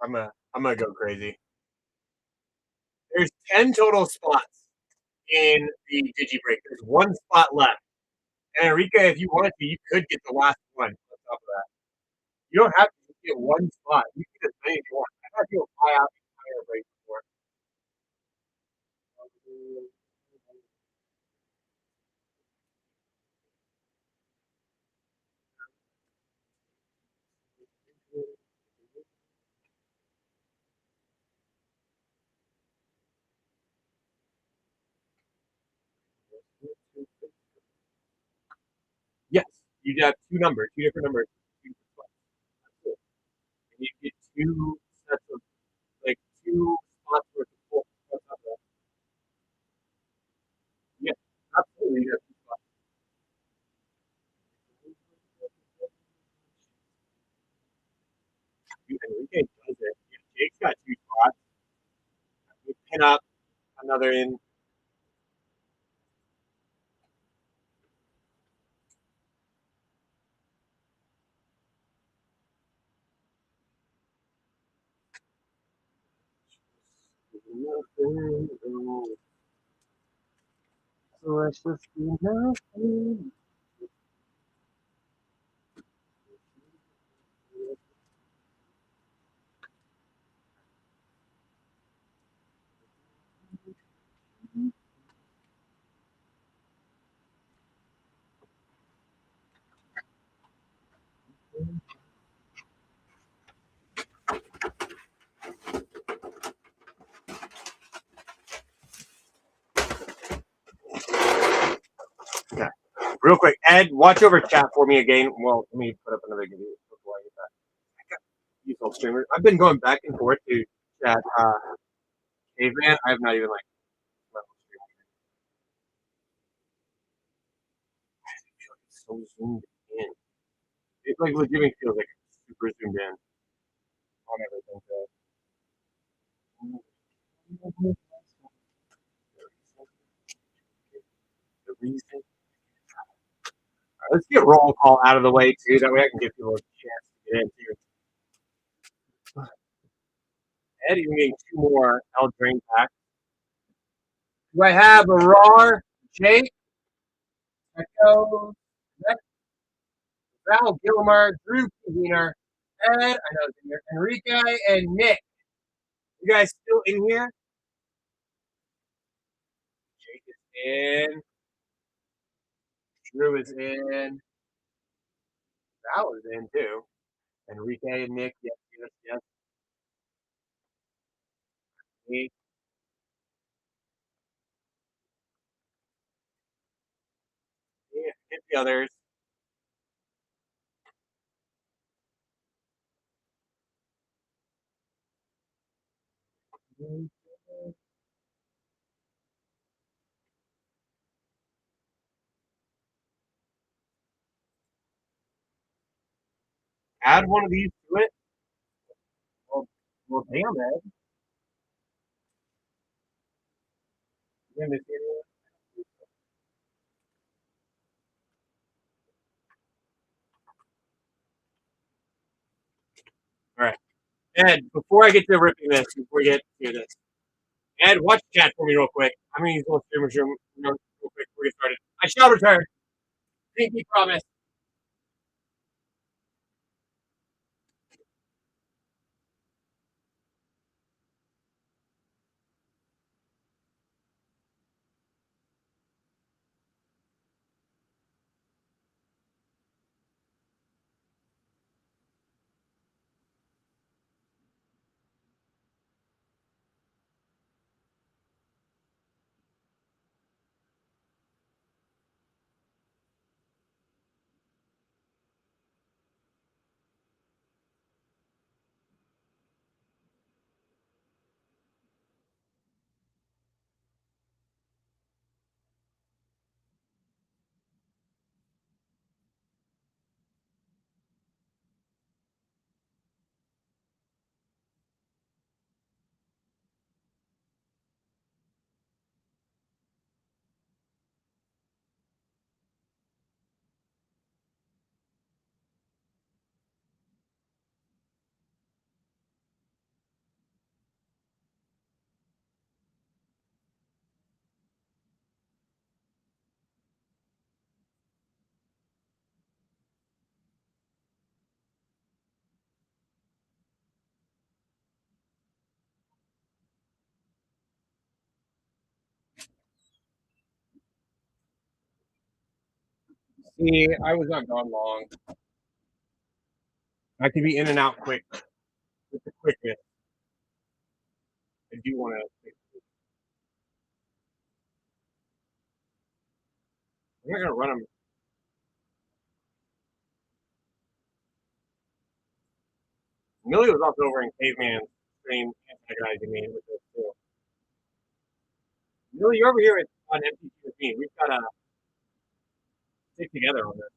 Speaker 1: I'm gonna go crazy. There's 10 total spots in the Digi break. There's one spot left. And Enrique, if you wanted to, you could get the last one on top of that. You don't have to just get one spot. You can get as many as you want. I thought you would fly out the entire break before. Yes, you have two numbers, two different numbers. And you get two sets of like two spots worth of full. Yeah, absolutely. You have two spots. Enrique does it. Yeah, Jake's got two spots. We pin up another in. So let's just do nothing. Okay. Real quick, Ed, watch over chat for me again. Well, let me put up another video before I get that. Useful streamer. I've been going back and forth to chat. Caveman. I have not even like so zoomed in. It like legitimately feels like super zoomed in on everything. The reason Let's get roll call out of the way too. That way I can give people a chance to get in too. Ed, even getting two more L drain packs. Do I have a Rar, Jake, Echo, Val Gilmer, Drew Wiener, Ed, I know it's in here, Enrique, and Nick. You guys still in here? Jake is in. Drew is in. Val is in too. Enrique and Nick, yes, yes, yes. Me. Yeah, hit the others. Add one of these to it. Well, damn it. All right. Ed, before I get to ripping this, before we get to this, Ed, watch chat for me real quick. I'm going to use a little streamer's room real quick before we get started. I shall return. Pinky promise. See, I was not gone long. I could be in and out quick with the quickness. I do want to. I'm not going to run them. Millie was also over in Caveman stream antagonizing me with this too. Millie, you're over here on MTG with me. We've got to stick together on this.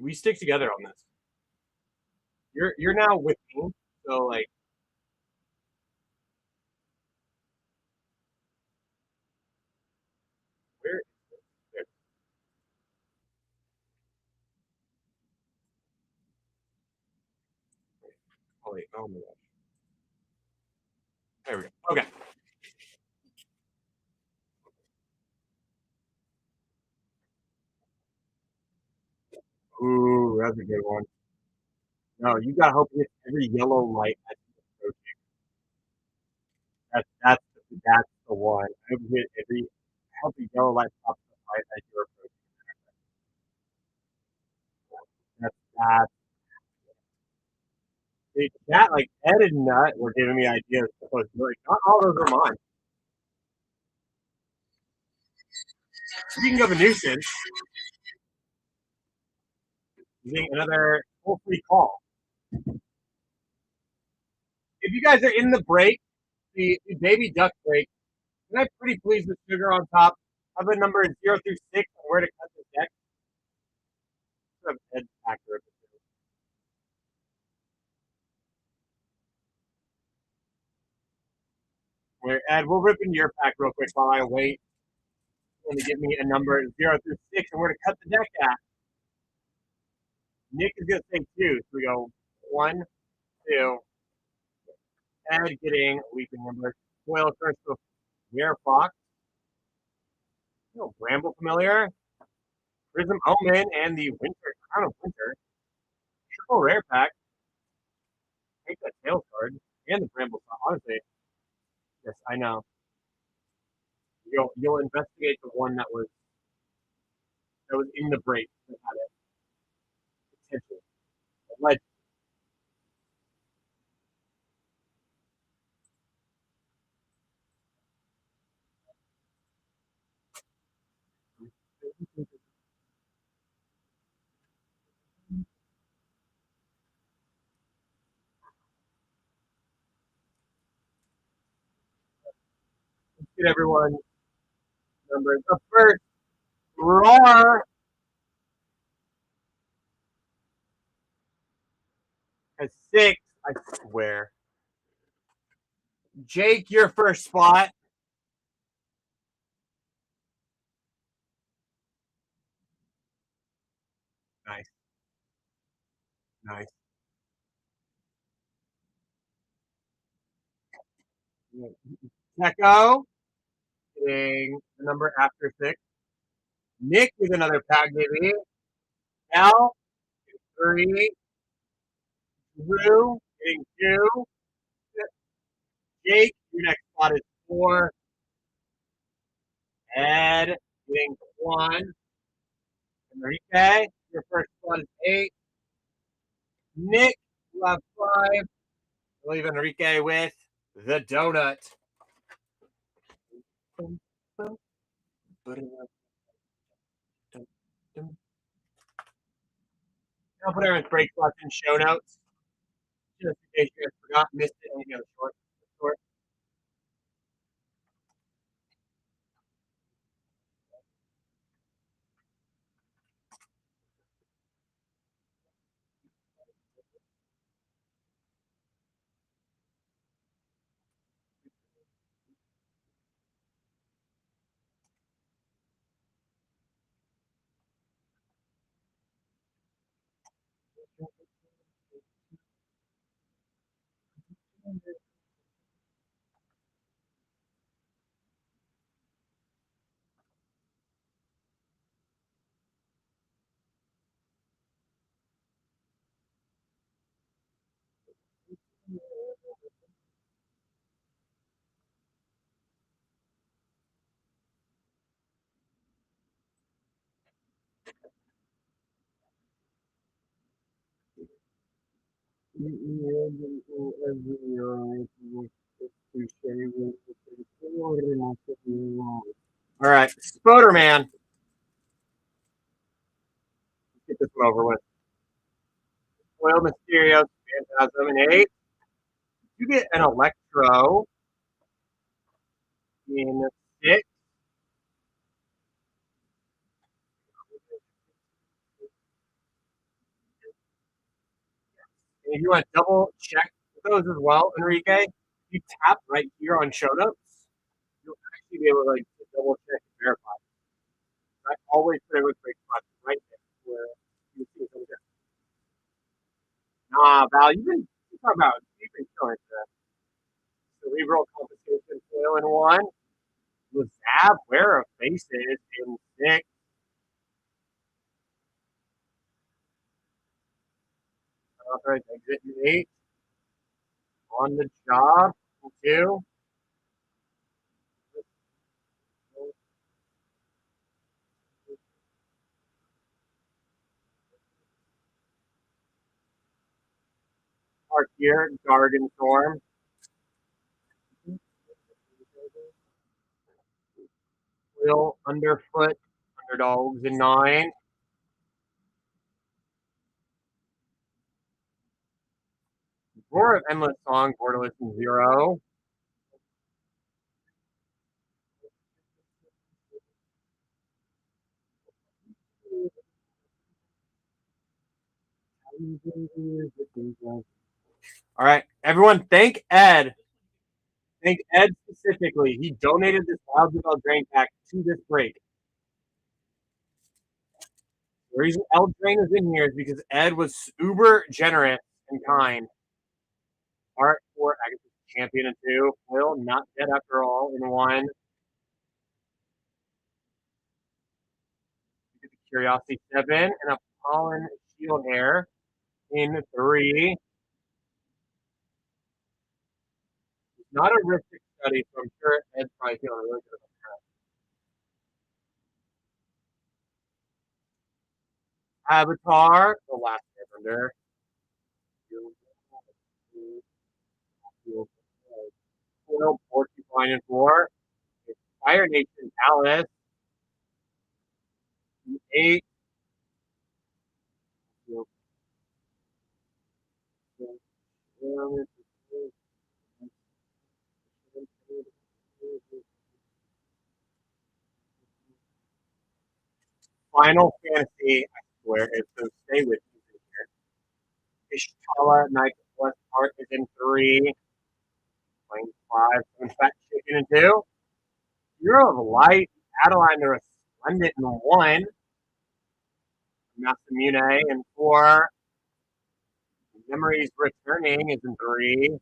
Speaker 1: We stick together on this. You're now with me, so like where? There. Oh wait, oh my gosh. There we go. Okay. Ooh, that's a good one. No, you got to hope you hit every yellow light as you approach. That's the one. I hope you hit every yellow light pops up right as you're approaching. That's that like Ed and Nut were giving me ideas. Like, not all those are mine. Speaking of a nuisance, using another full free call. If you guys are in the break, the baby duck break, and I'm pretty pleased with Sugar on top. I've been number 0 through 6 on where to cut this deck. Sort of Ed factor.
Speaker 2: Here, Ed, we'll rip into your pack real quick while I wait. Going to give me a number 0 through 6, and we're going to cut the deck at. Nick is going to say 2, so we go 1, 2. Ed getting Weeping Ember. Foil first to Rare Fox. Bramble Familiar. Prism Omen and the Winter Crown of Winter. Triple Rare Pack. Take that Tail card. And the Bramble. Honestly, yes, I know. You'll investigate the one that was in the break that had it. Potentially. Legend. Get everyone numbers. Up first, Roar has 6. I swear. Jake, your first spot. Nice. Nice. Echo getting the number after 6. Nick with another pack, maybe. Al, 3. Drew getting 2. Jake, your next spot is 4. Ed getting 1. Enrique, your first spot is 8. Nick, you have 5. We'll leave Enrique with the donut. I'll put everyone's break spots in show notes. Just in case you guys forgot, missed it, and you got a short. All right, Spoderman. Let's get this one over with. Foil Mysterio, Phantasm, and 8. You get an Electro in 6. And if you want to double check those as well, Enrique, you tap right here on show notes, you'll actually be able to double check and verify. I always put everyone's break spots right there where you see it over there. Nah, Val, you talk about you've been killing the cerebral compensation foil in 1. Lazab, Wear of Faces in 6. Authorized exit in 8. On the job in 2. Park here, Garden Storm. Will Underfoot, Underdogs in 9. Roar of Endless Song, Borderless in 0. All right, everyone, thank Ed Thank Ed specifically. He donated this Wild Bell Drain Pack to this break. The reason L Drain is in here is because Ed was uber generous and kind. Art for Agassiz Champion in 2. Will not dead after all in 1. Curiosity 7 and a Pollen Shield Hair in 3. It's not a Ristic study, so I'm sure Ed's probably feeling really good about that. Avatar, the last Airbender. Foil, Porcupine in 4. Fire Nation Alice. 8. Final Fantasy, I swear, is so stay with me here. Ishikawa, Knight Plus Art is in 3. Playing 5. Seven Fat Chicken in 2. Hero of Light, Adeline the Resplendent in 1. Masamune in 4. Memories Returning is in 3.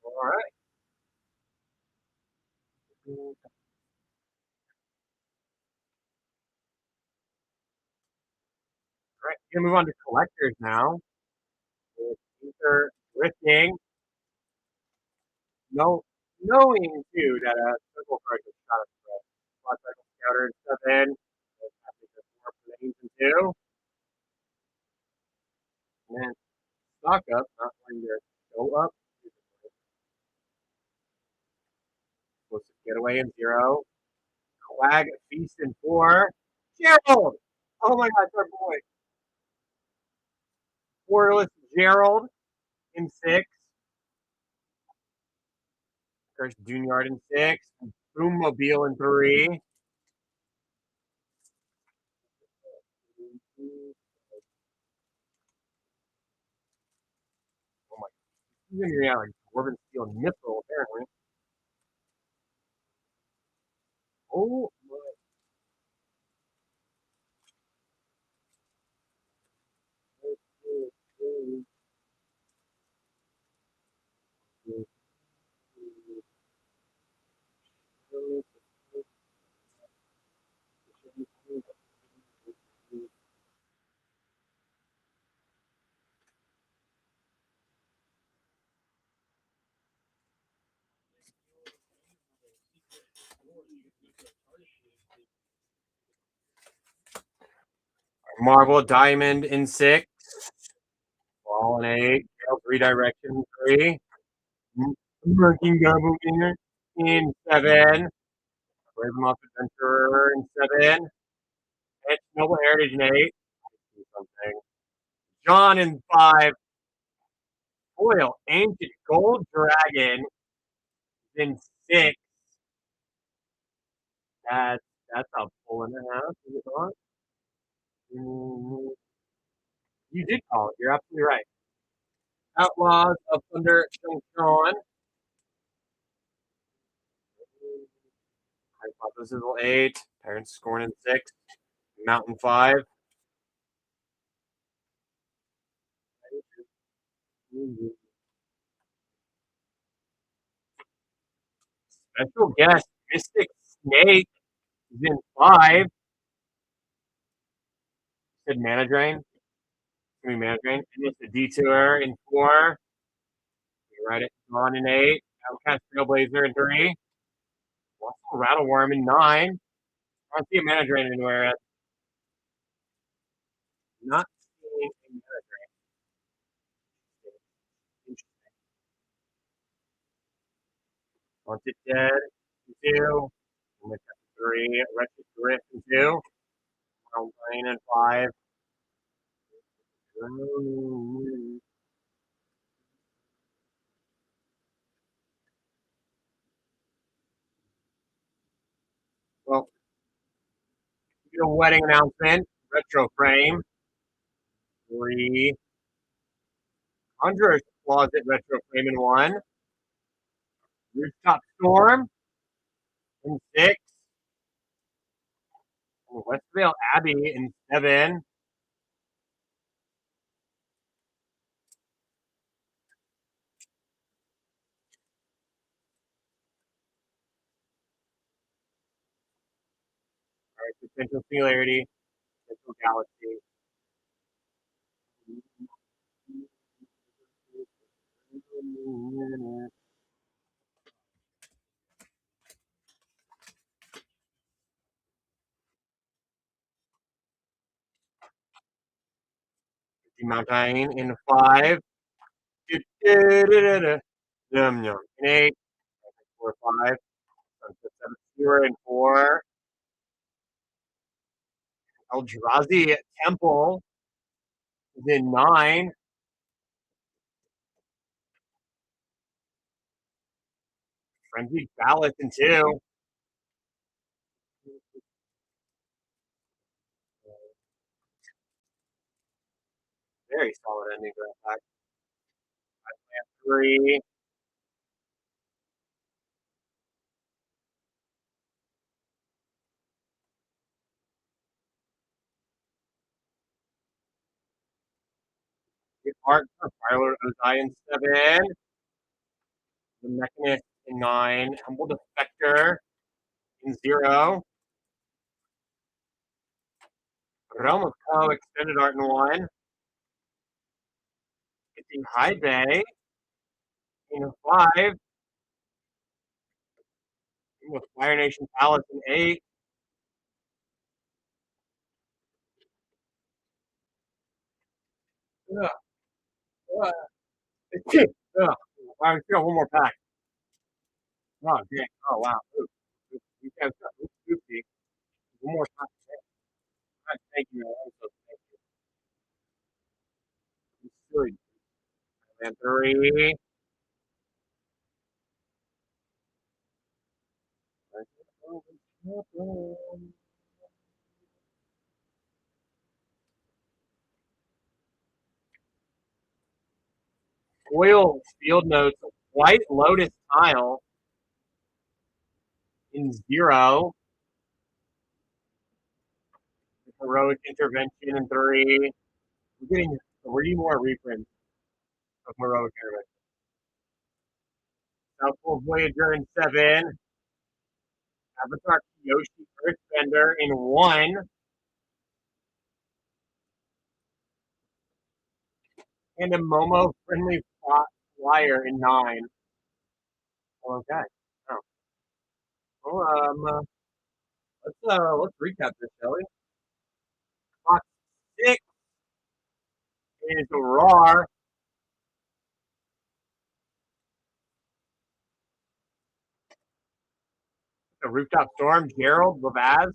Speaker 2: All right. All right. We're going to move on to collectors now. Ether Drifting. Knowing, too, that a circle card is shot at the Blood Cycle Scouter and stuff in. Lanes in 2. And then stock up, not letting their show up. Explosive Getaway in 0. Quag Feast in 4. Gerald! Oh my god, our boy. Warless Gerald in 6. Curse Duneyard in 6. Boommobile in 3. Oh my. He's going to be like Dwarven Steel Missile, apparently. Oh my. Marvel Diamond in 6. Ball in 8. Tails Redirection in 3. Working Doppelganger in 7. Ravenloft Adventurer in 7. Edge Noble Heritage in 8. Something. John in 5. Foil Ancient Gold Dragon in 6. That's a pull and a half, is it not? You did call it. You're absolutely right. Outlaws of Thunder Sean. Hypothesis 8. Parents Scorn in 6. Mountain 5. Special guest Mystic Snake is in 5. Said Mana Drain. Give me Mana Drain. And it's a Detour in 4. You write it on in 8. Outcast Trailblazer in 3. Wassel Rattleworm in 9. I don't see a Mana Drain anywhere. Not seeing a Mana Drain. Interesting. Haunted Dead in 2. 3. Wretched Drift in 2. Rain in 5. Well, a wedding announcement. Retro Frame. 3. Conjurer's Closet Retro Frame in 1. Rooftop Storm in 6. Westvale Abbey in 7. All right, Potential Singularity, Potential Galaxy. Mountain in 5. In 8. 4, 5. Sunset 7, 0 and 4. Eldrazi Temple is in 9. Frenzied Ballast in 2. Very solid ending for that pack. 3. The Art for Pilot Ozai in 7. The Mechanist in 9. Humble Defector in 0. Realm of Co. Extended Art in 1. Getting High Bay in 5. With Fire Nation Palace in 8. Ugh. Ugh. Ugh. I still got one more pack. Oh, dang. Oh, wow. Ooh. You guys got oopsie. One more pack. Thank you. Also, thank you. Silly. And 3. Oil Field Notes, White Lotus Tile in 0. Heroic Intervention in 3. We're getting 3 more reprints of Heroic Intervention. South Pole Voyager in 7. Avatar Yoshi Earthbender in 1. And a Momo Friendly Flyer in 9. Okay. Oh. Well, let's recap this, shall we? Box 6 is Roar. A Rooftop Storm, Gerald, Lavaz,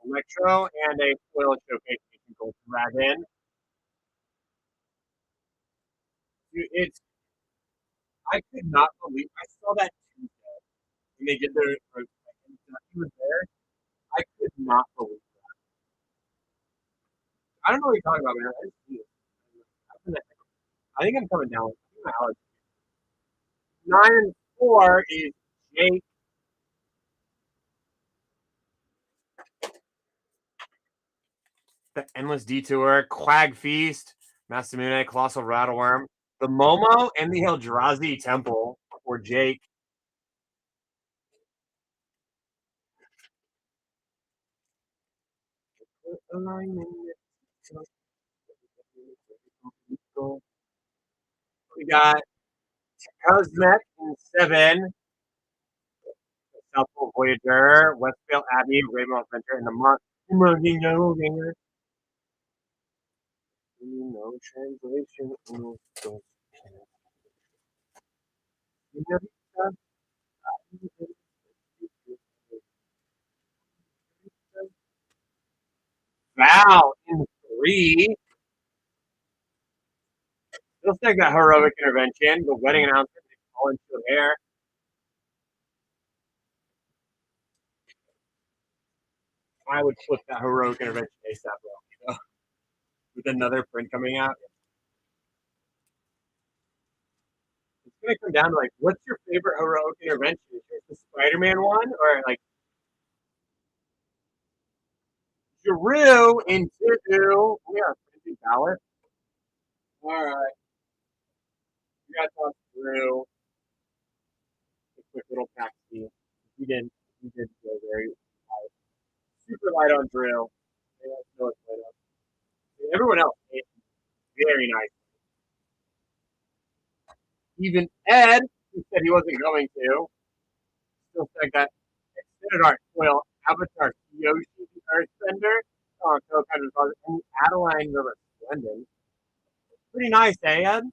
Speaker 2: Electro, and a Foil Showcase Gold Dragon. It's I could not believe I saw that Tuesday when they did their he was there. I could not believe it. I don't know what you're talking about, man. I just see it. I think I'm coming down. I think 9 and 4 is Jake. The Endless Detour, Quag Feast, Masamune, Colossal Rattleworm, the Momo, and the Eldrazi Temple for Jake. We got Cosmet in 7, South Pole Voyager, Westvale Abbey, Ravenloft Venture, and the month. No translation. Val in 3. Looks like that Heroic Intervention, the wedding announcement, all into the air. I would flip that Heroic Intervention ASAP, though, with another print coming out.
Speaker 1: gonna come down to like, what's your favorite heroic intervention? Is it the Spider-Man one or like Giroux into? We are printing ballot. All right, we got to talk through a quick little pack scheme. He didn't. He did go very light. Super light on drill. Yeah, no, it's light on. Everyone else ate very nice. Even Ed, who said he wasn't going to, still said that extended art foil Avatar Yoshi Earthbender. Oh, so kind of and Adeline the Resplendent. Pretty nice, eh, Ed?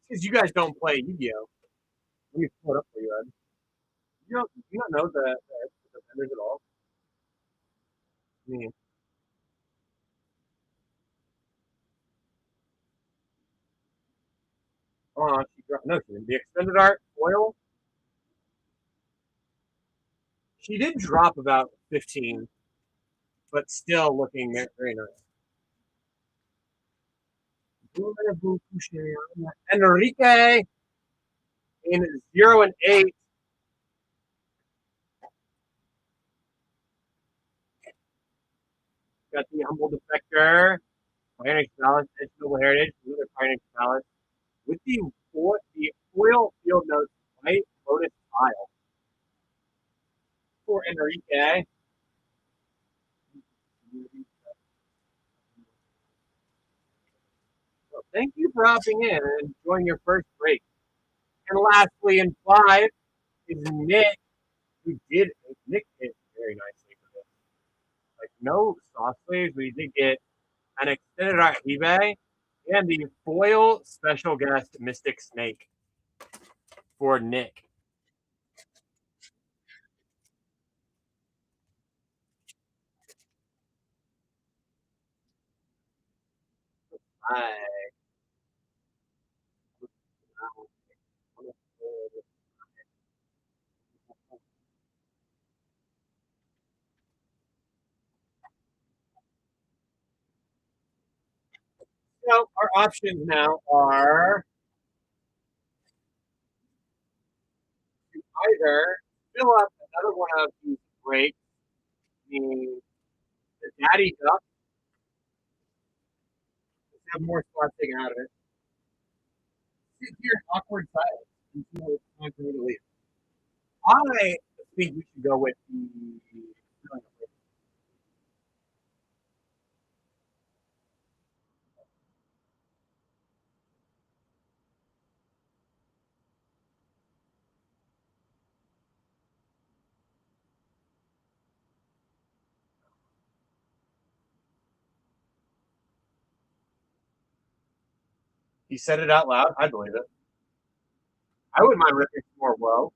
Speaker 1: Because you guys don't play Yu-Gi-Oh. Let me pull it up for you, Ed. You don't know the vendors at all? I mean, she dropped, no, she didn't. The extended art foil, she did drop about 15, but still looking very nice. Enrique in 0 and 8. Got the humble defector, Pioneer Palace, Edge Noble Heritage, another Pioneer Palace with the foil field notes white lotus tile for Enrique. So thank you for hopping in and enjoying your first break. And lastly, in 5 is Nick, who did Nick hit very nicely for this. Like no soft sleeves, we did get an extended art eBay and the foil special guest Mystic Snake for Nick. I So our options now are to either fill up another one of these breaks, the Daddy Duck, have more spots taken out of it. Sit here in awkward silence until it's time for me to leave. I think we should go with the. He said it out loud. I believe it. I wouldn't mind ripping some more woe.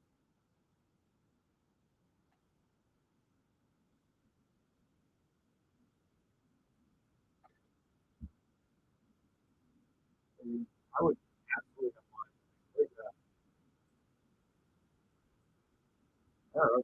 Speaker 1: I would absolutely not mind. I don't know.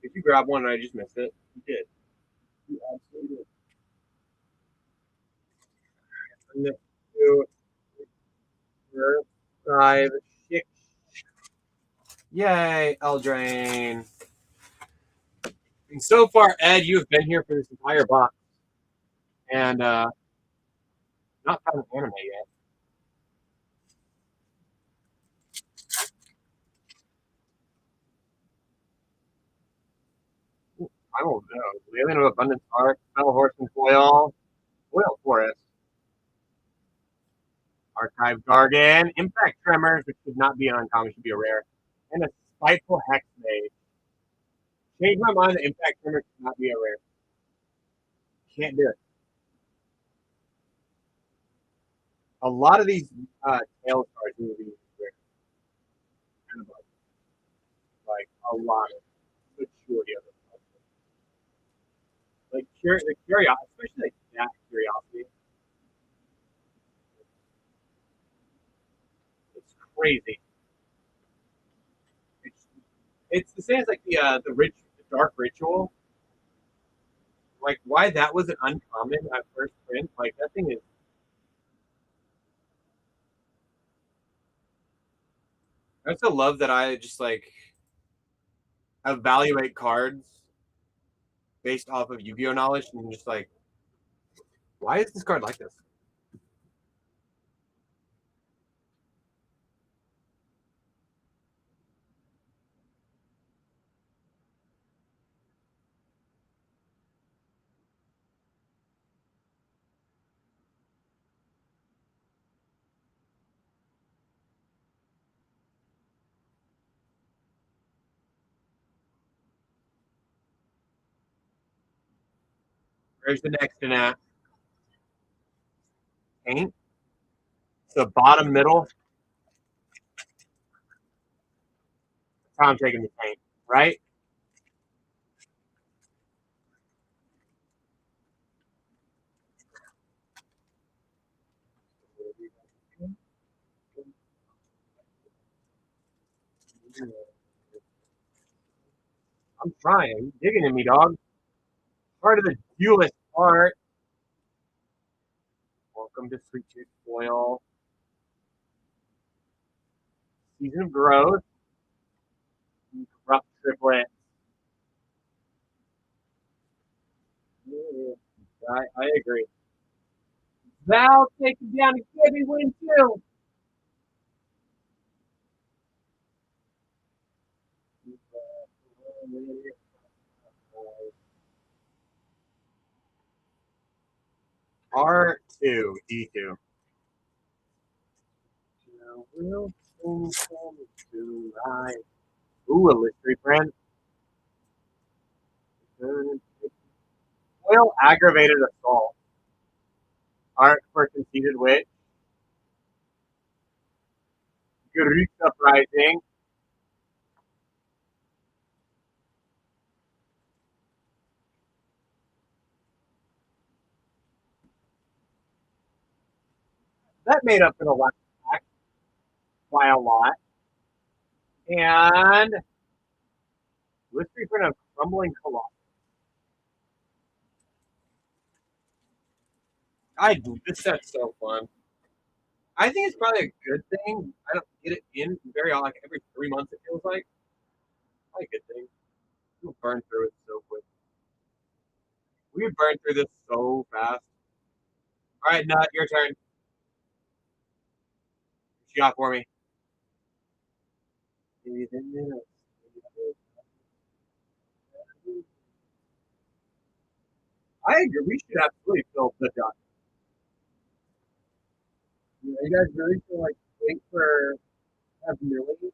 Speaker 1: If you grab one and I just missed it, you did. You absolutely did. And then two, four, five, six. Yay, Eldraine. And so far, Ed, you have been here for this entire box and not found an anime yet. I don't know. Alien of Abundance Arc, Metal Horseman Foil, Foil Forest, Archive Gargan, Impact Tremors, which should not be an uncommon, should be a rare, and a Spiteful Hex Mage. Change my mind that Impact Tremors should not be a rare. Can't do it. A lot of these Tails cards need to be rare. Like, a lot of the majority of them. Like, the curiosity, especially like that curiosity. It's crazy. It's, it's the same as like the dark ritual. Like why that was an uncommon at first print. Like that thing is. I also love that I just like evaluate cards based off of Yu-Gi-Oh knowledge and just like, why is this card like this? Where's the next in that? Paint. So bottom middle. That's how I'm taking the paint, right? I'm trying. You're digging in me, dog. Part of the duelist art. Welcome to Sweet Tooth Foil. Season of Growth. Rough Triplet. I agree. Val taking down a Gibby win too. R2, D2. Ooh, a mystery friend. Well, aggravated assault. Art for conceited witch. Garuk uprising. That made up for the last act by a lot. And mystery friend of crumbling colossus. I do. This set's so fun. I think it's probably a good thing. I don't get it in very like every 3 months. It feels like probably a good thing. We'll burn through it so quick. We would burn through this so fast. All right, Nut, your turn. What you got for me? I agree. We should absolutely fill the dot. You guys really feel like wait for have Millie do it?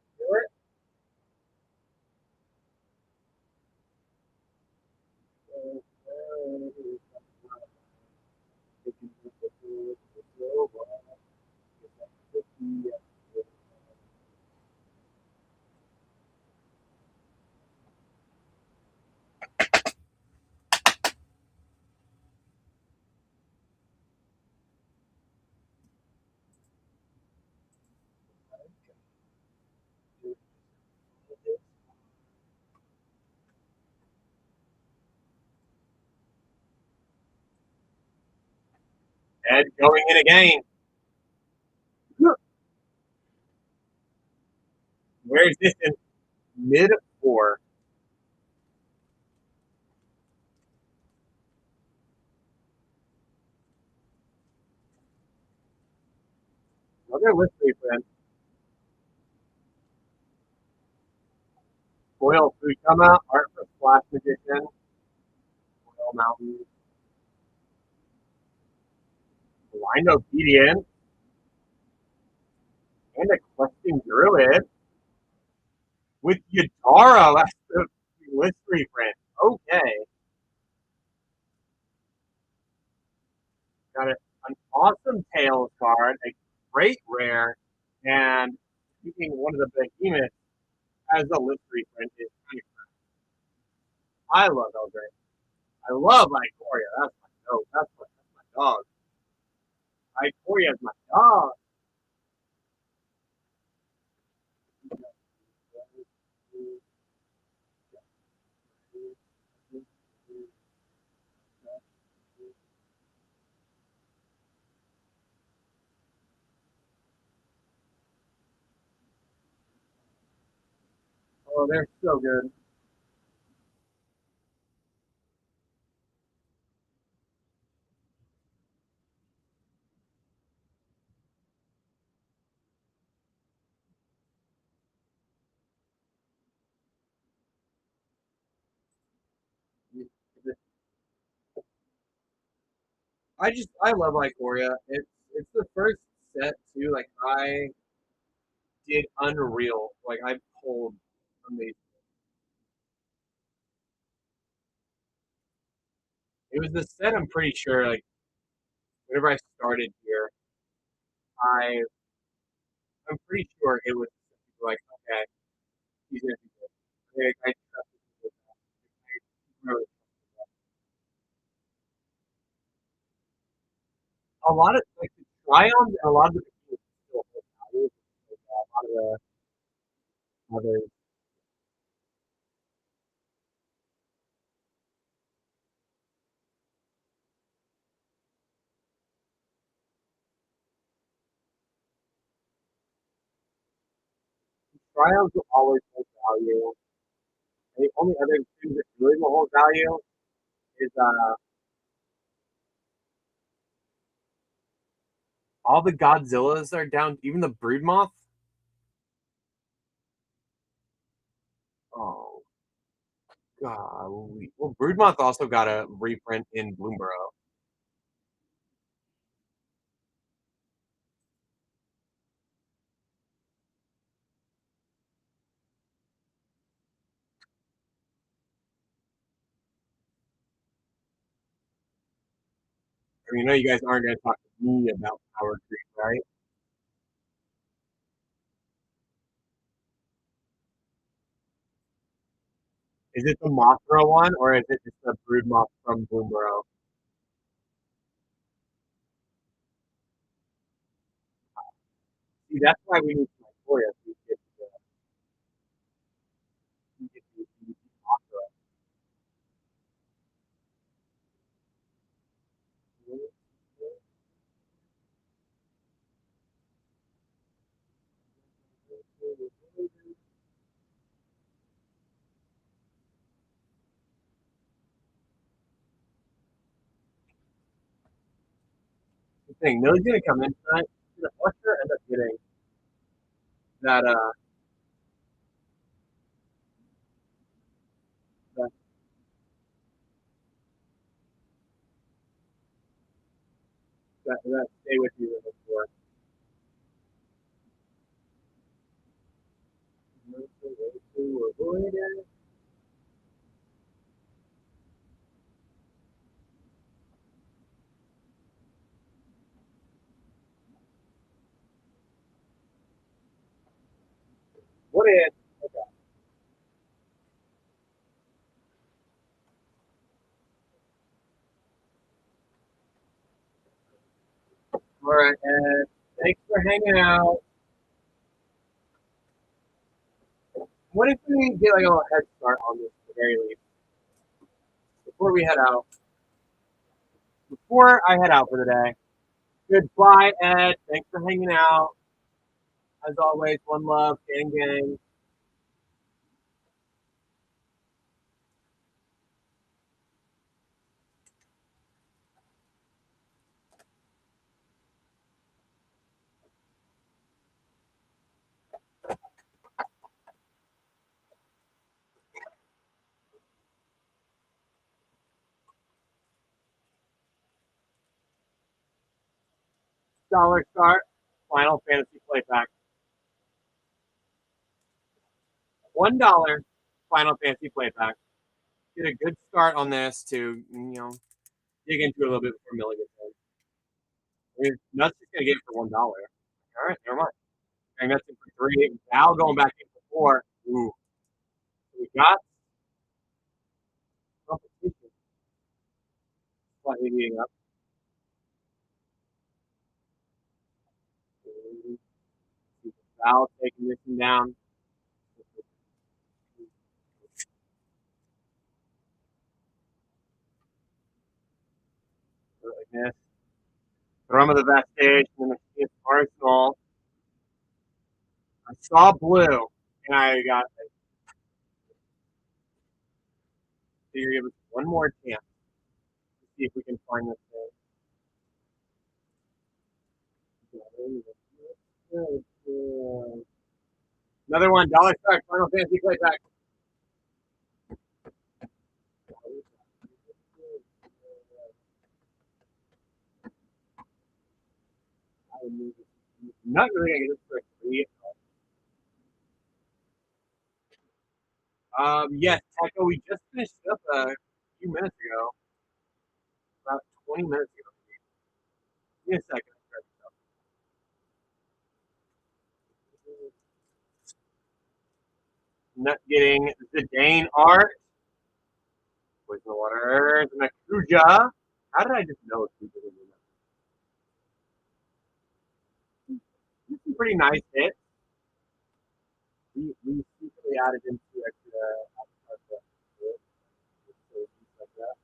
Speaker 1: Ed going in again. Where's this in mid four? Another mystery friend. Foil Fukama, Art for Splash Magician. Battle Mountain, Winobedience, and a Questing Druid with Yadara as the list reprint. Okay. Got an awesome Tails card, a great rare, and keeping one of the behemoths as a list reprint is kind of I love Eldraine. I love Ikoria. That's my dog. That's my dog. Ikoria is my dog. Oh, they're so good. I love Ikoria. It's the first set too. Like I did unreal. Like I pulled amazing. It was the set. I'm pretty sure. Like whenever I started here, I I'm pretty sure it was like okay, he's gonna be good. I trusted him with that. I really a lot of like the Tryon and a lot of the people still hold value. Like, a lot of the other Tryons will always hold value. And the only other thing that really will hold value is all the Godzillas are down, even the Broodmoth. Oh god. Well, Broodmoth also got a reprint in Bloomborough. I mean, you know you guys aren't going to talk to me about power creep, right? Is it the Mothra one, or is it just the Broodmoth from Bloomborough? See, that's why we need some Victoria. So we get the Mothra. The thing, Millie's going to come in tonight. She's going to watch her end up getting that that that stay with you before. What is? Okay. All right, Ed. Thanks for hanging out. What if we get like a little head start on this at the very least before we head out? Before I head out for the day. Goodbye, Ed. Thanks for hanging out. As always, one love, gang, gang. dollar start. Final Fantasy playback. $1 Final Fantasy playback.
Speaker 2: Get a good start on this to dig into it a little bit before Millie gets in.
Speaker 1: I mean, Nuts is gonna get it for $1.
Speaker 2: All right, never mind.
Speaker 1: And that's in for 3. Val going back in for 4. Ooh. We got competition slightly heating up. Val taking this one down. Like this. Throw him of the vestige, and then it's Arsenal. I saw blue, and I got figure give us one more chance to see if we can find this thing. Another one, dollar start, Final Fantasy playback. Not really gonna get this for a 3. Yes, Taco, we just finished up a few minutes ago, about 20 minutes ago. Give me a second. Not getting Zidane art. Poison the water. Nakuja. How did I just know Nakuja was in that? This is a pretty nice hit. We secretly added in 2 extra like that.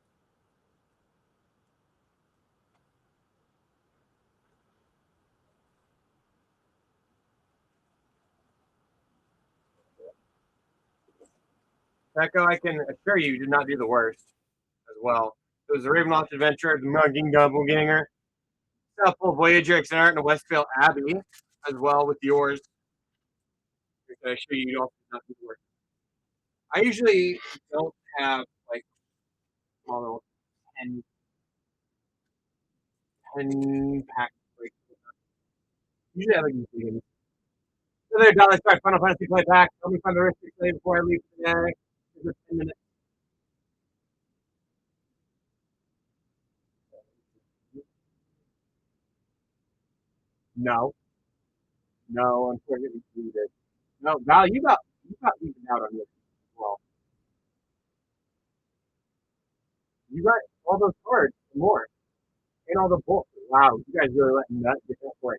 Speaker 1: Echo, I can assure you, did not do the worst as well. It was the Ravenloft Adventure, the Mugging Doppelganger, Southpole Voyager, Art, and Westvale Abbey as well with yours. I assure you, you don't did not do the worst. I usually don't have like, I don't know, 10, 10 packs. Like, usually I have like another dollar start Final Fantasy play back. Let me find the rest of the before I leave today. Give us 10 minutes. No, no, unfortunately, you did. No, Val, you got even out on this as well. You got all those cards and more, and all the books. Wow, you guys really letting that get that for $1.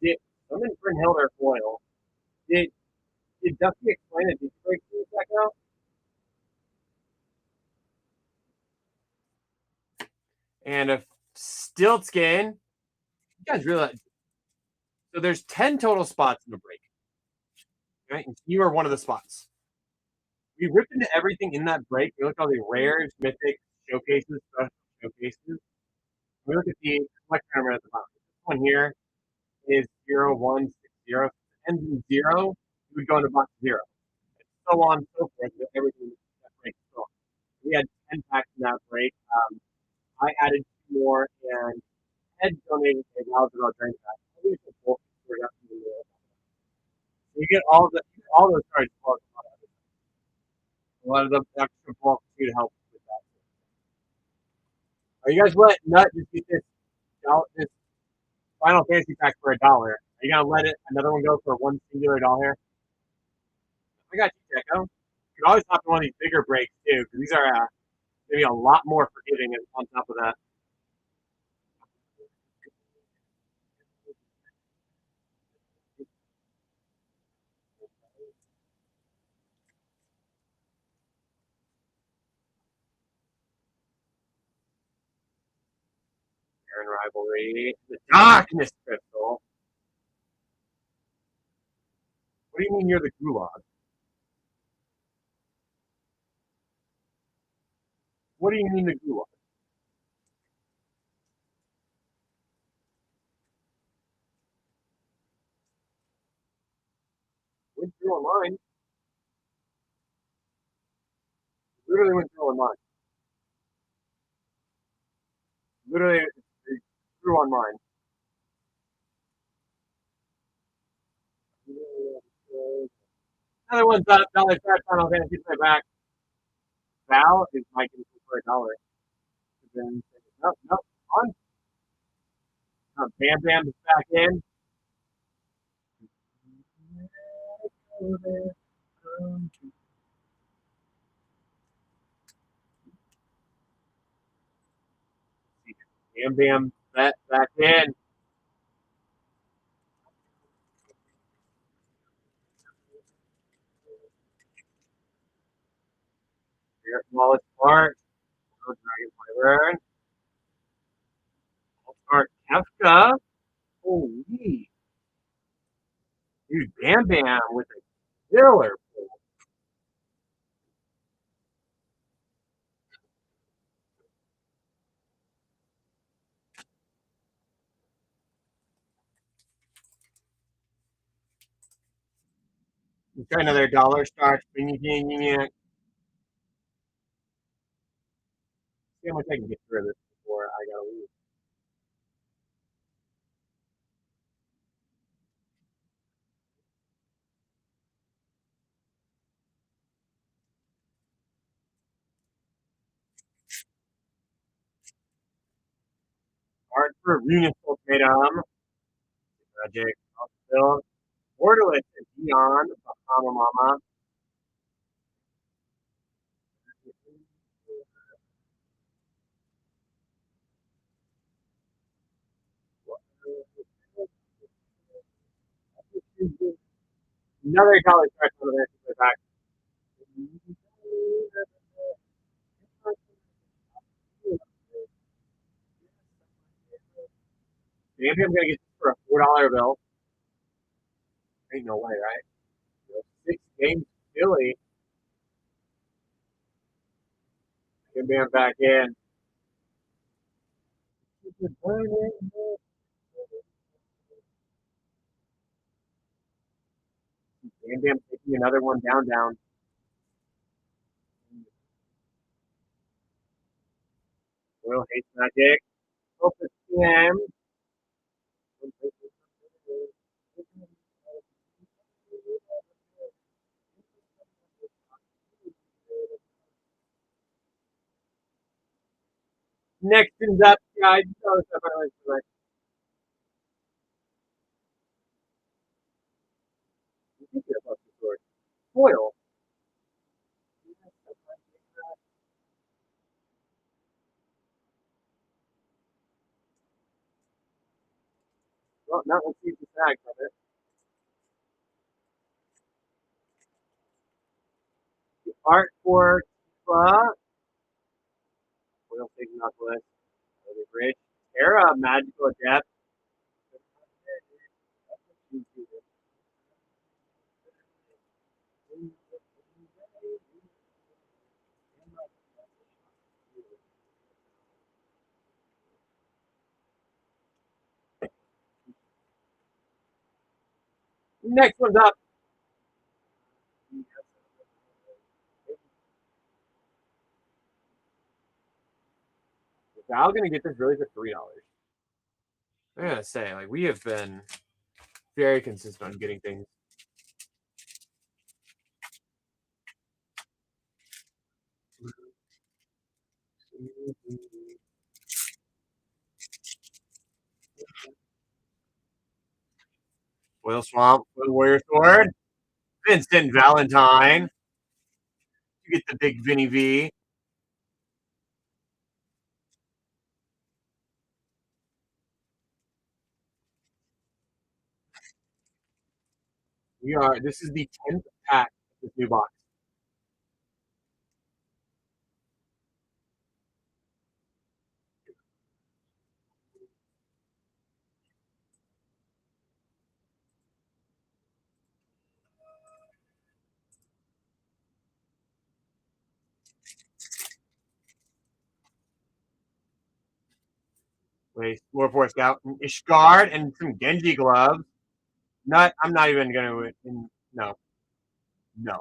Speaker 1: Did someone Brynhild or foil? Did did Dusty explain it? Did you break through that out?
Speaker 2: And a Stiltskin. You guys really so there's 10 total spots in the break. Right? And you are one of the spots. We ripped into everything in that break. We look at all the rares, mythics, showcases, special showcases. We look at the collection number at the bottom. This one here is 0160. If it ends in 0, you would go into box 0. And so on and so forth with everything that break is on. We had 10 packs in that break. I added 2 more, and Ed donated a $1,000 drink pack. I think it's a full. You get all those cards. A lot of the extra bulk too to help with that. Are you guys let Nut just get this Final Fantasy pack for $1? Are you gonna let it another one go for one singular dollar? I got you, Checo. You can always hop on one of these bigger breaks too, because these are maybe a lot more forgiving on top of that. Aaron Rivalry, the Darkness Crystal. What do you mean you're the Gulag? What do you mean the Gulag? Went through online. Literally went through online.
Speaker 1: Literally, it's true on mine. Another one's dollar trash Final Fantasy my back. Val is my for $1. Then, nope, nope, on. Bam Bam is back in. Bam Bam back in. Here, Wallace Park. Dragon Wyvern. All-Star Kefka. Holy. Dude, Bam Bam with a killer. Try another dollar star. See how much I can get through of this before I gotta leave. Hard for Venus Ultimatum. Magic. Still. Borderless and Dion. Bahama Mama. Another college freshman there to back. Maybe I'm gonna get this for a $4 bill. Ain't no way, right? 6 games Philly. Maybe I'm back in. Maybe I'm taking another one down. Will Haste Magic. Focus PM. Next is up, guys. Foil. Well, not let's see the tag from it. Art for Foil taking off list. Bridge. Era Magical Depth. Next one's up. Is Val gonna get this really for $3? I gotta say, like we have been very consistent on getting things. Oil Swamp, Warrior Sword, Vincent Valentine. You get the big Vinny V. This is the 10th pack of this new box. Wait, more Force Scout, Ishgard, and some Genji gloves. I'm not even gonna. No, no,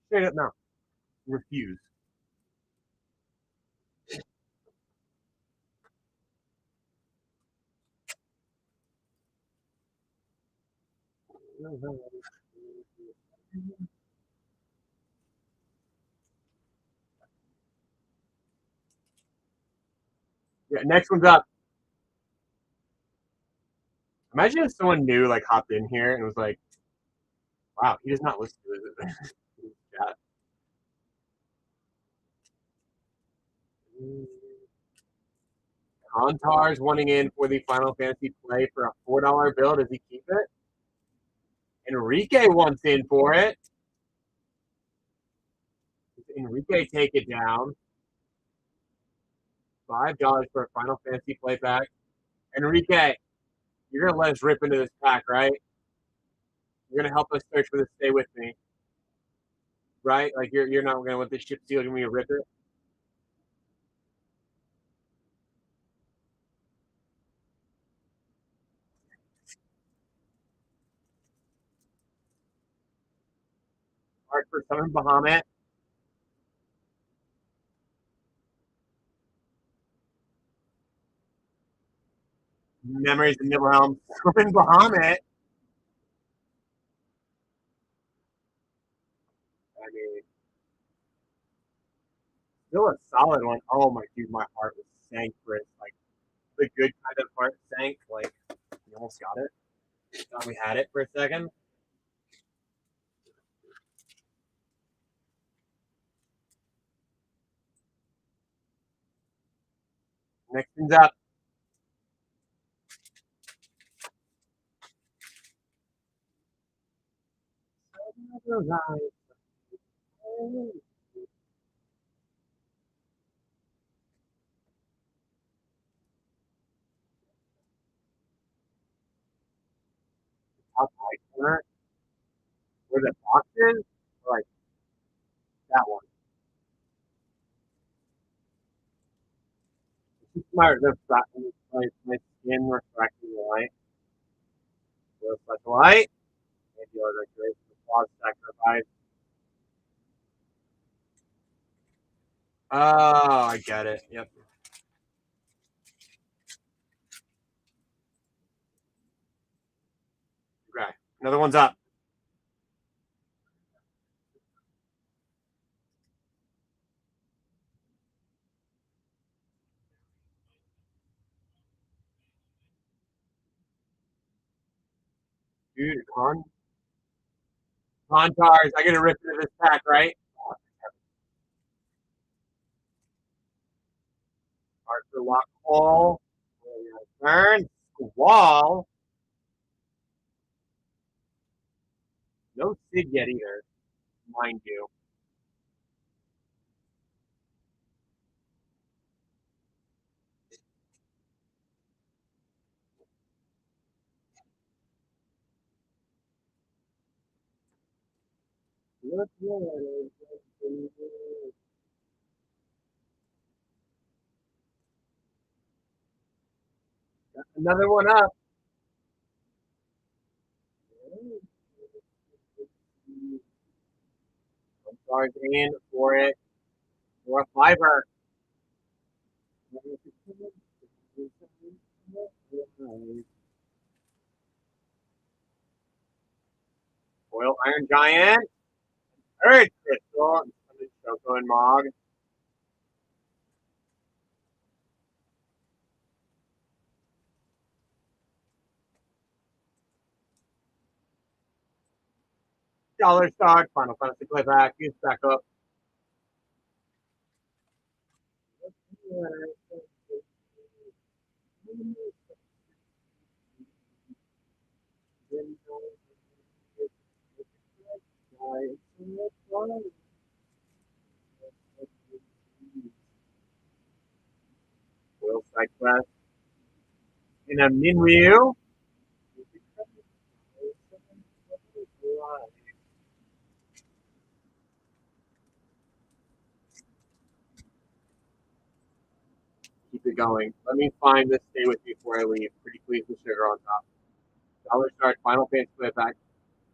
Speaker 1: straight up no. Refuse.
Speaker 2: Yeah, next one's up. Imagine if someone new like hopped in here and was like, "Wow, he does not listen to his chat." Contar's wanting in for the Final Fantasy play for a $4 bill. Does he keep it? Enrique wants in for it. Does Enrique take it down? $5 for a Final Fantasy play pack. Enrique, you're gonna let us rip into this pack, right? You're gonna help us search for this. Stay with me, right? Like you're not gonna let this ship seal. You're gonna rip it. Art for Southern Bahamut. Memories of Nibelheim. Southern Bahamut. I mean, still a solid one. Oh my dude, my heart was sank for it. Like the good kind of heart sank. Like we almost got it. Thought we had it for a second. Next thing's up. Top right corner where the box is, like that one. This is my skin reflecting the light. So such light. Maybe the grace of the flawed sacrifice. Oh, I get it. Yep. Okay. Another one's up. Dude, Contars. I get a rip into this pack, right? Arthur Lock Hall. Turn. Squall. No Sid yet either, mind you. Another one up. I'm sorry, in for it. For a fiver. Foil Iron Giant. Earth Crystal. Choco and Mog. Dollar Stock. Final Fantasy Playback. Use back up. Foil Side Quest. In a Minryu. Keep it going. Let me find this. Stay with me before I leave. Pretty please with sugar on top. Dollar Start. Final Fantasy Playback.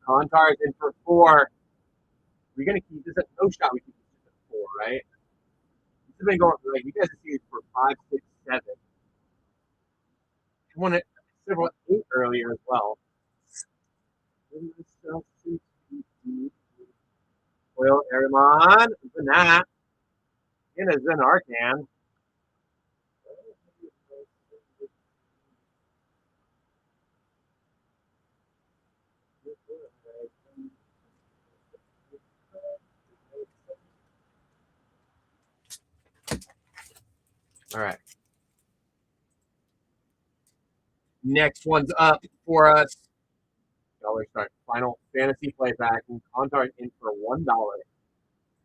Speaker 2: Contar is in for 4. We're gonna keep this at no shot. We keep this at 4, right? This has been going for like you guys have seen it for 5, 6, 7. I won it several 8 earlier as well.
Speaker 1: Well, Arimon, Zanat, and a Zenarcan.
Speaker 2: All right. Next one's up for us. Dollar start. Final fantasy playback and Contar in for $1.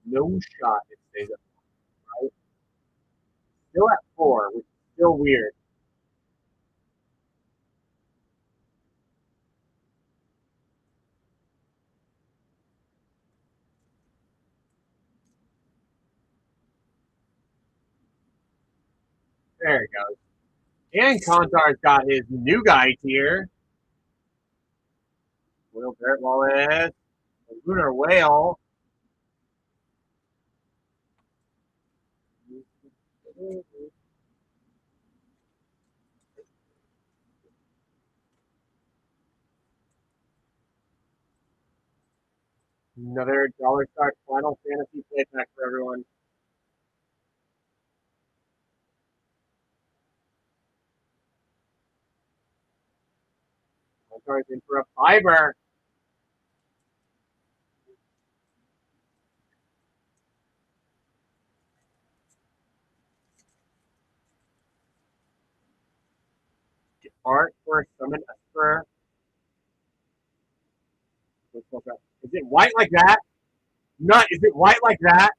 Speaker 2: No shot. It stays up. Right? Still at 4, which is still weird. There it goes. And Contar's got his new guy tier. Will Barrett Wallace, Lunar Whale. Another dollar start Final Fantasy playback for everyone. Contar's in for a fiver. Art for Summon Esper. Is it white like that? Nut, is it white like that?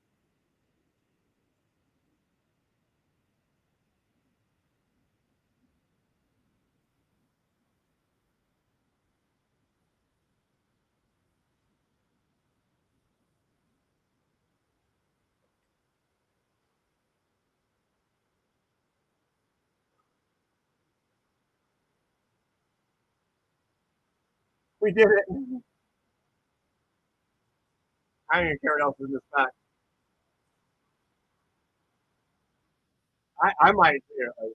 Speaker 2: We did it. I don't even care what else is in this pack. I might too.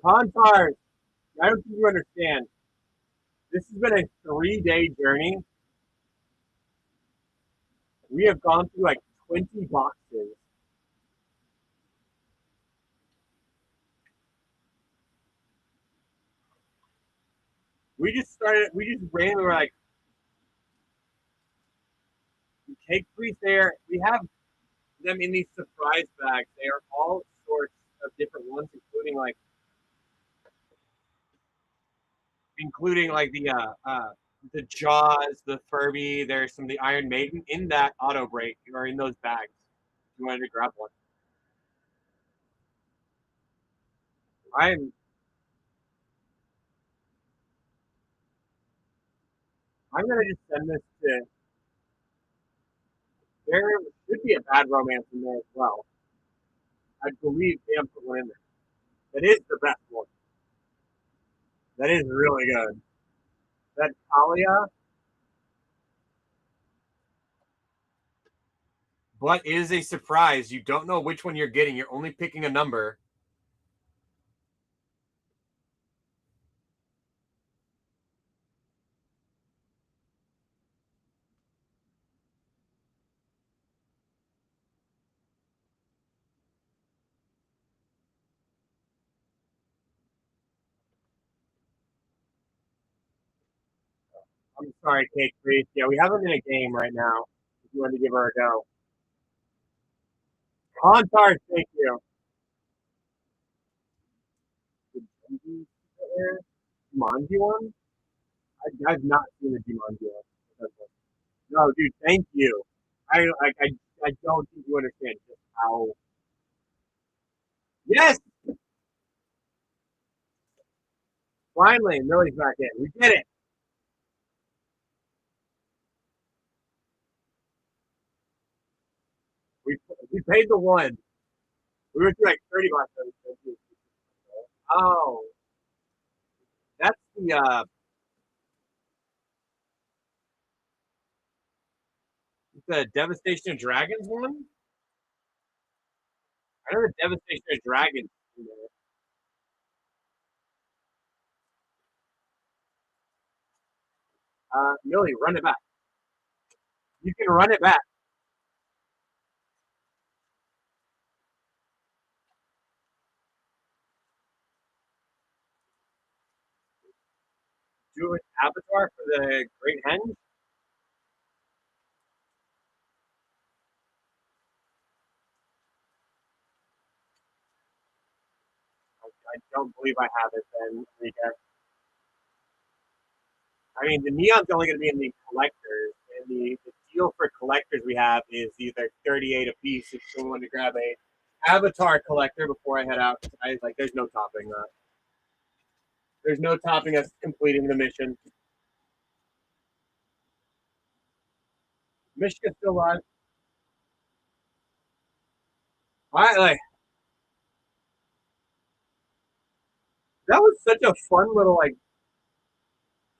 Speaker 2: Contars, I don't think you understand. This has been a 3-day journey. We have gone through like 20 boxes. We just randomly were like, we take three there. We have them in these surprise bags. They are all sorts of different ones, including like the Jaws, the Furby. There's some of the Iron Maiden in that auto break or in those bags. If you wanted to grab one, I'm I'm gonna just send this to. There should be a bad romance in there as well. I believe Sam put one in there. That is the best one. That is really good. That Talia, but is a surprise. You don't know which one you're getting. You're only picking a number. I'm sorry, Kate Priest. Yeah, we have them in a game right now. If you want to give her a go. Contars, thank you. The Jumanji one? I've not seen the Jumanji one. No, dude, thank you. I don't think you understand just how. Yes, finally, Millie's back in. We did it. We we paid the one. We were through like 30 bucks. Oh, that's the
Speaker 1: The Devastation of Dragons one? I know the Devastation of Dragons. Millie, run it back. You can run it back. Do an avatar for the Great Hens. I don't believe I have it then, Rika. I mean, the neon's only going to be in the collectors, and the deal for collectors we have is either 38 a piece if someone wanted to grab a avatar collector before I head out. Like, there's no topping that. There's no topping us completing the mission. Michigan's still alive. Like that was such a fun little like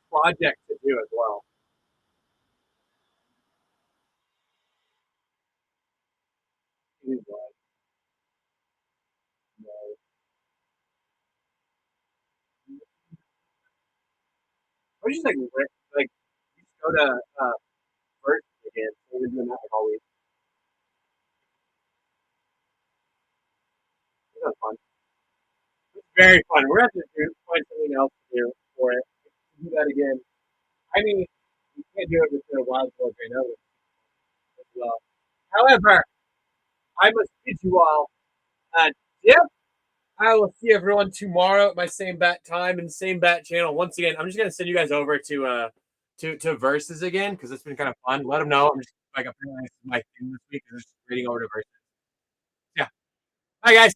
Speaker 1: project to do as well. I was just like just go to first again. So we've been doing that like all week. It was fun. It's very fun. We're gonna have to find something else to do for it. Do that again. I mean, you can't do it with the wild board right now as well. However, I must bid you all dip. I will see everyone tomorrow at my same bat time and same bat channel. Once again, I'm just gonna send you guys over to verses again because it's been kind of fun. Let them know I'm just like apparently this is my thing this week. Is just reading over to verses. Yeah. Bye guys.